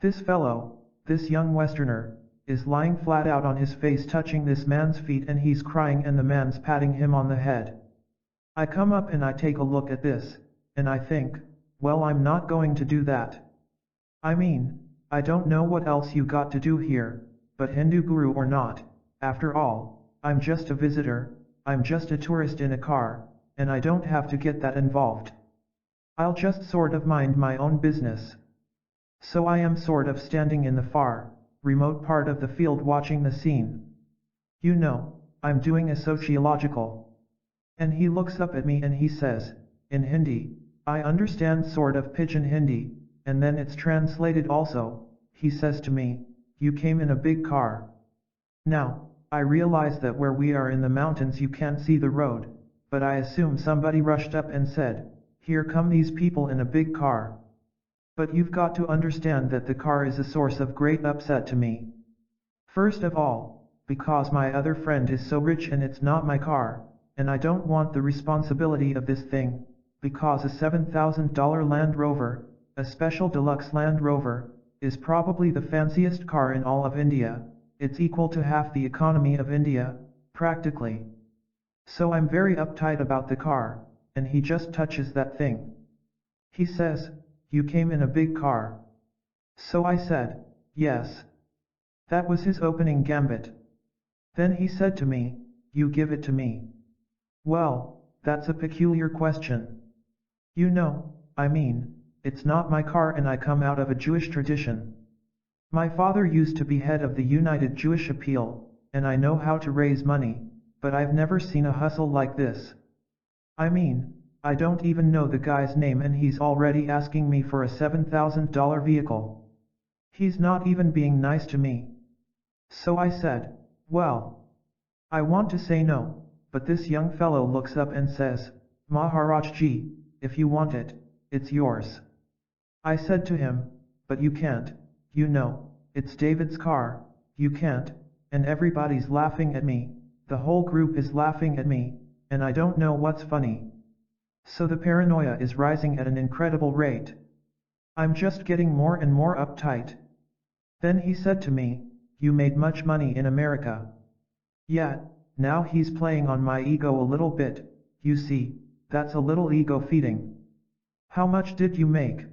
This fellow, this young Westerner, is lying flat out on his face touching this man's feet and he's crying and the man's patting him on the head. I come up and I take a look at this, and I think, well, I'm not going to do that. I mean, I don't know what else you got to do here, but Hindu guru or not, after all, I'm just a visitor, I'm just a tourist in a car, and I don't have to get that involved. I'll just sort of mind my own business. So I am sort of standing in the far, remote part of the field watching the scene. You know, I'm doing a sociological. And he looks up at me and he says, in Hindi, I understand sort of pidgin Hindi, and then it's translated also, he says to me, you came in a big car. Now, I realize that where we are in the mountains you can't see the road, but I assume somebody rushed up and said, here come these people in a big car. But you've got to understand that the car is a source of great upset to me. First of all, because my other friend is so rich and it's not my car, and I don't want the responsibility of this thing, because a $7,000 Land Rover, a special deluxe Land Rover, is probably the fanciest car in all of India. It's equal to half the economy of India, practically. So I'm very uptight about the car, and he just touches that thing. He says, "You came in a big car." So I said, "Yes." That was his opening gambit. Then he said to me, "You give it to me." Well, that's a peculiar question. You know, I mean, it's not my car and I come out of a Jewish tradition. My father used to be head of the United Jewish Appeal, and I know how to raise money, but I've never seen a hustle like this. I mean, I don't even know the guy's name and he's already asking me for a $7,000 vehicle. He's not even being nice to me. So I said, "Well, I want to say no, but this young fellow looks up and says, 'Maharajji, if you want it, it's yours.' I said to him, 'But you can't, you know, it's David's car, you can't,' and everybody's laughing at me, the whole group is laughing at me, and I don't know what's funny. So the paranoia is rising at an incredible rate. I'm just getting more and more uptight." Then he said to me, "You made much money in America." Yeah, now he's playing on my ego a little bit, you see, that's a little ego feeding. "How much did you make?"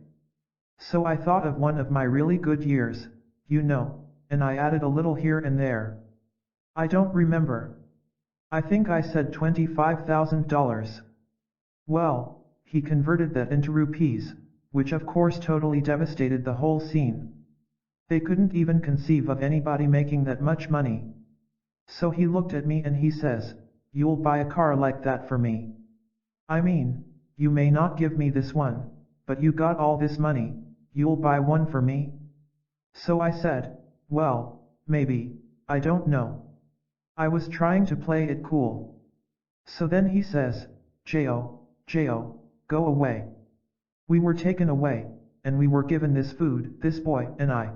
So I thought of one of my really good years, you know, and I added a little here and there. I don't remember. I think I said $25,000. Well, he converted that into rupees, which of course totally devastated the whole scene. They couldn't even conceive of anybody making that much money. So he looked at me and he says, "You'll buy a car like that for me. I mean, you may not give me this one, but you got all this money, you'll buy one for me?" So I said, "Well, maybe, I don't know." I was trying to play it cool. So then he says, J.O., go away." We were taken away, and we were given this food, this boy and I.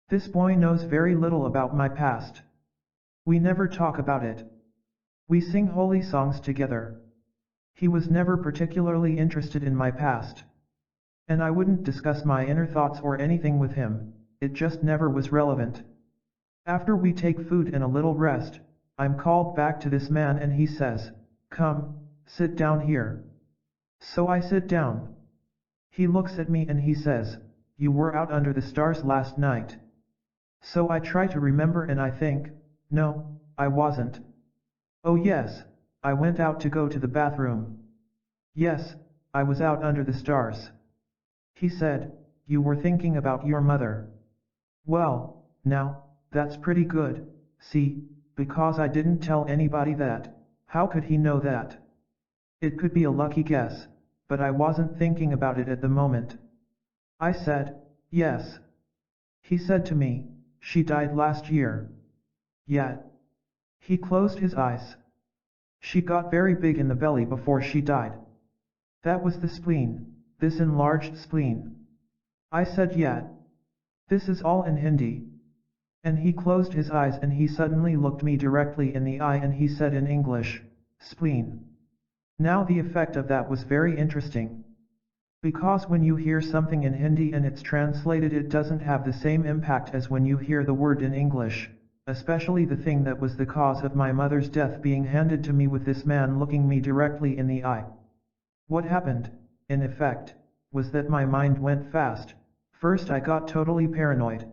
This boy knows very little about my past. We never talk about it. We sing holy songs together. He was never particularly interested in my past. And I wouldn't discuss my inner thoughts or anything with him, it just never was relevant. After we take food and a little rest, I'm called back to this man and he says, "Come, sit down here." So I sit down. He looks at me and he says, "You were out under the stars last night." So I try to remember and I think, no, I wasn't. Oh yes, I went out to go to the bathroom. Yes, I was out under the stars. He said, "You were thinking about your mother." Well, now, that's pretty good, see, because I didn't tell anybody that. How could he know that? It could be a lucky guess, but I wasn't thinking about it at the moment. I said, "Yes." He said to me, "She died last year." Yeah. He closed his eyes. "She got very big in the belly before she died. That was the spleen, this enlarged spleen." I said, "Yeah. This is all in Hindi." And he closed his eyes and he suddenly looked me directly in the eye and he said in English, "Spleen." Now the effect of that was very interesting. Because when you hear something in Hindi and it's translated, it doesn't have the same impact as when you hear the word in English, especially the thing that was the cause of my mother's death being handed to me with this man looking me directly in the eye. What happened, in effect, was that my mind went fast. First I got totally paranoid.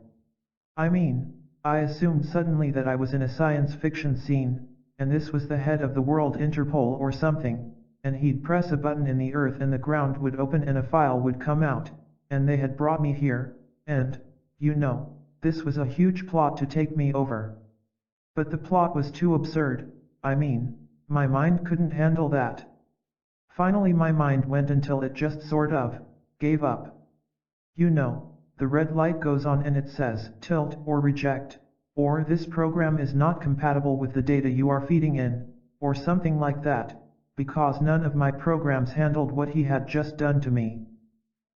I mean, I assumed suddenly that I was in a science fiction scene, and this was the head of the World Interpol or something, and he'd press a button in the earth and the ground would open and a file would come out, and they had brought me here, and, you know, this was a huge plot to take me over. But the plot was too absurd, I mean, my mind couldn't handle that. Finally my mind went until it just sort of gave up. You know, the red light goes on and it says tilt or reject, or this program is not compatible with the data you are feeding in, or something like that, because none of my programs handled what he had just done to me.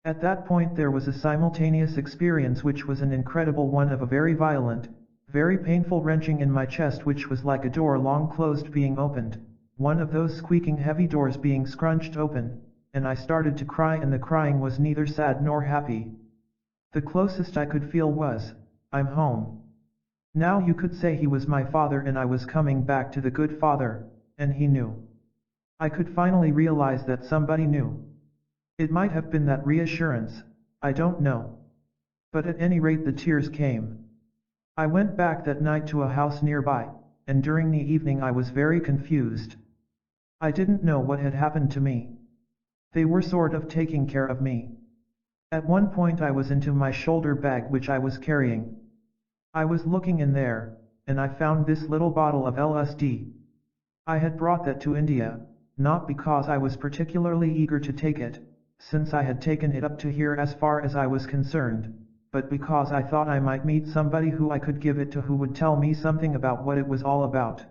At that point there was a simultaneous experience which was an incredible one of a very violent, very painful wrenching in my chest which was like a door long closed being opened, one of those squeaking heavy doors being scrunched open, and I started to cry and the crying was neither sad nor happy. The closest I could feel was, I'm home. Now you could say he was my father and I was coming back to the good father, and he knew. I could finally realize that somebody knew. It might have been that reassurance, I don't know. But at any rate the tears came. I went back that night to a house nearby, and during the evening I was very confused. I didn't know what had happened to me. They were sort of taking care of me. At one point I was into my shoulder bag which I was carrying. I was looking in there, and I found this little bottle of LSD. I had brought that to India, not because I was particularly eager to take it, since I had taken it up to here as far as I was concerned, but because I thought I might meet somebody who I could give it to who would tell me something about what it was all about.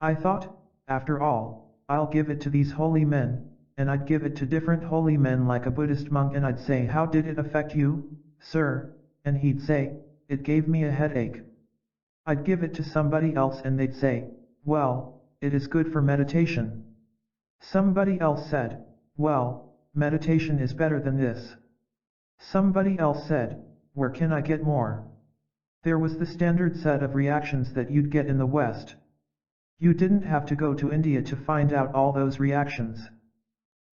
I thought, after all, I'll give it to these holy men, and I'd give it to different holy men like a Buddhist monk and I'd say, how did it affect you, sir? And he'd say, it gave me a headache. I'd give it to somebody else and they'd say, well, it is good for meditation. Somebody else said, well, meditation is better than this. Somebody else said, where can I get more? There was the standard set of reactions that you'd get in the West. You didn't have to go to India to find out all those reactions.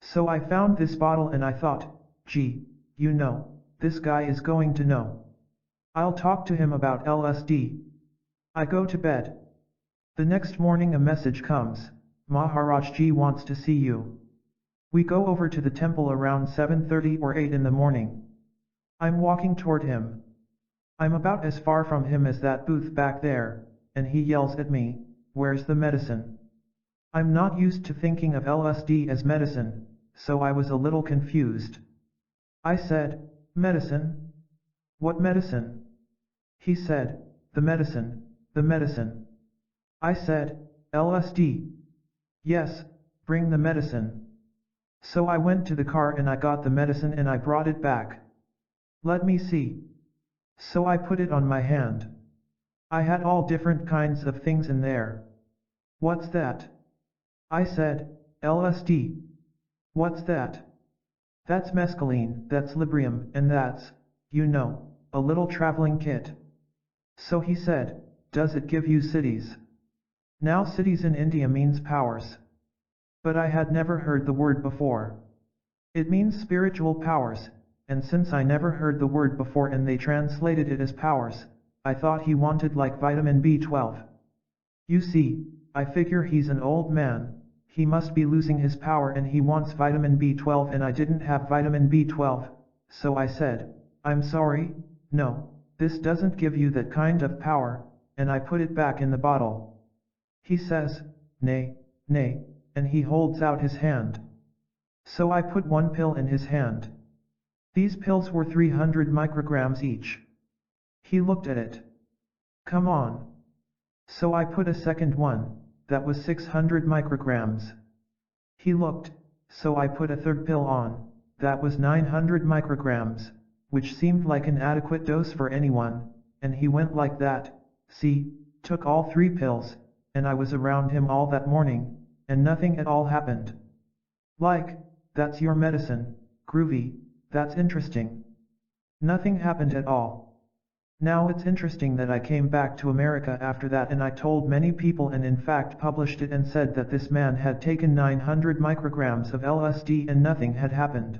So I found this bottle and I thought, gee, you know, this guy is going to know. I'll talk to him about LSD. I go to bed. The next morning a message comes, Maharaj Ji wants to see you. We go over to the temple around 7:30 or 8 in the morning. I'm walking toward him. I'm about as far from him as that booth back there, and he yells at me, where's the medicine? I'm not used to thinking of LSD as medicine, so I was a little confused. I said, medicine? What medicine? He said, the medicine, the medicine. I said, LSD. Yes, bring the medicine. So I went to the car and I got the medicine and I brought it back. Let me see. So I put it on my hand. I had all different kinds of things in there. What's that? I said, LSD. What's that? That's mescaline, that's Librium, and that's, you know, a little traveling kit. So he said, does it give you cities? Now cities in India means powers. But I had never heard the word before. It means spiritual powers, and since I never heard the word before and they translated it as powers, I thought he wanted like vitamin B12. You see, I figure he's an old man, he must be losing his power and he wants vitamin B12 and I didn't have vitamin B12, so I said, I'm sorry, no, this doesn't give you that kind of power, and I put it back in the bottle. He says, nay, nay, and he holds out his hand. So I put one pill in his hand. These pills were 300 micrograms each. He looked at it. Come on. So I put a second one, that was 600 micrograms. He looked, so I put a third pill on, that was 900 micrograms, which seemed like an adequate dose for anyone, and he went like that, see, took all 3 pills, and I was around him all that morning, and nothing at all happened. Like, that's your medicine, groovy, that's interesting. Nothing happened at all. Now it's interesting that I came back to America after that and I told many people and in fact published it and said that this man had taken 900 micrograms of LSD and nothing had happened.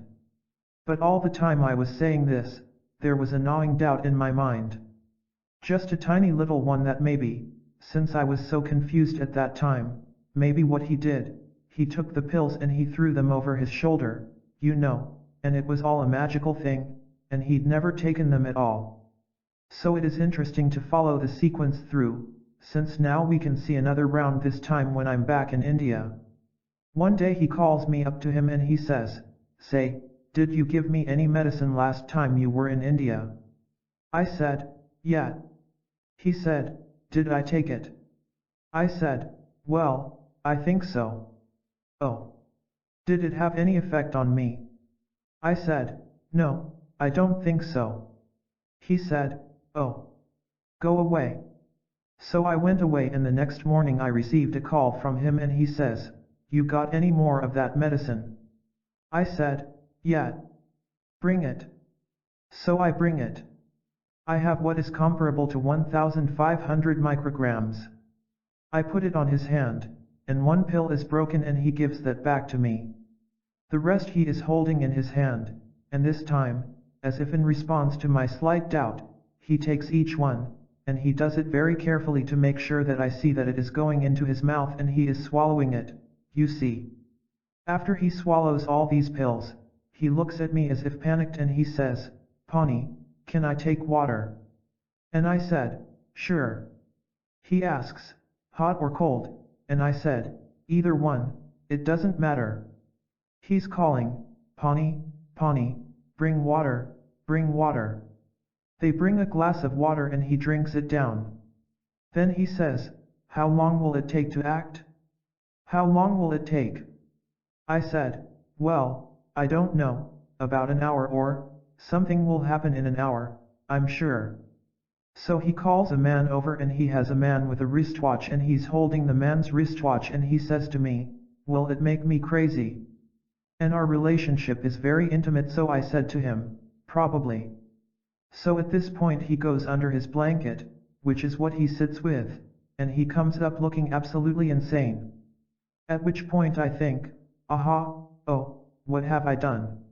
But all the time I was saying this, there was a gnawing doubt in my mind. Just a tiny little one that maybe, since I was so confused at that time, maybe what he did, he took the pills and he threw them over his shoulder, you know, and it was all a magical thing, and he'd never taken them at all. So it is interesting to follow the sequence through, since now we can see another round this time when I'm back in India. One day he calls me up to him and he says, say, did you give me any medicine last time you were in India? I said, yeah. He said, did I take it? I said, well, I think so. Oh. Did it have any effect on me? I said, no, I don't think so. He said, oh. Go away. So I went away, and the next morning I received a call from him and he says, "You got any more of that medicine?" I said, "Yeah." "Bring it." So I bring it. I have what is comparable to 1,500 micrograms. I put it on his hand, and one pill is broken and he gives that back to me. The rest he is holding in his hand, and this time, as if in response to my slight doubt, he takes each one, and he does it very carefully to make sure that I see that it is going into his mouth and he is swallowing it, you see. After he swallows all these pills, he looks at me as if panicked and he says, "Pawnee, can I take water?" And I said, "Sure." He asks, "Hot or cold?" And I said, "Either one, it doesn't matter." He's calling, "Pawnee, Pawnee, bring water, bring water." They bring a glass of water and he drinks it down. Then he says, "How long will it take to act? How long will it take?" I said, "Well, I don't know, about an hour or something will happen in an hour, I'm sure." So he calls a man over and he has a man with a wristwatch and he's holding the man's wristwatch and he says to me, "Will it make me crazy?" And our relationship is very intimate, so I said to him, "Probably." So at this point he goes under his blanket, which is what he sits with, and he comes up looking absolutely insane. At which point I think, aha, oh, what have I done?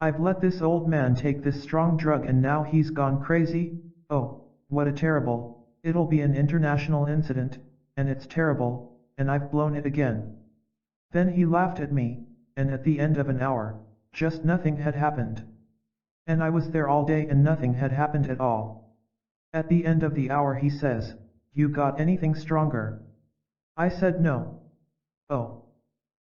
I've let this old man take this strong drug and now he's gone crazy. Oh, what a terrible, it'll be an international incident, and it's terrible, and I've blown it again. Then he laughed at me, and at the end of an hour, just nothing had happened. And I was there all day and nothing had happened at all. At the end of the hour he says, "You got anything stronger?" I said no. Oh.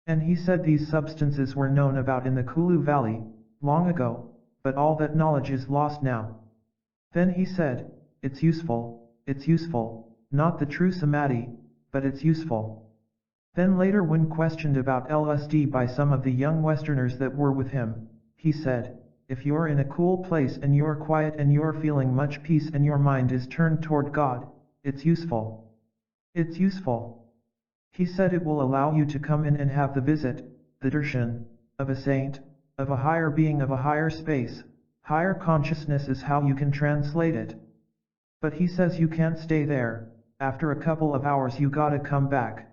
And he said these substances were known about in the Kulu Valley, long ago, but all that knowledge is lost now. Then he said, it's useful, not the true samadhi, but it's useful. Then later when questioned about LSD by some of the young Westerners that were with him, he said, if you're in a cool place and you're quiet and you're feeling much peace and your mind is turned toward God, it's useful. It's useful. He said it will allow you to come in and have the visit, the darshan, of a saint, of a higher being, of a higher space, higher consciousness is how you can translate it. But he says you can't stay there, after a couple of hours you gotta come back.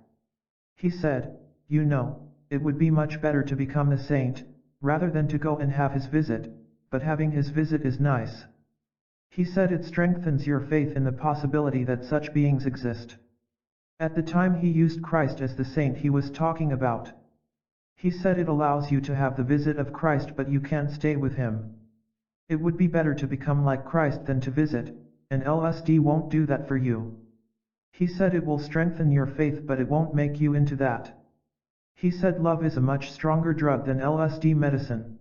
He said, you know, it would be much better to become a saint, rather than to go and have his visit, but having his visit is nice. He said it strengthens your faith in the possibility that such beings exist. At the time he used Christ as the saint he was talking about. He said it allows you to have the visit of Christ but you can't stay with him. It would be better to become like Christ than to visit, and LSD won't do that for you. He said it will strengthen your faith but it won't make you into that. He said love is a much stronger drug than LSD medicine.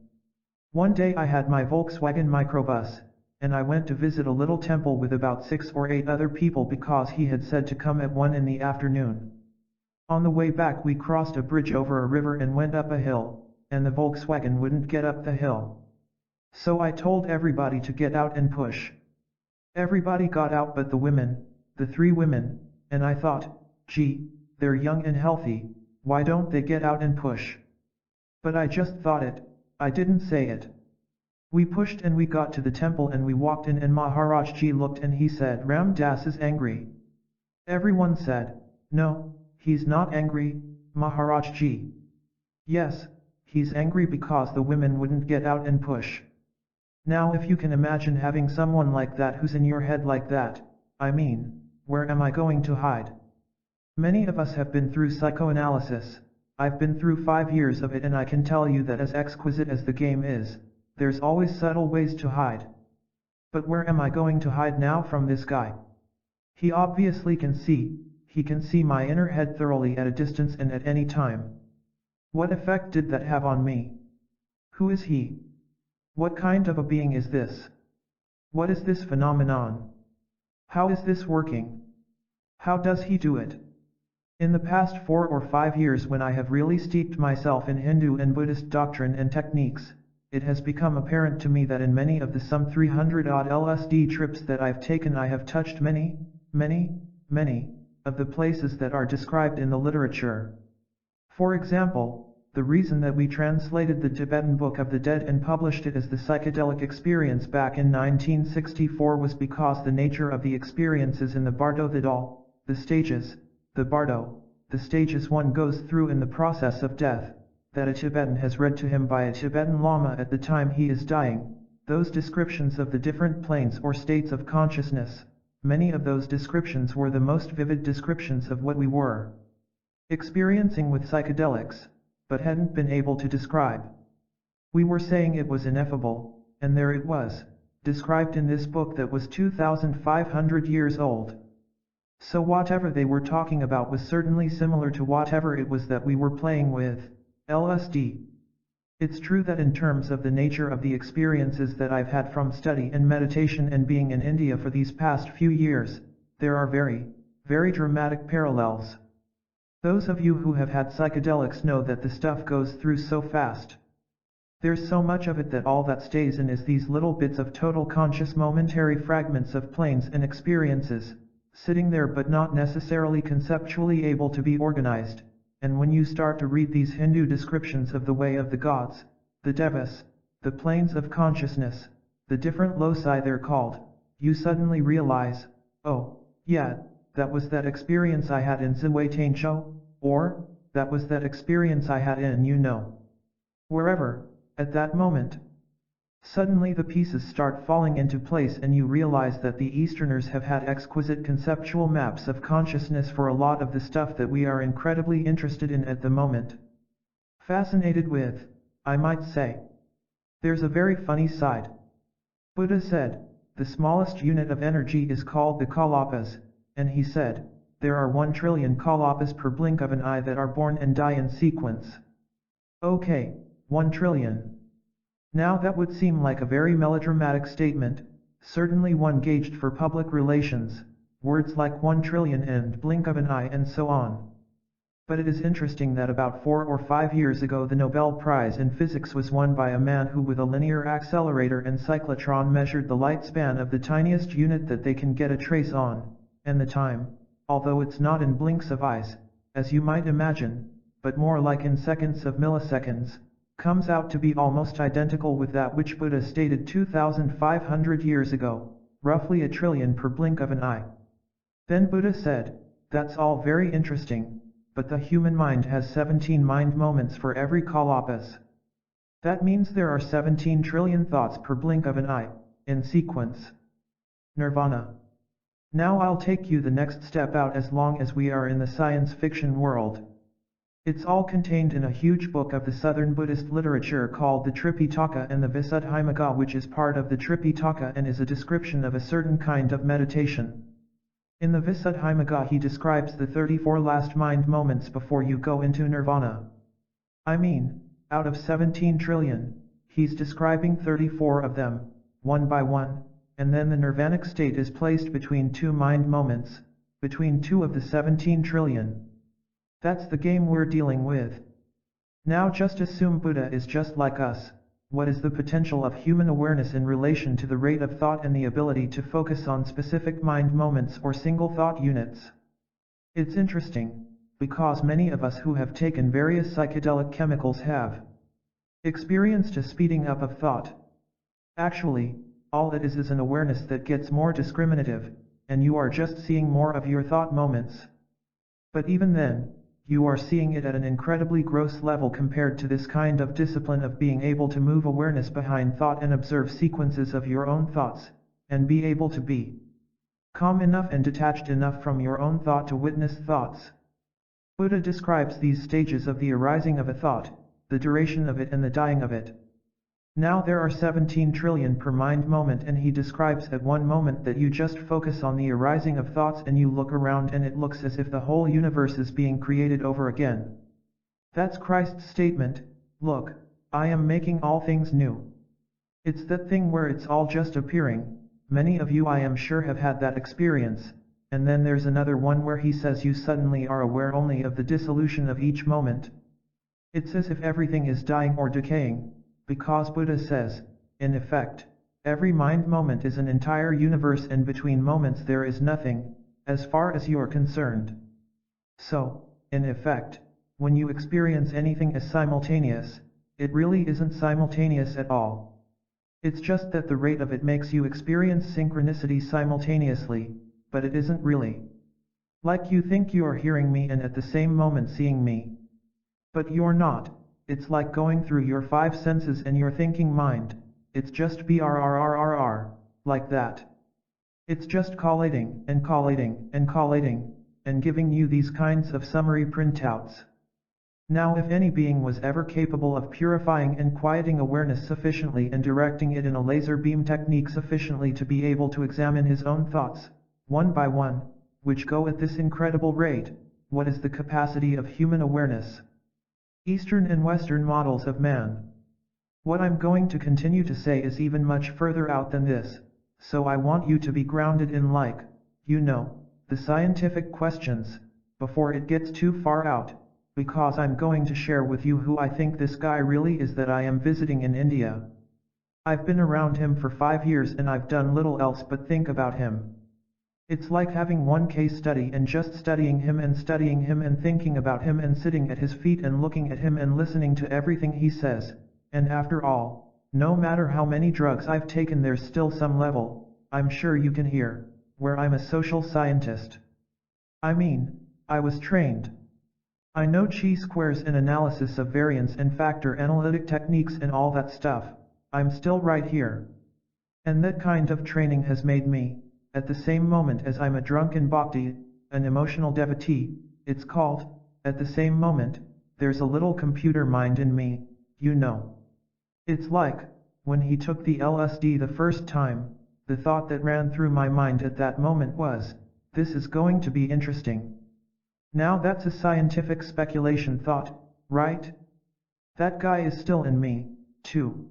One day I had my Volkswagen microbus, and I went to visit a little temple with about 6 or 8 other people because he had said to come at 1 in the afternoon. On the way back we crossed a bridge over a river and went up a hill, and the Volkswagen wouldn't get up the hill. So I told everybody to get out and push. Everybody got out but the women, the 3 women, and I thought, gee, they're young and healthy, why don't they get out and push? But I just thought it, I didn't say it. We pushed and we got to the temple and we walked in and Maharajji looked and he said Ram Das is angry. Everyone said, no, he's not angry, Maharajji. Yes, he's angry because the women wouldn't get out and push. Now if you can imagine having someone like that who's in your head like that, I mean, where am I going to hide? Many of us have been through psychoanalysis. I've been through 5 years of it and I can tell you that as exquisite as the game is, there's always subtle ways to hide. But where am I going to hide now from this guy? He obviously can see, he can see my inner head thoroughly at a distance and at any time. What effect did that have on me? Who is he? What kind of a being is this? What is this phenomenon? How is this working? How does he do it? In the past 4 or 5 years when I have really steeped myself in Hindu and Buddhist doctrine and techniques, it has become apparent to me that in many of the some 300 odd LSD trips that I've taken I have touched many many, of the places that are described in the literature. For example, the reason that we translated the Tibetan Book of the Dead and published it as the psychedelic experience back in 1964 was because the nature of the experiences in the Bardo Vidal, the stages one goes through in the process of death, that a Tibetan has read to him by a Tibetan Lama at the time he is dying, those descriptions of the different planes or states of consciousness, many of those descriptions were the most vivid descriptions of what we were experiencing with psychedelics, but hadn't been able to describe. We were saying it was ineffable, and there it was, described in this book that was 2,500 years old. So whatever they were talking about was certainly similar to whatever it was that we were playing with, LSD. It's true that in terms of the nature of the experiences that I've had from study and meditation and being in India for these past few years, there are very, very dramatic parallels. Those of you who have had psychedelics know that the stuff goes through so fast. There's so much of it that all that stays in is these little bits of total conscious momentary fragments of planes and experiences, sitting there but not necessarily conceptually able to be organized. And when you start to read these Hindu descriptions of the way of the gods, the devas, the planes of consciousness, the different loci they're called, you suddenly realize, oh, yeah, that was that experience I had in Zihuatanejo, or, that was that experience I had in wherever, at that moment. Suddenly the pieces start falling into place and you realize that the Easterners have had exquisite conceptual maps of consciousness for a lot of the stuff that we are incredibly interested in at the moment. Fascinated with, I might say. There's a very funny side. Buddha said, the smallest unit of energy is called the kalpas, and he said, there are 1 trillion kalpas per blink of an eye that are born and die in sequence. Okay, 1 trillion. Now that would seem like a very melodramatic statement, certainly one gauged for public relations, words like 1 trillion and blink of an eye and so on. But it is interesting that about 4 or 5 years ago the Nobel Prize in Physics was won by a man who with a linear accelerator and cyclotron measured the light span of the tiniest unit that they can get a trace on, and the time, although it's not in blinks of eyes, as you might imagine, but more like in seconds of milliseconds, comes out to be almost identical with that which Buddha stated 2,500 years ago, roughly 1 trillion per blink of an eye. Then Buddha said, that's all very interesting, but the human mind has 17 mind moments for every kalapas. That means there are 17 trillion thoughts per blink of an eye, in sequence. Nirvana. Now I'll take you the next step out as long as we are in the science fiction world. It's all contained in a huge book of the southern Buddhist literature called the Tripitaka and the Visuddhimagga, which is part of the Tripitaka and is a description of a certain kind of meditation. In the Visuddhimagga he describes the 34 last mind moments before you go into nirvana. I mean, out of 17 trillion, he's describing 34 of them, one by one, and then the nirvanic state is placed between 2 mind moments, between 2 of the 17 trillion. That's the game we're dealing with. Now just assume Buddha is just like us. What is the potential of human awareness in relation to the rate of thought and the ability to focus on specific mind moments or single thought units? It's interesting, because many of us who have taken various psychedelic chemicals have experienced a speeding up of thought. Actually, all it is an awareness that gets more discriminative, and you are just seeing more of your thought moments. But even then, you are seeing it at an incredibly gross level compared to this kind of discipline of being able to move awareness behind thought and observe sequences of your own thoughts, and be able to be calm enough and detached enough from your own thought to witness thoughts. Buddha describes these stages of the arising of a thought, the duration of it and the dying of it. Now there are 17 trillion per mind moment, and he describes at one moment that you just focus on the arising of thoughts and you look around and it looks as if the whole universe is being created over again. That's Christ's statement, look, I am making all things new. It's that thing where it's all just appearing. Many of you I am sure have had that experience, and then there's another one where he says you suddenly are aware only of the dissolution of each moment. It's as if everything is dying or decaying. Because Buddha says, in effect, every mind moment is an entire universe and between moments there is nothing, as far as you're concerned. So, in effect, when you experience anything as simultaneous, it really isn't simultaneous at all. It's just that the rate of it makes you experience synchronicity simultaneously, but it isn't really. Like you think you are hearing me and at the same moment seeing me. But you're not. It's like going through your five senses and your thinking mind. It's just brrrrrr, like that. It's just collating and collating and collating, and giving you these kinds of summary printouts. Now if any being was ever capable of purifying and quieting awareness sufficiently and directing it in a laser beam technique sufficiently to be able to examine his own thoughts, one by one, which go at this incredible rate, what is the capacity of human awareness? Eastern and Western models of man. What I'm going to continue to say is even much further out than this, so I want you to be grounded in the scientific questions, before it gets too far out, because I'm going to share with you who I think this guy really is that I am visiting in India. I've been around him for 5 years and I've done little else but think about him. It's like having one case study and just studying him and thinking about him and sitting at his feet and looking at him and listening to everything he says, and after all, no matter how many drugs I've taken there's still some level, I'm sure you can hear, where I'm a social scientist. I mean, I was trained. I know chi-squares and analysis of variance and factor analytic techniques and all that stuff. I'm still right here. And that kind of training has made me, at the same moment as I'm a drunken bhakti, an emotional devotee, it's called, at the same moment, there's a little computer mind in me, you know. It's like, when he took the LSD the first time, the thought that ran through my mind at that moment was, this is going to be interesting. Now that's a scientific speculation thought, right? That guy is still in me, too.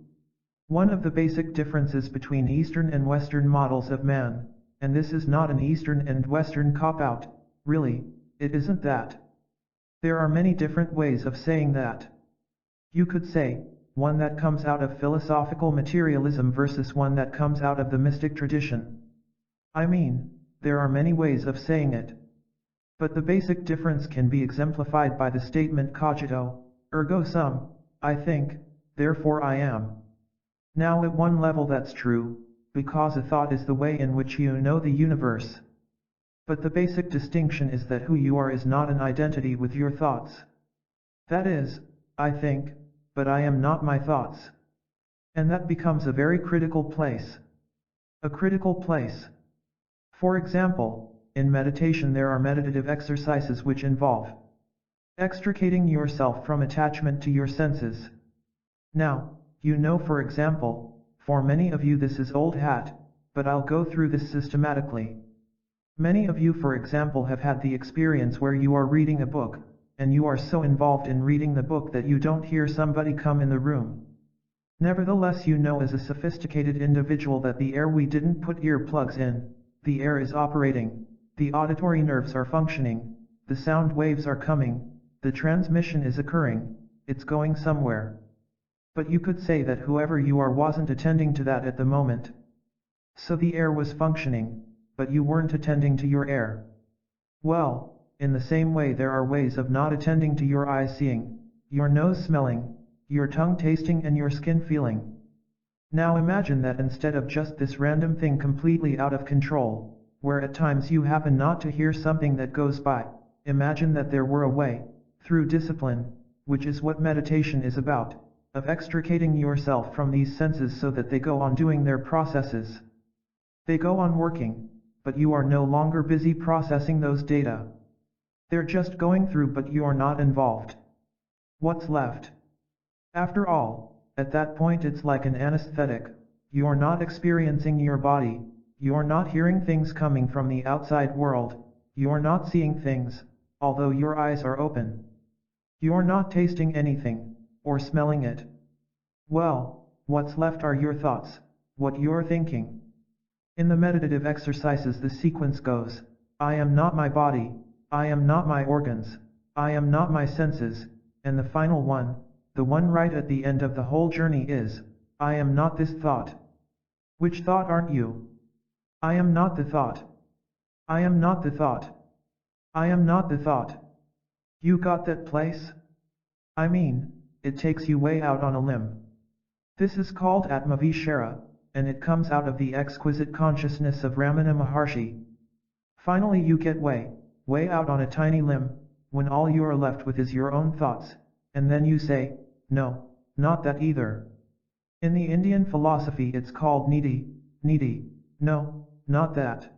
One of the basic differences between Eastern and Western models of man, and this is not an Eastern and Western cop-out, really, it isn't that. There are many different ways of saying that. You could say, one that comes out of philosophical materialism versus one that comes out of the mystic tradition. I mean, there are many ways of saying it. But the basic difference can be exemplified by the statement cogito, ergo sum, I think, therefore I am. Now at one level that's true, because a thought is the way in which you know the universe. But the basic distinction is that who you are is not an identity with your thoughts. That is, I think, but I am not my thoughts. And that becomes a very critical place. A critical place. For example, in meditation there are meditative exercises which involve extricating yourself from attachment to your senses. Now, you know for example, for many of you this is old hat, but I'll go through this systematically. Many of you for example have had the experience where you are reading a book, and you are so involved in reading the book that you don't hear somebody come in the room. Nevertheless you know as a sophisticated individual that the air we didn't put earplugs in, the air is operating. The auditory nerves are functioning, the sound waves are coming, the transmission is occurring, it's going somewhere. But you could say that whoever you are wasn't attending to that at the moment. So the air was functioning, but you weren't attending to your air. Well, in the same way there are ways of not attending to your eyes seeing, your nose smelling, your tongue tasting and your skin feeling. Now imagine that instead of just this random thing completely out of control, where at times you happen not to hear something that goes by, imagine that there were a way, through discipline, which is what meditation is about, of extricating yourself from these senses so that they go on doing their processes. They go on working, but you are no longer busy processing those data. They're just going through but you are not involved. What's left? After all, at that point it's like an anesthetic, you're not experiencing your body. You're not hearing things coming from the outside world, you're not seeing things, although your eyes are open. You're not tasting anything, or smelling it. Well, what's left are your thoughts, what you're thinking. In the meditative exercises the sequence goes, I am not my body, I am not my organs, I am not my senses, and the final one, the one right at the end of the whole journey is, I am not this thought. Which thought aren't you? I am not the thought. I am not the thought. I am not the thought. You got that place? I mean, it takes you way out on a limb. This is called Atmavishara, and it comes out of the exquisite consciousness of Ramana Maharshi. Finally you get way out on a tiny limb, when all you are left with is your own thoughts, and then you say, no, not that either. In the Indian philosophy it's called needy, no, not that.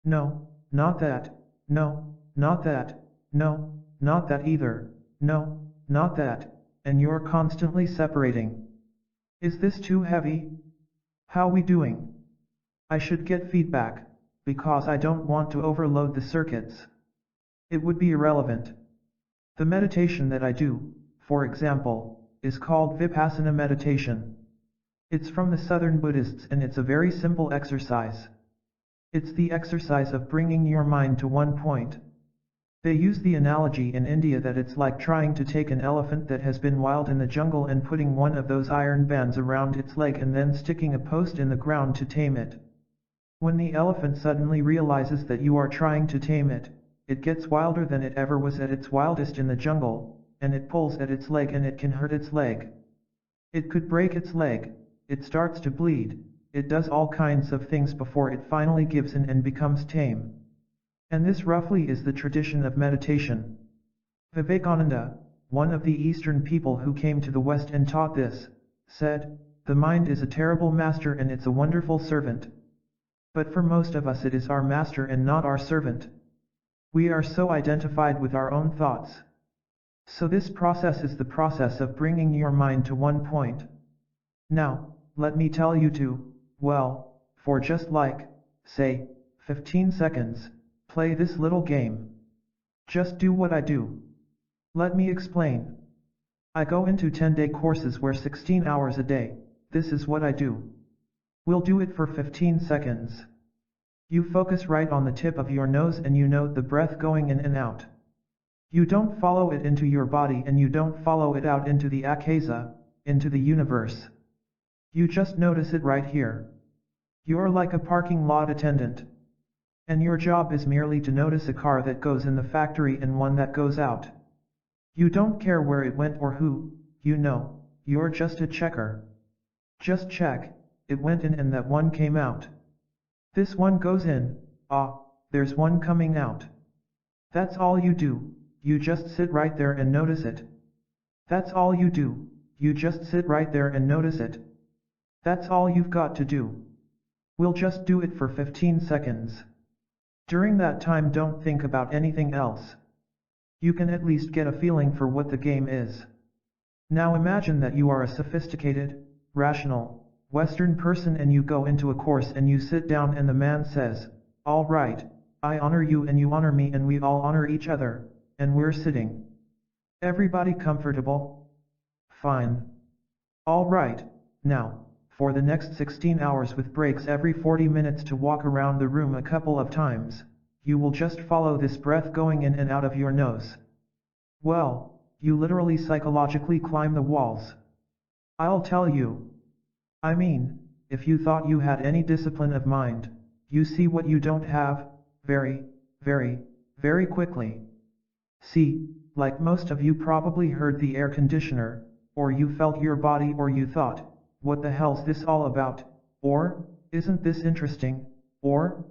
No, not that, no, not that, no, not that either, no, not that, and you're constantly separating. Is this too heavy? How we doing? I should get feedback, because I don't want to overload the circuits. It would be irrelevant. The meditation that I do, for example, is called Vipassana meditation. It's from the Southern Buddhists and it's a very simple exercise. It's the exercise of bringing your mind to one point. They use the analogy in India that it's like trying to take an elephant that has been wild in the jungle and putting one of those iron bands around its leg and then sticking a post in the ground to tame it. When the elephant suddenly realizes that you are trying to tame it, it gets wilder than it ever was at its wildest in the jungle, and it pulls at its leg and it can hurt its leg. It could break its leg, it starts to bleed, it does all kinds of things before it finally gives in and becomes tame. And this roughly is the tradition of meditation. Vivekananda, one of the Eastern people who came to the West and taught this, said, "The mind is a terrible master and it's a wonderful servant. But for most of us it is our master and not our servant. We are so identified with our own thoughts. So this process is the process of bringing your mind to one point. Now, let me tell you to, well, for just like, say, 15 seconds, play this little game. Just do what I do. Let me explain. I go into 10-day courses where 16 hours a day, this is what I do. We'll do it for 15 seconds. You focus right on the tip of your nose and you note the breath going in and out. You don't follow it into your body and you don't follow it out into the akasa, into the universe. You just notice it right here. You're like a parking lot attendant. And your job is merely to notice a car that goes in the factory and one that goes out. You don't care where it went or who, you know, you're just a checker. Just check, it went in and that one came out. This one goes in, there's one coming out. That's all you do, you just sit right there and notice it. That's all you do, you just sit right there and notice it. That's all you've got to do. We'll just do it for 15 seconds. During that time don't think about anything else. You can at least get a feeling for what the game is. Now imagine that you are a sophisticated, rational, Western person and you go into a course and you sit down and the man says, "All right, I honor you and you honor me and we all honor each other, and we're sitting. Everybody comfortable? Fine. All right, now, for the next 16 hours with breaks every 40 minutes to walk around the room a couple of times, you will just follow this breath going in and out of your nose. Well, you literally psychologically climb the walls. I'll tell you. I mean, if you thought you had any discipline of mind, you see what you don't have, very, very, very quickly. See, like most of you probably heard the air conditioner, or you felt your body or you thought, what the hell's this all about, or, isn't this interesting, or,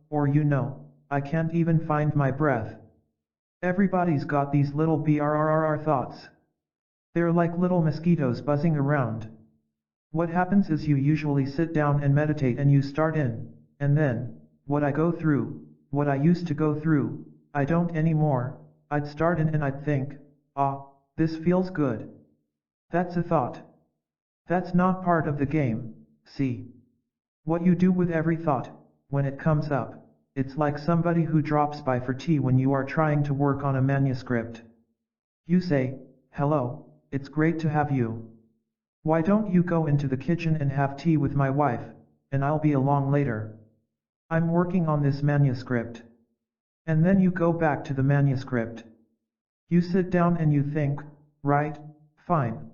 or you know, I can't even find my breath. Everybody's got these little brrr thoughts. They're like little mosquitoes buzzing around. What happens is you usually sit down and meditate and you start in, and then, what I go through, what I used to go through, I don't anymore, I'd start in and I'd think, this feels good. That's a thought. That's not part of the game, see. What you do with every thought, when it comes up, it's like somebody who drops by for tea when you are trying to work on a manuscript. You say, "Hello, it's great to have you. Why don't you go into the kitchen and have tea with my wife, and I'll be along later. I'm working on this manuscript." And then you go back to the manuscript. You sit down and you think, right, fine.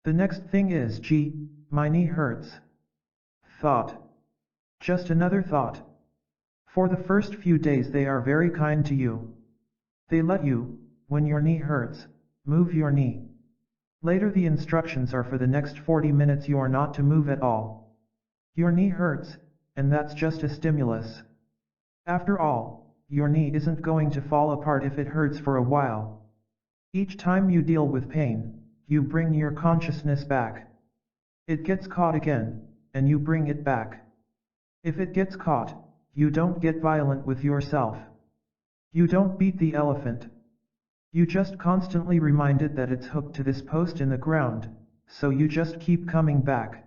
The next thing is, gee, my knee hurts. Thought. Just another thought. For the first few days they are very kind to you. They let you, when your knee hurts, move your knee. Later the instructions are for the next 40 minutes you are not to move at all. Your knee hurts, and that's just a stimulus. After all, your knee isn't going to fall apart if it hurts for a while. Each time you deal with pain, you bring your consciousness back. It gets caught again, and you bring it back. If it gets caught, you don't get violent with yourself. You don't beat the elephant. You just constantly remind it that it's hooked to this post in the ground, so you just keep coming back.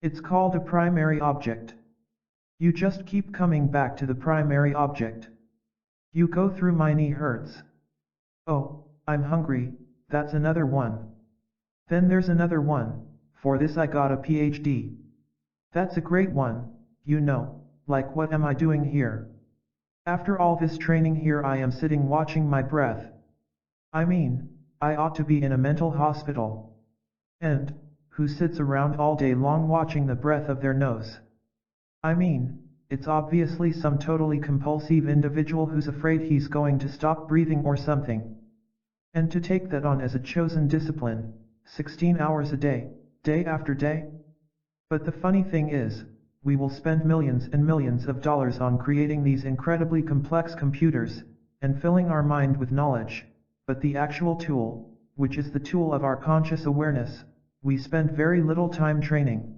It's called a primary object. You just keep coming back to the primary object. You go through my knee hurts. Oh, I'm hungry, that's another one. Then there's another one, for this I got a PhD. That's a great one, you know, like what am I doing here? After all this training here I am sitting watching my breath. I mean, I ought to be in a mental hospital. And, who sits around all day long watching the breath of their nose? I mean, it's obviously some totally compulsive individual who's afraid he's going to stop breathing or something. And to take that on as a chosen discipline, 16 hours a day, day after day? But the funny thing is, we will spend millions and millions of dollars on creating these incredibly complex computers, and filling our mind with knowledge, but the actual tool, which is the tool of our conscious awareness, we spend very little time training.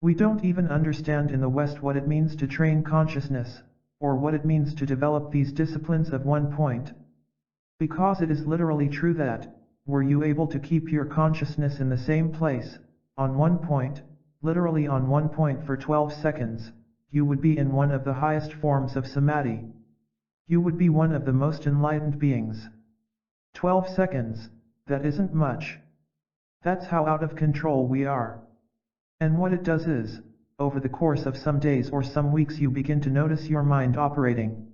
We don't even understand in the West what it means to train consciousness, or what it means to develop these disciplines of one point. Because it is literally true that, were you able to keep your consciousness in the same place, on one point, literally on one point for 12 seconds, you would be in one of the highest forms of samadhi. You would be one of the most enlightened beings. 12 seconds, that isn't much. That's how out of control we are. And what it does is, over the course of some days or some weeks you begin to notice your mind operating.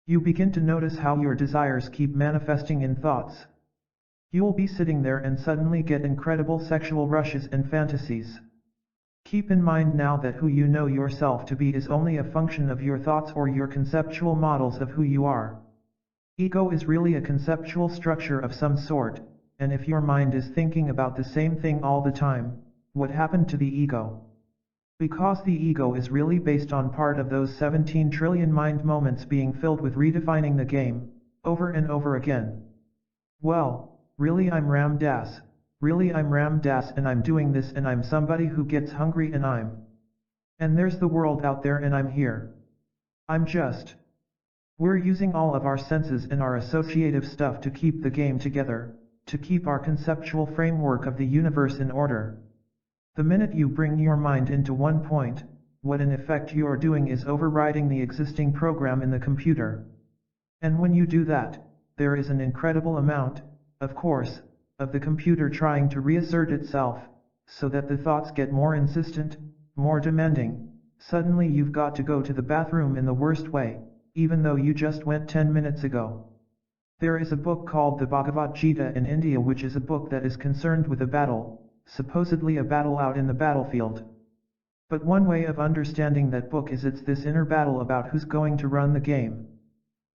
You begin to notice how your desires keep manifesting in thoughts. You'll be sitting there and suddenly get incredible sexual rushes and fantasies. Keep in mind now that who you know yourself to be is only a function of your thoughts or your conceptual models of who you are. Ego is really a conceptual structure of some sort, and if your mind is thinking about the same thing all the time, what happened to the ego? Because the ego is really based on part of those 17 trillion mind moments being filled with redefining the game, over and over again. Well, really I'm Ram Dass, and I'm doing this and I'm somebody who gets hungry and I'm. And there's the world out there and I'm here. I'm just. We're using all of our senses and our associative stuff to keep the game together, to keep our conceptual framework of the universe in order. The minute you bring your mind into one point, what in effect you are doing is overriding the existing program in the computer. And when you do that, there is an incredible amount, of course, of the computer trying to reassert itself, so that the thoughts get more insistent, more demanding. Suddenly you've got to go to the bathroom in the worst way, even though you just went 10 minutes ago. There is a book called the Bhagavad Gita in India which is a book that is concerned with a battle, supposedly a battle out in the battlefield. But one way of understanding that book is it's this inner battle about who's going to run the game.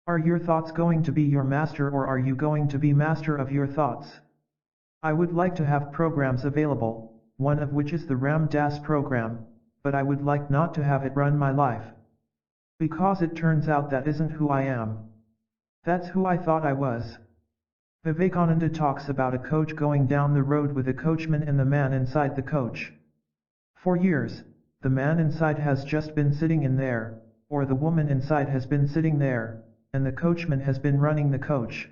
Are your thoughts going to be your master or are you going to be master of your thoughts? I would like to have programs available, one of which is the Ram Dass program, but I would like not to have it run my life. Because it turns out that isn't who I am. That's who I thought I was. Vivekananda talks about a coach going down the road with a coachman and the man inside the coach. For years, the man inside has just been sitting in there, or the woman inside has been sitting there, and the coachman has been running the coach.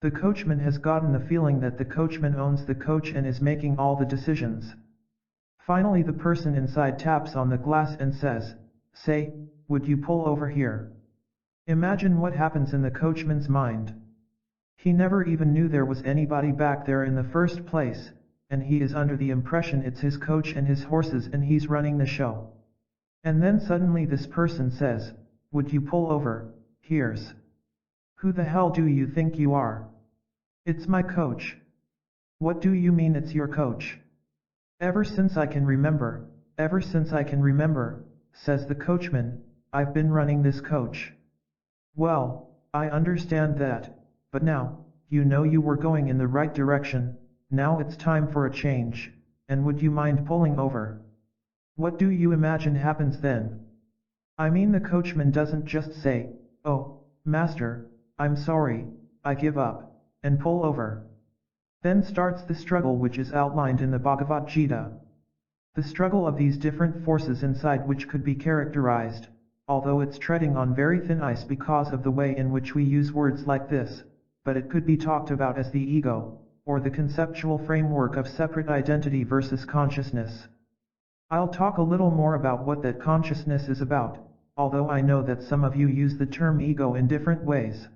The coachman has gotten the feeling that the coachman owns the coach and is making all the decisions. Finally the person inside taps on the glass and says, "Say, would you pull over here?" Imagine what happens in the coachman's mind. He never even knew there was anybody back there in the first place, and he is under the impression it's his coach and his horses and he's running the show. And then suddenly this person says, "Would you pull over, here's." Who the hell do you think you are? It's my coach. What do you mean it's your coach? Ever since I can remember, says the coachman, I've been running this coach. Well, I understand that, but now, you know you were going in the right direction, now it's time for a change, and would you mind pulling over? What do you imagine happens then? I mean, the coachman doesn't just say, "Oh, master, I'm sorry, I give up," and pull over. Then starts the struggle which is outlined in the Bhagavad Gita. The struggle of these different forces inside, which could be characterized, although it's treading on very thin ice because of the way in which we use words like this, but it could be talked about as the ego, or the conceptual framework of separate identity versus consciousness. I'll talk a little more about what that consciousness is about, although I know that some of you use the term ego in different ways.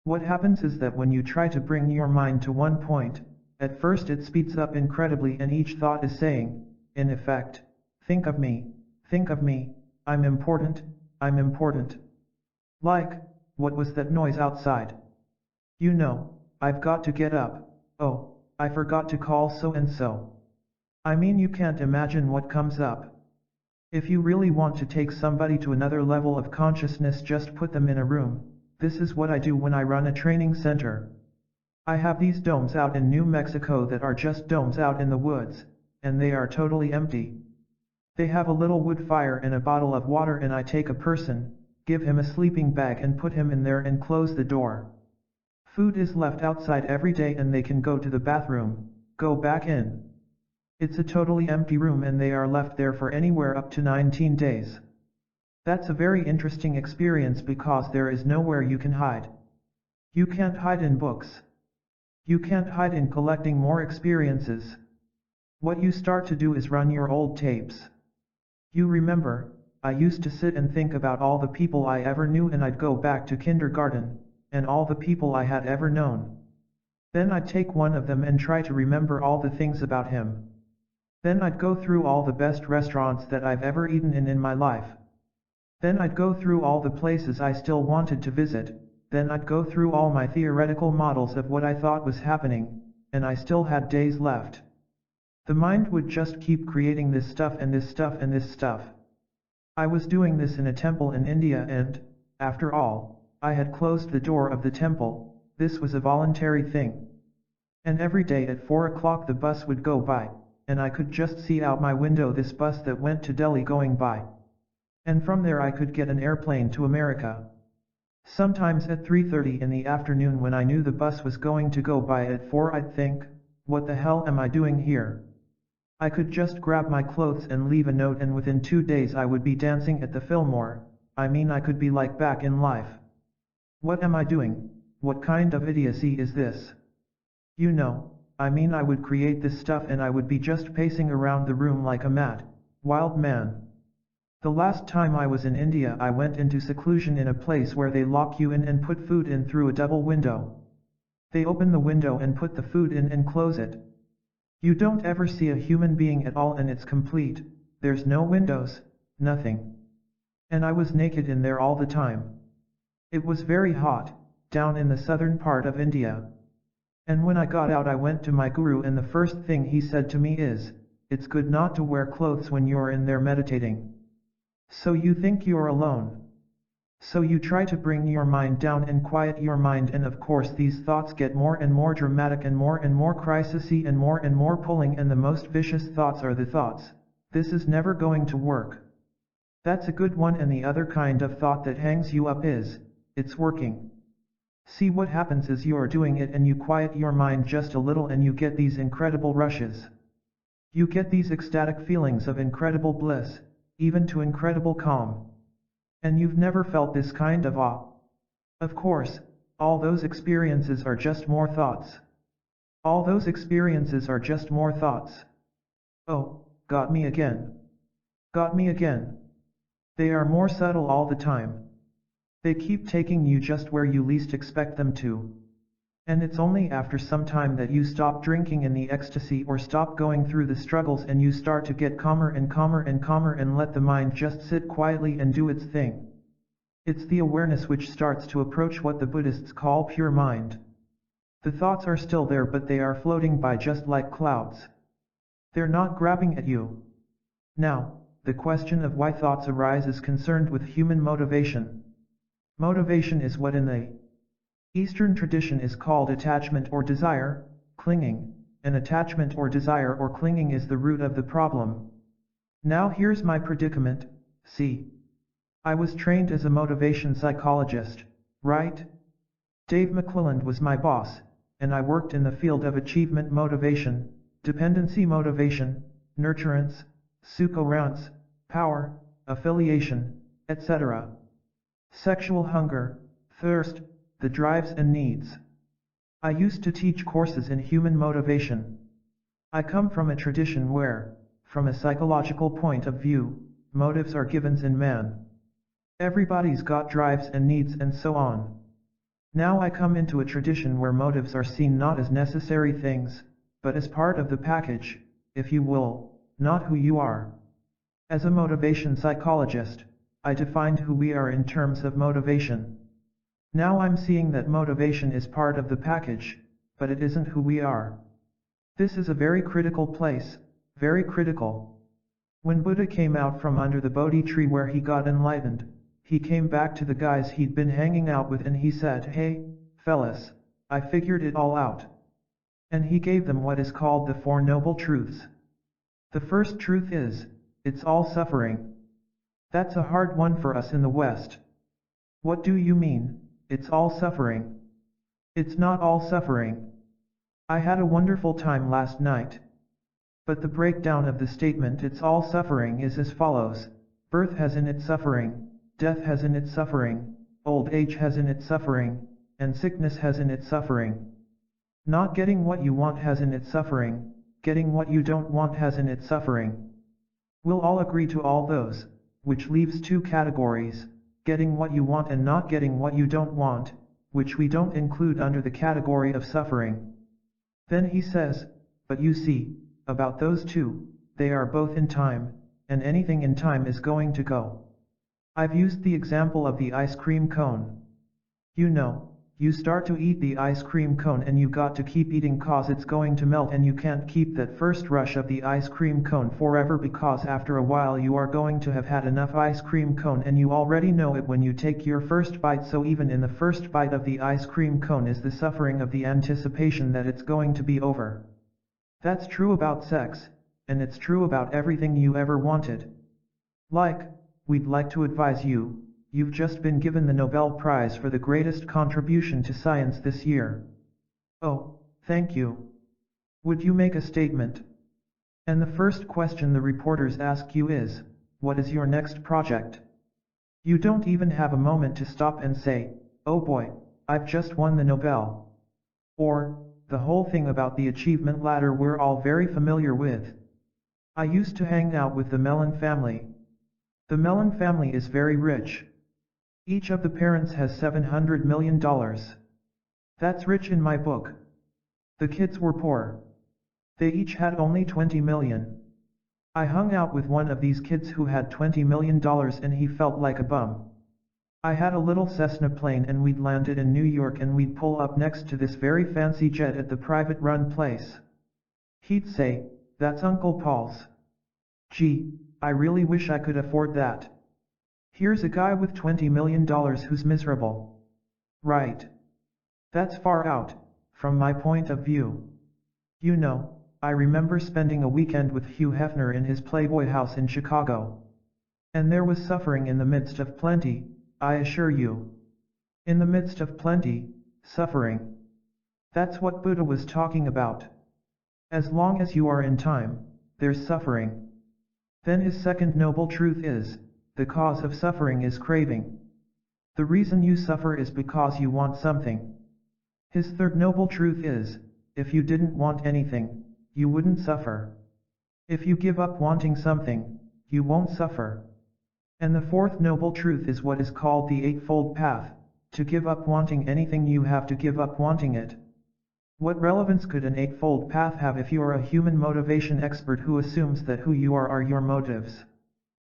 What happens is that when you try to bring your mind to one point, at first it speeds up incredibly and each thought is saying, in effect, think of me, I'm important, I'm important. Like, what was that noise outside? You know, I've got to get up, oh, I forgot to call so and so. I mean, you can't imagine what comes up. If you really want to take somebody to another level of consciousness, just put them in a room. This is what I do when I run a training center. I have these domes out in New Mexico that are just domes out in the woods, and they are totally empty. They have a little wood fire and a bottle of water, and I take a person, give him a sleeping bag and put him in there and close the door. Food is left outside every day and they can go to the bathroom, go back in. It's a totally empty room and they are left there for anywhere up to 19 days. That's a very interesting experience because there is nowhere you can hide. You can't hide in books. You can't hide in collecting more experiences. What you start to do is run your old tapes. You remember, I used to sit and think about all the people I ever knew, and I'd go back to kindergarten, and all the people I had ever known. Then I'd take one of them and try to remember all the things about him. Then I'd go through all the best restaurants that I've ever eaten in my life. Then I'd go through all the places I still wanted to visit, then I'd go through all my theoretical models of what I thought was happening, and I still had days left. The mind would just keep creating this stuff and this stuff and this stuff. I was doing this in a temple in India and, after all, I had closed the door of the temple. This was a voluntary thing. And every day at 4 o'clock the bus would go by, and I could just see out my window this bus that went to Delhi going by. And from there I could get an airplane to America. Sometimes at 3:30 in the afternoon, when I knew the bus was going to go by at 4, I'd think, what the hell am I doing here? I could just grab my clothes and leave a note, and within 2 days I would be dancing at the Fillmore. I mean, I could be like back in life. What am I doing? What kind of idiocy is this? You know, I mean, I would create this stuff and I would be just pacing around the room like a mad, wild man. The last time I was in India, I went into seclusion in a place where they lock you in and put food in through a double window. They open the window and put the food in and close it. You don't ever see a human being at all, and it's complete. There's no windows, nothing. And I was naked in there all the time. It was very hot, down in the southern part of India. And when I got out, I went to my guru, and the first thing he said to me is, "It's good not to wear clothes when you're in there meditating. So you think you're alone. So you try to bring your mind down and quiet your mind, and of course these thoughts get more and more dramatic and more crisisy and more pulling, and the most vicious thoughts are the thoughts, this is never going to work. That's a good one, and the other kind of thought that hangs you up is, it's working. See, what happens is you're doing it and you quiet your mind just a little and you get these incredible rushes. You get these ecstatic feelings of incredible bliss, even to incredible calm. And you've never felt this kind of awe. Of course, all those experiences are just more thoughts. All those experiences are just more thoughts. Oh, got me again. Got me again. They are more subtle all the time. They keep taking you just where you least expect them to. And it's only after some time that you stop drinking in the ecstasy or stop going through the struggles and you start to get calmer and calmer and calmer and let the mind just sit quietly and do its thing. It's the awareness which starts to approach what the Buddhists call pure mind. The thoughts are still there, but they are floating by just like clouds. They're not grabbing at you. Now, the question of why thoughts arise is concerned with human motivation. Motivation is what in the Eastern tradition is called attachment or desire, clinging, and attachment or desire or clinging is the root of the problem. Now here's my predicament. See, I was trained as a motivation psychologist, right? Dave McClelland was my boss, and I worked in the field of achievement motivation, dependency motivation, nurturance, succurrence, power, affiliation, etc. Sexual hunger, thirst, the drives and needs. I used to teach courses in human motivation. I come from a tradition where, from a psychological point of view, motives are givens in man. Everybody's got drives and needs and so on. Now I come into a tradition where motives are seen not as necessary things, but as part of the package, if you will, not who you are. As a motivation psychologist, I defined who we are in terms of motivation. Now I'm seeing that motivation is part of the package, but it isn't who we are. This is a very critical place, very critical. When Buddha came out from under the Bodhi tree where he got enlightened, he came back to the guys he'd been hanging out with and he said, "Hey, fellas, I figured it all out." And he gave them what is called the Four Noble Truths. The first truth is, it's all suffering. That's a hard one for us in the West. What do you mean, it's all suffering? It's not all suffering. I had a wonderful time last night. But the breakdown of the statement "it's all suffering" is as follows: birth has in it suffering, death has in it suffering, old age has in it suffering, and sickness has in it suffering. Not getting what you want has in it suffering, getting what you don't want has in it suffering. We'll all agree to all those, which leaves two categories, getting what you want and not getting what you don't want, which we don't include under the category of suffering. Then he says, but you see, about those two, they are both in time, and anything in time is going to go. I've used the example of the ice cream cone. You know, you start to eat the ice cream cone and you got to keep eating cause it's going to melt and you can't keep that first rush of the ice cream cone forever because after a while you are going to have had enough ice cream cone and you already know it when you take your first bite, so even in the first bite of the ice cream cone is the suffering of the anticipation that it's going to be over. That's true about sex, and it's true about everything you ever wanted. Like, we'd like to advise you, you've just been given the Nobel Prize for the greatest contribution to science this year. Oh, thank you. Would you make a statement? And the first question the reporters ask you is, what is your next project? You don't even have a moment to stop and say, oh boy, I've just won the Nobel. Or, the whole thing about the achievement ladder we're all very familiar with. I used to hang out with the Mellon family. The Mellon family is very rich. Each of the parents has $700 million. That's rich in my book. The kids were poor. They each had only $20 million. I hung out with one of these kids who had $20 million and he felt like a bum. I had a little Cessna plane and we'd landed in New York and we'd pull up next to this very fancy jet at the private run place. He'd say, that's Uncle Paul's. Gee, I really wish I could afford that. Here's a guy with $20 million who's miserable. Right. That's far out, from my point of view. You know, I remember spending a weekend with Hugh Hefner in his Playboy house in Chicago. And there was suffering in the midst of plenty, I assure you. In the midst of plenty, suffering. That's what Buddha was talking about. As long as you are in time, there's suffering. Then his second noble truth is, the cause of suffering is craving. The reason you suffer is because you want something. His third noble truth is, if you didn't want anything, you wouldn't suffer. If you give up wanting something, you won't suffer. And the fourth noble truth is what is called the Eightfold Path. To give up wanting anything you have to give up wanting it. What relevance could an Eightfold Path have if you are a human motivation expert who assumes that who you are your motives?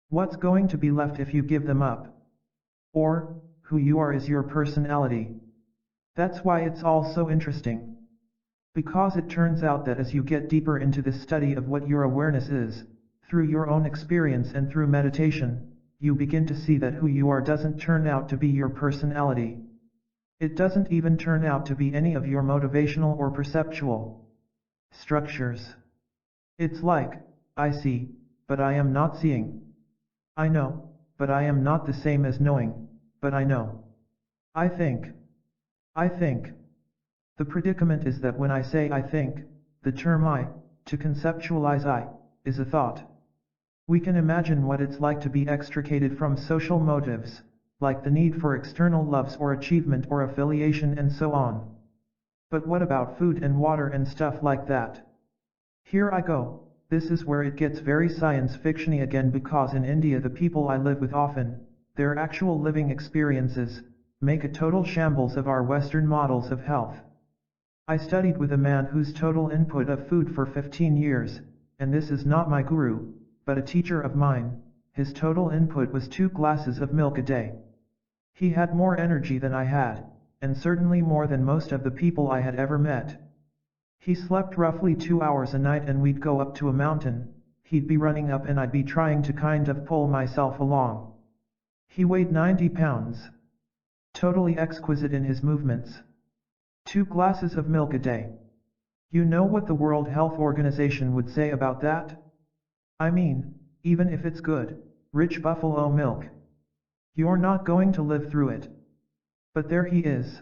What's going to be left if you give them up? Or, who you are is your personality. That's why it's all so interesting. Because it turns out that as you get deeper into the study of what your awareness is, Through your own experience and through meditation, you begin to see that who you are doesn't turn out to be your personality. It doesn't even turn out to be any of your motivational or perceptual structures. It's like, I see, but I am not seeing. I know, but I am not the same as knowing, but I know. I think. I think. The predicament is that when I say I think, the term I, to conceptualize I, is a thought. We can imagine what it's like to be extricated from social motives, like the need for external loves or achievement or affiliation and so on. But what about food and water and stuff like that? Here I go. This is where it gets very science fiction-y again, because in India the people I live with often, their actual living experiences, make a total shambles of our Western models of health. I studied with a man whose total input of food for 15 years, and this is not my guru, but a teacher of mine, his total input was 2 glasses of milk a day. He had more energy than I had, and certainly more than most of the people I had ever met. He slept roughly 2 hours a night, and we'd go up to a mountain, he'd be running up and I'd be trying to kind of pull myself along. He weighed 90 pounds. Totally exquisite in his movements. 2 glasses of milk a day. You know what the World Health Organization would say about that? I mean, even if it's good, rich buffalo milk, you're not going to live through it. But there he is.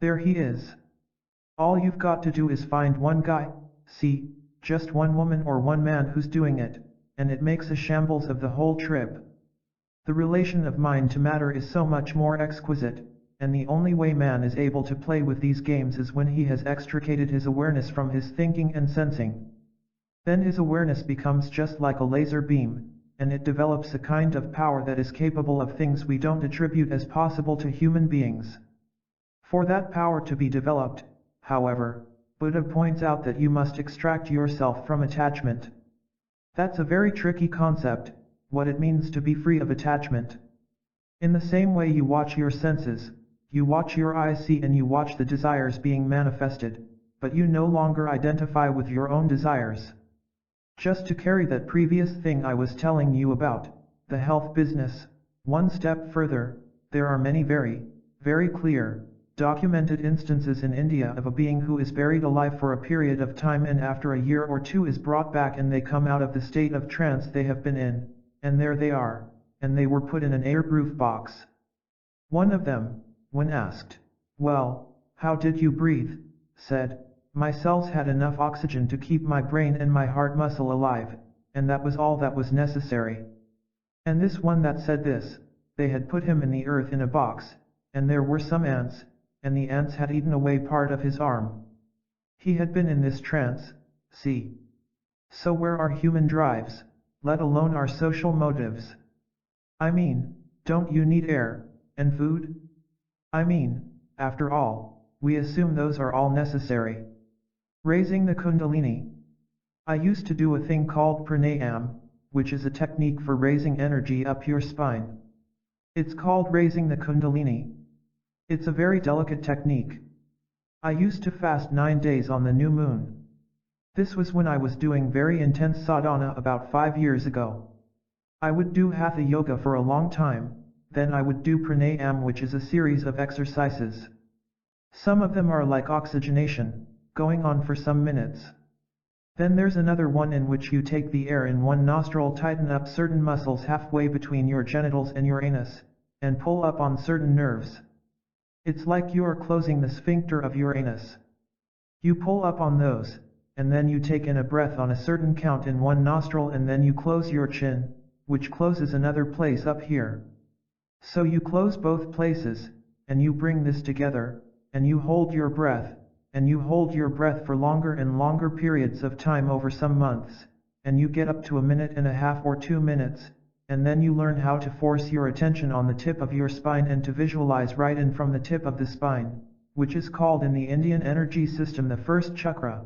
There he is. All you've got to do is find one guy, see, just one woman or one man who's doing it, and it makes a shambles of the whole trip. The relation of mind to matter is so much more exquisite, and the only way man is able to play with these games is when he has extricated his awareness from his thinking and sensing. Then his awareness becomes just like a laser beam, and it develops a kind of power that is capable of things we don't attribute as possible to human beings. For that power to be developed, however, Buddha points out that you must extract yourself from attachment. That's a very tricky concept, what it means to be free of attachment. In the same way you watch your senses, you watch your eyes see and you watch the desires being manifested, but you no longer identify with your own desires. Just to carry that previous thing I was telling you about, the health business, one step further, there are many very, very clear, documented instances in India of a being who is buried alive for a period of time and after a year or 2 is brought back and they come out of the state of trance they have been in, and there they are, and they were put in an airproof box. One of them, when asked, "Well, how did you breathe?" said, "My cells had enough oxygen to keep my brain and my heart muscle alive, and that was all that was necessary." And this one that said this, they had put him in the earth in a box, and there were some ants, and the ants had eaten away part of his arm. He had been in this trance, see. So where are human drives, let alone our social motives? I mean, don't you need air, and food? I mean, after all, we assume those are all necessary. Raising the Kundalini. I used to do a thing called pranayam, which is a technique for raising energy up your spine. It's called raising the Kundalini. It's a very delicate technique. I used to fast 9 days on the new moon. This was when I was doing very intense sadhana about 5 years ago. I would do hatha yoga for a long time, then I would do pranayam, which is a series of exercises. Some of them are like oxygenation, going on for some minutes. Then there's another one in which you take the air in one nostril, tighten up certain muscles halfway between your genitals and your anus, and pull up on certain nerves. It's like you are closing the sphincter of your anus. You pull up on those, and then you take in a breath on a certain count in one nostril and then you close your chin, which closes another place up here. So you close both places, and you bring this together, and you hold your breath, and you hold your breath for longer and longer periods of time over some months, and you get up to 1.5 minutes or 2 minutes, and then you learn how to force your attention on the tip of your spine and to visualize right in from the tip of the spine, which is called in the Indian energy system the first chakra.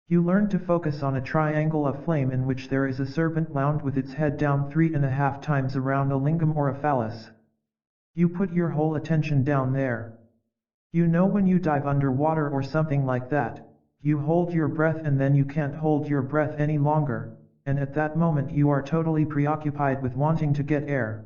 You learn to focus on a triangle of flame in which there is a serpent wound with its head down 3.5 times around a lingam or a phallus. You put your whole attention down there. You know, when you dive underwater or something like that, you hold your breath and then you can't hold your breath any longer, and at that moment you are totally preoccupied with wanting to get air.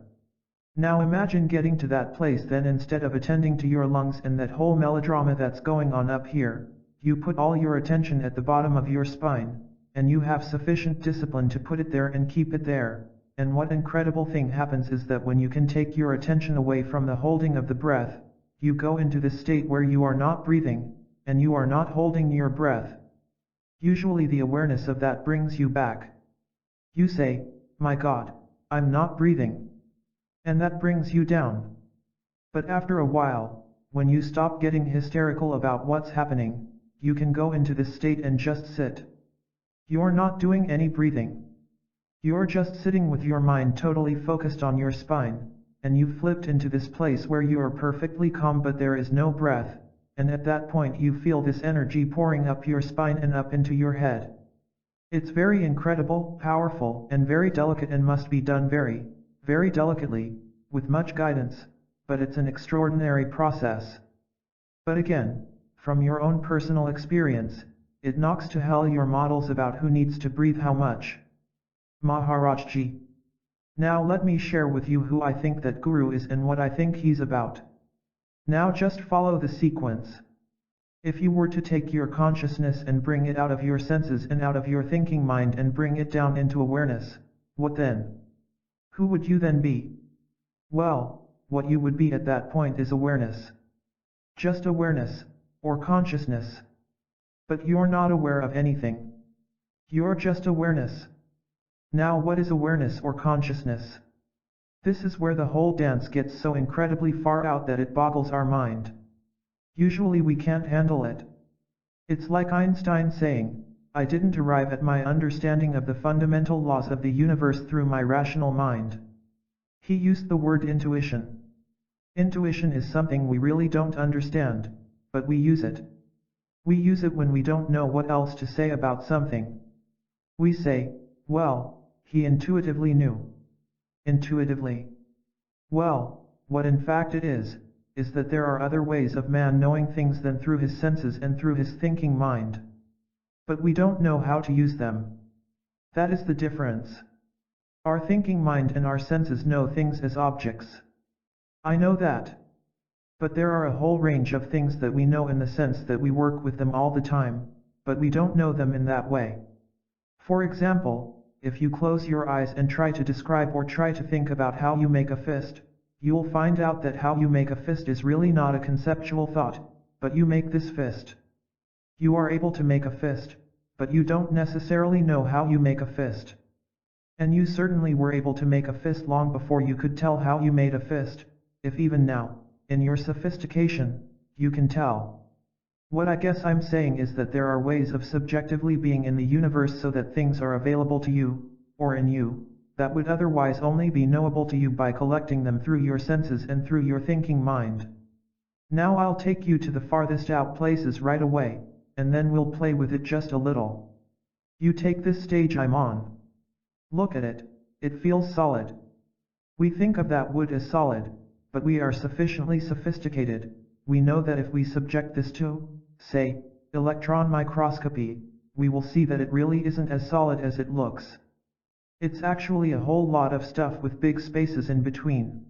Now imagine getting to that place, then instead of attending to your lungs and that whole melodrama that's going on up here, you put all your attention at the bottom of your spine, and you have sufficient discipline to put it there and keep it there. And what incredible thing happens is that when you can take your attention away from the holding of the breath, you go into this state where you are not breathing, and you are not holding your breath. Usually the awareness of that brings you back. You say, "My God, I'm not breathing." And that brings you down. But after a while, when you stop getting hysterical about what's happening, you can go into this state and just sit. You're not doing any breathing. You're just sitting with your mind totally focused on your spine, and you've flipped into this place where you are perfectly calm but there is no breath, and at that point you feel this energy pouring up your spine and up into your head. It's very incredible, powerful, and very delicate, and must be done very, very delicately, with much guidance, but it's an extraordinary process. But again, from your own personal experience, it knocks to hell your models about who needs to breathe how much. Maharajji. Now let me share with you who I think that Guru is and what I think he's about. Now just follow the sequence. If you were to take your consciousness and bring it out of your senses and out of your thinking mind and bring it down into awareness, what then? Who would you then be? Well, what you would be at that point is awareness. Just awareness, or consciousness. But you're not aware of anything. You're just awareness. Now what is awareness or consciousness? This is where the whole dance gets so incredibly far out that it boggles our mind. Usually we can't handle it. It's like Einstein saying, "I didn't arrive at my understanding of the fundamental laws of the universe through my rational mind." He used the word intuition. Intuition is something we really don't understand, but we use it. We use it when we don't know what else to say about something. We say, "Well, he intuitively knew." Intuitively. Well, what in fact it is that there are other ways of man knowing things than through his senses and through his thinking mind. But we don't know how to use them. That is the difference. Our thinking mind and our senses know things as objects. I know that. But there are a whole range of things that we know in the sense that we work with them all the time, but we don't know them in that way. For example, if you close your eyes and try to describe or try to think about how you make a fist, you'll find out that how you make a fist is really not a conceptual thought, but you make this fist. You are able to make a fist, but you don't necessarily know how you make a fist. And you certainly were able to make a fist long before you could tell how you made a fist, if even now, in your sophistication, you can tell. What I guess I'm saying is that there are ways of subjectively being in the universe so that things are available to you, or in you, that would otherwise only be knowable to you by collecting them through your senses and through your thinking mind. Now I'll take you to the farthest out places right away, and then we'll play with it just a little. You take this stage I'm on. Look at it, it feels solid. We think of that wood as solid, but we are sufficiently sophisticated. We know that if we subject this to, say, electron microscopy, we will see that it really isn't as solid as it looks. It's actually a whole lot of stuff with big spaces in between.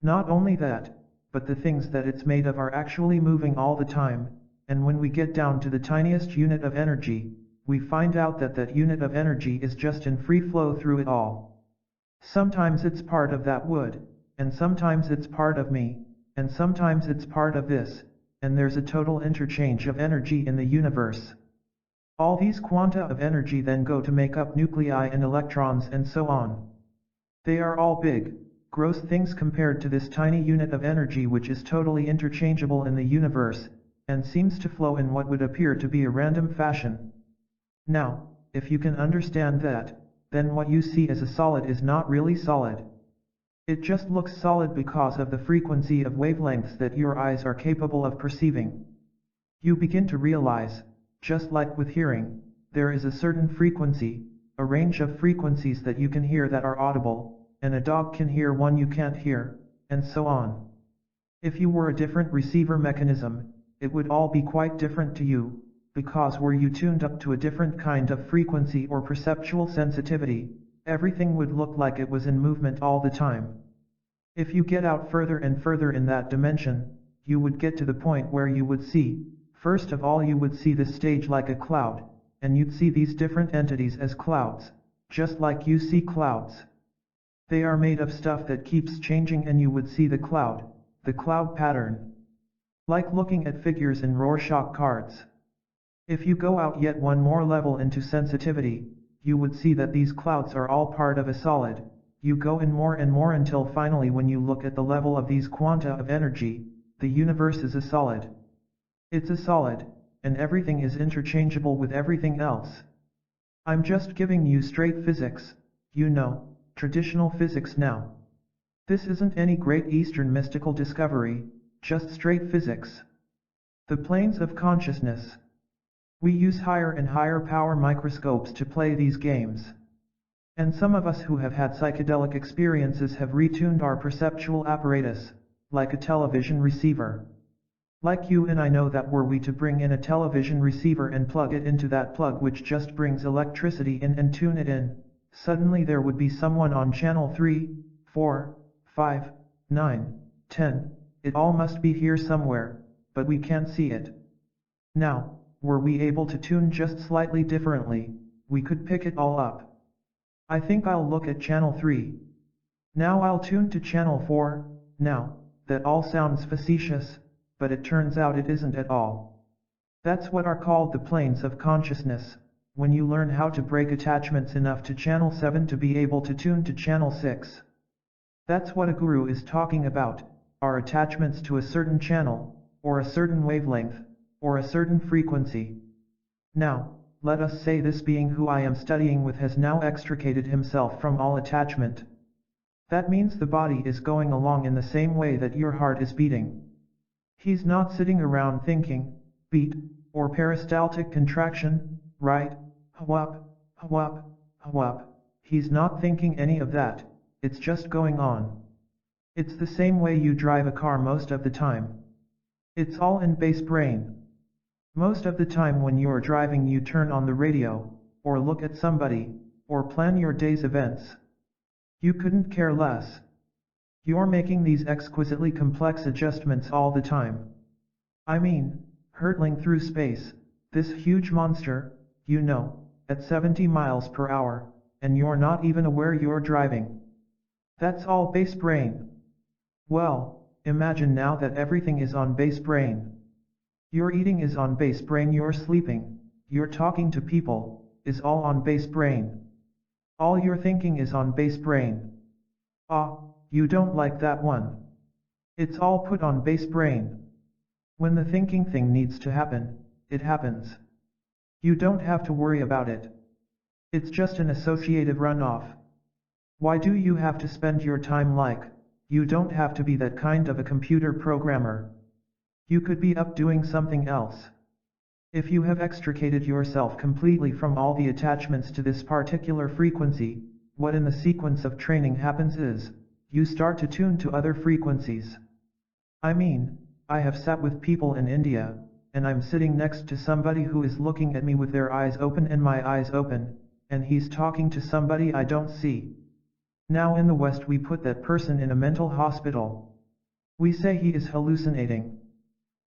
Not only that, but the things that it's made of are actually moving all the time, and when we get down to the tiniest unit of energy, we find out that that unit of energy is just in free flow through it all. Sometimes it's part of that wood, and sometimes it's part of me, and sometimes it's part of this, and there's a total interchange of energy in the universe. All these quanta of energy then go to make up nuclei and electrons and so on. They are all big, gross things compared to this tiny unit of energy which is totally interchangeable in the universe, and seems to flow in what would appear to be a random fashion. Now, if you can understand that, then what you see as a solid is not really solid. It just looks solid because of the frequency of wavelengths that your eyes are capable of perceiving. You begin to realize, just like with hearing, there is a certain frequency, a range of frequencies that you can hear that are audible, and a dog can hear one you can't hear, and so on. If you were a different receiver mechanism, it would all be quite different to you, because were you tuned up to a different kind of frequency or perceptual sensitivity, everything would look like it was in movement all the time. If you get out further and further in that dimension, you would get to the point where you would see, first of all you would see the stage like a cloud, and you'd see these different entities as clouds, just like you see clouds. They are made of stuff that keeps changing, and you would see the cloud pattern. Like looking at figures in Rorschach cards. If you go out yet one more level into sensitivity, you would see that these clouds are all part of a solid. You go in more and more until finally when you look at the level of these quanta of energy, the universe is a solid. It's a solid, and everything is interchangeable with everything else. I'm just giving you straight physics, you know, traditional physics now. This isn't any great Eastern mystical discovery, just straight physics. The planes of consciousness. We use higher and higher power microscopes to play these games. And some of us who have had psychedelic experiences have retuned our perceptual apparatus, like a television receiver. Like you and I know that were we to bring in a television receiver and plug it into that plug which just brings electricity in and tune it in, suddenly there would be someone on channel 3, 4, 5, 9, 10, it all must be here somewhere, but we can't see it. Now, were we able to tune just slightly differently, we could pick it all up. I think I'll look at channel 3. Now I'll tune to channel 4, now, that all sounds facetious, but it turns out it isn't at all. That's what are called the planes of consciousness, when you learn how to break attachments enough to channel 7 to be able to tune to channel 6. That's what a guru is talking about, our attachments to a certain channel, or a certain wavelength, or a certain frequency. Now, let us say this being who I am studying with has now extricated himself from all attachment. That means the body is going along in the same way that your heart is beating. He's not sitting around thinking, beat, or peristaltic contraction, right, hwap, hwap, hwap. He's not thinking any of that, it's just going on. It's the same way you drive a car most of the time. It's all in base brain. Most of the time when you're driving you turn on the radio, or look at somebody, or plan your day's events. You couldn't care less. You're making these exquisitely complex adjustments all the time. I mean, hurtling through space, this huge monster, you know, at 70 miles per hour, and you're not even aware you're driving. That's all base brain. Well, imagine now that everything is on base brain. Your eating is on base brain, your sleeping, your talking to people, is all on base brain. All your thinking is on base brain. Ah, you don't like that one. It's all put on base brain. When the thinking thing needs to happen, it happens. You don't have to worry about it. It's just an associative runoff. Why do you have to spend your time like, you don't have to be that kind of a computer programmer. You could be up doing something else. If you have extricated yourself completely from all the attachments to this particular frequency, what in the sequence of training happens is, you start to tune to other frequencies. I mean, I have sat with people in India, and I'm sitting next to somebody who is looking at me with their eyes open and my eyes open, and he's talking to somebody I don't see. Now in the West we put that person in a mental hospital. We say he is hallucinating.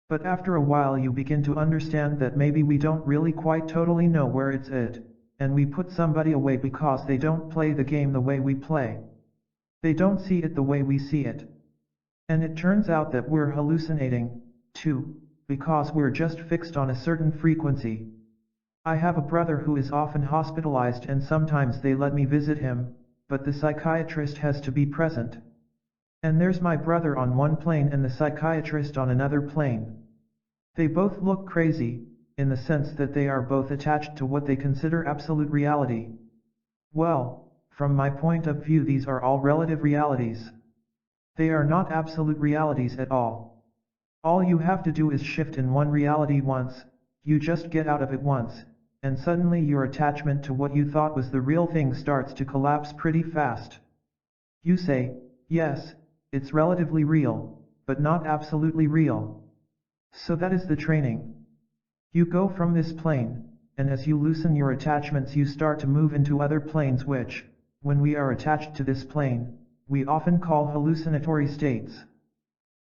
But after a while you begin to understand that maybe we don't really quite totally know where it's at, and we put somebody away because they don't play the game the way we play. They don't see it the way we see it. And it turns out that we're hallucinating, too, because we're just fixed on a certain frequency. I have a brother who is often hospitalized and sometimes they let me visit him, but the psychiatrist has to be present. And there's my brother on one plane and the psychiatrist on another plane. They both look crazy, in the sense that they are both attached to what they consider absolute reality. Well, from my point of view these are all relative realities. They are not absolute realities at all. All you have to do is shift in one reality once, you just get out of it once, and suddenly your attachment to what you thought was the real thing starts to collapse pretty fast. You say, yes, it's relatively real, but not absolutely real. So that is the training. You go from this plane, and as you loosen your attachments you start to move into other planes which, when we are attached to this plane, we often call hallucinatory states.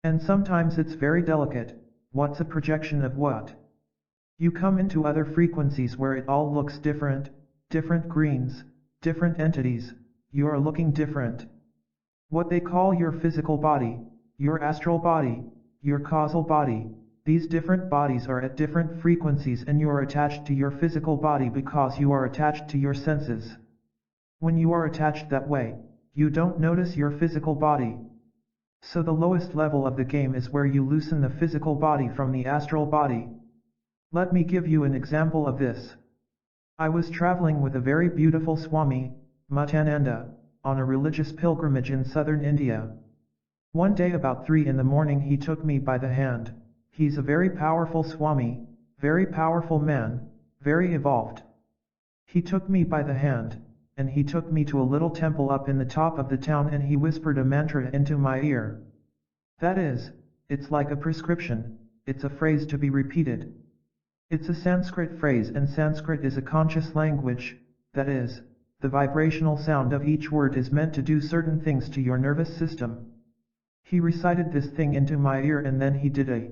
And sometimes it's very delicate. What's a projection of what? You come into other frequencies where it all looks different, different greens, different entities, you are looking different. What they call your physical body, your astral body, your causal body, these different bodies are at different frequencies and you are attached to your physical body because you are attached to your senses. When you are attached that way, you don't notice your physical body. So the lowest level of the game is where you loosen the physical body from the astral body. Let me give you an example of this. I was traveling with a very beautiful Swami, Mutananda, on a religious pilgrimage in southern India. One day about 3 in the morning he took me by the hand. He's a very powerful Swami, very powerful man, very evolved. He took me by the hand, and he took me to a little temple up in the top of the town and he whispered a mantra into my ear. That is, it's like a prescription, it's a phrase to be repeated. It's a Sanskrit phrase and Sanskrit is a conscious language, that is, the vibrational sound of each word is meant to do certain things to your nervous system. He recited this thing into my ear and then he did a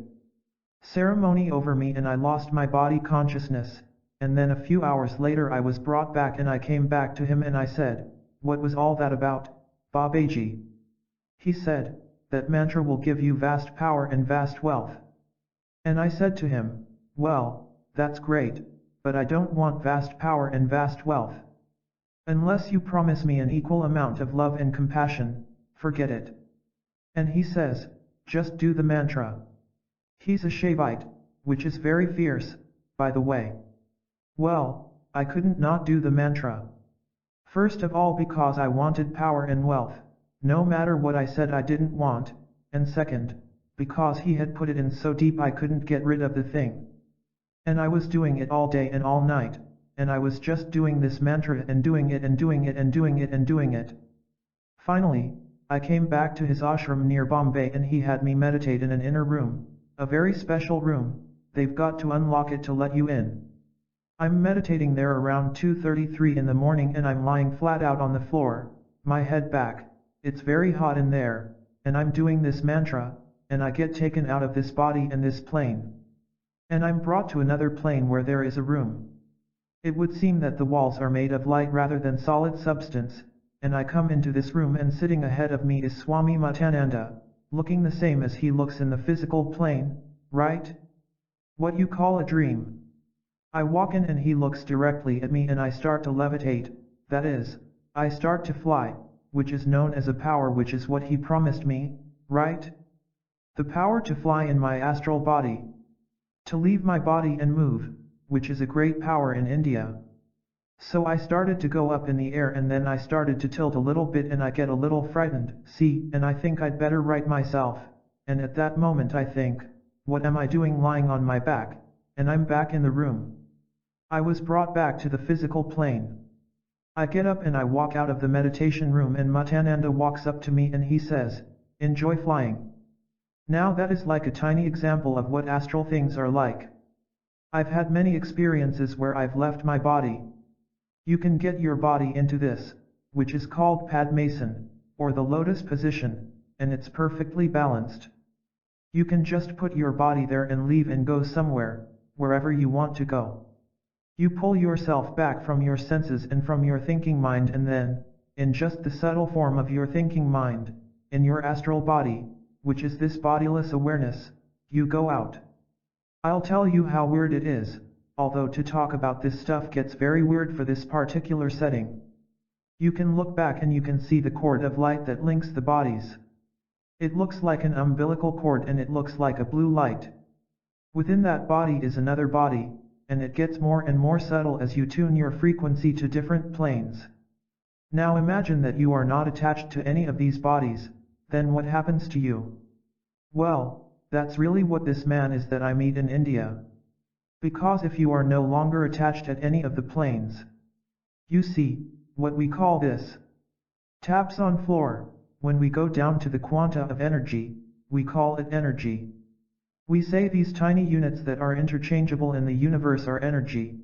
ceremony over me and I lost my body consciousness, and then a few hours later I was brought back and I came back to him and I said, "What was all that about, Babaji?" He said, "That mantra will give you vast power and vast wealth." And I said to him, "Well, that's great, but I don't want vast power and vast wealth. Unless you promise me an equal amount of love and compassion, forget it." And he says, "Just do the mantra." He's a Shaivite, which is very fierce, by the way. Well, I couldn't not do the mantra. First of all because I wanted power and wealth, no matter what I said I didn't want, and second, because he had put it in so deep I couldn't get rid of the thing. And I was doing it all day and all night, and I was just doing this mantra and doing it and doing it and doing it and doing it. Finally, I came back to his ashram near Bombay and he had me meditate in an inner room, a very special room, they've got to unlock it to let you in. I'm meditating there around 2:33 in the morning and I'm lying flat out on the floor, my head back, it's very hot in there, and I'm doing this mantra, and I get taken out of this body and this plane. And I'm brought to another plane where there is a room. It would seem that the walls are made of light rather than solid substance, and I come into this room and sitting ahead of me is Swami Mutananda, looking the same as he looks in the physical plane, right? What you call a dream. I walk in and he looks directly at me and I start to levitate, that is, I start to fly, which is known as a power which is what he promised me, right? The power to fly in my astral body. To leave my body and move, which is a great power in India. So I started to go up in the air and then I started to tilt a little bit and I get a little frightened, see, and I think I'd better right myself, and at that moment I think, what am I doing lying on my back, and I'm back in the room. I was brought back to the physical plane. I get up and I walk out of the meditation room and Mutananda walks up to me and he says, "Enjoy flying." Now that is like a tiny example of what astral things are like. I've had many experiences where I've left my body. You can get your body into this, which is called Padmasan, or the lotus position, and it's perfectly balanced. You can just put your body there and leave and go somewhere, wherever you want to go. You pull yourself back from your senses and from your thinking mind and then, in just the subtle form of your thinking mind, in your astral body, which is this bodiless awareness, you go out. I'll tell you how weird it is, although to talk about this stuff gets very weird for this particular setting. You can look back and you can see the cord of light that links the bodies. It looks like an umbilical cord and it looks like a blue light. Within that body is another body, and it gets more and more subtle as you tune your frequency to different planes. Now imagine that you are not attached to any of these bodies, then what happens to you? Well, that's really what this man is that I meet in India. Because if you are no longer attached at any of the planes, you see, what we call this taps on floor, when we go down to the quanta of energy, we call it energy. We say these tiny units that are interchangeable in the universe are energy.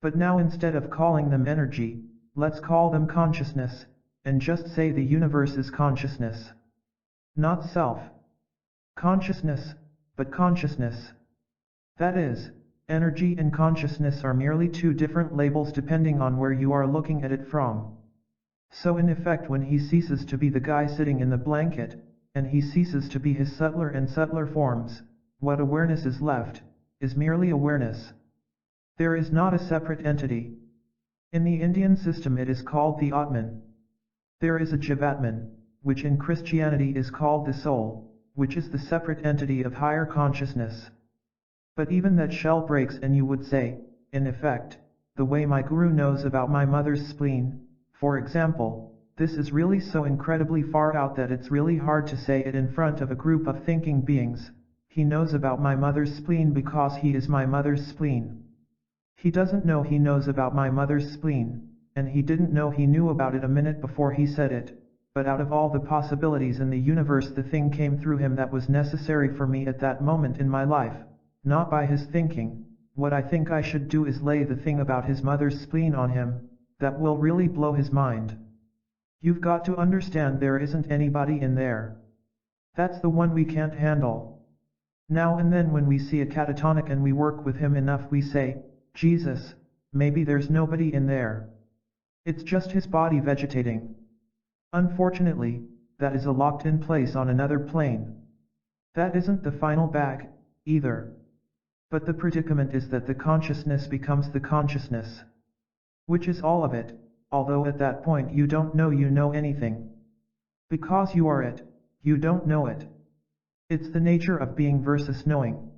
But now instead of calling them energy, let's call them consciousness, and just say the universe is consciousness. Not self. Consciousness, but consciousness. That is, energy and consciousness are merely two different labels depending on where you are looking at it from. So in effect, when he ceases to be the guy sitting in the blanket, and he ceases to be his subtler and subtler forms, what awareness is left, is merely awareness. There is not a separate entity. In the Indian system it is called the Atman. There is a Jivatman, which in Christianity is called the soul, which is the separate entity of higher consciousness. But even that shell breaks and you would say, in effect, the way my guru knows about my mother's spleen, for example, this is really so incredibly far out that it's really hard to say it in front of a group of thinking beings. He knows about my mother's spleen because he is my mother's spleen. He doesn't know he knows about my mother's spleen, and he didn't know he knew about it a minute before he said it, but out of all the possibilities in the universe the thing came through him that was necessary for me at that moment in my life, not by his thinking. What I think I should do is lay the thing about his mother's spleen on him, that will really blow his mind. You've got to understand there isn't anybody in there. That's the one we can't handle. Now and then when we see a catatonic and we work with him enough we say, Jesus, maybe there's nobody in there. It's just his body vegetating. Unfortunately, that is a locked-in place on another plane. That isn't the final bag, either. But the predicament is that the consciousness becomes the consciousness. Which is all of it, although at that point you don't know you know anything. Because you are it, you don't know it. It's the nature of being versus knowing.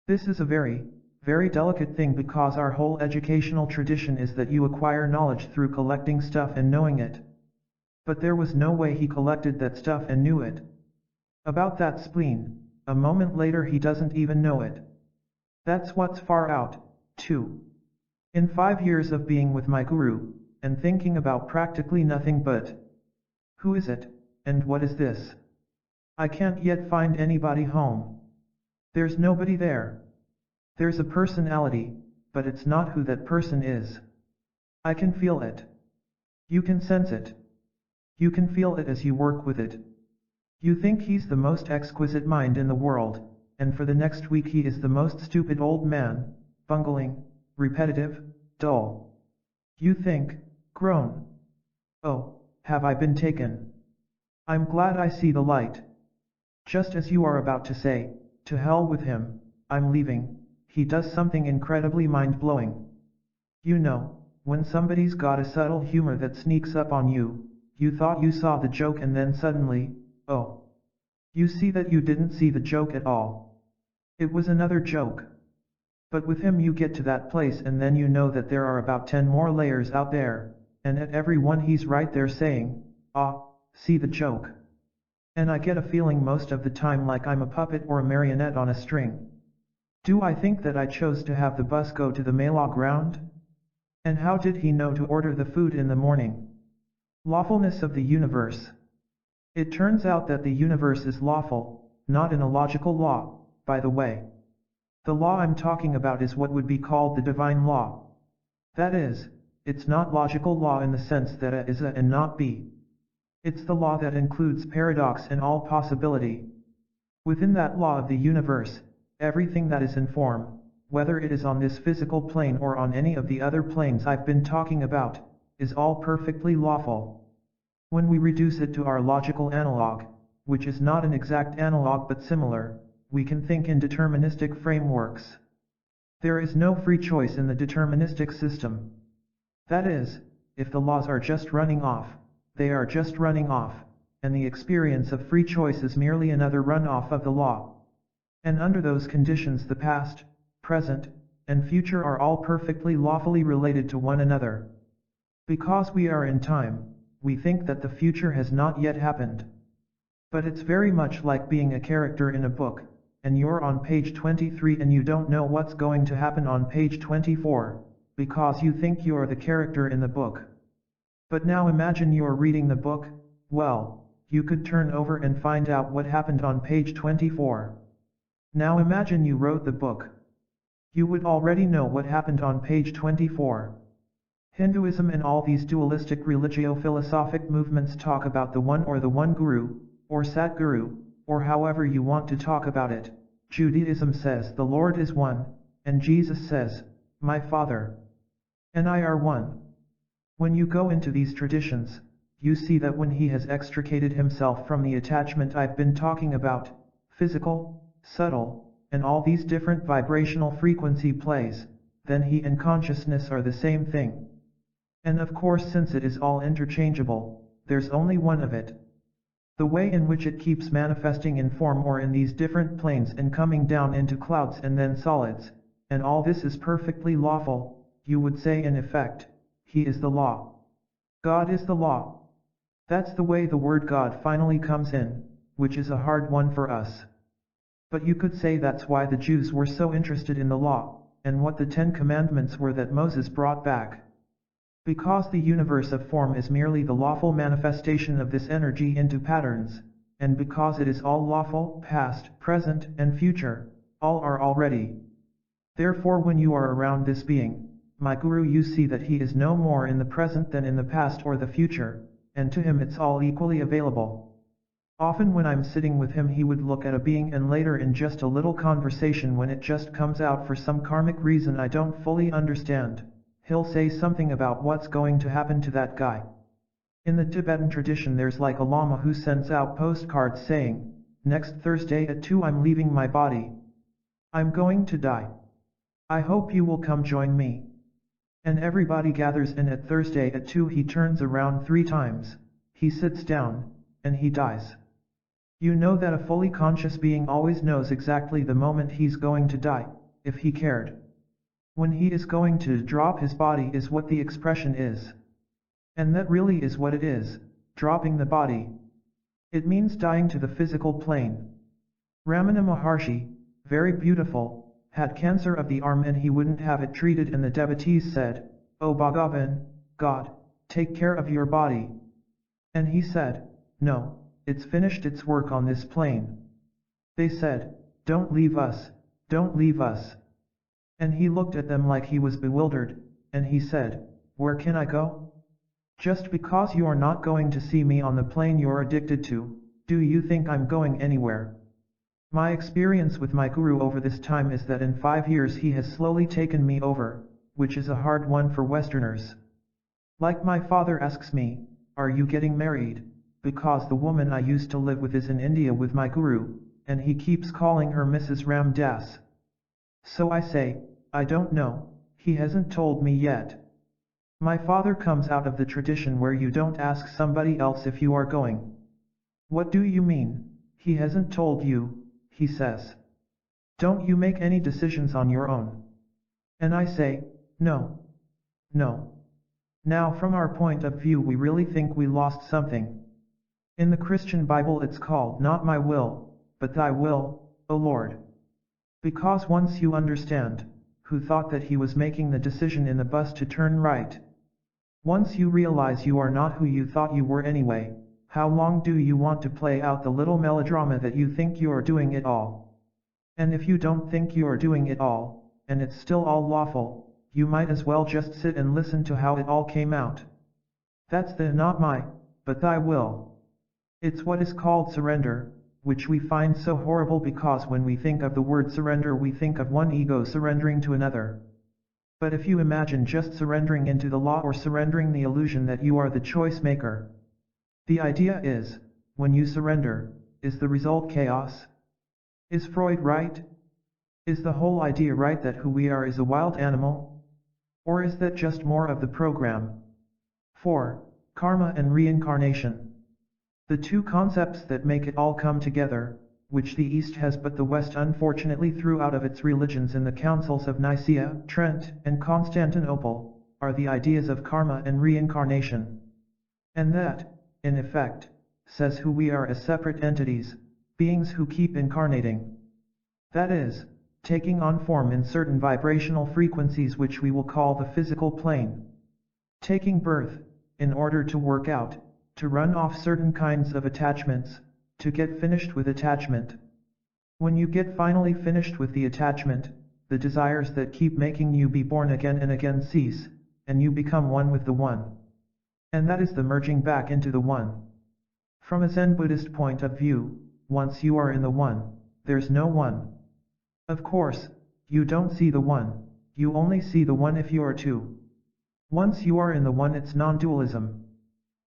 This is a very, very delicate thing because our whole educational tradition is that you acquire knowledge through collecting stuff and knowing it. But there was no way he collected that stuff and knew it. About that spleen, a moment later he doesn't even know it. That's what's far out, too. In 5 years of being with my guru, and thinking about practically nothing but, who is it, and what is this? I can't yet find anybody home. There's nobody there. There's a personality, but it's not who that person is. I can feel it. You can sense it. You can feel it as you work with it. You think he's the most exquisite mind in the world, and for the next week he is the most stupid old man, bungling, repetitive, dull. You think, groan. Oh, have I been taken? I'm glad I see the light. Just as you are about to say, to hell with him, I'm leaving, he does something incredibly mind-blowing. You know, when somebody's got a subtle humor that sneaks up on you, you thought you saw the joke and then suddenly, oh. You see that you didn't see the joke at all. It was another joke. But with him you get to that place and then you know that there are about 10 more layers out there, and at every one he's right there saying, ah, see the joke. And I get a feeling most of the time like I'm a puppet or a marionette on a string. Do I think that I chose to have the bus go to the Mela ground? And how did he know to order the food in the morning? Lawfulness of the universe. It turns out that the universe is lawful, not in a logical law, by the way. The law I'm talking about is what would be called the divine law. That is, it's not logical law in the sense that A is A and not B. It's the law that includes paradox and all possibility. Within that law of the universe, everything that is in form, whether it is on this physical plane or on any of the other planes I've been talking about, is all perfectly lawful. When we reduce it to our logical analog, which is not an exact analog but similar, we can think in deterministic frameworks. There is no free choice in the deterministic system. That is, if the laws are just running off, they are just running off, and the experience of free choice is merely another runoff of the law. And under those conditions the past, present, and future are all perfectly lawfully related to one another. Because we are in time, we think that the future has not yet happened. But it's very much like being a character in a book, and you're on page 23 and you don't know what's going to happen on page 24, because you think you're the character in the book. But now imagine you're reading the book, well, you could turn over and find out what happened on page 24. Now imagine you wrote the book. You would already know what happened on page 24. Hinduism and all these dualistic religio-philosophic movements talk about the one guru, or Satguru, or however you want to talk about it. Judaism says the Lord is one, and Jesus says, my Father and I are one. When you go into these traditions, you see that when he has extricated himself from the attachment I've been talking about, physical, subtle, and all these different vibrational frequency plays, then he and consciousness are the same thing. And of course, since it is all interchangeable, there's only one of it. The way in which it keeps manifesting in form or in these different planes and coming down into clouds and then solids, and all this is perfectly lawful, you would say in effect, he is the law. God is the law. That's the way the word God finally comes in, which is a hard one for us. But you could say that's why the Jews were so interested in the law, and what the 10 Commandments were that Moses brought back. Because the universe of form is merely the lawful manifestation of this energy into patterns, and because it is all lawful, past, present, and future, all are already. Therefore when you are around this being, my guru, you see that he is no more in the present than in the past or the future, and to him it's all equally available. Often when I'm sitting with him he would look at a being, and later in just a little conversation when it just comes out for some karmic reason I don't fully understand, he'll say something about what's going to happen to that guy. In the Tibetan tradition there's like a lama who sends out postcards saying, next Thursday at 2 I'm leaving my body. I'm going to die. I hope you will come join me. And everybody gathers, and at Thursday at 2 he turns around 3 times, he sits down, and he dies. You know that a fully conscious being always knows exactly the moment he's going to die, if he cared. When he is going to drop his body is what the expression is. And that really is what it is, dropping the body. It means dying to the physical plane. Ramana Maharshi, very beautiful, had cancer of the arm and he wouldn't have it treated, and the devotees said, "Oh Bhagavan, God, take care of your body." And he said, "No, it's finished its work on this plane." They said, "Don't leave us, don't leave us." And he looked at them like he was bewildered, and he said, "Where can I go? Just because you're not going to see me on the plane you're addicted to, do you think I'm going anywhere?" My experience with my guru over this time is that in 5 years he has slowly taken me over, which is a hard one for Westerners. Like my father asks me, "Are you getting married?" Because the woman I used to live with is in India with my guru, and he keeps calling her Mrs. Ram Das. So I say, "I don't know, he hasn't told me yet." My father comes out of the tradition where you don't ask somebody else if you are going. "What do you mean, he hasn't told you?" he says. "Don't you make any decisions on your own?" And I say, "No. No." Now from our point of view we really think we lost something. In the Christian Bible it's called "Not my will, but thy will, O Lord." Because once you understand, who thought that he was making the decision in the bus to turn right? Once you realize you are not who you thought you were anyway, how long do you want to play out the little melodrama that you think you are doing it all? And if you don't think you are doing it all, and it's still all lawful, you might as well just sit and listen to how it all came out. That's the "not my, but thy will." It's what is called surrender, which we find so horrible because when we think of the word surrender we think of one ego surrendering to another. But if you imagine just surrendering into the law or surrendering the illusion that you are the choice maker. The idea is, when you surrender, is the result chaos? Is Freud right? Is the whole idea right that who we are is a wild animal? Or is that just more of the program? 4. Karma and reincarnation. The two concepts that make it all come together, which the East has but the West unfortunately threw out of its religions in the councils of Nicaea, Trent, and Constantinople, are the ideas of karma and reincarnation. And that, in effect, says who we are as separate entities, beings who keep incarnating. That is, taking on form in certain vibrational frequencies which we will call the physical plane. Taking birth, in order to work out, to run off certain kinds of attachments, to get finished with attachment. When you get finally finished with the attachment, the desires that keep making you be born again and again cease, and you become one with the One. And that is the merging back into the One. From a Zen Buddhist point of view, once you are in the One, there's no one. Of course, you don't see the One, you only see the One if you are two. Once you are in the One, it's non-dualism.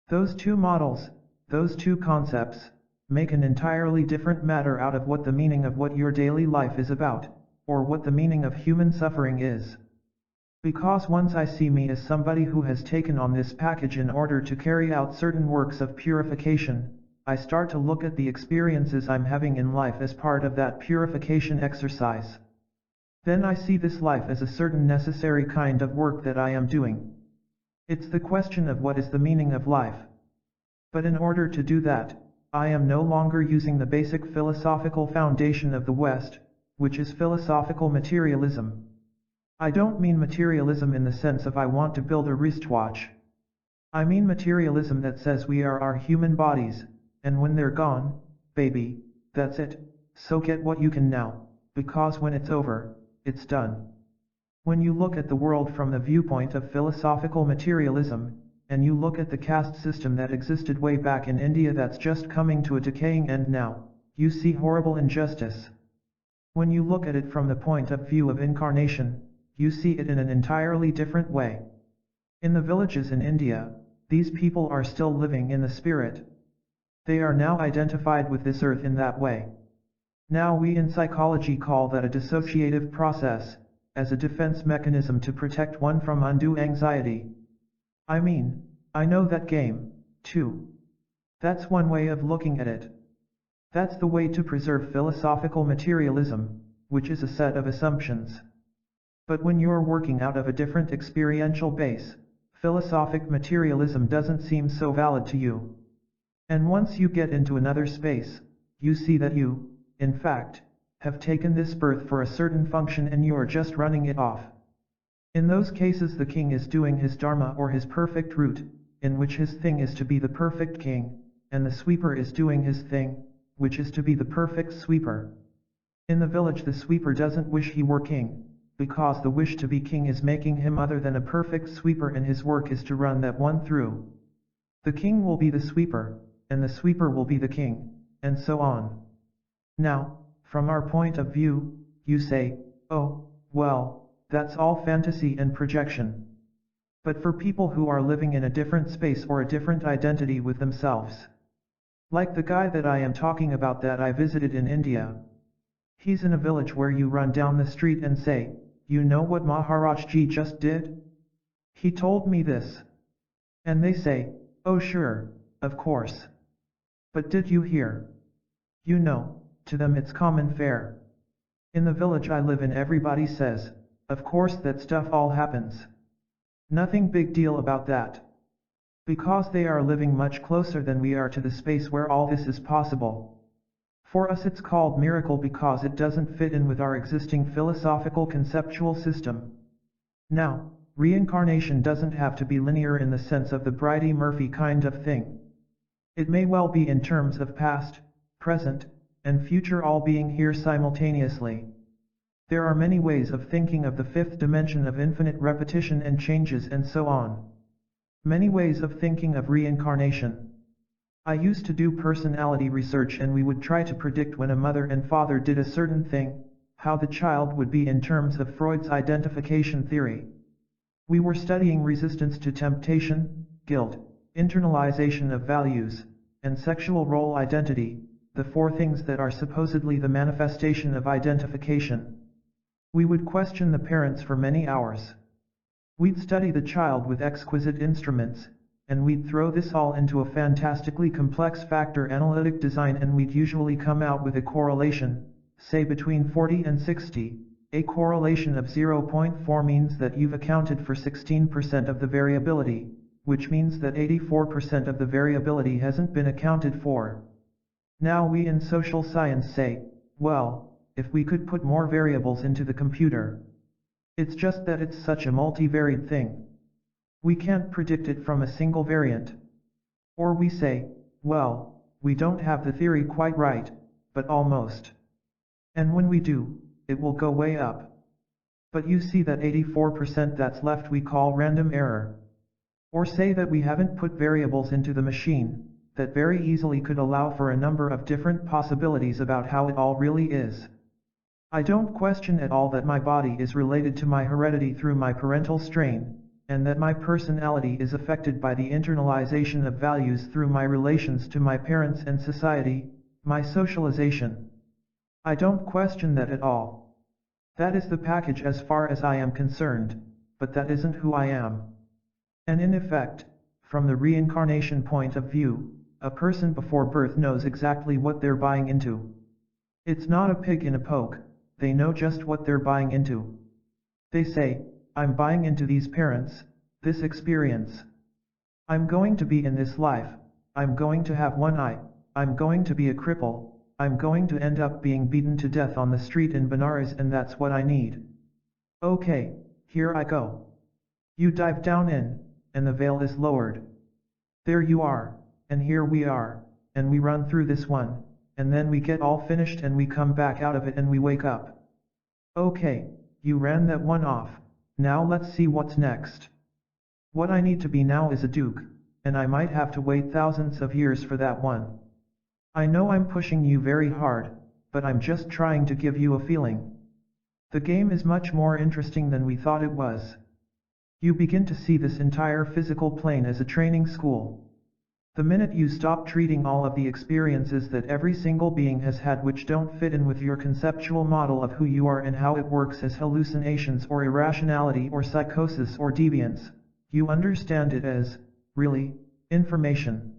Those two models, those two concepts, make an entirely different matter out of what the meaning of what your daily life is about, or what the meaning of human suffering is. Because once I see me as somebody who has taken on this package in order to carry out certain works of purification, I start to look at the experiences I'm having in life as part of that purification exercise. Then I see this life as a certain necessary kind of work that I am doing. It's the question of what is the meaning of life. But in order to do that, I am no longer using the basic philosophical foundation of the West, which is philosophical materialism. I don't mean materialism in the sense of I want to build a wristwatch. I mean materialism that says we are our human bodies, and when they're gone, baby, that's it, so get what you can now, because when it's over, it's done. When you look at the world from the viewpoint of philosophical materialism, and you look at the caste system that existed way back in India that's just coming to a decaying end now, you see horrible injustice. When you look at it from the point of view of incarnation, you see it in an entirely different way. In the villages in India, these people are still living in the spirit. They are now identified with this earth in that way. Now we in psychology call that a dissociative process, as a defense mechanism to protect one from undue anxiety. I mean, I know that game, too. That's one way of looking at it. That's the way to preserve philosophical materialism, which is a set of assumptions. But when you're working out of a different experiential base, philosophic materialism doesn't seem so valid to you. And once you get into another space, you see that you, in fact, have taken this birth for a certain function and you are just running it off. In those cases the king is doing his dharma or his perfect route, in which his thing is to be the perfect king, and the sweeper is doing his thing, which is to be the perfect sweeper. In the village the sweeper doesn't wish he were king, because the wish to be king is making him other than a perfect sweeper and his work is to run that one through. The king will be the sweeper, and the sweeper will be the king, and so on. Now, from our point of view, you say, oh, well, that's all fantasy and projection. But for people who are living in a different space or a different identity with themselves, like the guy that I am talking about that I visited in India, he's in a village where you run down the street and say, you know what Maharaj Ji just did? He told me this. And they say, oh sure, of course. But did you hear? You know, to them it's common fare. In the village I live in everybody says, of course that stuff all happens. Nothing big deal about that. Because they are living much closer than we are to the space where all this is possible. For us it's called miracle because it doesn't fit in with our existing philosophical conceptual system. Now, reincarnation doesn't have to be linear in the sense of the Bridey Murphy kind of thing. It may well be in terms of past, present, and future all being here simultaneously. There are many ways of thinking of the fifth dimension of infinite repetition and changes and so on. Many ways of thinking of reincarnation. I used to do personality research and we would try to predict when a mother and father did a certain thing, how the child would be in terms of Freud's identification theory. We were studying resistance to temptation, guilt, internalization of values, and sexual role identity, the four things that are supposedly the manifestation of identification. We would question the parents for many hours. We'd study the child with exquisite instruments, and we'd throw this all into a fantastically complex factor analytic design and we'd usually come out with a correlation, say between 40 and 60. A correlation of 0.4 means that you've accounted for 16% of the variability, which means that 84% of the variability hasn't been accounted for. Now we in social science say, well, if we could put more variables into the computer. It's just that it's such a multivariate thing. We can't predict it from a single variant. Or we say, well, we don't have the theory quite right, but almost. And when we do, it will go way up. But you see that 84% that's left we call random error. Or say that we haven't put variables into the machine, that very easily could allow for a number of different possibilities about how it all really is. I don't question at all that my body is related to my heredity through my parental strain, and that my personality is affected by the internalization of values through my relations to my parents and society, my socialization. I don't question that at all. That is the package as far as I am concerned, but that isn't who I am. And in effect, from the reincarnation point of view, a person before birth knows exactly what they're buying into. It's not a pig in a poke, they know just what they're buying into. They say, I'm buying into these parents, this experience. I'm going to be in this life, I'm going to have one eye, I'm going to be a cripple, I'm going to end up being beaten to death on the street in Benares, and that's what I need. Okay, here I go. You dive down in, and the veil is lowered. There you are, and here we are, and we run through this one, and then we get all finished and we come back out of it and we wake up. Okay, you ran that one off, now let's see what's next. What I need to be now is a duke, and I might have to wait thousands of years for that one. I know I'm pushing you very hard, but I'm just trying to give you a feeling. The game is much more interesting than we thought it was. You begin to see this entire physical plane as a training school. The minute you stop treating all of the experiences that every single being has had which don't fit in with your conceptual model of who you are and how it works as hallucinations or irrationality or psychosis or deviance, you understand it as, really, information.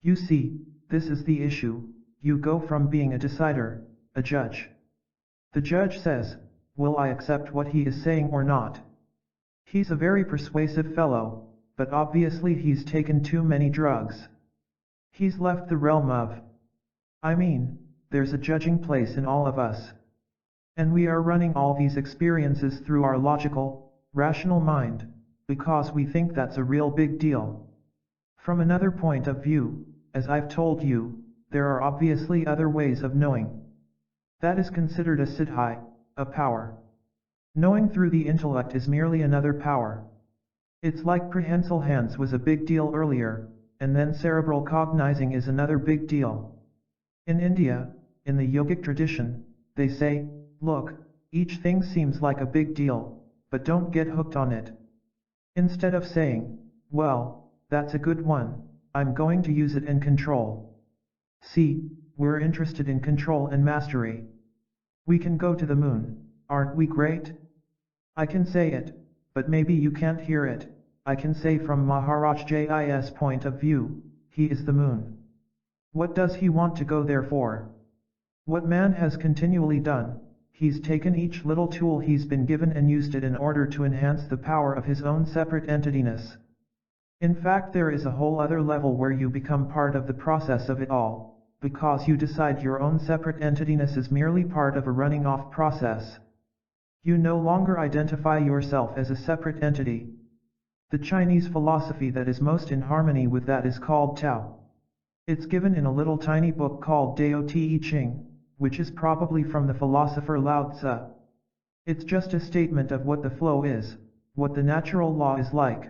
You see, this is the issue, you go from being a decider, a judge. The judge says, will I accept what he is saying or not? He's a very persuasive fellow, but obviously he's taken too many drugs. He's left the realm of... I mean, there's a judging place in all of us. And we are running all these experiences through our logical, rational mind, because we think that's a real big deal. From another point of view, as I've told you, there are obviously other ways of knowing. That is considered a siddhi, a power. Knowing through the intellect is merely another power. It's like prehensile hands was a big deal earlier, and then cerebral cognizing is another big deal. In India, in the yogic tradition, they say, look, each thing seems like a big deal, but don't get hooked on it. Instead of saying, well, that's a good one, I'm going to use it in control. See, we're interested in control and mastery. We can go to the moon, aren't we great? I can say it, but maybe you can't hear it. I can say from Maharaj Jis' point of view, he is the moon. What does he want to go there for? What man has continually done, he's taken each little tool he's been given and used it in order to enhance the power of his own separate entityness. In fact, there is a whole other level where you become part of the process of it all, because you decide your own separate entityness is merely part of a running off process. You no longer identify yourself as a separate entity. The Chinese philosophy that is most in harmony with that is called Tao. It's given in a little tiny book called Dao Te Ching, which is probably from the philosopher Lao Tzu. It's just a statement of what the flow is, what the natural law is like.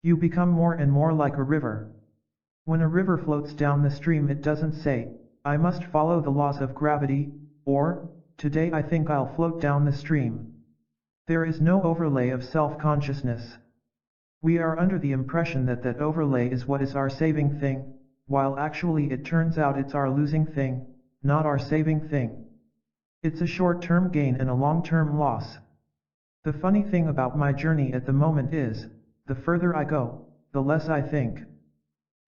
You become more and more like a river. When a river floats down the stream, it doesn't say, I must follow the laws of gravity, or, today I think I'll float down the stream. There is no overlay of self-consciousness. We are under the impression that that overlay is what is our saving thing, while actually it turns out it's our losing thing, not our saving thing. It's a short-term gain and a long-term loss. The funny thing about my journey at the moment is, the further I go, the less I think.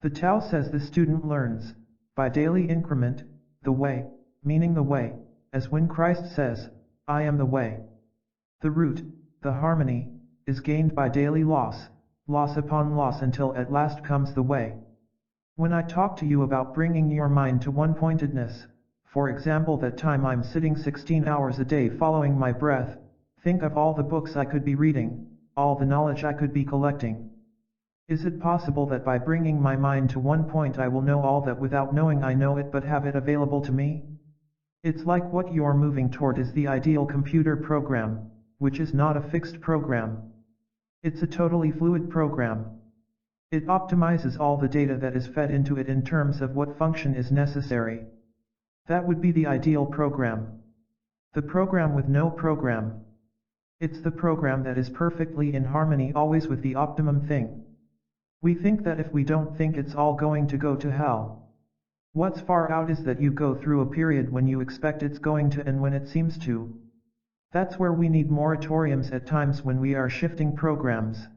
The Tao says the student learns, by daily increment, the way, meaning the way, as when Christ says, I am the way. The root, the harmony, is gained by daily loss, loss upon loss until at last comes the way. When I talk to you about bringing your mind to one-pointedness, for example that time I'm sitting 16 hours a day following my breath, think of all the books I could be reading, all the knowledge I could be collecting. Is it possible that by bringing my mind to one point I will know all that without knowing I know it but have it available to me? It's like what you're moving toward is the ideal computer program, which is not a fixed program. It's a totally fluid program. It optimizes all the data that is fed into it in terms of what function is necessary. That would be the ideal program. The program with no program. It's the program that is perfectly in harmony always with the optimum thing. We think that if we don't think it's all going to go to hell. What's far out is that you go through a period when you expect it's going to and when it seems to. That's where we need moratoriums at times when we are shifting programs.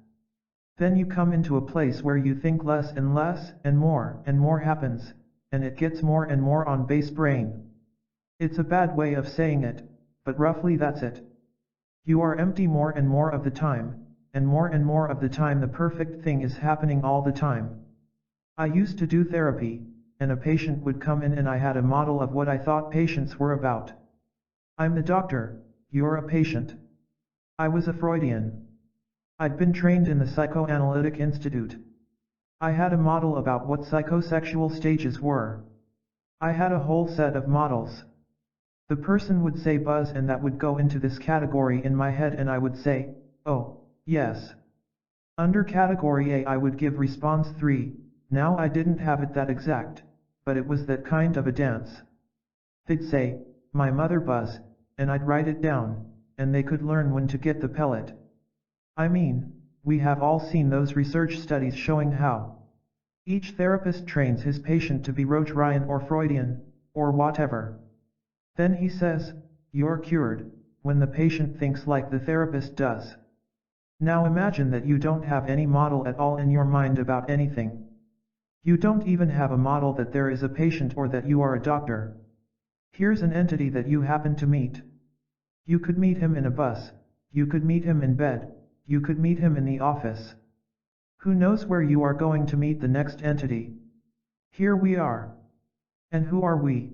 Then you come into a place where you think less and more happens, and it gets more and more on base brain. It's a bad way of saying it, but roughly that's it. You are empty more and more of the time, and more of the time the perfect thing is happening all the time. I used to do therapy, and a patient would come in and I had a model of what I thought patients were about. I'm the doctor, you're a patient. I was a Freudian. I'd been trained in the Psychoanalytic Institute. I had a model about what psychosexual stages were. I had a whole set of models. The person would say buzz and that would go into this category in my head and I would say, oh, yes. Under category A I would give response 3, now I didn't have it that exact, but it was that kind of a dance. They'd say, my mother buzz, and I'd write it down, and they could learn when to get the pellet. I mean, we have all seen those research studies showing how each therapist trains his patient to be Rocherian or Freudian, or whatever. Then he says, you're cured, when the patient thinks like the therapist does. Now imagine that you don't have any model at all in your mind about anything. You don't even have a model that there is a patient or that you are a doctor. Here's an entity that you happen to meet. You could meet him in a bus, you could meet him in bed, you could meet him in the office. Who knows where you are going to meet the next entity? Here we are. And who are we?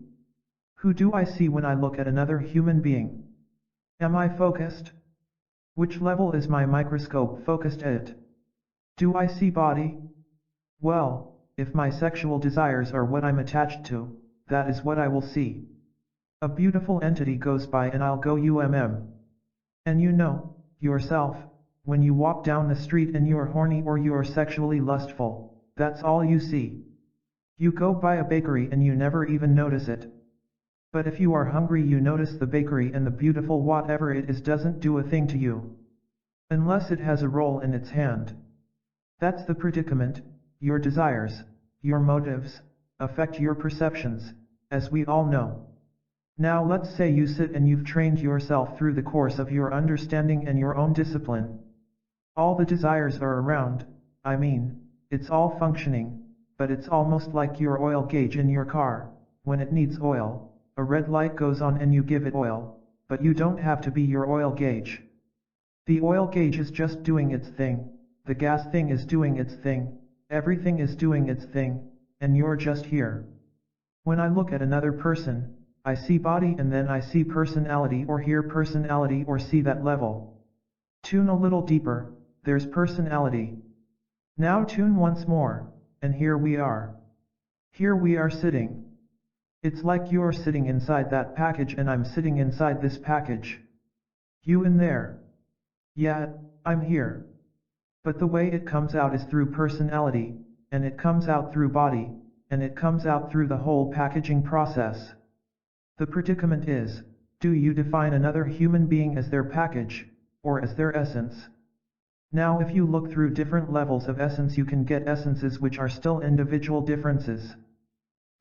Who do I see when I look at another human being? Am I focused? Which level is my microscope focused at? Do I see body? Well, if my sexual desires are what I'm attached to, that is what I will see. A beautiful entity goes by and I'll go And you know, yourself, when you walk down the street and you're horny or you're sexually lustful, that's all you see. You go by a bakery and you never even notice it. But if you are hungry you notice the bakery and the beautiful whatever it is doesn't do a thing to you. Unless it has a roll in its hand. That's the predicament. Your desires, your motives, affect your perceptions, as we all know. Now let's say you sit and you've trained yourself through the course of your understanding and your own discipline. All the desires are around, I mean, it's all functioning, but it's almost like your oil gauge in your car. When it needs oil, a red light goes on and you give it oil, but you don't have to be your oil gauge. The oil gauge is just doing its thing, the gas thing is doing its thing, everything is doing its thing, and you're just here. When I look at another person, I see body and then I see personality or hear personality or see that level. Tune a little deeper, there's personality. Now tune once more, and here we are. Here we are sitting. It's like you're sitting inside that package and I'm sitting inside this package. You in there. Yeah, I'm here. But the way it comes out is through personality, and it comes out through body, and it comes out through the whole packaging process. The predicament is, do you define another human being as their package, or as their essence? Now if you look through different levels of essence you can get essences which are still individual differences.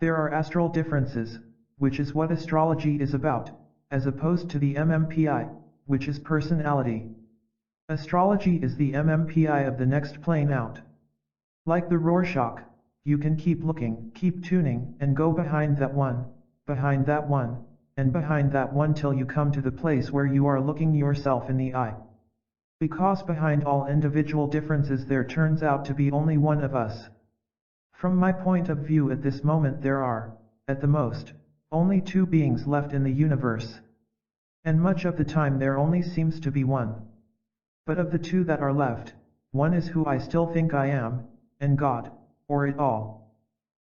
There are astral differences, which is what astrology is about, as opposed to the MMPI, which is personality. Astrology is the MMPI of the next plane out. Like the Rorschach, you can keep looking, keep tuning, and go behind that one, and behind that one till you come to the place where you are looking yourself in the eye. Because behind all individual differences there turns out to be only one of us. From my point of view at this moment there are, at the most, only two beings left in the universe. And much of the time there only seems to be one. But of the two that are left, one is who I still think I am, and God, or it all.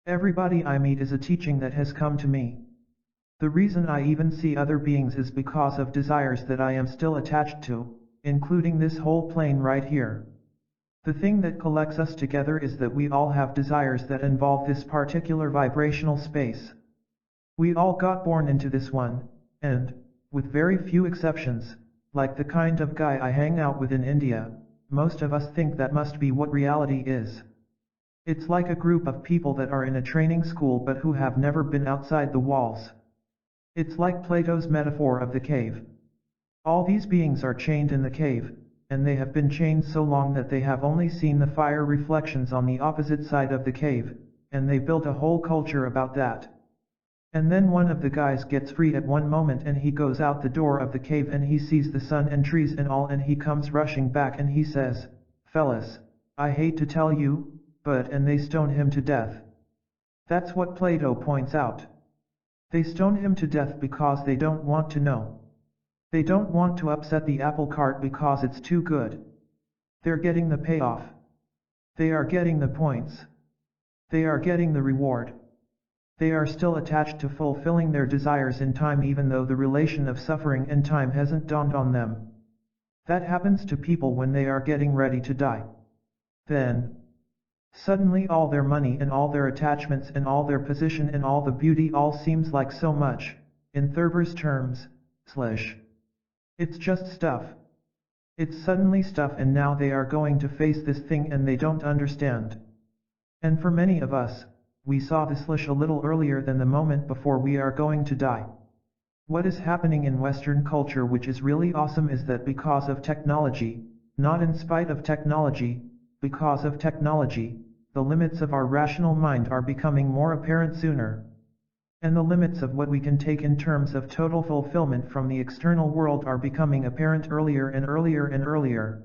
Everybody I meet is a teaching that has come to me. The reason I even see other beings is because of desires that I am still attached to, including this whole plane right here. The thing that collects us together is that we all have desires that involve this particular vibrational space. We all got born into this one, and, with very few exceptions, like the kind of guy I hang out with in India, most of us think that must be what reality is. It's like a group of people that are in a training school but who have never been outside the walls. It's like Plato's metaphor of the cave. All these beings are chained in the cave, and they have been chained so long that they have only seen the fire reflections on the opposite side of the cave, and they built a whole culture about that. And then one of the guys gets free at one moment and he goes out the door of the cave and he sees the sun and trees and all, and he comes rushing back and he says, "Fellas, I hate to tell you, but," and they stone him to death. That's what Plato points out. They stone him to death because they don't want to know. They don't want to upset the apple cart because it's too good. They're getting the payoff. They are getting the points. They are getting the reward. They are still attached to fulfilling their desires in time even though the relation of suffering and time hasn't dawned on them. That happens to people when they are getting ready to die. Then, suddenly all their money and all their attachments and all their position and all the beauty all seems like so much, in Thurber's terms, slush. It's just stuff. It's suddenly stuff, and now they are going to face this thing and they don't understand. And for many of us, we saw the slush a little earlier than the moment before we are going to die. What is happening in Western culture, which is really awesome, is that because of technology, not in spite of technology, because of technology, the limits of our rational mind are becoming more apparent sooner. And the limits of what we can take in terms of total fulfillment from the external world are becoming apparent earlier and earlier and earlier.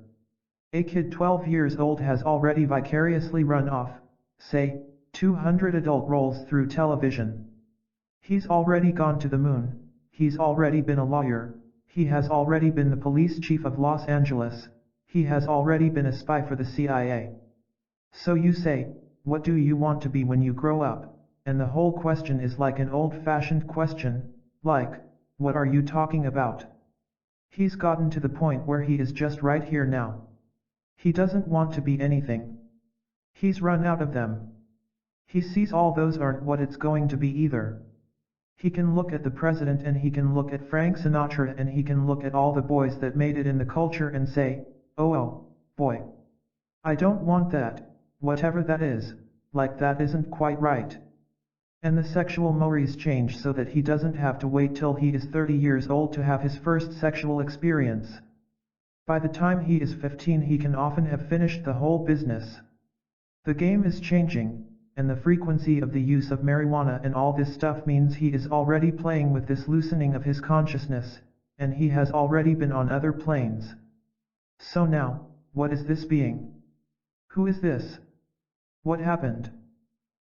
A kid 12 years old has already vicariously run off, say, 200 adult roles through television. He's already gone to the moon, he's already been a lawyer, he has already been the police chief of Los Angeles, he has already been a spy for the CIA. So you say, what do you want to be when you grow up? And the whole question is like an old-fashioned question, like, what are you talking about? He's gotten to the point where he is just right here now. He doesn't want to be anything. He's run out of them. He sees all those aren't what it's going to be either. He can look at the president and he can look at Frank Sinatra and he can look at all the boys that made it in the culture and say, oh boy. I don't want that, whatever that is, like that isn't quite right. And the sexual mores change so that he doesn't have to wait till he is 30 years old to have his first sexual experience. By the time he is 15 he can often have finished the whole business. The game is changing, and the frequency of the use of marijuana and all this stuff means he is already playing with this loosening of his consciousness, and he has already been on other planes. So now, what is this being? Who is this? What happened?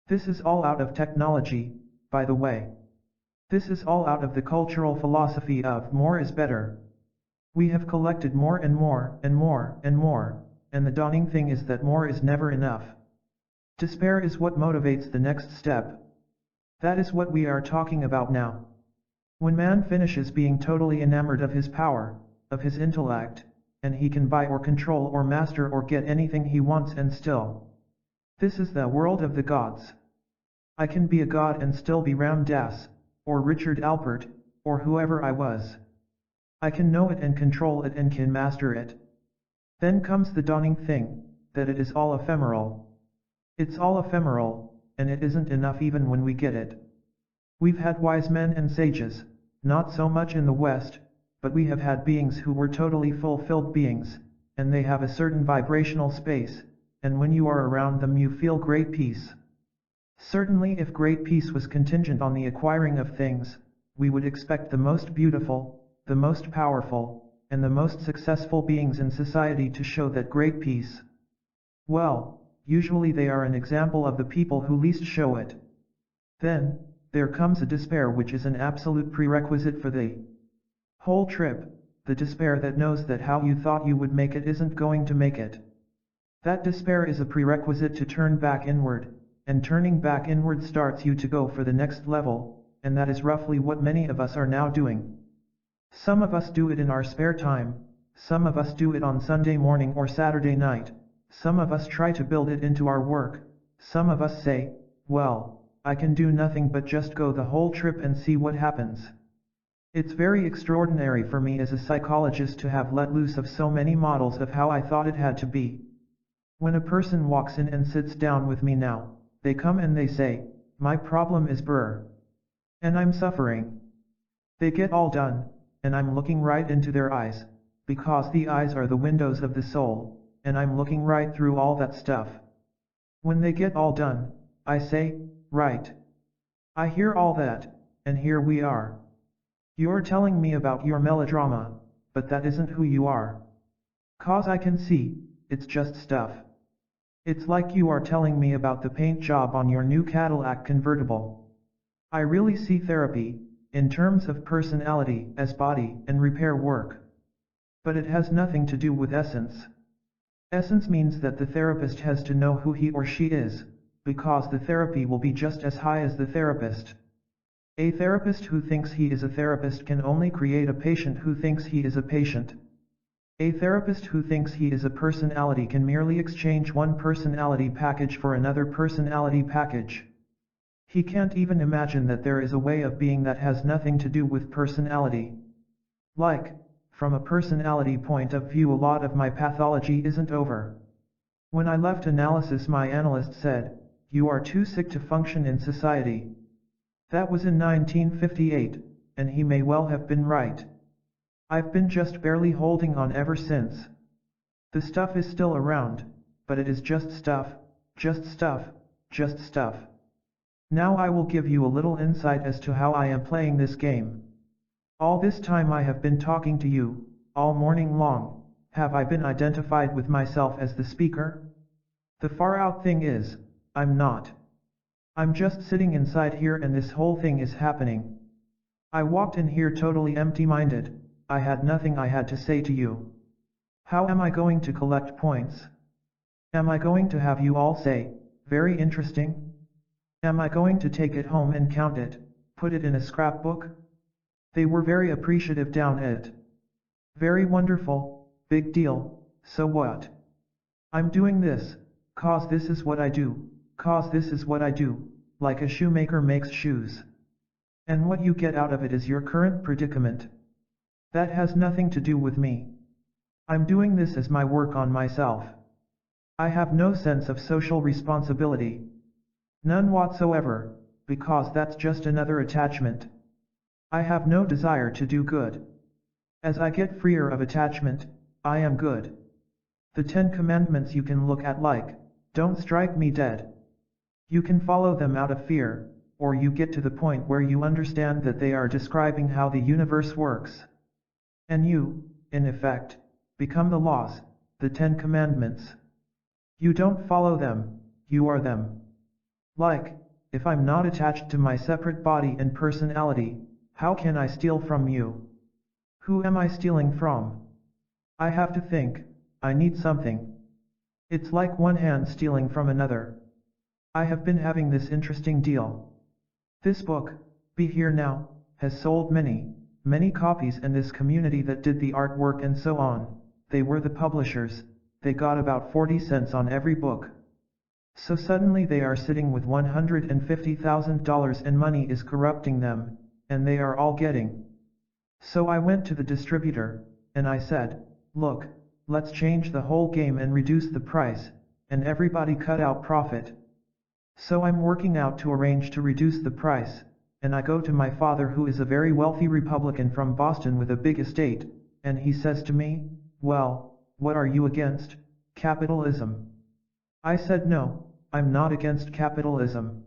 This is all out of technology, by the way. This is all out of the cultural philosophy of more is better. We have collected more and more and more and more, and the dawning thing is that more is never enough. Despair is what motivates the next step. That is what we are talking about now. When man finishes being totally enamored of his power, of his intellect, and he can buy or control or master or get anything he wants and still. This is the world of the gods. I can be a god and still be Ram Dass, or Richard Alpert, or whoever I was. I can know it and control it and can master it. Then comes the dawning thing, that it is all ephemeral. It's all ephemeral, and it isn't enough even when we get it. We've had wise men and sages, not so much in the West, but we have had beings who were totally fulfilled beings, and they have a certain vibrational space, and when you are around them you feel great peace. Certainly if great peace was contingent on the acquiring of things, we would expect the most beautiful, the most powerful, and the most successful beings in society to show that great peace. Well, usually they are an example of the people who least show it. Then, there comes a despair which is an absolute prerequisite for the whole trip, the despair that knows that how you thought you would make it isn't going to make it. That despair is a prerequisite to turn back inward, and turning back inward starts you to go for the next level, and that is roughly what many of us are now doing. Some of us do it in our spare time, some of us do it on Sunday morning or Saturday night, some of us try to build it into our work, some of us say, well, I can do nothing but just go the whole trip and see what happens. It's very extraordinary for me as a psychologist to have let loose of so many models of how I thought it had to be. When a person walks in and sits down with me now, they come and they say, my problem is brr. And I'm suffering. They get all done, and I'm looking right into their eyes, because the eyes are the windows of the soul, and I'm looking right through all that stuff. When they get all done, I say, right. I hear all that, and here we are. You're telling me about your melodrama, but that isn't who you are. 'Cause I can see, it's just stuff. It's like you are telling me about the paint job on your new Cadillac convertible. I really see therapy, in terms of personality, as body and repair work. But it has nothing to do with essence. Essence means that the therapist has to know who he or she is, because the therapy will be just as high as the therapist. A therapist who thinks he is a therapist can only create a patient who thinks he is a patient. A therapist who thinks he is a personality can merely exchange one personality package for another personality package. He can't even imagine that there is a way of being that has nothing to do with personality. Like, from a personality point of view, a lot of my pathology isn't over. When I left analysis, my analyst said, "You are too sick to function in society." That was in 1958, and he may well have been right. I've been just barely holding on ever since. The stuff is still around, but it is just stuff, just stuff, just stuff. Now I will give you a little insight as to how I am playing this game. All this time I have been talking to you, all morning long, have I been identified with myself as the speaker? The far out thing is, I'm not. I'm just sitting inside here and this whole thing is happening. I walked in here totally empty-minded, I had nothing I had to say to you. How am I going to collect points? Am I going to have you all say, very interesting? Am I going to take it home and count it, put it in a scrapbook? They were very appreciative down at it. Very wonderful, big deal, so what? I'm doing this, 'cause this is what I do, 'cause this is what I do, like a shoemaker makes shoes. And what you get out of it is your current predicament. That has nothing to do with me. I'm doing this as my work on myself. I have no sense of social responsibility. None whatsoever, because that's just another attachment. I have no desire to do good. As I get freer of attachment, I am good. The 10 Commandments you can look at like, don't strike me dead. You can follow them out of fear, or you get to the point where you understand that they are describing how the universe works. And you, in effect, become the laws, the 10 Commandments. You don't follow them, you are them. Like, if I'm not attached to my separate body and personality, how can I steal from you? Who am I stealing from? I have to think, I need something. It's like one hand stealing from another. I have been having this interesting deal. This book, Be Here Now, has sold many copies, and this community that did the artwork and so on, they were the publishers, they got about 40 cents on every book. So suddenly they are sitting with $150,000 and money is corrupting them, and they are all getting. So I went to the distributor, and I said, look, let's change the whole game and reduce the price, and everybody cut out profit. So I'm working out to arrange to reduce the price, and I go to my father, who is a very wealthy Republican from Boston with a big estate, and he says to me, well, what are you against? Capitalism. I said no, I'm not against capitalism.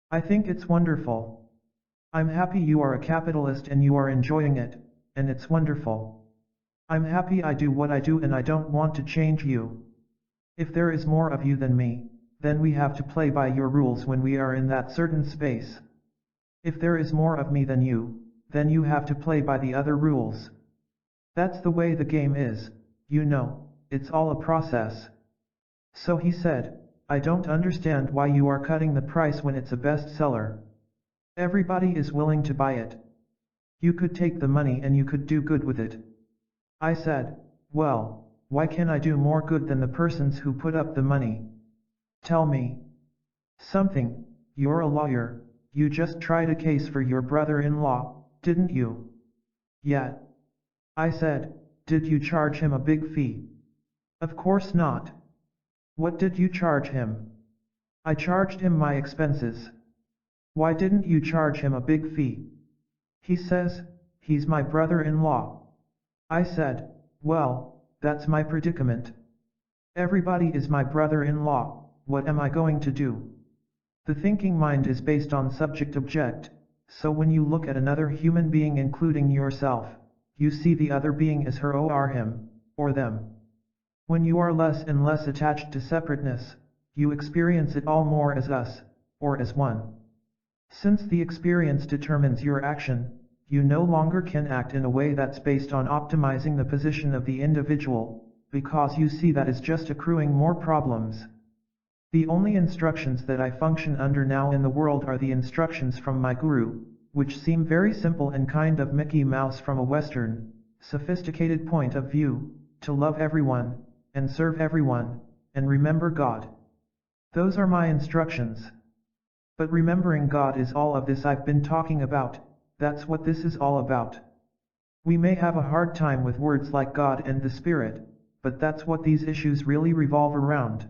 I think it's wonderful. I'm happy you are a capitalist and you are enjoying it, and it's wonderful. I'm happy I do what I do and I don't want to change you. If there is more of you than me, then we have to play by your rules when we are in that certain space. If there is more of me than you, then you have to play by the other rules. That's the way the game is, you know, it's all a process. So he said, I don't understand why you are cutting the price when it's a bestseller. Everybody is willing to buy it. You could take the money and you could do good with it. I said, well, why can't I do more good than the persons who put up the money? Tell me something. You're a lawyer, you just tried a case for your brother-in-law, didn't you? Yeah. I said, did you charge him a big fee? Of course not. What did you charge him? I charged him my expenses. Why didn't you charge him a big fee? He says, he's my brother-in-law. I said, well, that's my predicament. Everybody is my brother-in-law, what am I going to do? The thinking mind is based on subject-object, so when you look at another human being including yourself, you see the other being as her or him, or them. When you are less and less attached to separateness, you experience it all more as us, or as one. Since the experience determines your action, you no longer can act in a way that's based on optimizing the position of the individual, because you see that is just accruing more problems. The only instructions that I function under now in the world are the instructions from my guru, which seem very simple and kind of Mickey Mouse from a Western, sophisticated point of view, to love everyone, and serve everyone, and remember God. Those are my instructions. But remembering God is all of this I've been talking about, that's what this is all about. We may have a hard time with words like God and the Spirit, but that's what these issues really revolve around.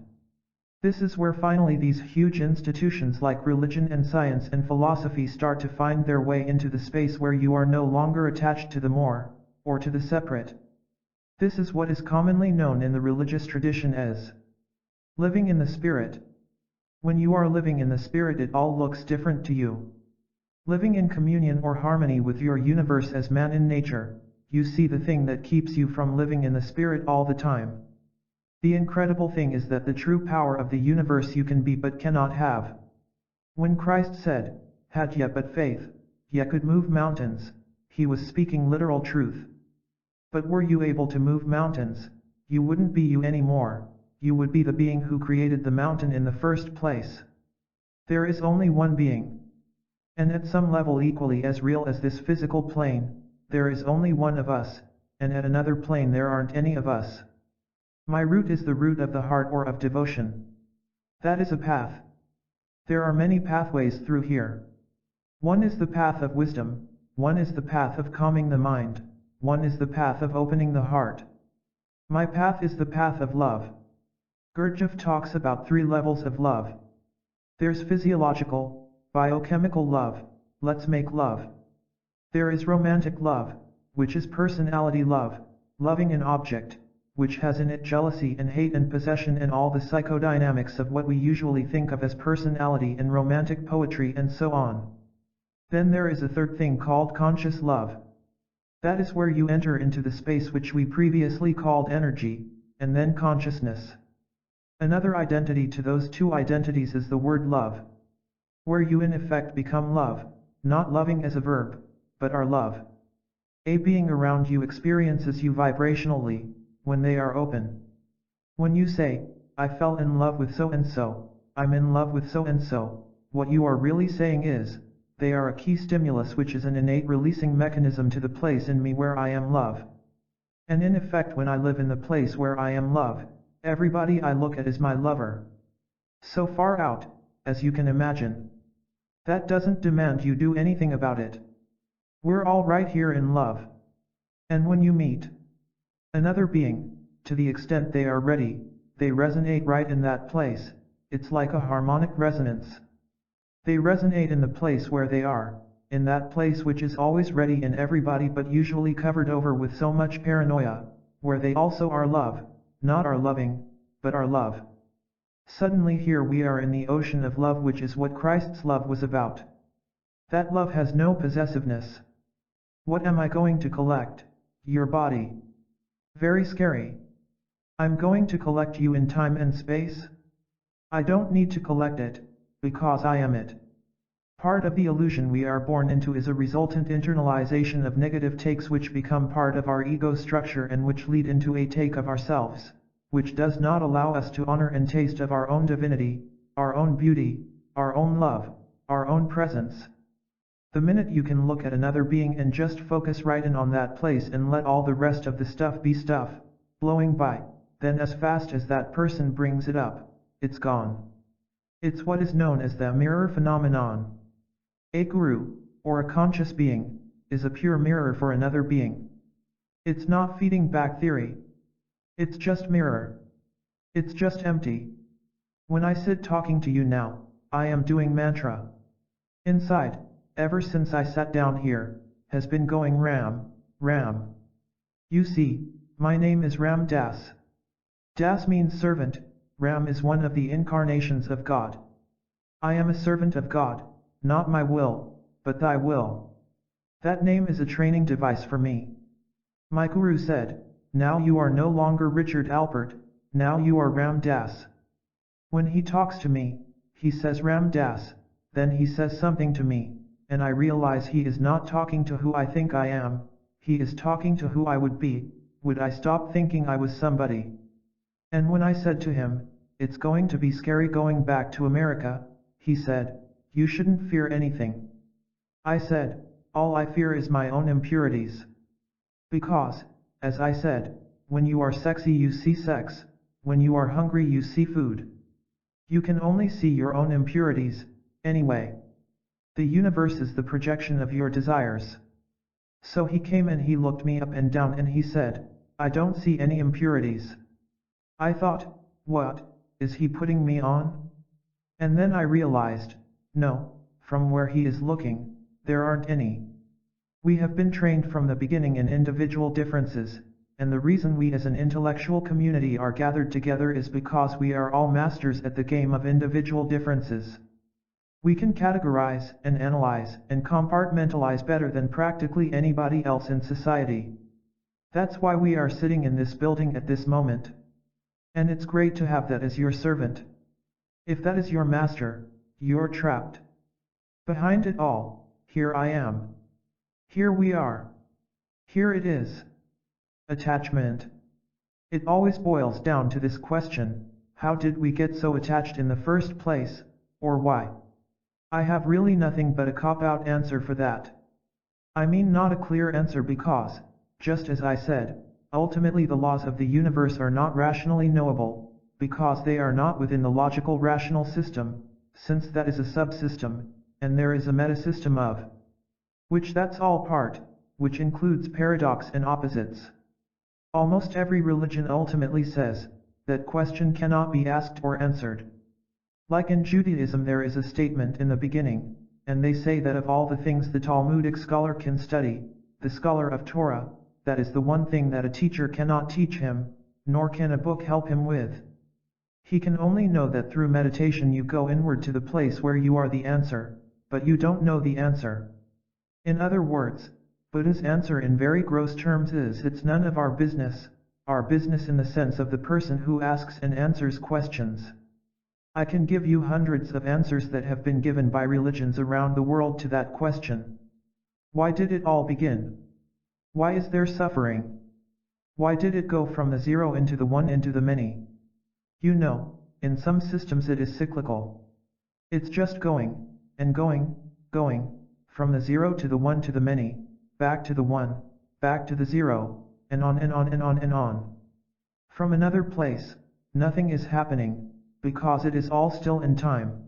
This is where finally these huge institutions like religion and science and philosophy start to find their way into the space where you are no longer attached to the more, or to the separate. This is what is commonly known in the religious tradition as living in the Spirit. When you are living in the Spirit, it all looks different to you. Living in communion or harmony with your universe as man in nature, you see the thing that keeps you from living in the Spirit all the time. The incredible thing is that the true power of the universe you can be but cannot have. When Christ said, had ye but faith, ye could move mountains, he was speaking literal truth. But were you able to move mountains, you wouldn't be you anymore, you would be the being who created the mountain in the first place. There is only one being. And at some level equally as real as this physical plane, there is only one of us, and at another plane there aren't any of us. My root is the root of the heart or of devotion. That is a path. There are many pathways through here. One is the path of wisdom, one is the path of calming the mind, one is the path of opening the heart. My path is the path of love. Gurdjieff talks about 3 levels of love. There's physiological, biochemical love, let's make love. There is romantic love, which is personality love, loving an object, which has in it jealousy and hate and possession and all the psychodynamics of what we usually think of as personality and romantic poetry and so on. Then there is a third thing called conscious love. That is where you enter into the space which we previously called energy, and then consciousness. Another identity to those 2 identities is the word love, where you in effect become love, not loving as a verb, but are love. A being around you experiences you vibrationally, when they are open. When you say, I fell in love with so-and-so, I'm in love with so-and-so, what you are really saying is, they are a key stimulus which is an innate releasing mechanism to the place in me where I am love. And in effect when I live in the place where I am love, everybody I look at is my lover. So far out, as you can imagine. That doesn't demand you do anything about it. We're all right here in love. And when you meet another being, to the extent they are ready, they resonate right in that place, it's like a harmonic resonance. They resonate in the place where they are, in that place which is always ready in everybody but usually covered over with so much paranoia, where they also are love, not are loving, but are love. Suddenly here we are in the ocean of love which is what Christ's love was about. That love has no possessiveness. What am I going to collect? Your body. Very scary. I'm going to collect you in time and space? I don't need to collect it, because I am it. Part of the illusion we are born into is a resultant internalization of negative takes which become part of our ego structure and which lead into a take of ourselves, which does not allow us to honor and taste of our own divinity, our own beauty, our own love, our own presence. The minute you can look at another being and just focus right in on that place and let all the rest of the stuff be stuff, blowing by, then as fast as that person brings it up, it's gone. It's what is known as the mirror phenomenon. A guru, or a conscious being, is a pure mirror for another being. It's not feeding back theory. It's just mirror. It's just empty. When I sit talking to you now, I am doing mantra. Inside, ever since I sat down here, has been going Ram, Ram. You see, my name is Ram Das. Das means servant, Ram is one of the incarnations of God. I am a servant of God, not my will, but thy will. That name is a training device for me. My guru said, now you are no longer Richard Alpert, now you are Ram Das. When he talks to me, he says Ram Das, then he says something to me, and I realize he is not talking to who I think I am, he is talking to who I would be, would I stop thinking I was somebody. And when I said to him, it's going to be scary going back to America, he said, you shouldn't fear anything. I said, all I fear is my own impurities. Because, as I said, when you are sexy you see sex, when you are hungry you see food. You can only see your own impurities, anyway. The universe is the projection of your desires. So he came and he looked me up and down and he said, I don't see any impurities. I thought, what, is he putting me on? And then I realized, no, from where he is looking, there aren't any. We have been trained from the beginning in individual differences, and the reason we as an intellectual community are gathered together is because we are all masters at the game of individual differences. We can categorize and analyze and compartmentalize better than practically anybody else in society. That's why we are sitting in this building at this moment. And it's great to have that as your servant. If that is your master, you're trapped. Behind it all, here I am. Here we are. Here it is. Attachment. It always boils down to this question, how did we get so attached in the first place, or why? I have really nothing but a cop-out answer for that. I mean not a clear answer because, just as I said, ultimately the laws of the universe are not rationally knowable, because they are not within the logical rational system, since that is a subsystem, and there is a metasystem of which that's all part, which includes paradox and opposites. Almost every religion ultimately says, that question cannot be asked or answered. Like in Judaism there is a statement in the beginning, and they say that of all the things the Talmudic scholar can study, the scholar of Torah, that is the one thing that a teacher cannot teach him, nor can a book help him with. He can only know that through meditation you go inward to the place where you are the answer, but you don't know the answer. In other words, Buddha's answer in very gross terms is it's none of our business in the sense of the person who asks and answers questions. I can give you hundreds of answers that have been given by religions around the world to that question. Why did it all begin? Why is there suffering? Why did it go from the zero into the one into the many? You know, in some systems it is cyclical. It's just going, and going, from the zero to the one to the many, back to the one, back to the zero, and on and on and on and on. From another place, nothing is happening, because it is all still in time.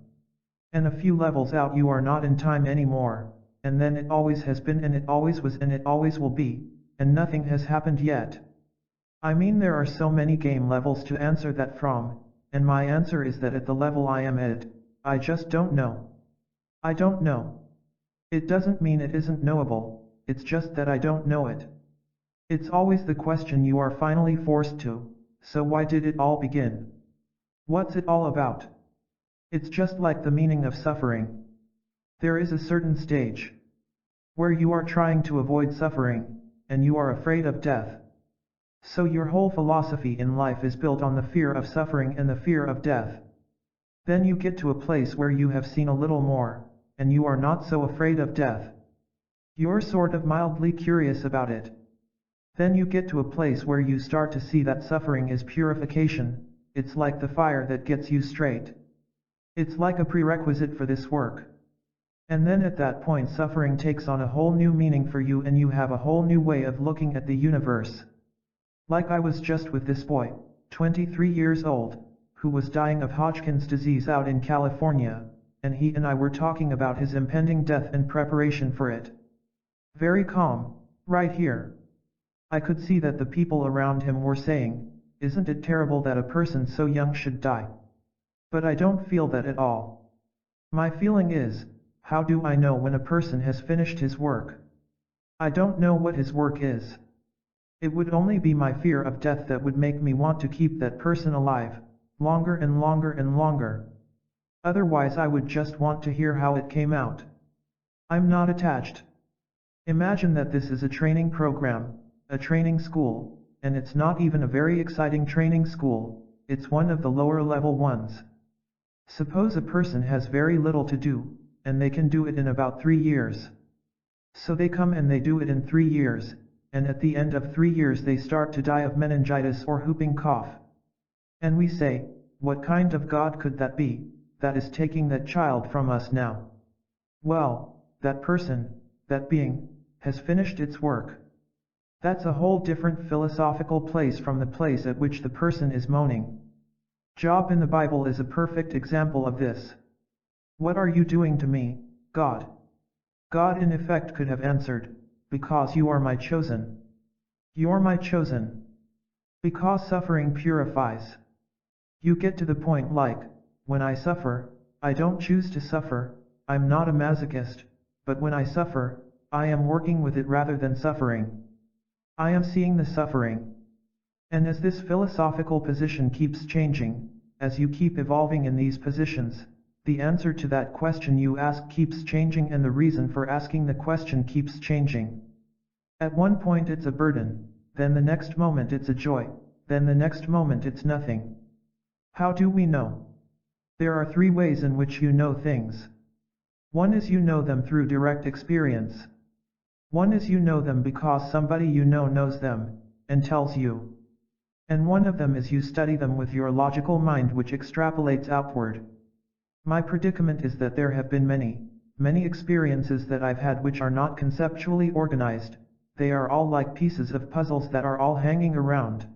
And a few levels out you are not in time anymore, and then it always has been and it always was and it always will be, and nothing has happened yet. I mean there are so many game levels to answer that from, and my answer is that at the level I am at, I just don't know. I don't know. It doesn't mean it isn't knowable, it's just that I don't know it. It's always the question you are finally forced to, so why did it all begin? What's it all about? It's just like the meaning of suffering. There is a certain stage where you are trying to avoid suffering, and you are afraid of death. So your whole philosophy in life is built on the fear of suffering and the fear of death. Then you get to a place where you have seen a little more, and you are not so afraid of death. You're sort of mildly curious about it. Then you get to a place where you start to see that suffering is purification, it's like the fire that gets you straight. It's like a prerequisite for this work. And then at that point suffering takes on a whole new meaning for you and you have a whole new way of looking at the universe. Like I was just with this boy, 23 years old, who was dying of Hodgkin's disease out in California, and he and I were talking about his impending death and preparation for it. Very calm, right here. I could see that the people around him were saying, "Isn't it terrible that a person so young should die?" But I don't feel that at all. My feeling is, how do I know when a person has finished his work? I don't know what his work is. It would only be my fear of death that would make me want to keep that person alive, longer and longer and longer. Otherwise I would just want to hear how it came out. I'm not attached. Imagine that this is a training program, a training school, and it's not even a very exciting training school, it's one of the lower level ones. Suppose a person has very little to do, and they can do it in about 3 years. So they come and they do it in 3 years, and at the end of 3 years they start to die of meningitis or whooping cough. And we say, what kind of God could that be, that is taking that child from us now? Well, that person, that being, has finished its work. That's a whole different philosophical place from the place at which the person is moaning. Job in the Bible is a perfect example of this. What are you doing to me, God? God in effect could have answered, because you are my chosen. You're my chosen. Because suffering purifies. You get to the point like, when I suffer, I don't choose to suffer, I'm not a masochist, but when I suffer, I am working with it rather than suffering. I am seeing the suffering. And as this philosophical position keeps changing, as you keep evolving in these positions, the answer to that question you ask keeps changing and the reason for asking the question keeps changing. At one point it's a burden, then the next moment it's a joy, then the next moment it's nothing. How do we know? There are 3 ways in which you know things. One is you know them through direct experience. One is you know them because somebody you know knows them, and tells you. And one of them is you study them with your logical mind which extrapolates outward. My predicament is that there have been many experiences that I've had which are not conceptually organized, they are all like pieces of puzzles that are all hanging around.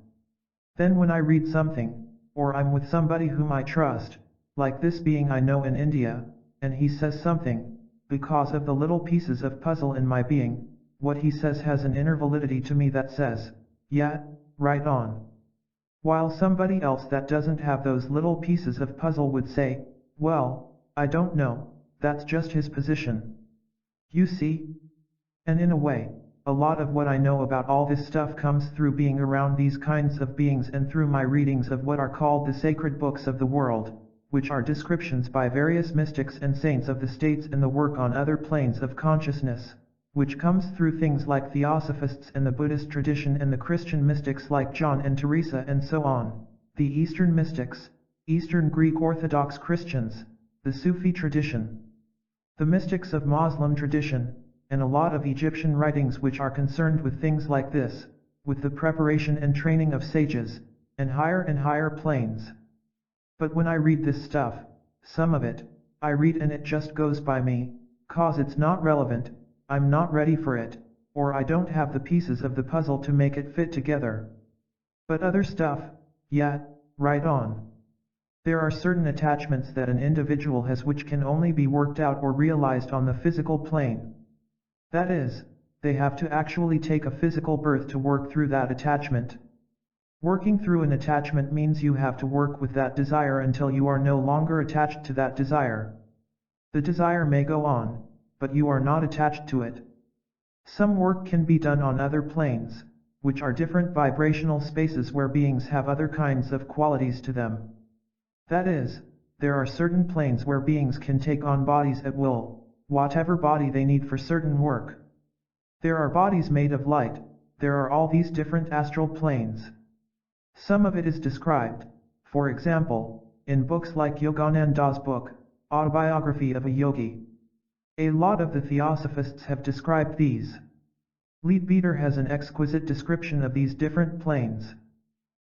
Then when I read something, or I'm with somebody whom I trust, like this being I know in India, and he says something, because of the little pieces of puzzle in my being, what he says has an inner validity to me that says, yeah, right on. While somebody else that doesn't have those little pieces of puzzle would say, well, I don't know, that's just his position. You see? And in a way, a lot of what I know about all this stuff comes through being around these kinds of beings and through my readings of what are called the sacred books of the world, which are descriptions by various mystics and saints of the states and the work on other planes of consciousness, which comes through things like Theosophists and the Buddhist tradition and the Christian mystics like John and Teresa and so on, the Eastern mystics, Eastern Greek Orthodox Christians, the Sufi tradition, the mystics of Muslim tradition, and a lot of Egyptian writings which are concerned with things like this, with the preparation and training of sages, and higher planes. But when I read this stuff, some of it, I read and it just goes by me, cause it's not relevant, I'm not ready for it, or I don't have the pieces of the puzzle to make it fit together. But other stuff, yeah, right on. There are certain attachments that an individual has which can only be worked out or realized on the physical plane. That is, they have to actually take a physical birth to work through that attachment. Working through an attachment means you have to work with that desire until you are no longer attached to that desire. The desire may go on, but you are not attached to it. Some work can be done on other planes, which are different vibrational spaces where beings have other kinds of qualities to them. That is, there are certain planes where beings can take on bodies at will, whatever body they need for certain work. There are bodies made of light, there are all these different astral planes. Some of it is described, for example, in books like Yogananda's book, Autobiography of a Yogi. A lot of the Theosophists have described these. Leadbeater has an exquisite description of these different planes.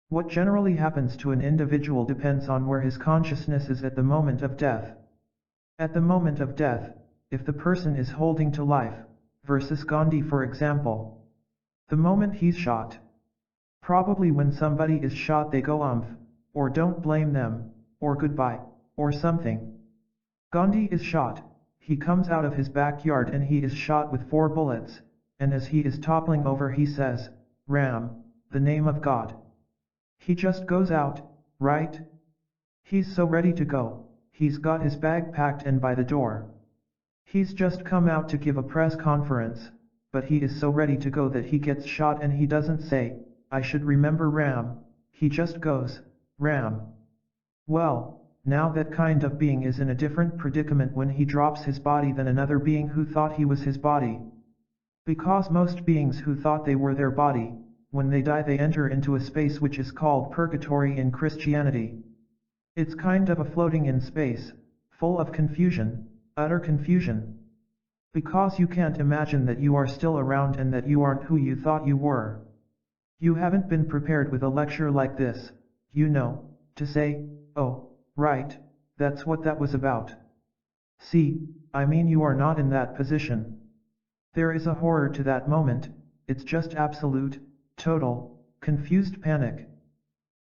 What generally happens to an individual depends on where his consciousness is at the moment of death. At the moment of death, if the person is holding to life, versus Gandhi for example. The moment he's shot. Probably when somebody is shot they go or don't blame them, or goodbye, or something. Gandhi is shot, he comes out of his backyard and he is shot with 4 bullets, and as he is toppling over he says, Ram, the name of God. He just goes out, right? He's so ready to go, he's got his bag packed and by the door. He's just come out to give a press conference, but he is so ready to go that he gets shot and he doesn't say, I should remember Ram, he just goes, Ram. Well, now that kind of being is in a different predicament when he drops his body than another being who thought he was his body. Because most beings who thought they were their body, when they die they enter into a space which is called purgatory in Christianity. It's kind of a floating in space, full of confusion, utter confusion. Because you can't imagine that you are still around and that you aren't who you thought you were. You haven't been prepared with a lecture like this, you know, to say, oh, right, that's what that was about. See, I mean you are not in that position. There is a horror to that moment, it's just absolute, total, confused panic.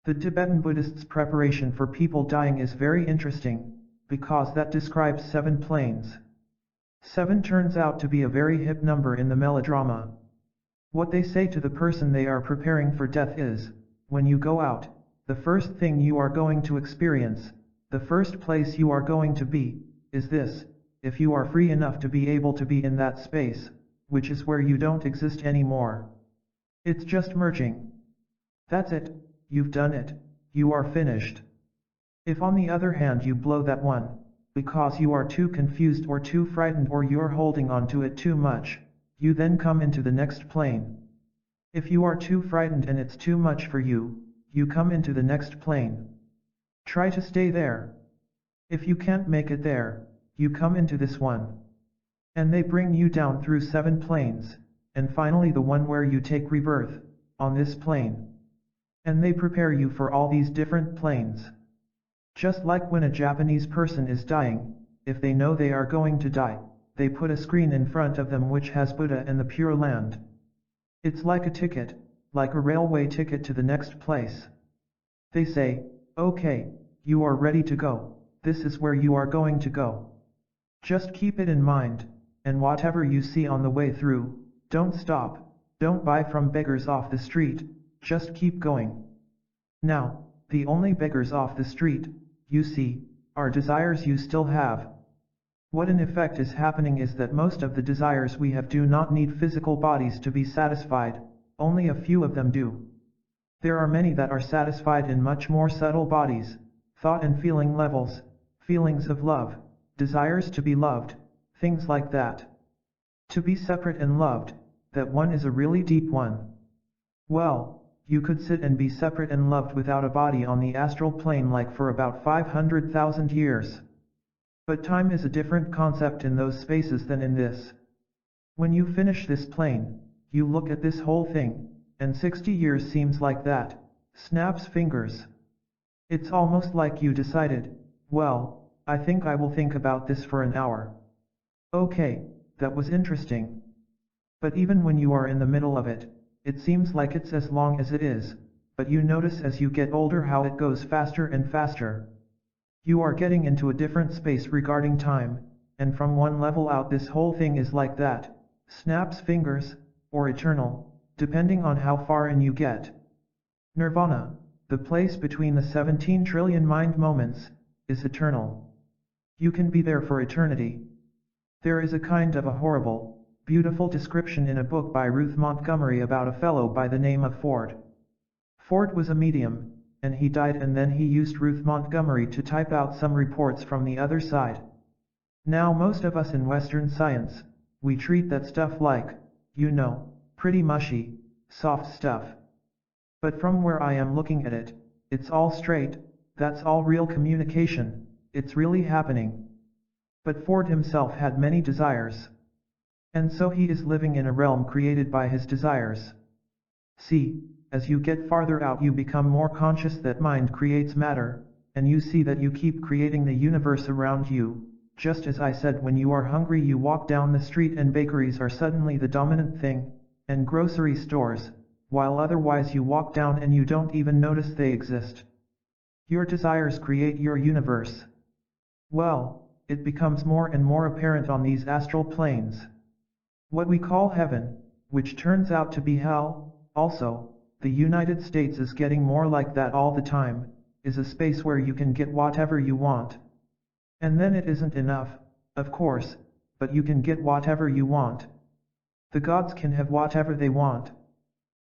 The Tibetan Buddhists' preparation for people dying is very interesting, because that describes 7 planes. 7 turns out to be a very hip number in the melodrama. What they say to the person they are preparing for death is, when you go out, the first thing you are going to experience, the first place you are going to be, is this, if you are free enough to be able to be in that space, which is where you don't exist anymore. It's just merging. That's it, you've done it, you are finished. If on the other hand you blow that one, because you are too confused or too frightened or you're holding on to it too much, you then come into the next plane. If you are too frightened and it's too much for you, you come into the next plane. Try to stay there. If you can't make it there, you come into this one. And they bring you down through 7 planes, and finally the one where you take rebirth, on this plane. And they prepare you for all these different planes. Just like when a Japanese person is dying, if they know they are going to die, they put a screen in front of them which has Buddha and the Pure Land. It's like a ticket, like a railway ticket to the next place. They say, okay, you are ready to go, this is where you are going to go. Just keep it in mind, and whatever you see on the way through, don't stop, don't buy from beggars off the street, just keep going. Now, the only beggars off the street, you see, are desires you still have. What in effect is happening is that most of the desires we have do not need physical bodies to be satisfied, only a few of them do. There are many that are satisfied in much more subtle bodies, thought and feeling levels, feelings of love, desires to be loved, things like that. To be separate and loved, that one is a really deep one. Well, you could sit and be separate and loved without a body on the astral plane like for about 500,000 years. But time is a different concept in those spaces than in this. When you finish this plane, you look at this whole thing, and 60 years seems like that, snaps fingers. It's almost like you decided, well, I think I will think about this for an hour. Okay, that was interesting. But even when you are in the middle of it, it seems like it's as long as it is, but you notice as you get older how it goes faster and faster. You are getting into a different space regarding time, and from one level out this whole thing is like that, snaps fingers, or eternal, depending on how far in you get. Nirvana, the place between the 17 trillion mind moments, is eternal. You can be there for eternity. There is a kind of a horrible, beautiful description in a book by Ruth Montgomery about a fellow by the name of Ford. Ford was a medium, and he died and then he used Ruth Montgomery to type out some reports from the other side. Now most of us in Western science, we treat that stuff like, you know, pretty mushy, soft stuff. But from where I am looking at it, it's all straight, that's all real communication, it's really happening. But Ford himself had many desires. And so he is living in a realm created by his desires. See, as you get farther out you become more conscious that mind creates matter, and you see that you keep creating the universe around you, just as I said, when you are hungry you walk down the street and bakeries are suddenly the dominant thing, and grocery stores, while otherwise you walk down and you don't even notice they exist. Your desires create your universe. Well, it becomes more and more apparent on these astral planes. What we call heaven, which turns out to be hell, also, the United States is getting more like that all the time, is a space where you can get whatever you want. And then it isn't enough, of course, but you can get whatever you want. The gods can have whatever they want.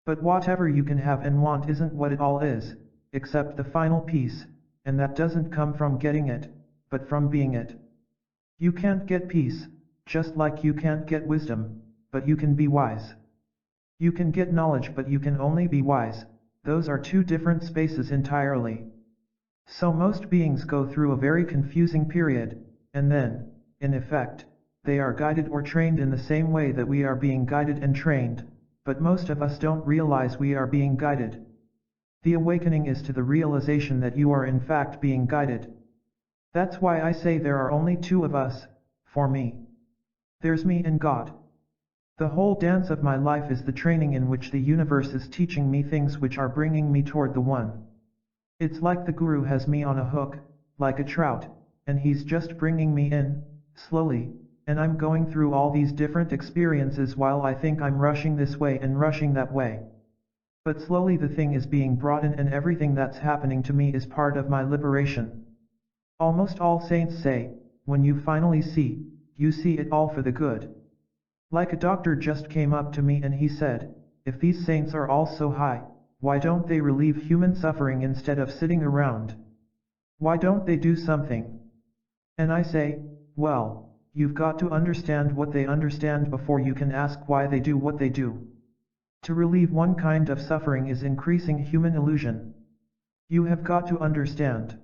But whatever you can have and want isn't what it all is, except the final piece, and that doesn't come from getting it, but from being it. You can't get peace, just like you can't get wisdom, but you can be wise. You can get knowledge but you can only be wise, those are two different spaces entirely. So most beings go through a very confusing period, and then, in effect, they are guided or trained in the same way that we are being guided and trained, but most of us don't realize we are being guided. The awakening is to the realization that you are in fact being guided. That's why I say there are only two of us, for me. There's me and God. The whole dance of my life is the training in which the universe is teaching me things which are bringing me toward the one. It's like the guru has me on a hook, like a trout, and he's just bringing me in, slowly, and I'm going through all these different experiences while I think I'm rushing this way and rushing that way. But slowly the thing is being brought in and everything that's happening to me is part of my liberation. Almost all saints say, when you finally see, you see it all for the good. Like a doctor just came up to me and he said, if these saints are all so high, why don't they relieve human suffering instead of sitting around? Why don't they do something? And I say, well, you've got to understand what they understand before you can ask why they do what they do. To relieve one kind of suffering is increasing human illusion. You have got to understand.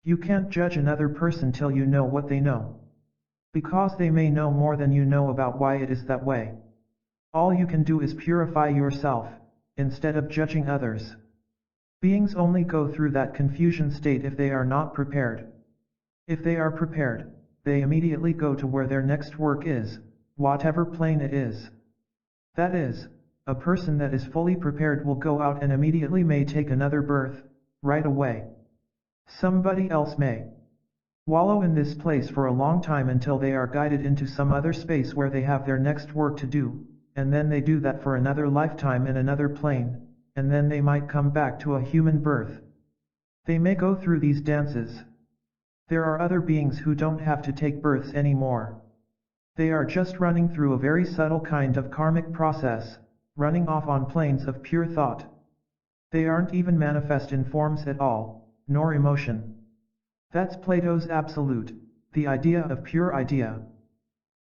You can't judge another person till you know what they know. Because they may know more than you know about why it is that way. All you can do is purify yourself, instead of judging others. Beings only go through that confusion state if they are not prepared. If they are prepared, they immediately go to where their next work is, whatever plane it is. That is, a person that is fully prepared will go out and immediately may take another birth, right away. Somebody else may wallow in this place for a long time until they are guided into some other space where they have their next work to do, and then they do that for another lifetime in another plane, and then they might come back to a human birth. They may go through these dances. There are other beings who don't have to take births anymore. They are just running through a very subtle kind of karmic process, running off on planes of pure thought. They aren't even manifest in forms at all, nor emotion. That's Plato's absolute, the idea of pure idea.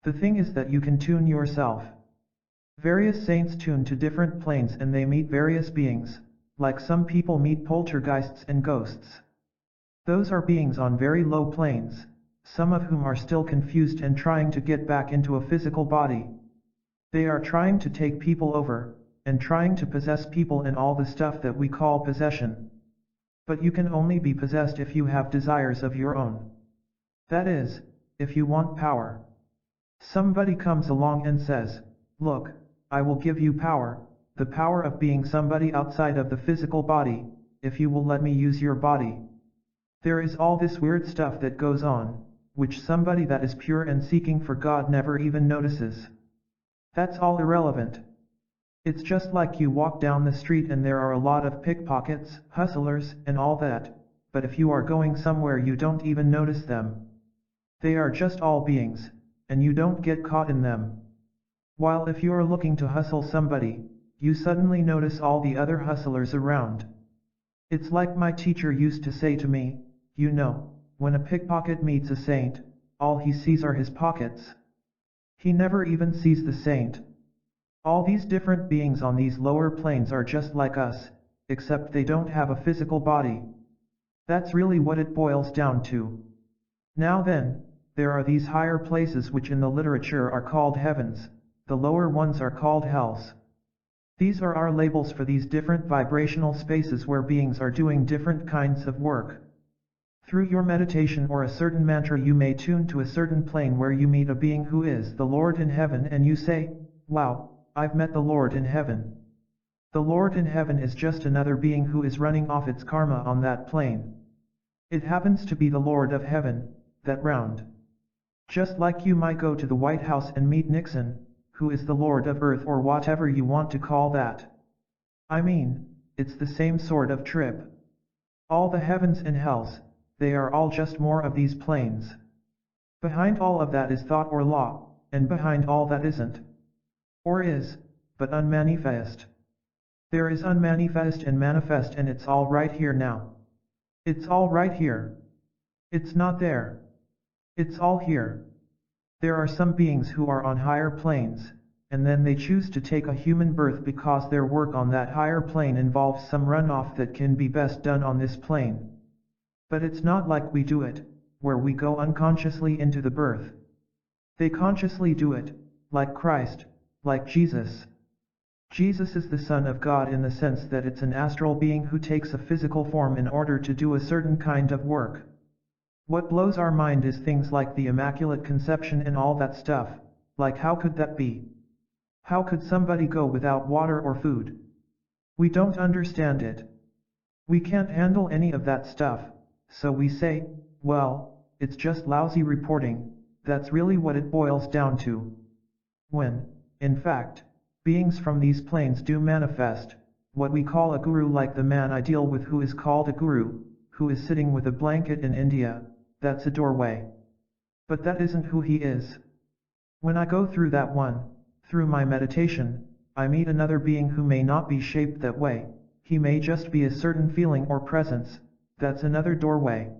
The thing is that you can tune yourself. Various saints tune to different planes and they meet various beings, like some people meet poltergeists and ghosts. Those are beings on very low planes, some of whom are still confused and trying to get back into a physical body. They are trying to take people over, and trying to possess people and all the stuff that we call possession. But you can only be possessed if you have desires of your own. That is, if you want power. Somebody comes along and says, look, I will give you power, the power of being somebody outside of the physical body, if you will let me use your body. There is all this weird stuff that goes on, which somebody that is pure and seeking for God never even notices. That's all irrelevant. It's just like you walk down the street and there are a lot of pickpockets, hustlers, and all that, but if you are going somewhere you don't even notice them. They are just all beings, and you don't get caught in them. While if you are looking to hustle somebody, you suddenly notice all the other hustlers around. It's like my teacher used to say to me, you know, when a pickpocket meets a saint, all he sees are his pockets. He never even sees the saint. All these different beings on these lower planes are just like us, except they don't have a physical body. That's really what it boils down to. Now then, there are these higher places which in the literature are called heavens, the lower ones are called hells. These are our labels for these different vibrational spaces where beings are doing different kinds of work. Through your meditation or a certain mantra you may tune to a certain plane where you meet a being who is the Lord in heaven and you say, "Wow, I've met the Lord in heaven." The Lord in heaven is just another being who is running off its karma on that plane. It happens to be the Lord of heaven, that round. Just like you might go to the White House and meet Nixon, who is the Lord of Earth or whatever you want to call that. I mean, it's the same sort of trip. All the heavens and hells, they are all just more of these planes. Behind all of that is thought or law, and behind all that isn't. Or is, but unmanifest. There is unmanifest and manifest and it's all right here now. It's all right here. It's not there. It's all here. There are some beings who are on higher planes, and then they choose to take a human birth because their work on that higher plane involves some runoff that can be best done on this plane. But it's not like we do it, where we go unconsciously into the birth. They consciously do it, like Christ, like Jesus. Jesus is the Son of God in the sense that it's an astral being who takes a physical form in order to do a certain kind of work. What blows our mind is things like the Immaculate Conception and all that stuff, like how could that be? How could somebody go without water or food? We don't understand it. We can't handle any of that stuff, so we say, well, it's just lousy reporting, that's really what it boils down to. When, in fact, beings from these planes do manifest, what we call a guru, like the man I deal with who is called a guru, who is sitting with a blanket in India, that's a doorway. But that isn't who he is. When I go through that one, through my meditation, I meet another being who may not be shaped that way, he may just be a certain feeling or presence, that's another doorway.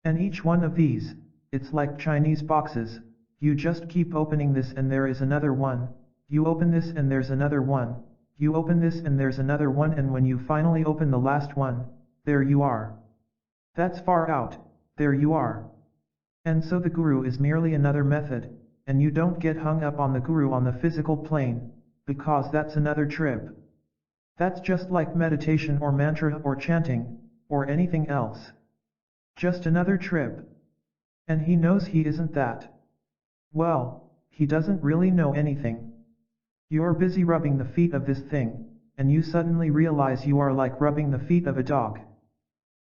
And each one of these, it's like Chinese boxes, you just keep opening this and there is another one. You open this and there's another one, you open this and there's another one, and when you finally open the last one, there you are. That's far out, there you are. And so the guru is merely another method, and you don't get hung up on the guru on the physical plane, because that's another trip. That's just like meditation or mantra or chanting, or anything else. Just another trip. And he knows he isn't that. Well, he doesn't really know anything. You're busy rubbing the feet of this thing, and you suddenly realize you are like rubbing the feet of a dog.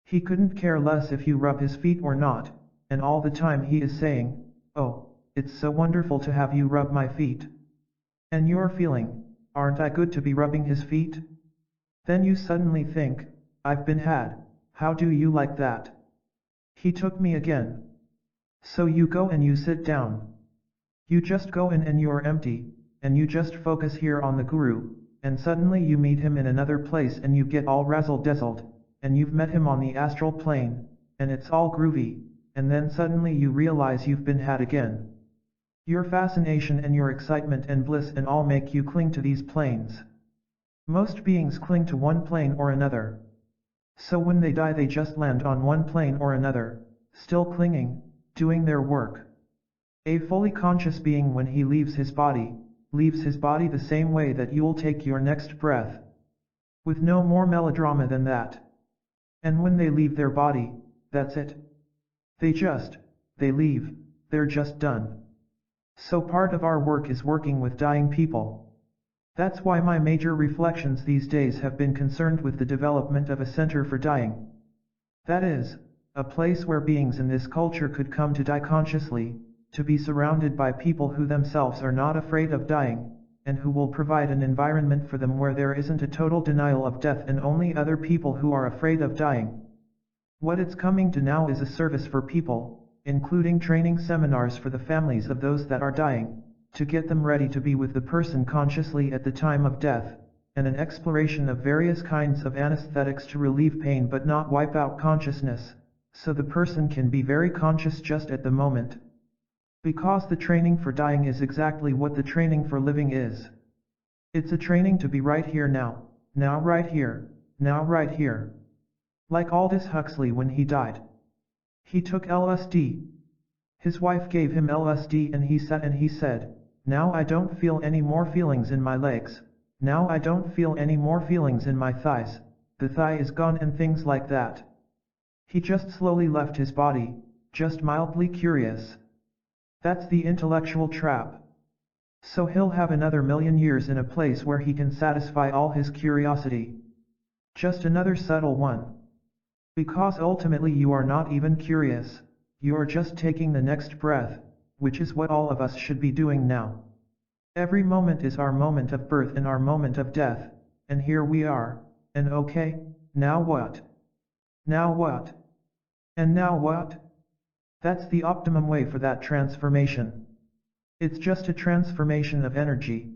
He couldn't care less if you rub his feet or not, and all the time he is saying, "Oh, it's so wonderful to have you rub my feet." And you're feeling, "Aren't I good to be rubbing his feet?" Then you suddenly think, "I've been had, how do you like that? He took me again." So you go and you sit down. You just go in and you're empty, and you just focus here on the guru, and suddenly you meet him in another place and you get all razzle-dazzled, and you've met him on the astral plane, and it's all groovy, and then suddenly you realize you've been had again. Your fascination and your excitement and bliss and all make you cling to these planes. Most beings cling to one plane or another. So when they die they just land on one plane or another, still clinging, doing their work. A fully conscious being, when he leaves his body the same way that you'll take your next breath. With no more melodrama than that. And when they leave their body, that's it. They leave, they're just done. So part of our work is working with dying people. That's why my major reflections these days have been concerned with the development of a center for dying. That is, a place where beings in this culture could come to die consciously, to be surrounded by people who themselves are not afraid of dying, and who will provide an environment for them where there isn't a total denial of death and only other people who are afraid of dying. What it's coming to now is a service for people, including training seminars for the families of those that are dying, to get them ready to be with the person consciously at the time of death, and an exploration of various kinds of anesthetics to relieve pain but not wipe out consciousness, so the person can be very conscious just at the moment. Because the training for dying is exactly what the training for living is. It's a training to be right here now right here, now right here. Like Aldous Huxley when he died. He took LSD. His wife gave him LSD and he sat and he said, "Now I don't feel any more feelings in my legs, now I don't feel any more feelings in my thighs, the thigh is gone," and things like that. He just slowly left his body, just mildly curious. That's the intellectual trap. So he'll have another million years in a place where he can satisfy all his curiosity. Just another subtle one. Because ultimately you are not even curious, you are just taking the next breath, which is what all of us should be doing now. Every moment is our moment of birth and our moment of death, and here we are, and okay, now what? Now what? And now what? That's the optimum way for that transformation. It's just a transformation of energy.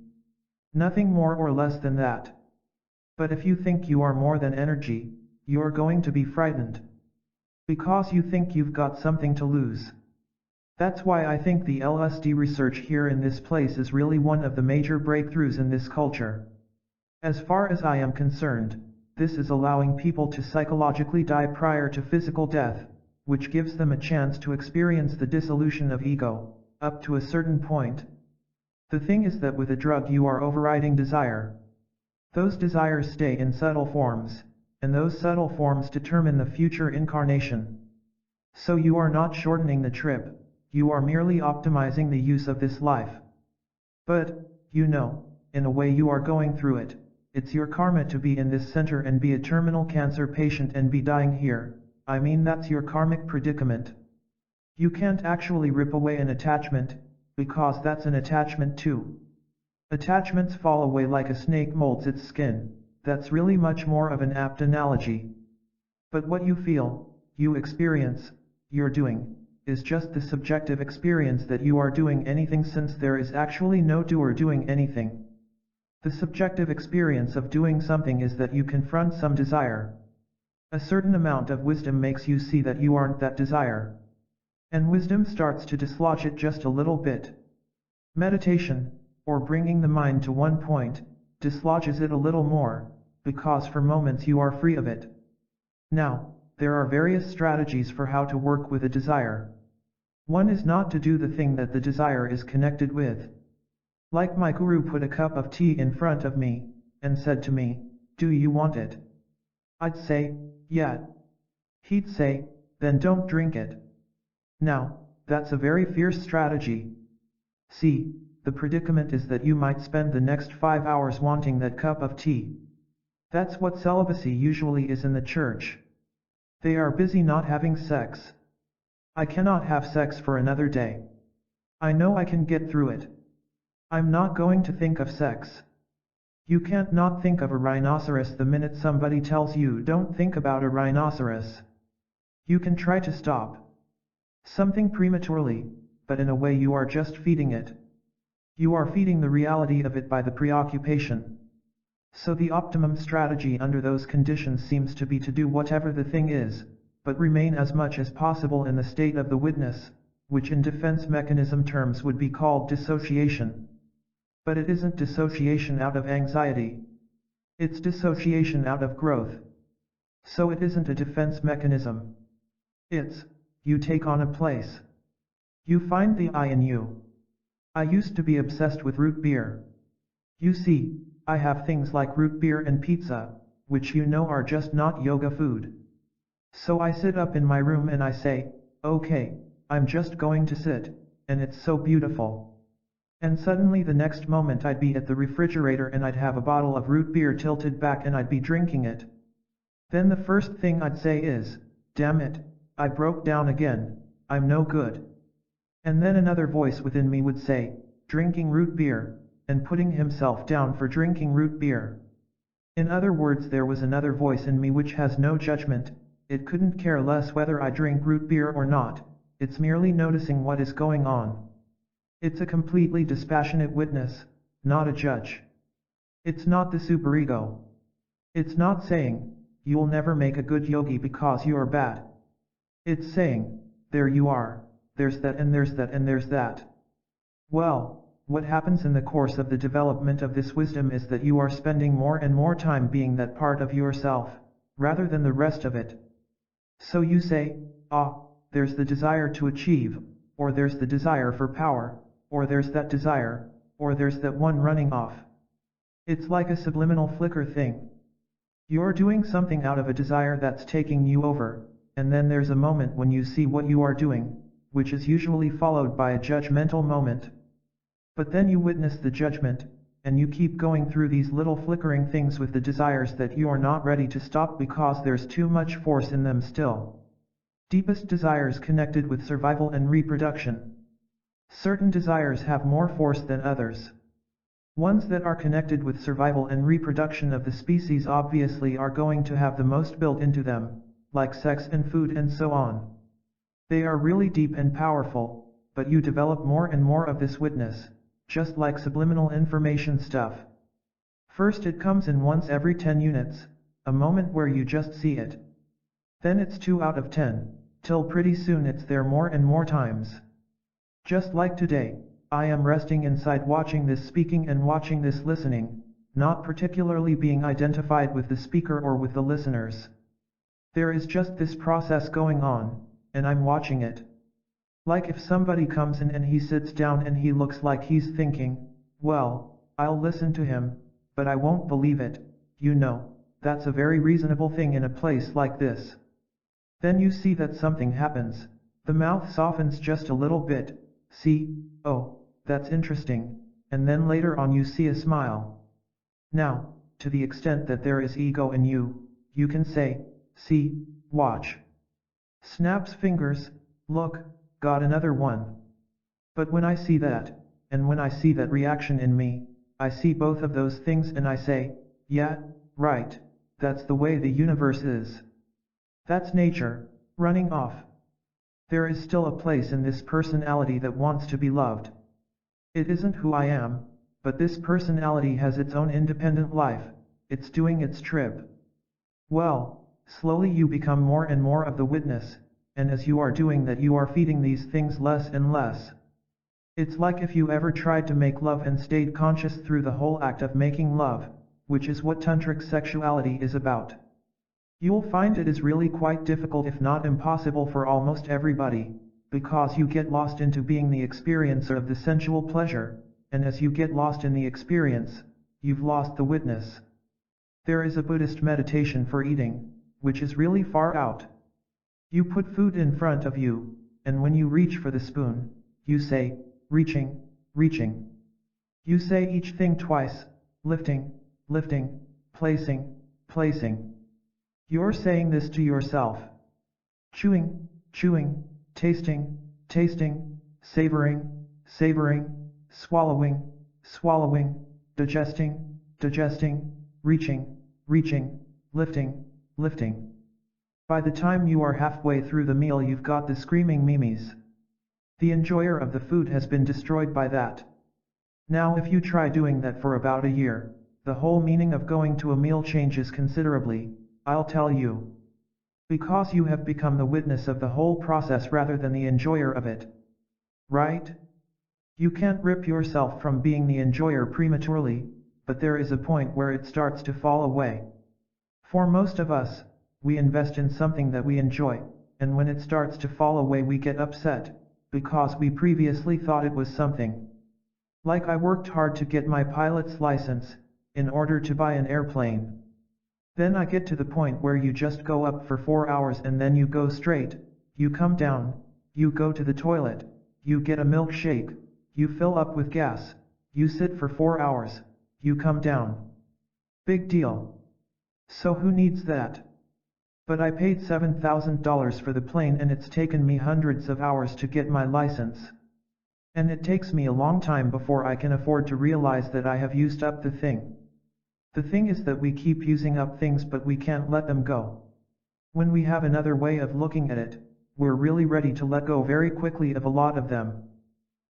Nothing more or less than that. But if you think you are more than energy, you're going to be frightened. Because you think you've got something to lose. That's why I think the LSD research here in this place is really one of the major breakthroughs in this culture. As far as I am concerned, this is allowing people to psychologically die prior to physical death, which gives them a chance to experience the dissolution of ego, up to a certain point. The thing is that with a drug you are overriding desire. Those desires stay in subtle forms, and those subtle forms determine the future incarnation. So you are not shortening the trip, you are merely optimizing the use of this life. But, you know, in a way you are going through it. It's your karma to be in this center and be a terminal cancer patient and be dying here. I mean, that's your karmic predicament. You can't actually rip away an attachment, because that's an attachment too. Attachments fall away like a snake molds its skin. That's really much more of an apt analogy. But what you feel, you experience, you're doing, is just the subjective experience that you are doing anything, since there is actually no doer doing anything. The subjective experience of doing something is that you confront some desire. A certain amount of wisdom makes you see that you aren't that desire. And wisdom starts to dislodge it just a little bit. Meditation, or bringing the mind to one point, dislodges it a little more, because for moments you are free of it. Now, there are various strategies for how to work with a desire. One is not to do the thing that the desire is connected with. Like my guru put a cup of tea in front of me, and said to me, "Do you want it?" I'd say, "Yeah." He'd say, "Then don't drink it." Now, that's a very fierce strategy. See, the predicament is that you might spend the next 5 hours wanting that cup of tea. That's what celibacy usually is in the church. They are busy not having sex. I cannot have sex for another day. I know I can get through it. I'm not going to think of sex. You can't not think of a rhinoceros the minute somebody tells you don't think about a rhinoceros. You can try to stop something prematurely, but in a way you are just feeding it. You are feeding the reality of it by the preoccupation. So the optimum strategy under those conditions seems to be to do whatever the thing is, but remain as much as possible in the state of the witness, which in defense mechanism terms would be called dissociation. But it isn't dissociation out of anxiety. It's dissociation out of growth. So it isn't a defense mechanism. It's, you take on a place. You find the I in you. I used to be obsessed with root beer. You see, I have things like root beer and pizza, which you know are just not yoga food. So I sit up in my room and I say, okay, I'm just going to sit, and it's so beautiful. And suddenly the next moment I'd be at the refrigerator and I'd have a bottle of root beer tilted back and I'd be drinking it. Then the first thing I'd say is, damn it, I broke down again, I'm no good. And then another voice within me would say, drinking root beer, and putting himself down for drinking root beer. In other words, there was another voice in me which has no judgment. It couldn't care less whether I drink root beer or not, it's merely noticing what is going on. It's a completely dispassionate witness, not a judge. It's not the superego. It's not saying, you'll never make a good yogi because you're bad. It's saying, there you are, there's that and there's that and there's that. Well, what happens in the course of the development of this wisdom is that you are spending more and more time being that part of yourself, rather than the rest of it. So you say, there's the desire to achieve, or there's the desire for power, or there's that desire, or there's that one running off. It's like a subliminal flicker thing. You're doing something out of a desire that's taking you over, and then there's a moment when you see what you are doing, which is usually followed by a judgmental moment. But then you witness the judgment, and you keep going through these little flickering things with the desires that you are not ready to stop because there's too much force in them still. Deepest desires connected with survival and reproduction. Certain desires have more force than others. Ones that are connected with survival and reproduction of the species obviously are going to have the most built into them, like sex and food and so on. They are really deep and powerful, but you develop more and more of this witness, just like subliminal information stuff. First it comes in once every 10 units, a moment where you just see it. Then it's 2 out of 10, till pretty soon it's there more and more times. Just like today, I am resting inside watching this speaking and watching this listening, not particularly being identified with the speaker or with the listeners. There is just this process going on, and I'm watching it. Like if somebody comes in and he sits down and he looks like he's thinking, well, I'll listen to him, but I won't believe it, that's a very reasonable thing in a place like this. Then you see that something happens, the mouth softens just a little bit, see, oh, that's interesting, and then later on you see a smile. Now, to the extent that there is ego in you, you can say, see, watch. Snaps fingers, look, got another one. But when I see that, and when I see that reaction in me, I see both of those things and I say, yeah, right, that's the way the universe is. That's nature, running off. There is still a place in this personality that wants to be loved. It isn't who I am, but this personality has its own independent life, it's doing its trip. Well, slowly you become more and more of the witness, and as you are doing that you are feeding these things less and less. It's like if you ever tried to make love and stayed conscious through the whole act of making love, which is what tantric sexuality is about. You'll find it is really quite difficult if not impossible for almost everybody, because you get lost into being the experiencer of the sensual pleasure, and as you get lost in the experience, you've lost the witness. There is a Buddhist meditation for eating, which is really far out. You put food in front of you, and when you reach for the spoon, you say, reaching, reaching. You say each thing twice, lifting, lifting, placing, placing. You're saying this to yourself. Chewing, chewing, tasting, tasting, savoring, savoring, swallowing, swallowing, digesting, digesting, reaching, reaching, lifting, lifting. By the time you are halfway through the meal you've got the screaming mimes. The enjoyer of the food has been destroyed by that. Now if you try doing that for about a year, the whole meaning of going to a meal changes considerably, I'll tell you. Because you have become the witness of the whole process rather than the enjoyer of it. Right? You can't rip yourself from being the enjoyer prematurely, but there is a point where it starts to fall away. For most of us, we invest in something that we enjoy, and when it starts to fall away we get upset, because we previously thought it was something. Like I worked hard to get my pilot's license, in order to buy an airplane. Then I get to the point where you just go up for 4 hours and then you go straight, you come down, you go to the toilet, you get a milkshake, you fill up with gas, you sit for 4 hours, you come down. Big deal. So who needs that? But I paid $7,000 for the plane and it's taken me hundreds of hours to get my license. And it takes me a long time before I can afford to realize that I have used up the thing. The thing is that we keep using up things but we can't let them go. When we have another way of looking at it, we're really ready to let go very quickly of a lot of them.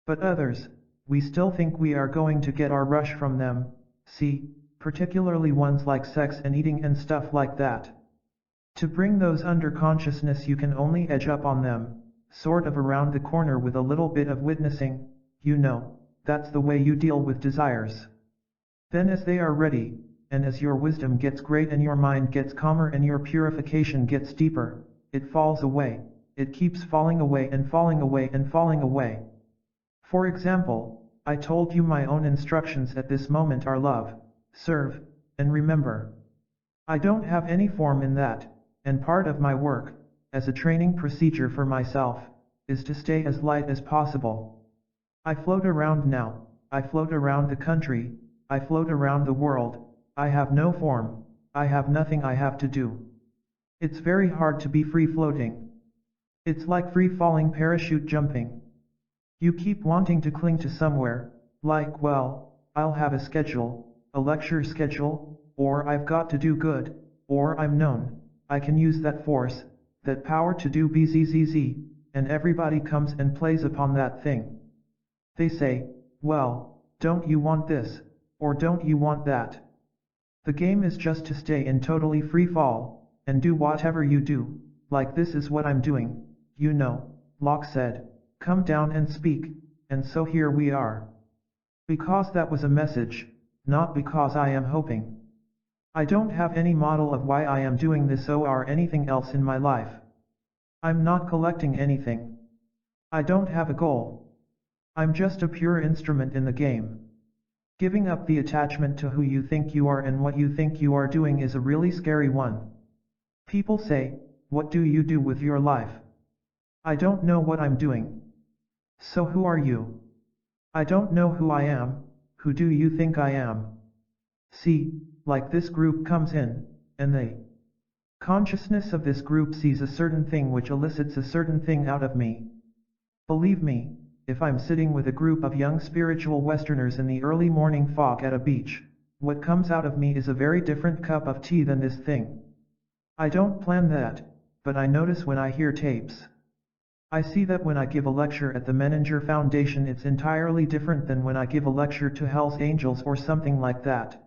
But others, we still think we are going to get our rush from them, see, particularly ones like sex and eating and stuff like that. To bring those under consciousness you can only edge up on them, sort of around the corner with a little bit of witnessing, that's the way you deal with desires. Then as they are ready, and as your wisdom gets great and your mind gets calmer and your purification gets deeper, it falls away, it keeps falling away and falling away and falling away. For example, I told you my own instructions at this moment are love, serve, and remember. I don't have any form in that, and part of my work, as a training procedure for myself, is to stay as light as possible. I float around now, I float around the country, I float around the world, I have no form, I have nothing I have to do. It's very hard to be free floating. It's like free falling parachute jumping. You keep wanting to cling to somewhere, like, well, I'll have a schedule, a lecture schedule, or I've got to do good, or I'm known, I can use that force, that power to do BZZZ, and everybody comes and plays upon that thing. They say, well, don't you want this, or don't you want that? The game is just to stay in totally free fall, and do whatever you do, like this is what I'm doing, you know, Locke said, come down and speak, and so here we are. Because that was a message, not because I am hoping. I don't have any model of why I am doing this or anything else in my life. I'm not collecting anything. I don't have a goal. I'm just a pure instrument in the game. Giving up the attachment to who you think you are and what you think you are doing is a really scary one. People say, what do you do with your life? I don't know what I'm doing. So who are you? I don't know who I am, who do you think I am? See, like this group comes in, and the consciousness of this group sees a certain thing which elicits a certain thing out of me. Believe me, if I'm sitting with a group of young spiritual Westerners in the early morning fog at a beach, what comes out of me is a very different cup of tea than this thing. I don't plan that, but I notice when I hear tapes. I see that when I give a lecture at the Menninger Foundation it's entirely different than when I give a lecture to Hell's Angels or something like that.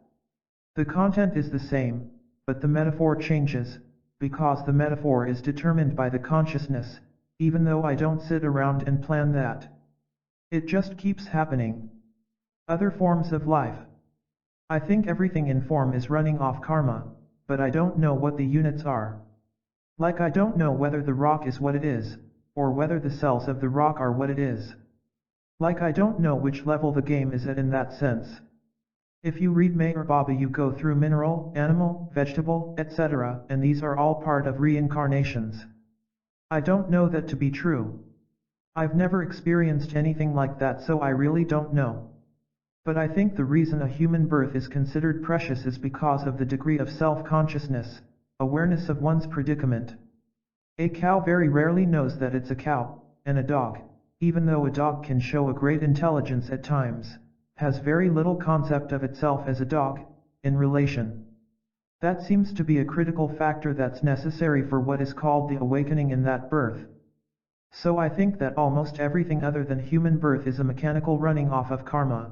The content is the same, but the metaphor changes, because the metaphor is determined by the consciousness, even though I don't sit around and plan that. It just keeps happening. Other forms of life. I think everything in form is running off karma, but I don't know what the units are. Like I don't know whether the rock is what it is, or whether the cells of the rock are what it is. Like I don't know which level the game is at in that sense. If you read Meher Baba you go through mineral, animal, vegetable, etc., and these are all part of reincarnations. I don't know that to be true. I've never experienced anything like that so I really don't know. But I think the reason a human birth is considered precious is because of the degree of self-consciousness, awareness of one's predicament. A cow very rarely knows that it's a cow, and a dog, even though a dog can show a great intelligence at times, has very little concept of itself as a dog, in relation. That seems to be a critical factor that's necessary for what is called the awakening in that birth. So I think that almost everything other than human birth is a mechanical running off of karma.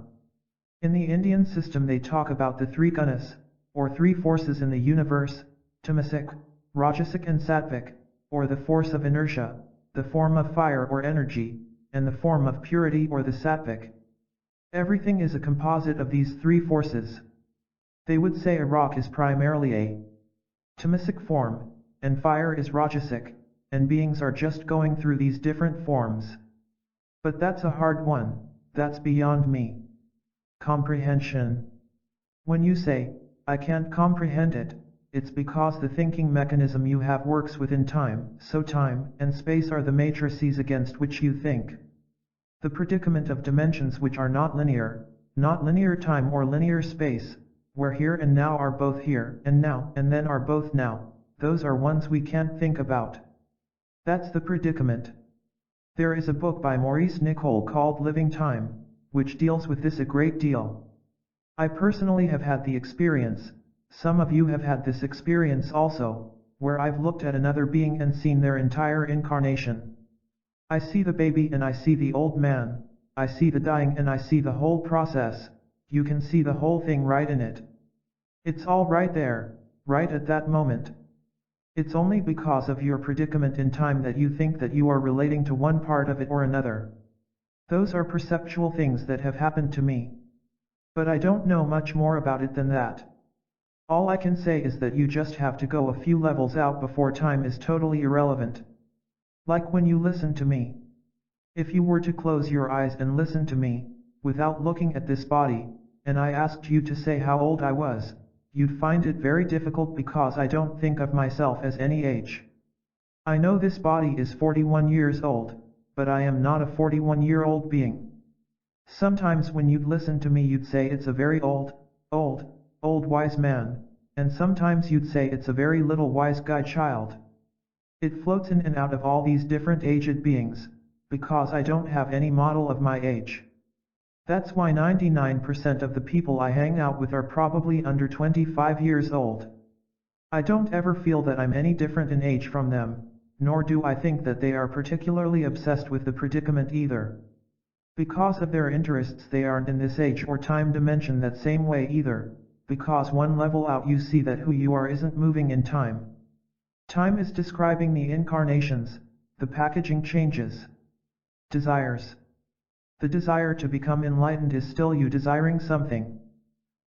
In the Indian system they talk about the three gunas, or three forces in the universe, tamasic, rajasic and sattvic, or the force of inertia, the form of fire or energy, and the form of purity or the sattvic. Everything is a composite of these three forces. They would say a rock is primarily a tamasic form, and fire is rajasic, and beings are just going through these different forms. But that's a hard one, that's beyond me. Comprehension. When you say, I can't comprehend it, it's because the thinking mechanism you have works within time, so time and space are the matrices against which you think. The predicament of dimensions which are not linear time or linear space, where here and now are both here and now and then are both now, those are ones we can't think about. That's the predicament. There is a book by Maurice Nicoll called Living Time, which deals with this a great deal. I personally have had the experience, some of you have had this experience also, where I've looked at another being and seen their entire incarnation. I see the baby and I see the old man, I see the dying and I see the whole process, you can see the whole thing right in it. It's all right there, right at that moment. It's only because of your predicament in time that you think that you are relating to one part of it or another. Those are perceptual things that have happened to me. But I don't know much more about it than that. All I can say is that you just have to go a few levels out before time is totally irrelevant. Like when you listen to me. If you were to close your eyes and listen to me, without looking at this body, and I asked you to say how old I was, you'd find it very difficult because I don't think of myself as any age. I know this body is 41 years old, but I am not a 41-year-old being. Sometimes when you'd listen to me you'd say it's a very old wise man, and sometimes you'd say it's a very little wise guy child. It floats in and out of all these different aged beings, because I don't have any model of my age. That's why 99% of the people I hang out with are probably under 25 years old. I don't ever feel that I'm any different in age from them, nor do I think that they are particularly obsessed with the predicament either. Because of their interests they aren't in this age or time dimension that same way either, because one level out you see that who you are isn't moving in time. Time is describing the incarnations, the packaging changes. Desires. The desire to become enlightened is still you desiring something.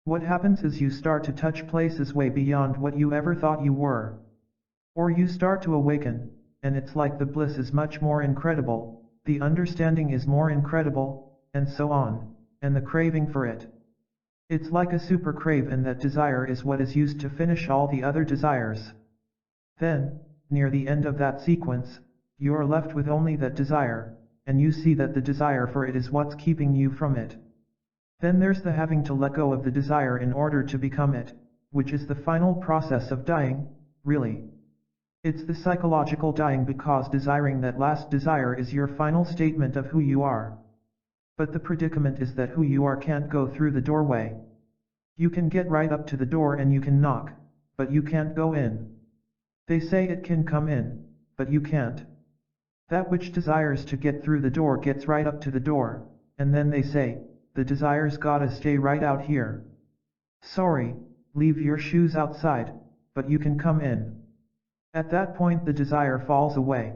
What happens is you start to touch places way beyond what you ever thought you were. Or you start to awaken, and it's like the bliss is much more incredible, the understanding is more incredible, and so on, and the craving for it. It's like a super crave, and that desire is what is used to finish all the other desires. Then, near the end of that sequence, you are left with only that desire, and you see that the desire for it is what's keeping you from it. Then there's the having to let go of the desire in order to become it, which is the final process of dying, really. It's the psychological dying, because desiring that last desire is your final statement of who you are. But the predicament is that who you are can't go through the doorway. You can get right up to the door and you can knock, but you can't go in. They say it can come in, but you can't. That which desires to get through the door gets right up to the door, and then they say, the desire's gotta stay right out here. Sorry, leave your shoes outside, but you can come in. At that point the desire falls away.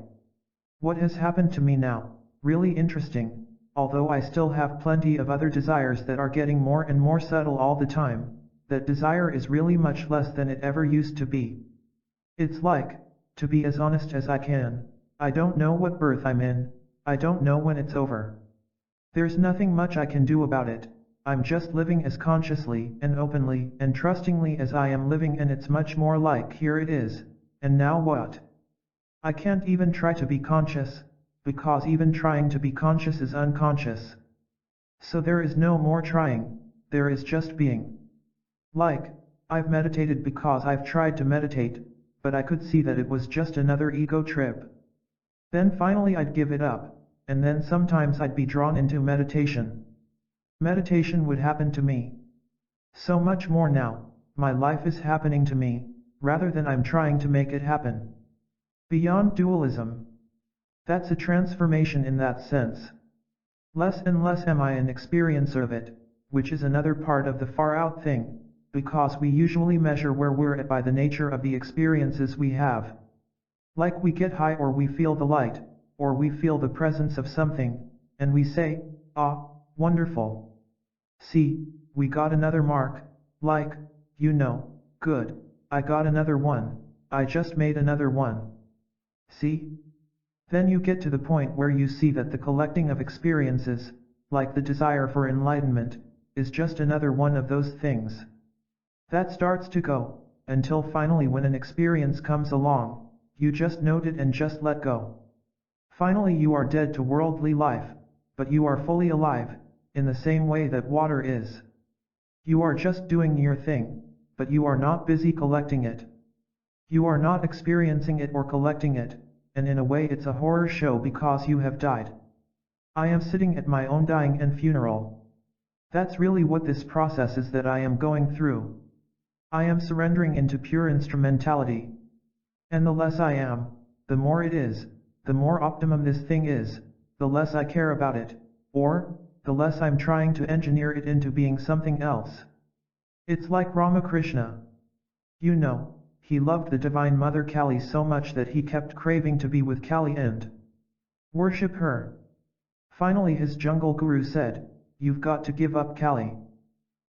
What has happened to me now, really interesting, although I still have plenty of other desires that are getting more and more subtle all the time, that desire is really much less than it ever used to be. It's like, to be as honest as I can, I don't know what birth I'm in, I don't know when it's over. There's nothing much I can do about it, I'm just living as consciously and openly and trustingly as I am living, and it's much more like here it is, and now what? I can't even try to be conscious, because even trying to be conscious is unconscious. So there is no more trying, there is just being. Like, I've meditated because I've tried to meditate, but I could see that it was just another ego trip. Then finally I'd give it up, and then sometimes I'd be drawn into meditation. Meditation would happen to me. So much more now, my life is happening to me, rather than I'm trying to make it happen. Beyond dualism. That's a transformation in that sense. Less and less am I an experiencer of it, which is another part of the far out thing, because we usually measure where we're at by the nature of the experiences we have. Like we get high, or we feel the light, or we feel the presence of something, and we say, ah, wonderful. See, we got another mark, like, you know, good, I got another one, I just made another one. See? Then you get to the point where you see that the collecting of experiences, like the desire for enlightenment, is just another one of those things. That starts to go, until finally when an experience comes along, you just note it and just let go. Finally you are dead to worldly life, but you are fully alive, in the same way that water is. You are just doing your thing, but you are not busy collecting it. You are not experiencing it or collecting it, and in a way it's a horror show because you have died. I am sitting at my own dying and funeral. That's really what this process is that I am going through. I am surrendering into pure instrumentality. And the less I am, the more it is, the more optimum this thing is, the less I care about it, or, the less I'm trying to engineer it into being something else. It's like Ramakrishna. You know, he loved the Divine Mother Kali so much that he kept craving to be with Kali and worship her. Finally his jungle guru said, "You've got to give up Kali."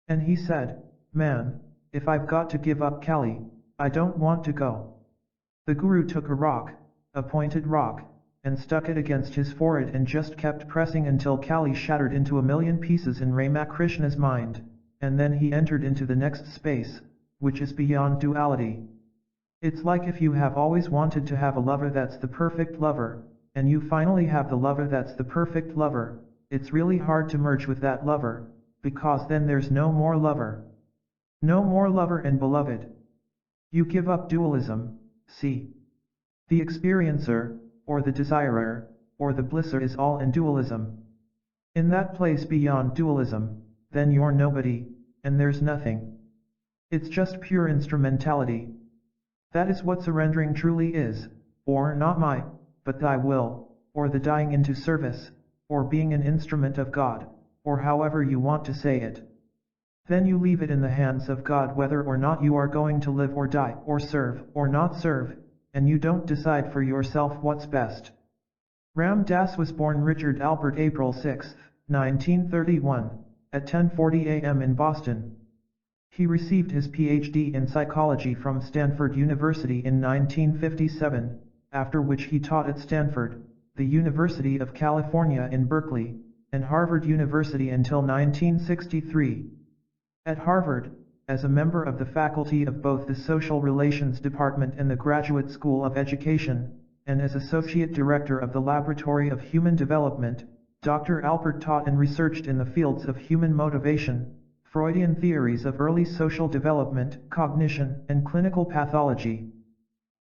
And he said, "Man, if I've got to give up Kali, I don't want to go." The guru took a rock, a pointed rock, and stuck it against his forehead and just kept pressing until Kali shattered into a million pieces in Ramakrishna's mind, and then he entered into the next space, which is beyond duality. It's like if you have always wanted to have a lover that's the perfect lover, and you finally have the lover that's the perfect lover, it's really hard to merge with that lover, because then there's no more lover. No more lover and beloved. You give up dualism, see. The experiencer, or the desirer, or the blisser is all in dualism. In that place beyond dualism, then you're nobody, and there's nothing. It's just pure instrumentality. That is what surrendering truly is, or not my, but thy will, or the dying into service, or being an instrument of God, or however you want to say it. Then you leave it in the hands of God whether or not you are going to live or die, or serve, or not serve, and you don't decide for yourself what's best. Ram Dass was born Richard Alpert April 6, 1931, at 10:40 a.m. in Boston. He received his Ph.D. in psychology from Stanford University in 1957, after which he taught at Stanford, the University of California in Berkeley, and Harvard University until 1963. At Harvard, as a member of the faculty of both the Social Relations Department and the Graduate School of Education, and as Associate Director of the Laboratory of Human Development, Dr. Alpert taught and researched in the fields of human motivation, Freudian theories of early social development, cognition, and clinical pathology.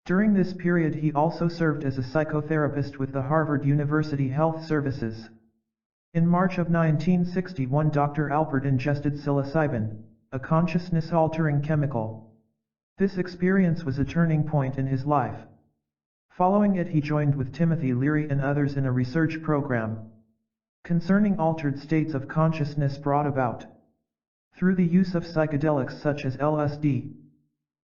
During this period he also served as a psychotherapist with the Harvard University Health Services. In March of 1961 Dr. Alpert ingested psilocybin, a consciousness-altering chemical. This experience was a turning point in his life. Following it he joined with Timothy Leary and others in a research program concerning altered states of consciousness brought about through the use of psychedelics such as LSD.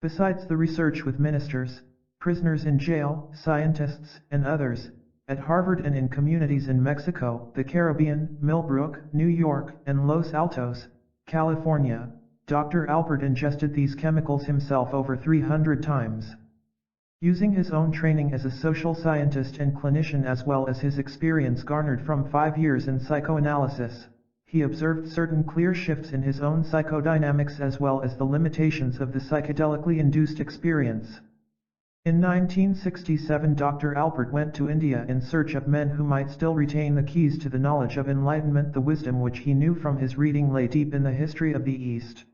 Besides the research with ministers, prisoners in jail, scientists, and others, at Harvard and in communities in Mexico, the Caribbean, Millbrook, New York, and Los Altos, California, Dr. Alpert ingested these chemicals himself over 300 times. Using his own training as a social scientist and clinician as well as his experience garnered from 5 years in psychoanalysis, he observed certain clear shifts in his own psychodynamics as well as the limitations of the psychedelically induced experience. In 1967 Dr. Alpert went to India in search of men who might still retain the keys to the knowledge of enlightenment. The wisdom which he knew from his reading lay deep in the history of the East.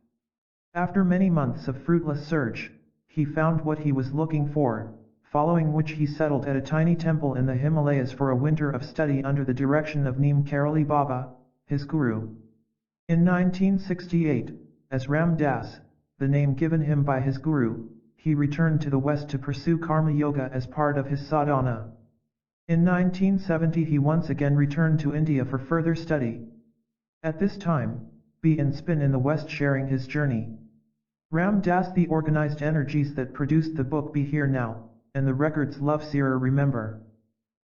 After many months of fruitless search, he found what he was looking for, following which he settled at a tiny temple in the Himalayas for a winter of study under the direction of Neem Karoli Baba, his guru. In 1968, as Ram Dass, the name given him by his guru, he returned to the West to pursue Karma Yoga as part of his sadhana. In 1970 he once again returned to India for further study. At this time, Be and Spin in the West sharing his journey. Ram Dass the organized energies that produced the book Be Here Now, and the records Love Seer Remember.